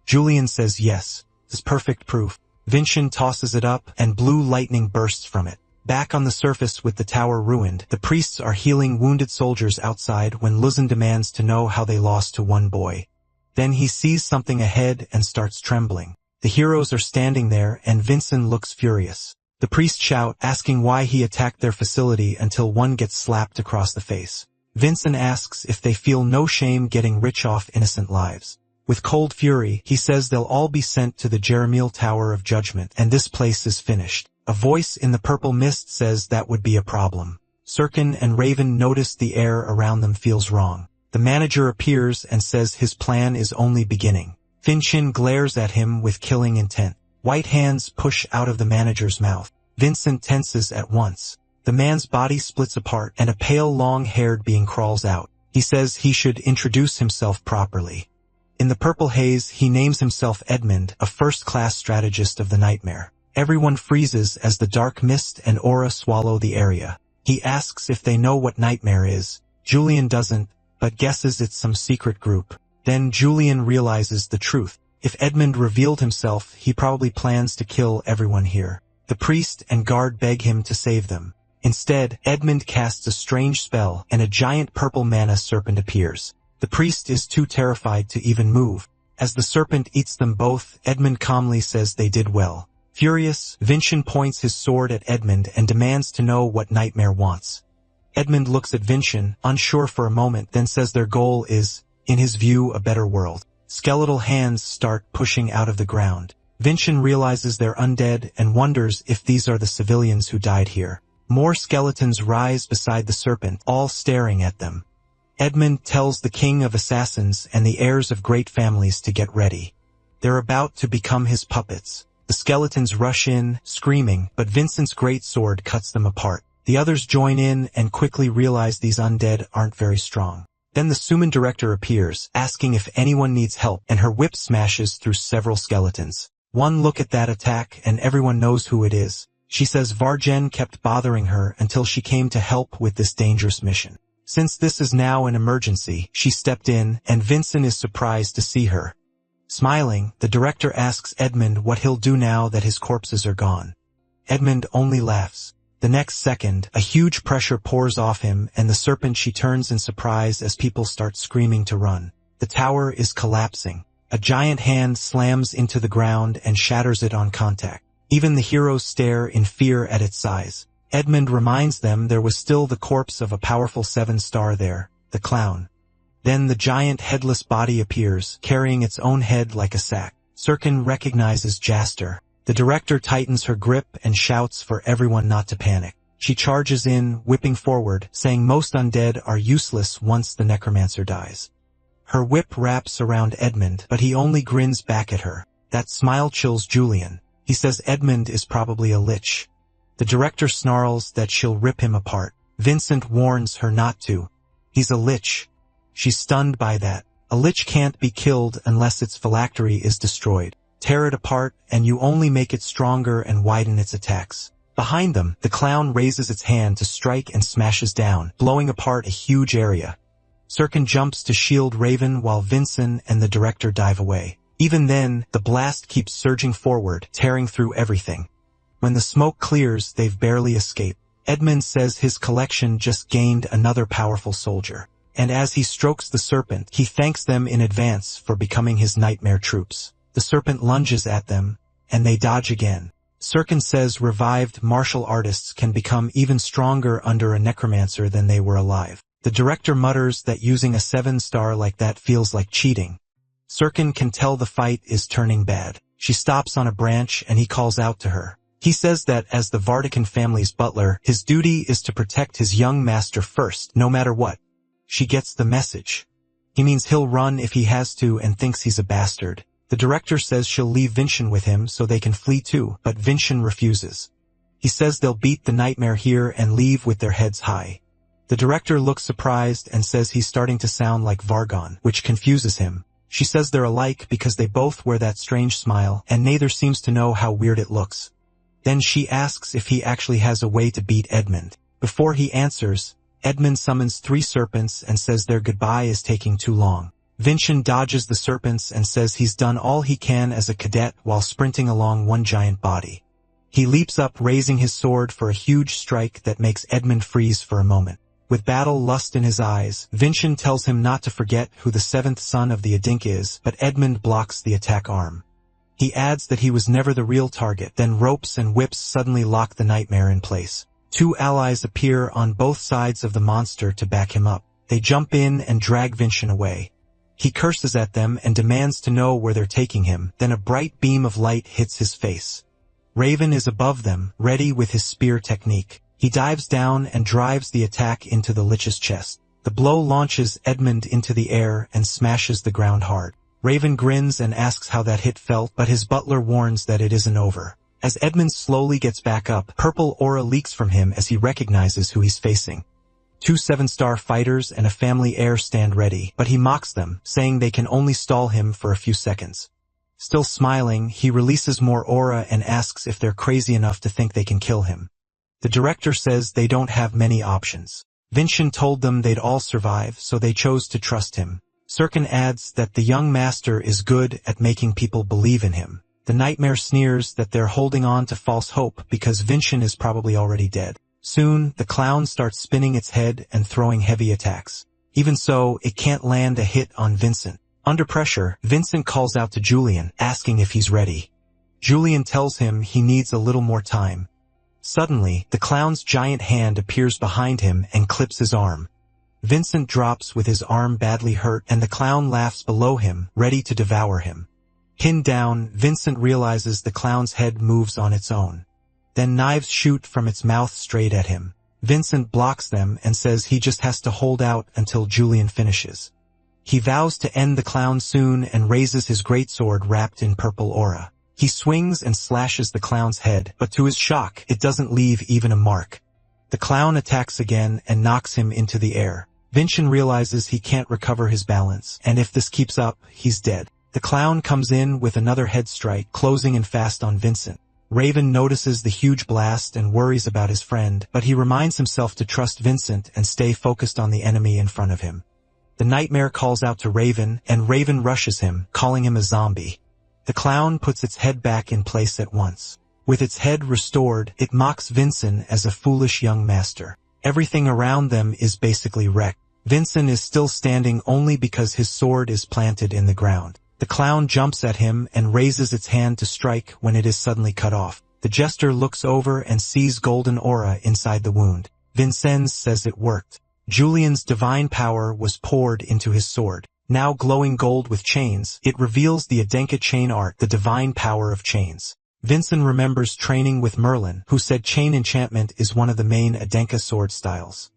Julian says yes. This is perfect proof. Vincent tosses it up, and blue lightning bursts from it. Back on the surface with the tower ruined, the priests are healing wounded soldiers outside when Luzin demands to know how they lost to one boy. Then he sees something ahead and starts trembling. The heroes are standing there, and Vincent looks furious. The priests shout, asking why he attacked their facility until one gets slapped across the face. Vincent asks if they feel no shame getting rich off innocent lives. With cold fury, he says they'll all be sent to the Jeremiel Tower of Judgment, and this place is finished. A voice in the purple mist says that would be a problem. Sirkin and Raven notice the air around them feels wrong. The manager appears and says his plan is only beginning. Finchin glares at him with killing intent. White hands push out of the manager's mouth. Vincent tenses at once. The man's body splits apart, and a pale long-haired being crawls out. He says he should introduce himself properly. In the purple haze, he names himself Edmund, a first-class strategist of the nightmare. Everyone freezes as the dark mist and aura swallow the area. He asks if they know what nightmare is. Julian doesn't, but guesses it's some secret group. Then Julian realizes the truth. If Edmund revealed himself, he probably plans to kill everyone here. The priest and guard beg him to save them. Instead, Edmund casts a strange spell, and a giant purple mana serpent appears. The priest is too terrified to even move. As the serpent eats them both, Edmund calmly says they did well. Furious, Vincent points his sword at Edmund and demands to know what Nightmare wants. Edmund looks at Vincent, unsure for a moment, then says their goal is, in his view, a better world. Skeletal hands start pushing out of the ground. Vincent realizes they're undead and wonders if these are the civilians who died here. More skeletons rise beside the serpent, all staring at them. Edmund tells the king of assassins and the heirs of great families to get ready. They're about to become his puppets. The skeletons rush in, screaming, but Vincent's great sword cuts them apart. The others join in and quickly realize these undead aren't very strong. Then the Suman director appears, asking if anyone needs help, and her whip smashes through several skeletons. One look at that attack and everyone knows who it is. She says Vargen kept bothering her until she came to help with this dangerous mission. Since this is now an emergency, she stepped in, and Vincent is surprised to see her. Smiling, the director asks Edmund what he'll do now that his corpses are gone. Edmund only laughs. The next second, a huge pressure pours off him, and the serpent she turns in surprise as people start screaming to run. The tower is collapsing. A giant hand slams into the ground and shatters it on contact. Even the heroes stare in fear at its size. Edmund reminds them there was still the corpse of a powerful 7-star there, the clown. Then the giant headless body appears, carrying its own head like a sack. Sirkin recognizes Jaster. The director tightens her grip and shouts for everyone not to panic. She charges in, whipping forward, saying most undead are useless once the necromancer dies. Her whip wraps around Edmund, but he only grins back at her. That smile chills Julian. He says Edmund is probably a lich. The director snarls that she'll rip him apart. Vincent warns her not to. He's a lich. She's stunned by that. A A lich can't be killed unless its phylactery is destroyed. Tear it apart, and you only make it stronger and widen its attacks. Behind them, the clown raises its hand to strike and smashes down, blowing apart a huge area. Sirkin jumps to shield Raven while Vincent and the director dive away. Even then, the blast keeps surging forward, tearing through everything. When the smoke clears, they've barely escaped. Edmund says his collection just gained another powerful soldier. And as he strokes the serpent, he thanks them in advance for becoming his nightmare troops. The serpent lunges at them, and they dodge again. Sirkin says revived martial artists can become even stronger under a necromancer than they were alive. The director mutters that using a 7-star like that feels like cheating. Sirkin can tell the fight is turning bad. She stops on a branch and he calls out to her. He says that as the Vartican family's butler, his duty is to protect his young master first, no matter what. She gets the message. He means he'll run if he has to and thinks he's a bastard. The director says she'll leave Vincent with him so they can flee too, but Vincent refuses. He says they'll beat the nightmare here and leave with their heads high. The director looks surprised and says he's starting to sound like Vargon, which confuses him. She says they're alike because they both wear that strange smile, and neither seems to know how weird it looks. Then she asks if he actually has a way to beat Edmund. Before he answers, Edmund summons 3 serpents and says their goodbye is taking too long. Vincent dodges the serpents and says he's done all he can as a cadet while sprinting along one giant body. He leaps up, raising his sword for a huge strike that makes Edmund freeze for a moment. With battle lust in his eyes, Vincent tells him not to forget who the 7th son of the Adink is, but Edmund blocks the attack arm. He adds that he was never the real target, then ropes and whips suddenly lock the nightmare in place. 2 allies appear on both sides of the monster to back him up. They jump in and drag Vincent away. He curses at them and demands to know where they're taking him, then a bright beam of light hits his face. Raven is above them, ready with his spear technique. He dives down and drives the attack into the lich's chest. The blow launches Edmund into the air and smashes the ground hard. Raven grins and asks how that hit felt, but his butler warns that it isn't over. As Edmund slowly gets back up, purple aura leaks from him as he recognizes who he's facing. 2 7-star fighters and a family heir stand ready, but he mocks them, saying they can only stall him for a few seconds. Still smiling, he releases more aura and asks if they're crazy enough to think they can kill him. The director says they don't have many options. Vincent told them they'd all survive, so they chose to trust him. Sirkin adds that the young master is good at making people believe in him. The nightmare sneers that they're holding on to false hope because Vincent is probably already dead. Soon, the clown starts spinning its head and throwing heavy attacks. Even so, it can't land a hit on Vincent. Under pressure, Vincent calls out to Julian, asking if he's ready. Julian tells him he needs a little more time. Suddenly, the clown's giant hand appears behind him and clips his arm. Vincent drops with his arm badly hurt, and the clown laughs below him, ready to devour him. Pinned down, Vincent realizes the clown's head moves on its own. Then knives shoot from its mouth straight at him. Vincent blocks them and says he just has to hold out until Julian finishes. He vows to end the clown soon and raises his greatsword wrapped in purple aura. He swings and slashes the clown's head, but to his shock, it doesn't leave even a mark. The clown attacks again and knocks him into the air. Vincent realizes he can't recover his balance, and if this keeps up, he's dead. The clown comes in with another head strike, closing in fast on Vincent. Raven notices the huge blast and worries about his friend, but he reminds himself to trust Vincent and stay focused on the enemy in front of him. The nightmare calls out to Raven, and Raven rushes him, calling him a zombie. The clown puts its head back in place at once. With its head restored, it mocks Vincent as a foolish young master. Everything around them is basically wrecked. Vincent is still standing only because his sword is planted in the ground. The clown jumps at him and raises its hand to strike when it is suddenly cut off. The jester looks over and sees golden aura inside the wound. Vincenz says it worked. Julian's divine power was poured into his sword. Now glowing gold with chains, it reveals the Adenka chain art, the divine power of chains. Vincent remembers training with Merlin, who said chain enchantment is one of the main Adenka sword styles.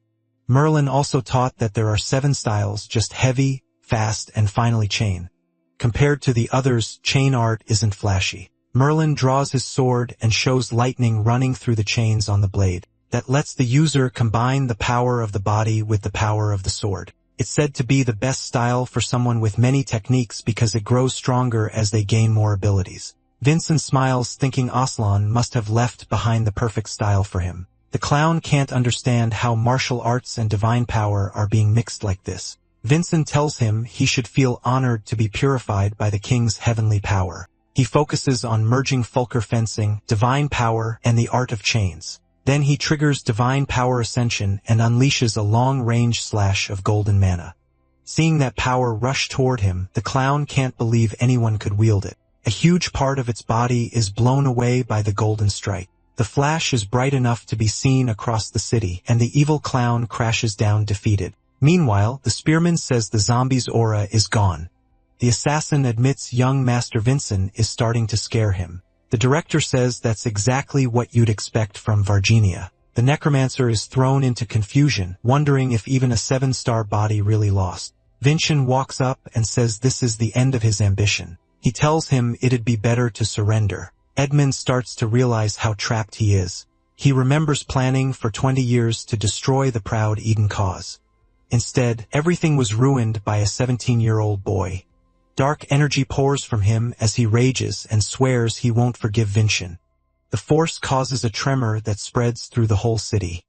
Merlin also taught that there are 7 styles, just heavy, fast, and finally chain. Compared to the others, chain art isn't flashy. Merlin draws his sword and shows lightning running through the chains on the blade. That lets the user combine the power of the body with the power of the sword. It's said to be the best style for someone with many techniques because it grows stronger as they gain more abilities. Vincent smiles, thinking Aslan must have left behind the perfect style for him. The clown can't understand how martial arts and divine power are being mixed like this. Vincent tells him he should feel honored to be purified by the king's heavenly power. He focuses on merging Fulker fencing, divine power, and the art of chains. Then he triggers divine power ascension and unleashes a long-range slash of golden mana. Seeing that power rush toward him, the clown can't believe anyone could wield it. A huge part of its body is blown away by the golden strike. The flash is bright enough to be seen across the city, and the evil clown crashes down defeated. Meanwhile, the spearman says the zombie's aura is gone. The assassin admits young Master Vincent is starting to scare him. The director says that's exactly what you'd expect from Varginia. The necromancer is thrown into confusion, wondering if even a 7-star body really lost. Vincent walks up and says this is the end of his ambition. He tells him it'd be better to surrender. Edmund starts to realize how trapped he is. He remembers planning for 20 years to destroy the proud Eden cause. Instead, everything was ruined by a 17-year-old boy. Dark energy pours from him as he rages and swears he won't forgive Vincent. The force causes a tremor that spreads through the whole city.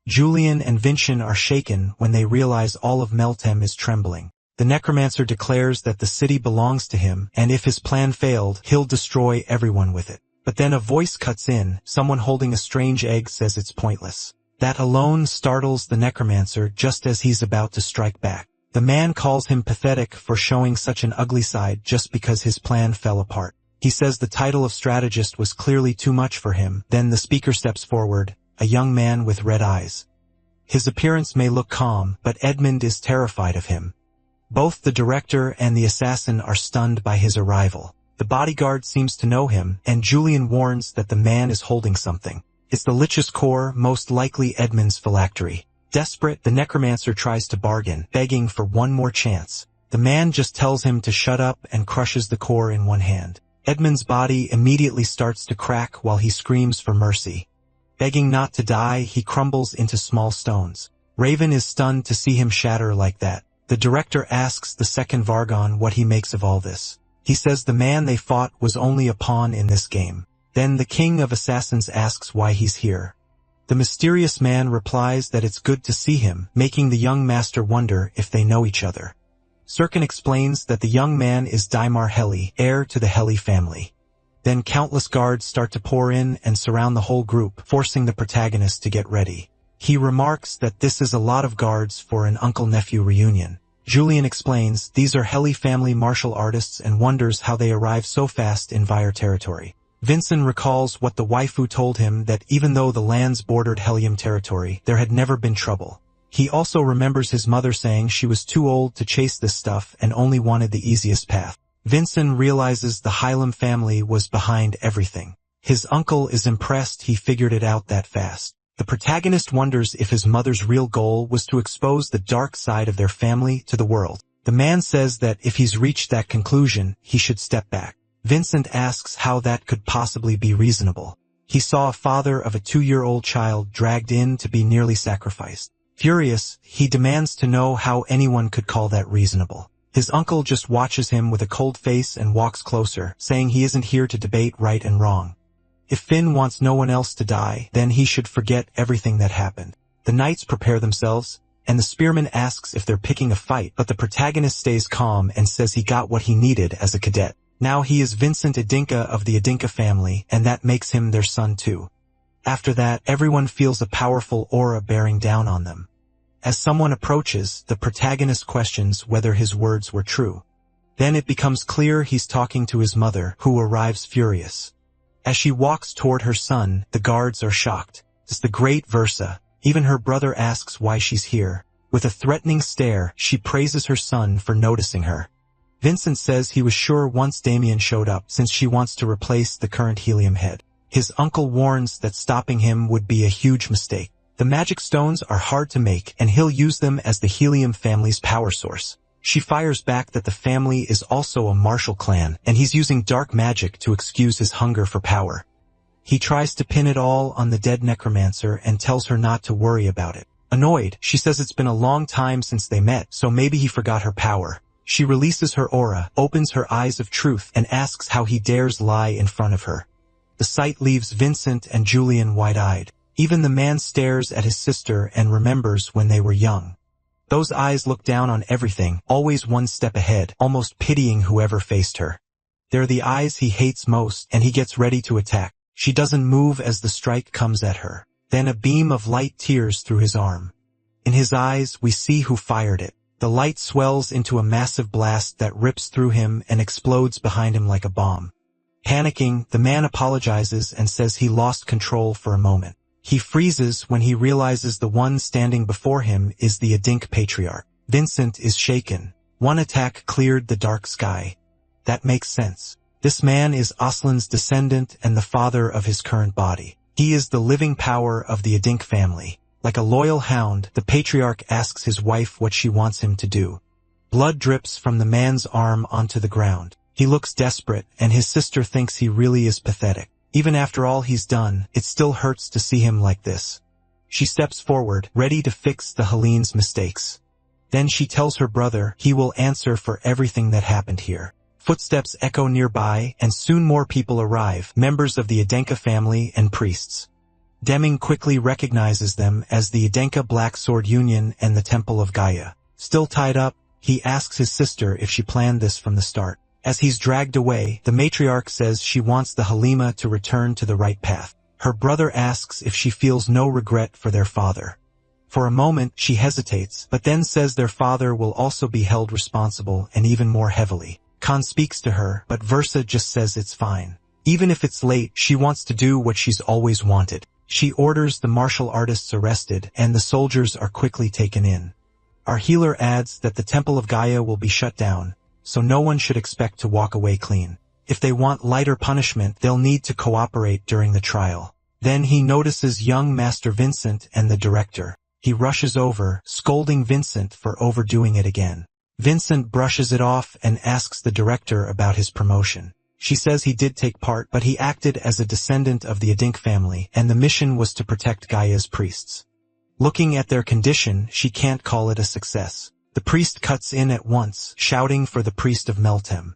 Julian and Vincent are shaken when they realize all of Meltem is trembling. The necromancer declares that the city belongs to him, and if his plan failed, he'll destroy everyone with it. But then a voice cuts in, someone holding a strange egg says it's pointless. That alone startles the necromancer just as he's about to strike back. The man calls him pathetic for showing such an ugly side just because his plan fell apart. He says the title of strategist was clearly too much for him. Then the speaker steps forward, a young man with red eyes. His appearance may look calm, but Edmund is terrified of him. Both the director and the assassin are stunned by his arrival. The bodyguard seems to know him, and Julian warns that the man is holding something. It's the Lich's core, most likely Edmund's phylactery. Desperate, the necromancer tries to bargain, begging for one more chance. The man just tells him to shut up and crushes the core in one hand. Edmund's body immediately starts to crack while he screams for mercy. Begging not to die, he crumbles into small stones. Raven is stunned to see him shatter like that. The director asks the second Vargon what he makes of all this. He says the man they fought was only a pawn in this game. Then the king of assassins asks why he's here. The mysterious man replies that it's good to see him, making the young master wonder if they know each other. Sirkin explains that the young man is Daimar Heli, heir to the Heli family. Then countless guards start to pour in and surround the whole group, forcing the protagonist to get ready. He remarks that this is a lot of guards for an uncle-nephew reunion. Julian explains these are Heli family martial artists and wonders how they arrive so fast in Vyre territory. Vincent recalls what the waifu told him, that even though the lands bordered Helium territory, there had never been trouble. He also remembers his mother saying she was too old to chase this stuff and only wanted the easiest path. Vincent realizes the Hylam family was behind everything. His uncle is impressed he figured it out that fast. The protagonist wonders if his mother's real goal was to expose the dark side of their family to the world. The man says that if he's reached that conclusion, he should step back. Vincent asks how that could possibly be reasonable. He saw a father of a 2-year-old child dragged in to be nearly sacrificed. Furious, he demands to know how anyone could call that reasonable. His uncle just watches him with a cold face and walks closer, saying he isn't here to debate right and wrong. If Finn wants no one else to die, then he should forget everything that happened. The knights prepare themselves, and the spearman asks if they're picking a fight, but the protagonist stays calm and says he got what he needed as a cadet. Now he is Vincent Adinka of the Adinka family, and that makes him their son too. After that, everyone feels a powerful aura bearing down on them. As someone approaches, the protagonist questions whether his words were true. Then it becomes clear he's talking to his mother, who arrives furious. As she walks toward her son, the guards are shocked. It's the great Versa. Even her brother asks why she's here. With a threatening stare, she praises her son for noticing her. Vincent says he was sure once Damien showed up, since she wants to replace the current helium head. His uncle warns that stopping him would be a huge mistake. The magic stones are hard to make, and he'll use them as the helium family's power source. She fires back that the family is also a martial clan, and he's using dark magic to excuse his hunger for power. He tries to pin it all on the dead necromancer and tells her not to worry about it. Annoyed, she says it's been a long time since they met, so maybe he forgot her power. She releases her aura, opens her eyes of truth, and asks how he dares lie in front of her. The sight leaves Vincent and Julian wide-eyed. Even the man stares at his sister and remembers when they were young. Those eyes look down on everything, always one step ahead, almost pitying whoever faced her. They're the eyes he hates most, and he gets ready to attack. She doesn't move as the strike comes at her. Then a beam of light tears through his arm. In his eyes, we see who fired it. The light swells into a massive blast that rips through him and explodes behind him like a bomb. Panicking, the man apologizes and says he lost control for a moment. He freezes when he realizes the one standing before him is the Adink patriarch. Vincent is shaken. One attack cleared the dark sky. That makes sense. This man is Aslan's descendant and the father of his current body. He is the living power of the Adink family. Like a loyal hound, the patriarch asks his wife what she wants him to do. Blood drips from the man's arm onto the ground. He looks desperate, and his sister thinks he really is pathetic. Even after all he's done, it still hurts to see him like this. She steps forward, ready to fix the Helene's mistakes. Then she tells her brother he will answer for everything that happened here. Footsteps echo nearby, and soon more people arrive, members of the Adenka family and priests. Deming quickly recognizes them as the Adenka Black Sword Union and the Temple of Gaia. Still tied up, he asks his sister if she planned this from the start. As he's dragged away, the matriarch says she wants the Halima to return to the right path. Her brother asks if she feels no regret for their father. For a moment, she hesitates, but then says their father will also be held responsible and even more heavily. Khan speaks to her, but Versa just says it's fine. Even if it's late, she wants to do what she's always wanted. She orders the martial artists arrested, and the soldiers are quickly taken in. Our healer adds that the Temple of Gaia will be shut down, so no one should expect to walk away clean. If they want lighter punishment, they'll need to cooperate during the trial. Then he notices young Master Vincent and the director. He rushes over, scolding Vincent for overdoing it again. Vincent brushes it off and asks the director about his promotion. She says he did take part, but he acted as a descendant of the Adink family, and the mission was to protect Gaia's priests. Looking at their condition, she can't call it a success. The priest cuts in at once, shouting for the priest of Meltem.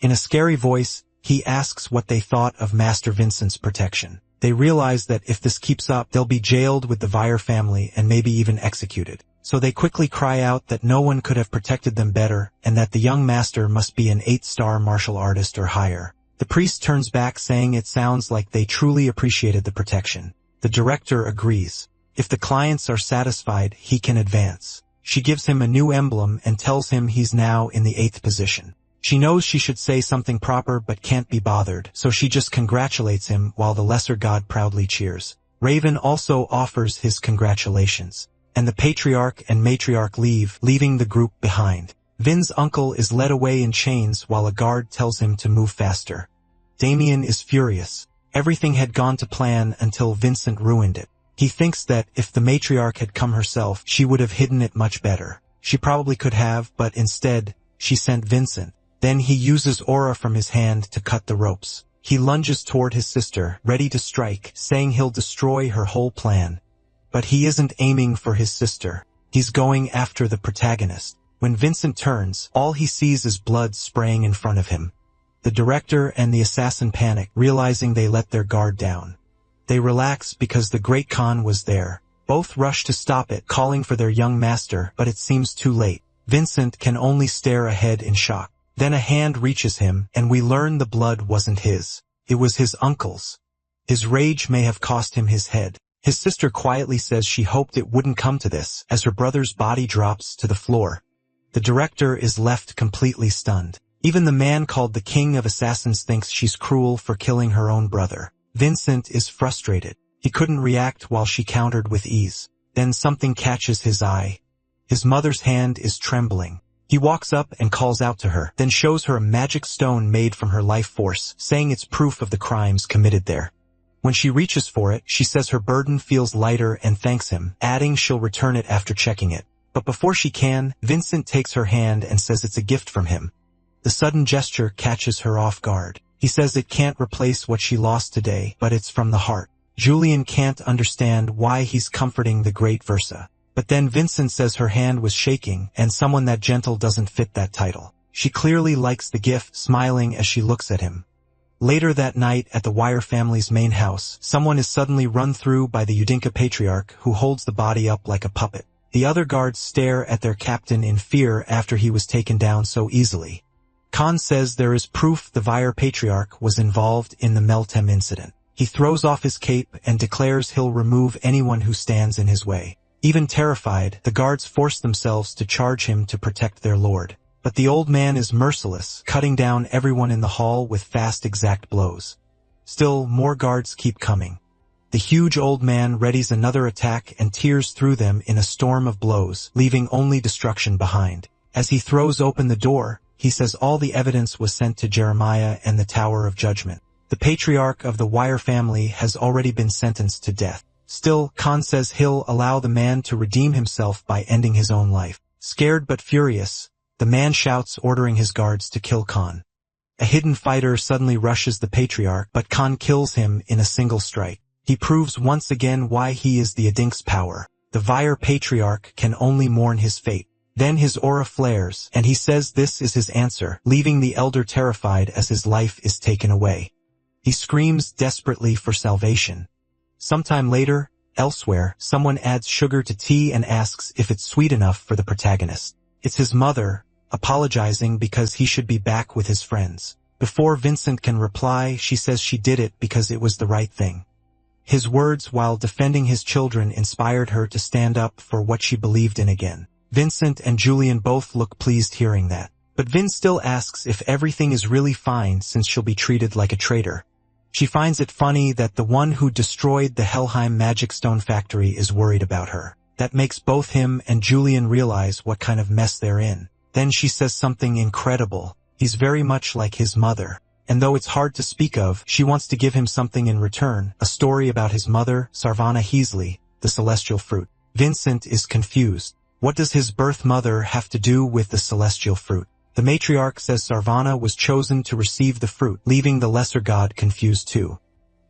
In a scary voice, he asks what they thought of Master Vincent's protection. They realize that if this keeps up, they'll be jailed with the Vire family and maybe even executed. So they quickly cry out that no one could have protected them better, and that the young master must be an 8-star martial artist or higher. The priest turns back saying it sounds like they truly appreciated the protection. The director agrees. If the clients are satisfied, he can advance. She gives him a new emblem and tells him he's now in the 8th position. She knows she should say something proper but can't be bothered, so she just congratulates him while the lesser god proudly cheers. Raven also offers his congratulations. And the patriarch and matriarch leave, leaving the group behind. Vin's uncle is led away in chains while a guard tells him to move faster. Damien is furious. Everything had gone to plan until Vincent ruined it. He thinks that if the matriarch had come herself, she would have hidden it much better. She probably could have, but instead, she sent Vincent. Then he uses aura from his hand to cut the ropes. He lunges toward his sister, ready to strike, saying he'll destroy her whole plan. But he isn't aiming for his sister. He's going after the protagonist. When Vincent turns, all he sees is blood spraying in front of him. The director and the assassin panic, realizing they let their guard down. They relax because the Great Khan was there. Both rush to stop it, calling for their young master, but it seems too late. Vincent can only stare ahead in shock. Then a hand reaches him, and we learn the blood wasn't his. It was his uncle's. His rage may have cost him his head. His sister quietly says she hoped it wouldn't come to this, as her brother's body drops to the floor. The director is left completely stunned. Even the man called the King of Assassins thinks she's cruel for killing her own brother. Vincent is frustrated. He couldn't react while she countered with ease. Then something catches his eye. His mother's hand is trembling. He walks up and calls out to her, then shows her a magic stone made from her life force, saying it's proof of the crimes committed there. When she reaches for it, she says her burden feels lighter and thanks him, adding she'll return it after checking it. But before she can, Vincent takes her hand and says it's a gift from him. The sudden gesture catches her off guard. He says it can't replace what she lost today, but it's from the heart. Julian can't understand why he's comforting the great Versa. But then Vincent says her hand was shaking, and someone that gentle doesn't fit that title. She clearly likes the gift, smiling as she looks at him. Later that night at the Wire family's main house, someone is suddenly run through by the Udinka patriarch, who holds the body up like a puppet. The other guards stare at their captain in fear after he was taken down so easily. Khan says there is proof the Wire patriarch was involved in the Meltem incident. He throws off his cape and declares he'll remove anyone who stands in his way. Even terrified, the guards force themselves to charge him to protect their lord. But the old man is merciless, cutting down everyone in the hall with fast, exact blows. Still, more guards keep coming. The huge old man readies another attack and tears through them in a storm of blows, leaving only destruction behind. As he throws open the door, he says all the evidence was sent to Jeremiah and the Tower of Judgment. The patriarch of the Wire family has already been sentenced to death. Still, Khan says he'll allow the man to redeem himself by ending his own life. Scared but furious, the man shouts, ordering his guards to kill Khan. A hidden fighter suddenly rushes the patriarch, but Khan kills him in a single strike. He proves once again why he is the Adink's power. The Wire patriarch can only mourn his fate. Then his aura flares, and he says this is his answer, leaving the elder terrified as his life is taken away. He screams desperately for salvation. Sometime later, elsewhere, someone adds sugar to tea and asks if it's sweet enough for the protagonist. It's his mother, apologizing because he should be back with his friends. Before Vincent can reply, she says she did it because it was the right thing. His words while defending his children inspired her to stand up for what she believed in again. Vincent and Julian both look pleased hearing that. But Vin still asks if everything is really fine since she'll be treated like a traitor. She finds it funny that the one who destroyed the Helheim Magic Stone factory is worried about her. That makes both him and Julian realize what kind of mess they're in. Then she says something incredible. He's very much like his mother. And though it's hard to speak of, she wants to give him something in return, a story about his mother, Sarvana Heasley, the celestial fruit. Vincent is confused. What does his birth mother have to do with the celestial fruit? The matriarch says Sarvana was chosen to receive the fruit, leaving the lesser god confused too.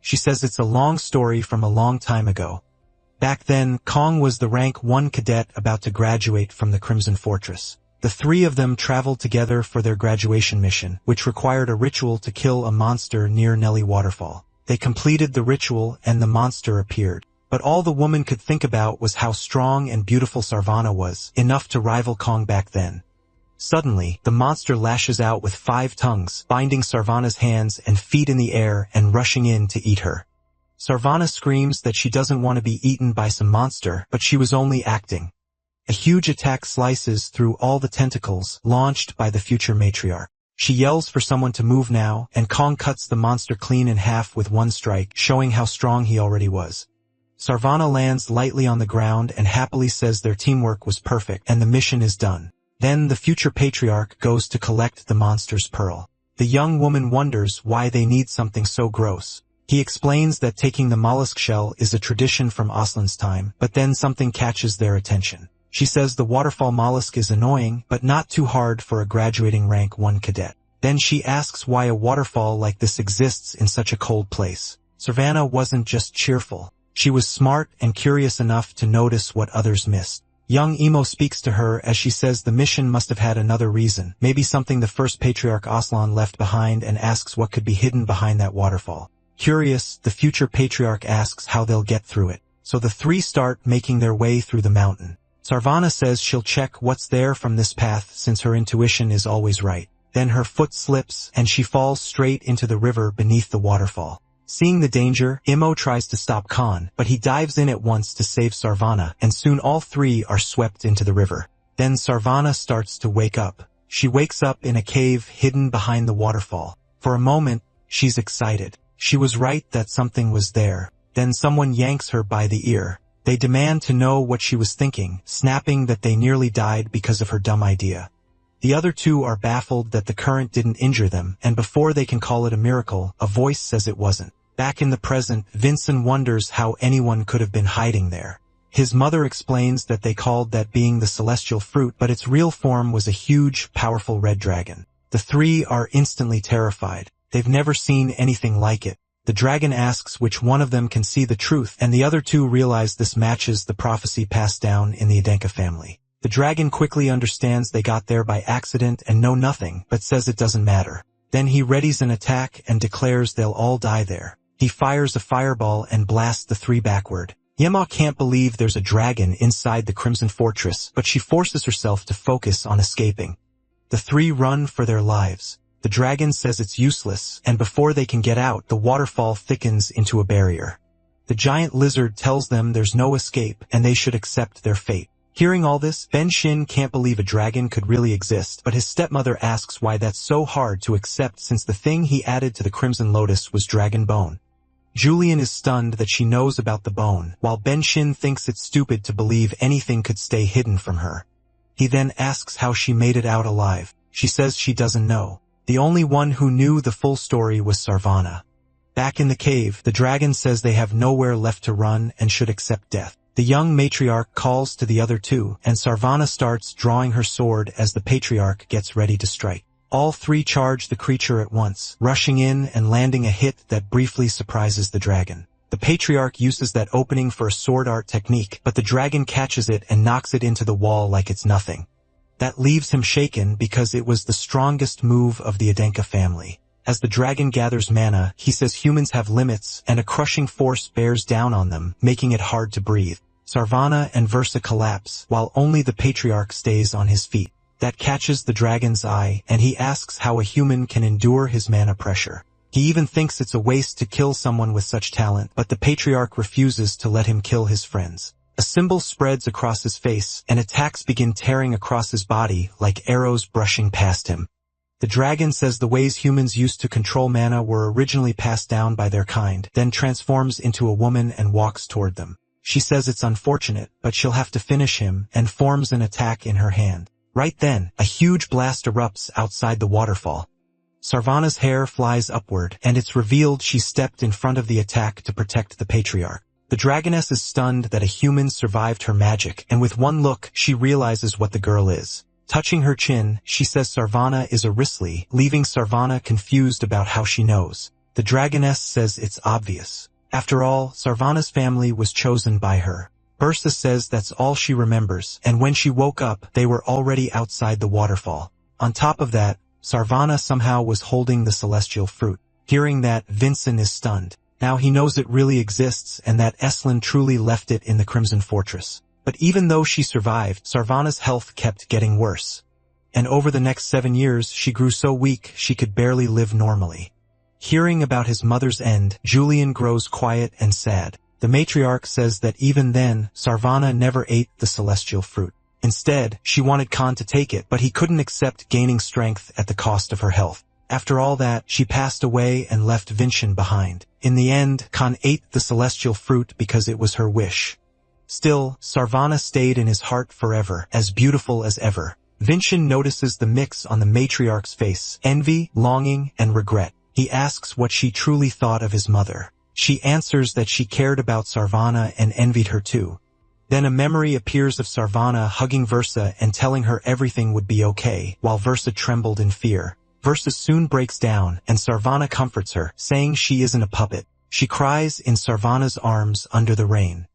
She says it's a long story from a long time ago. Back then, Kong was the rank 1 cadet about to graduate from the Crimson Fortress. The three of them traveled together for their graduation mission, which required a ritual to kill a monster near Nelly Waterfall. They completed the ritual and the monster appeared. But all the woman could think about was how strong and beautiful Sarvana was, enough to rival Kong back then. Suddenly, the monster lashes out with 5 tongues, binding Sarvana's hands and feet in the air and rushing in to eat her. Sarvana screams that she doesn't want to be eaten by some monster, but she was only acting. A huge attack slices through all the tentacles, launched by the future matriarch. She yells for someone to move now, and Kong cuts the monster clean in half with one strike, showing how strong he already was. Sarvana lands lightly on the ground and happily says their teamwork was perfect and the mission is done. Then the future patriarch goes to collect the monster's pearl. The young woman wonders why they need something so gross. He explains that taking the mollusk shell is a tradition from Aslan's time, but then something catches their attention. She says the waterfall mollusk is annoying, but not too hard for a graduating rank 1 cadet. Then she asks why a waterfall like this exists in such a cold place. Sarvana wasn't just cheerful. She was smart and curious enough to notice what others missed. Young Emo speaks to her as she says the mission must have had another reason, maybe something the first patriarch Aslan left behind, and asks what could be hidden behind that waterfall. Curious, the future patriarch asks how they'll get through it. So the three start making their way through the mountain. Sarvana says she'll check what's there from this path since her intuition is always right. Then her foot slips and she falls straight into the river beneath the waterfall. Seeing the danger, Imo tries to stop Khan, but he dives in at once to save Sarvana, and soon all three are swept into the river. Then Sarvana starts to wake up. She wakes up in a cave hidden behind the waterfall. For a moment, she's excited. She was right that something was there. Then someone yanks her by the ear. They demand to know what she was thinking, snapping that they nearly died because of her dumb idea. The other two are baffled that the current didn't injure them, and before they can call it a miracle, a voice says it wasn't. Back in the present, Vincent wonders how anyone could have been hiding there. His mother explains that they called that being the celestial fruit, but its real form was a huge, powerful red dragon. The three are instantly terrified. They've never seen anything like it. The dragon asks which one of them can see the truth, and the other two realize this matches the prophecy passed down in the Adenka family. The dragon quickly understands they got there by accident and know nothing, but says it doesn't matter. Then he readies an attack and declares they'll all die there. He fires a fireball and blasts the three backward. Yema can't believe there's a dragon inside the Crimson Fortress, but she forces herself to focus on escaping. The three run for their lives. The dragon says it's useless, and before they can get out, the waterfall thickens into a barrier. The giant lizard tells them there's no escape, and they should accept their fate. Hearing all this, Ben Shin can't believe a dragon could really exist, but his stepmother asks why that's so hard to accept since the thing he added to the Crimson Lotus was dragon bone. Julian is stunned that she knows about the bone, while Ben Shin thinks it's stupid to believe anything could stay hidden from her. He then asks how she made it out alive. She says she doesn't know. The only one who knew the full story was Sarvana. Back in the cave, the dragon says they have nowhere left to run and should accept death. The young matriarch calls to the other two, and Sarvana starts drawing her sword as the patriarch gets ready to strike. All three charge the creature at once, rushing in and landing a hit that briefly surprises the dragon. The patriarch uses that opening for a sword art technique, but the dragon catches it and knocks it into the wall like it's nothing. That leaves him shaken because it was the strongest move of the Adenka family. As the dragon gathers mana, he says humans have limits and a crushing force bears down on them, making it hard to breathe. Sarvana and Versa collapse, while only the patriarch stays on his feet. That catches the dragon's eye, and he asks how a human can endure his mana pressure. He even thinks it's a waste to kill someone with such talent, but the patriarch refuses to let him kill his friends. A symbol spreads across his face, and attacks begin tearing across his body like arrows brushing past him. The dragon says the ways humans used to control mana were originally passed down by their kind, then transforms into a woman and walks toward them. She says it's unfortunate, but she'll have to finish him, and forms an attack in her hand. Right then, a huge blast erupts outside the waterfall. Sarvana's hair flies upward, and it's revealed she stepped in front of the attack to protect the patriarch. The dragoness is stunned that a human survived her magic, and with one look, she realizes what the girl is. Touching her chin, she says Sarvana is a Risley, leaving Sarvana confused about how she knows. The dragoness says it's obvious. After all, Sarvana's family was chosen by her. Bursa says that's all she remembers, and when she woke up, they were already outside the waterfall. On top of that, Sarvana somehow was holding the celestial fruit. Hearing that, Vincent is stunned. Now he knows it really exists and that Eslin truly left it in the Crimson Fortress. But even though she survived, Sarvana's health kept getting worse. And over the next 7 years, she grew so weak she could barely live normally. Hearing about his mother's end, Julian grows quiet and sad. The matriarch says that even then, Sarvana never ate the celestial fruit. Instead, she wanted Khan to take it, but he couldn't accept gaining strength at the cost of her health. After all that, she passed away and left Vincent behind. In the end, Khan ate the celestial fruit because it was her wish. Still, Sarvana stayed in his heart forever, as beautiful as ever. Vincent notices the mix on the matriarch's face, envy, longing, and regret. He asks what she truly thought of his mother. She answers that she cared about Sarvana and envied her too. Then a memory appears of Sarvana hugging Versa and telling her everything would be okay, while Versa trembled in fear. Versa soon breaks down, and Sarvana comforts her, saying she isn't a puppet. She cries in Sarvana's arms under the rain.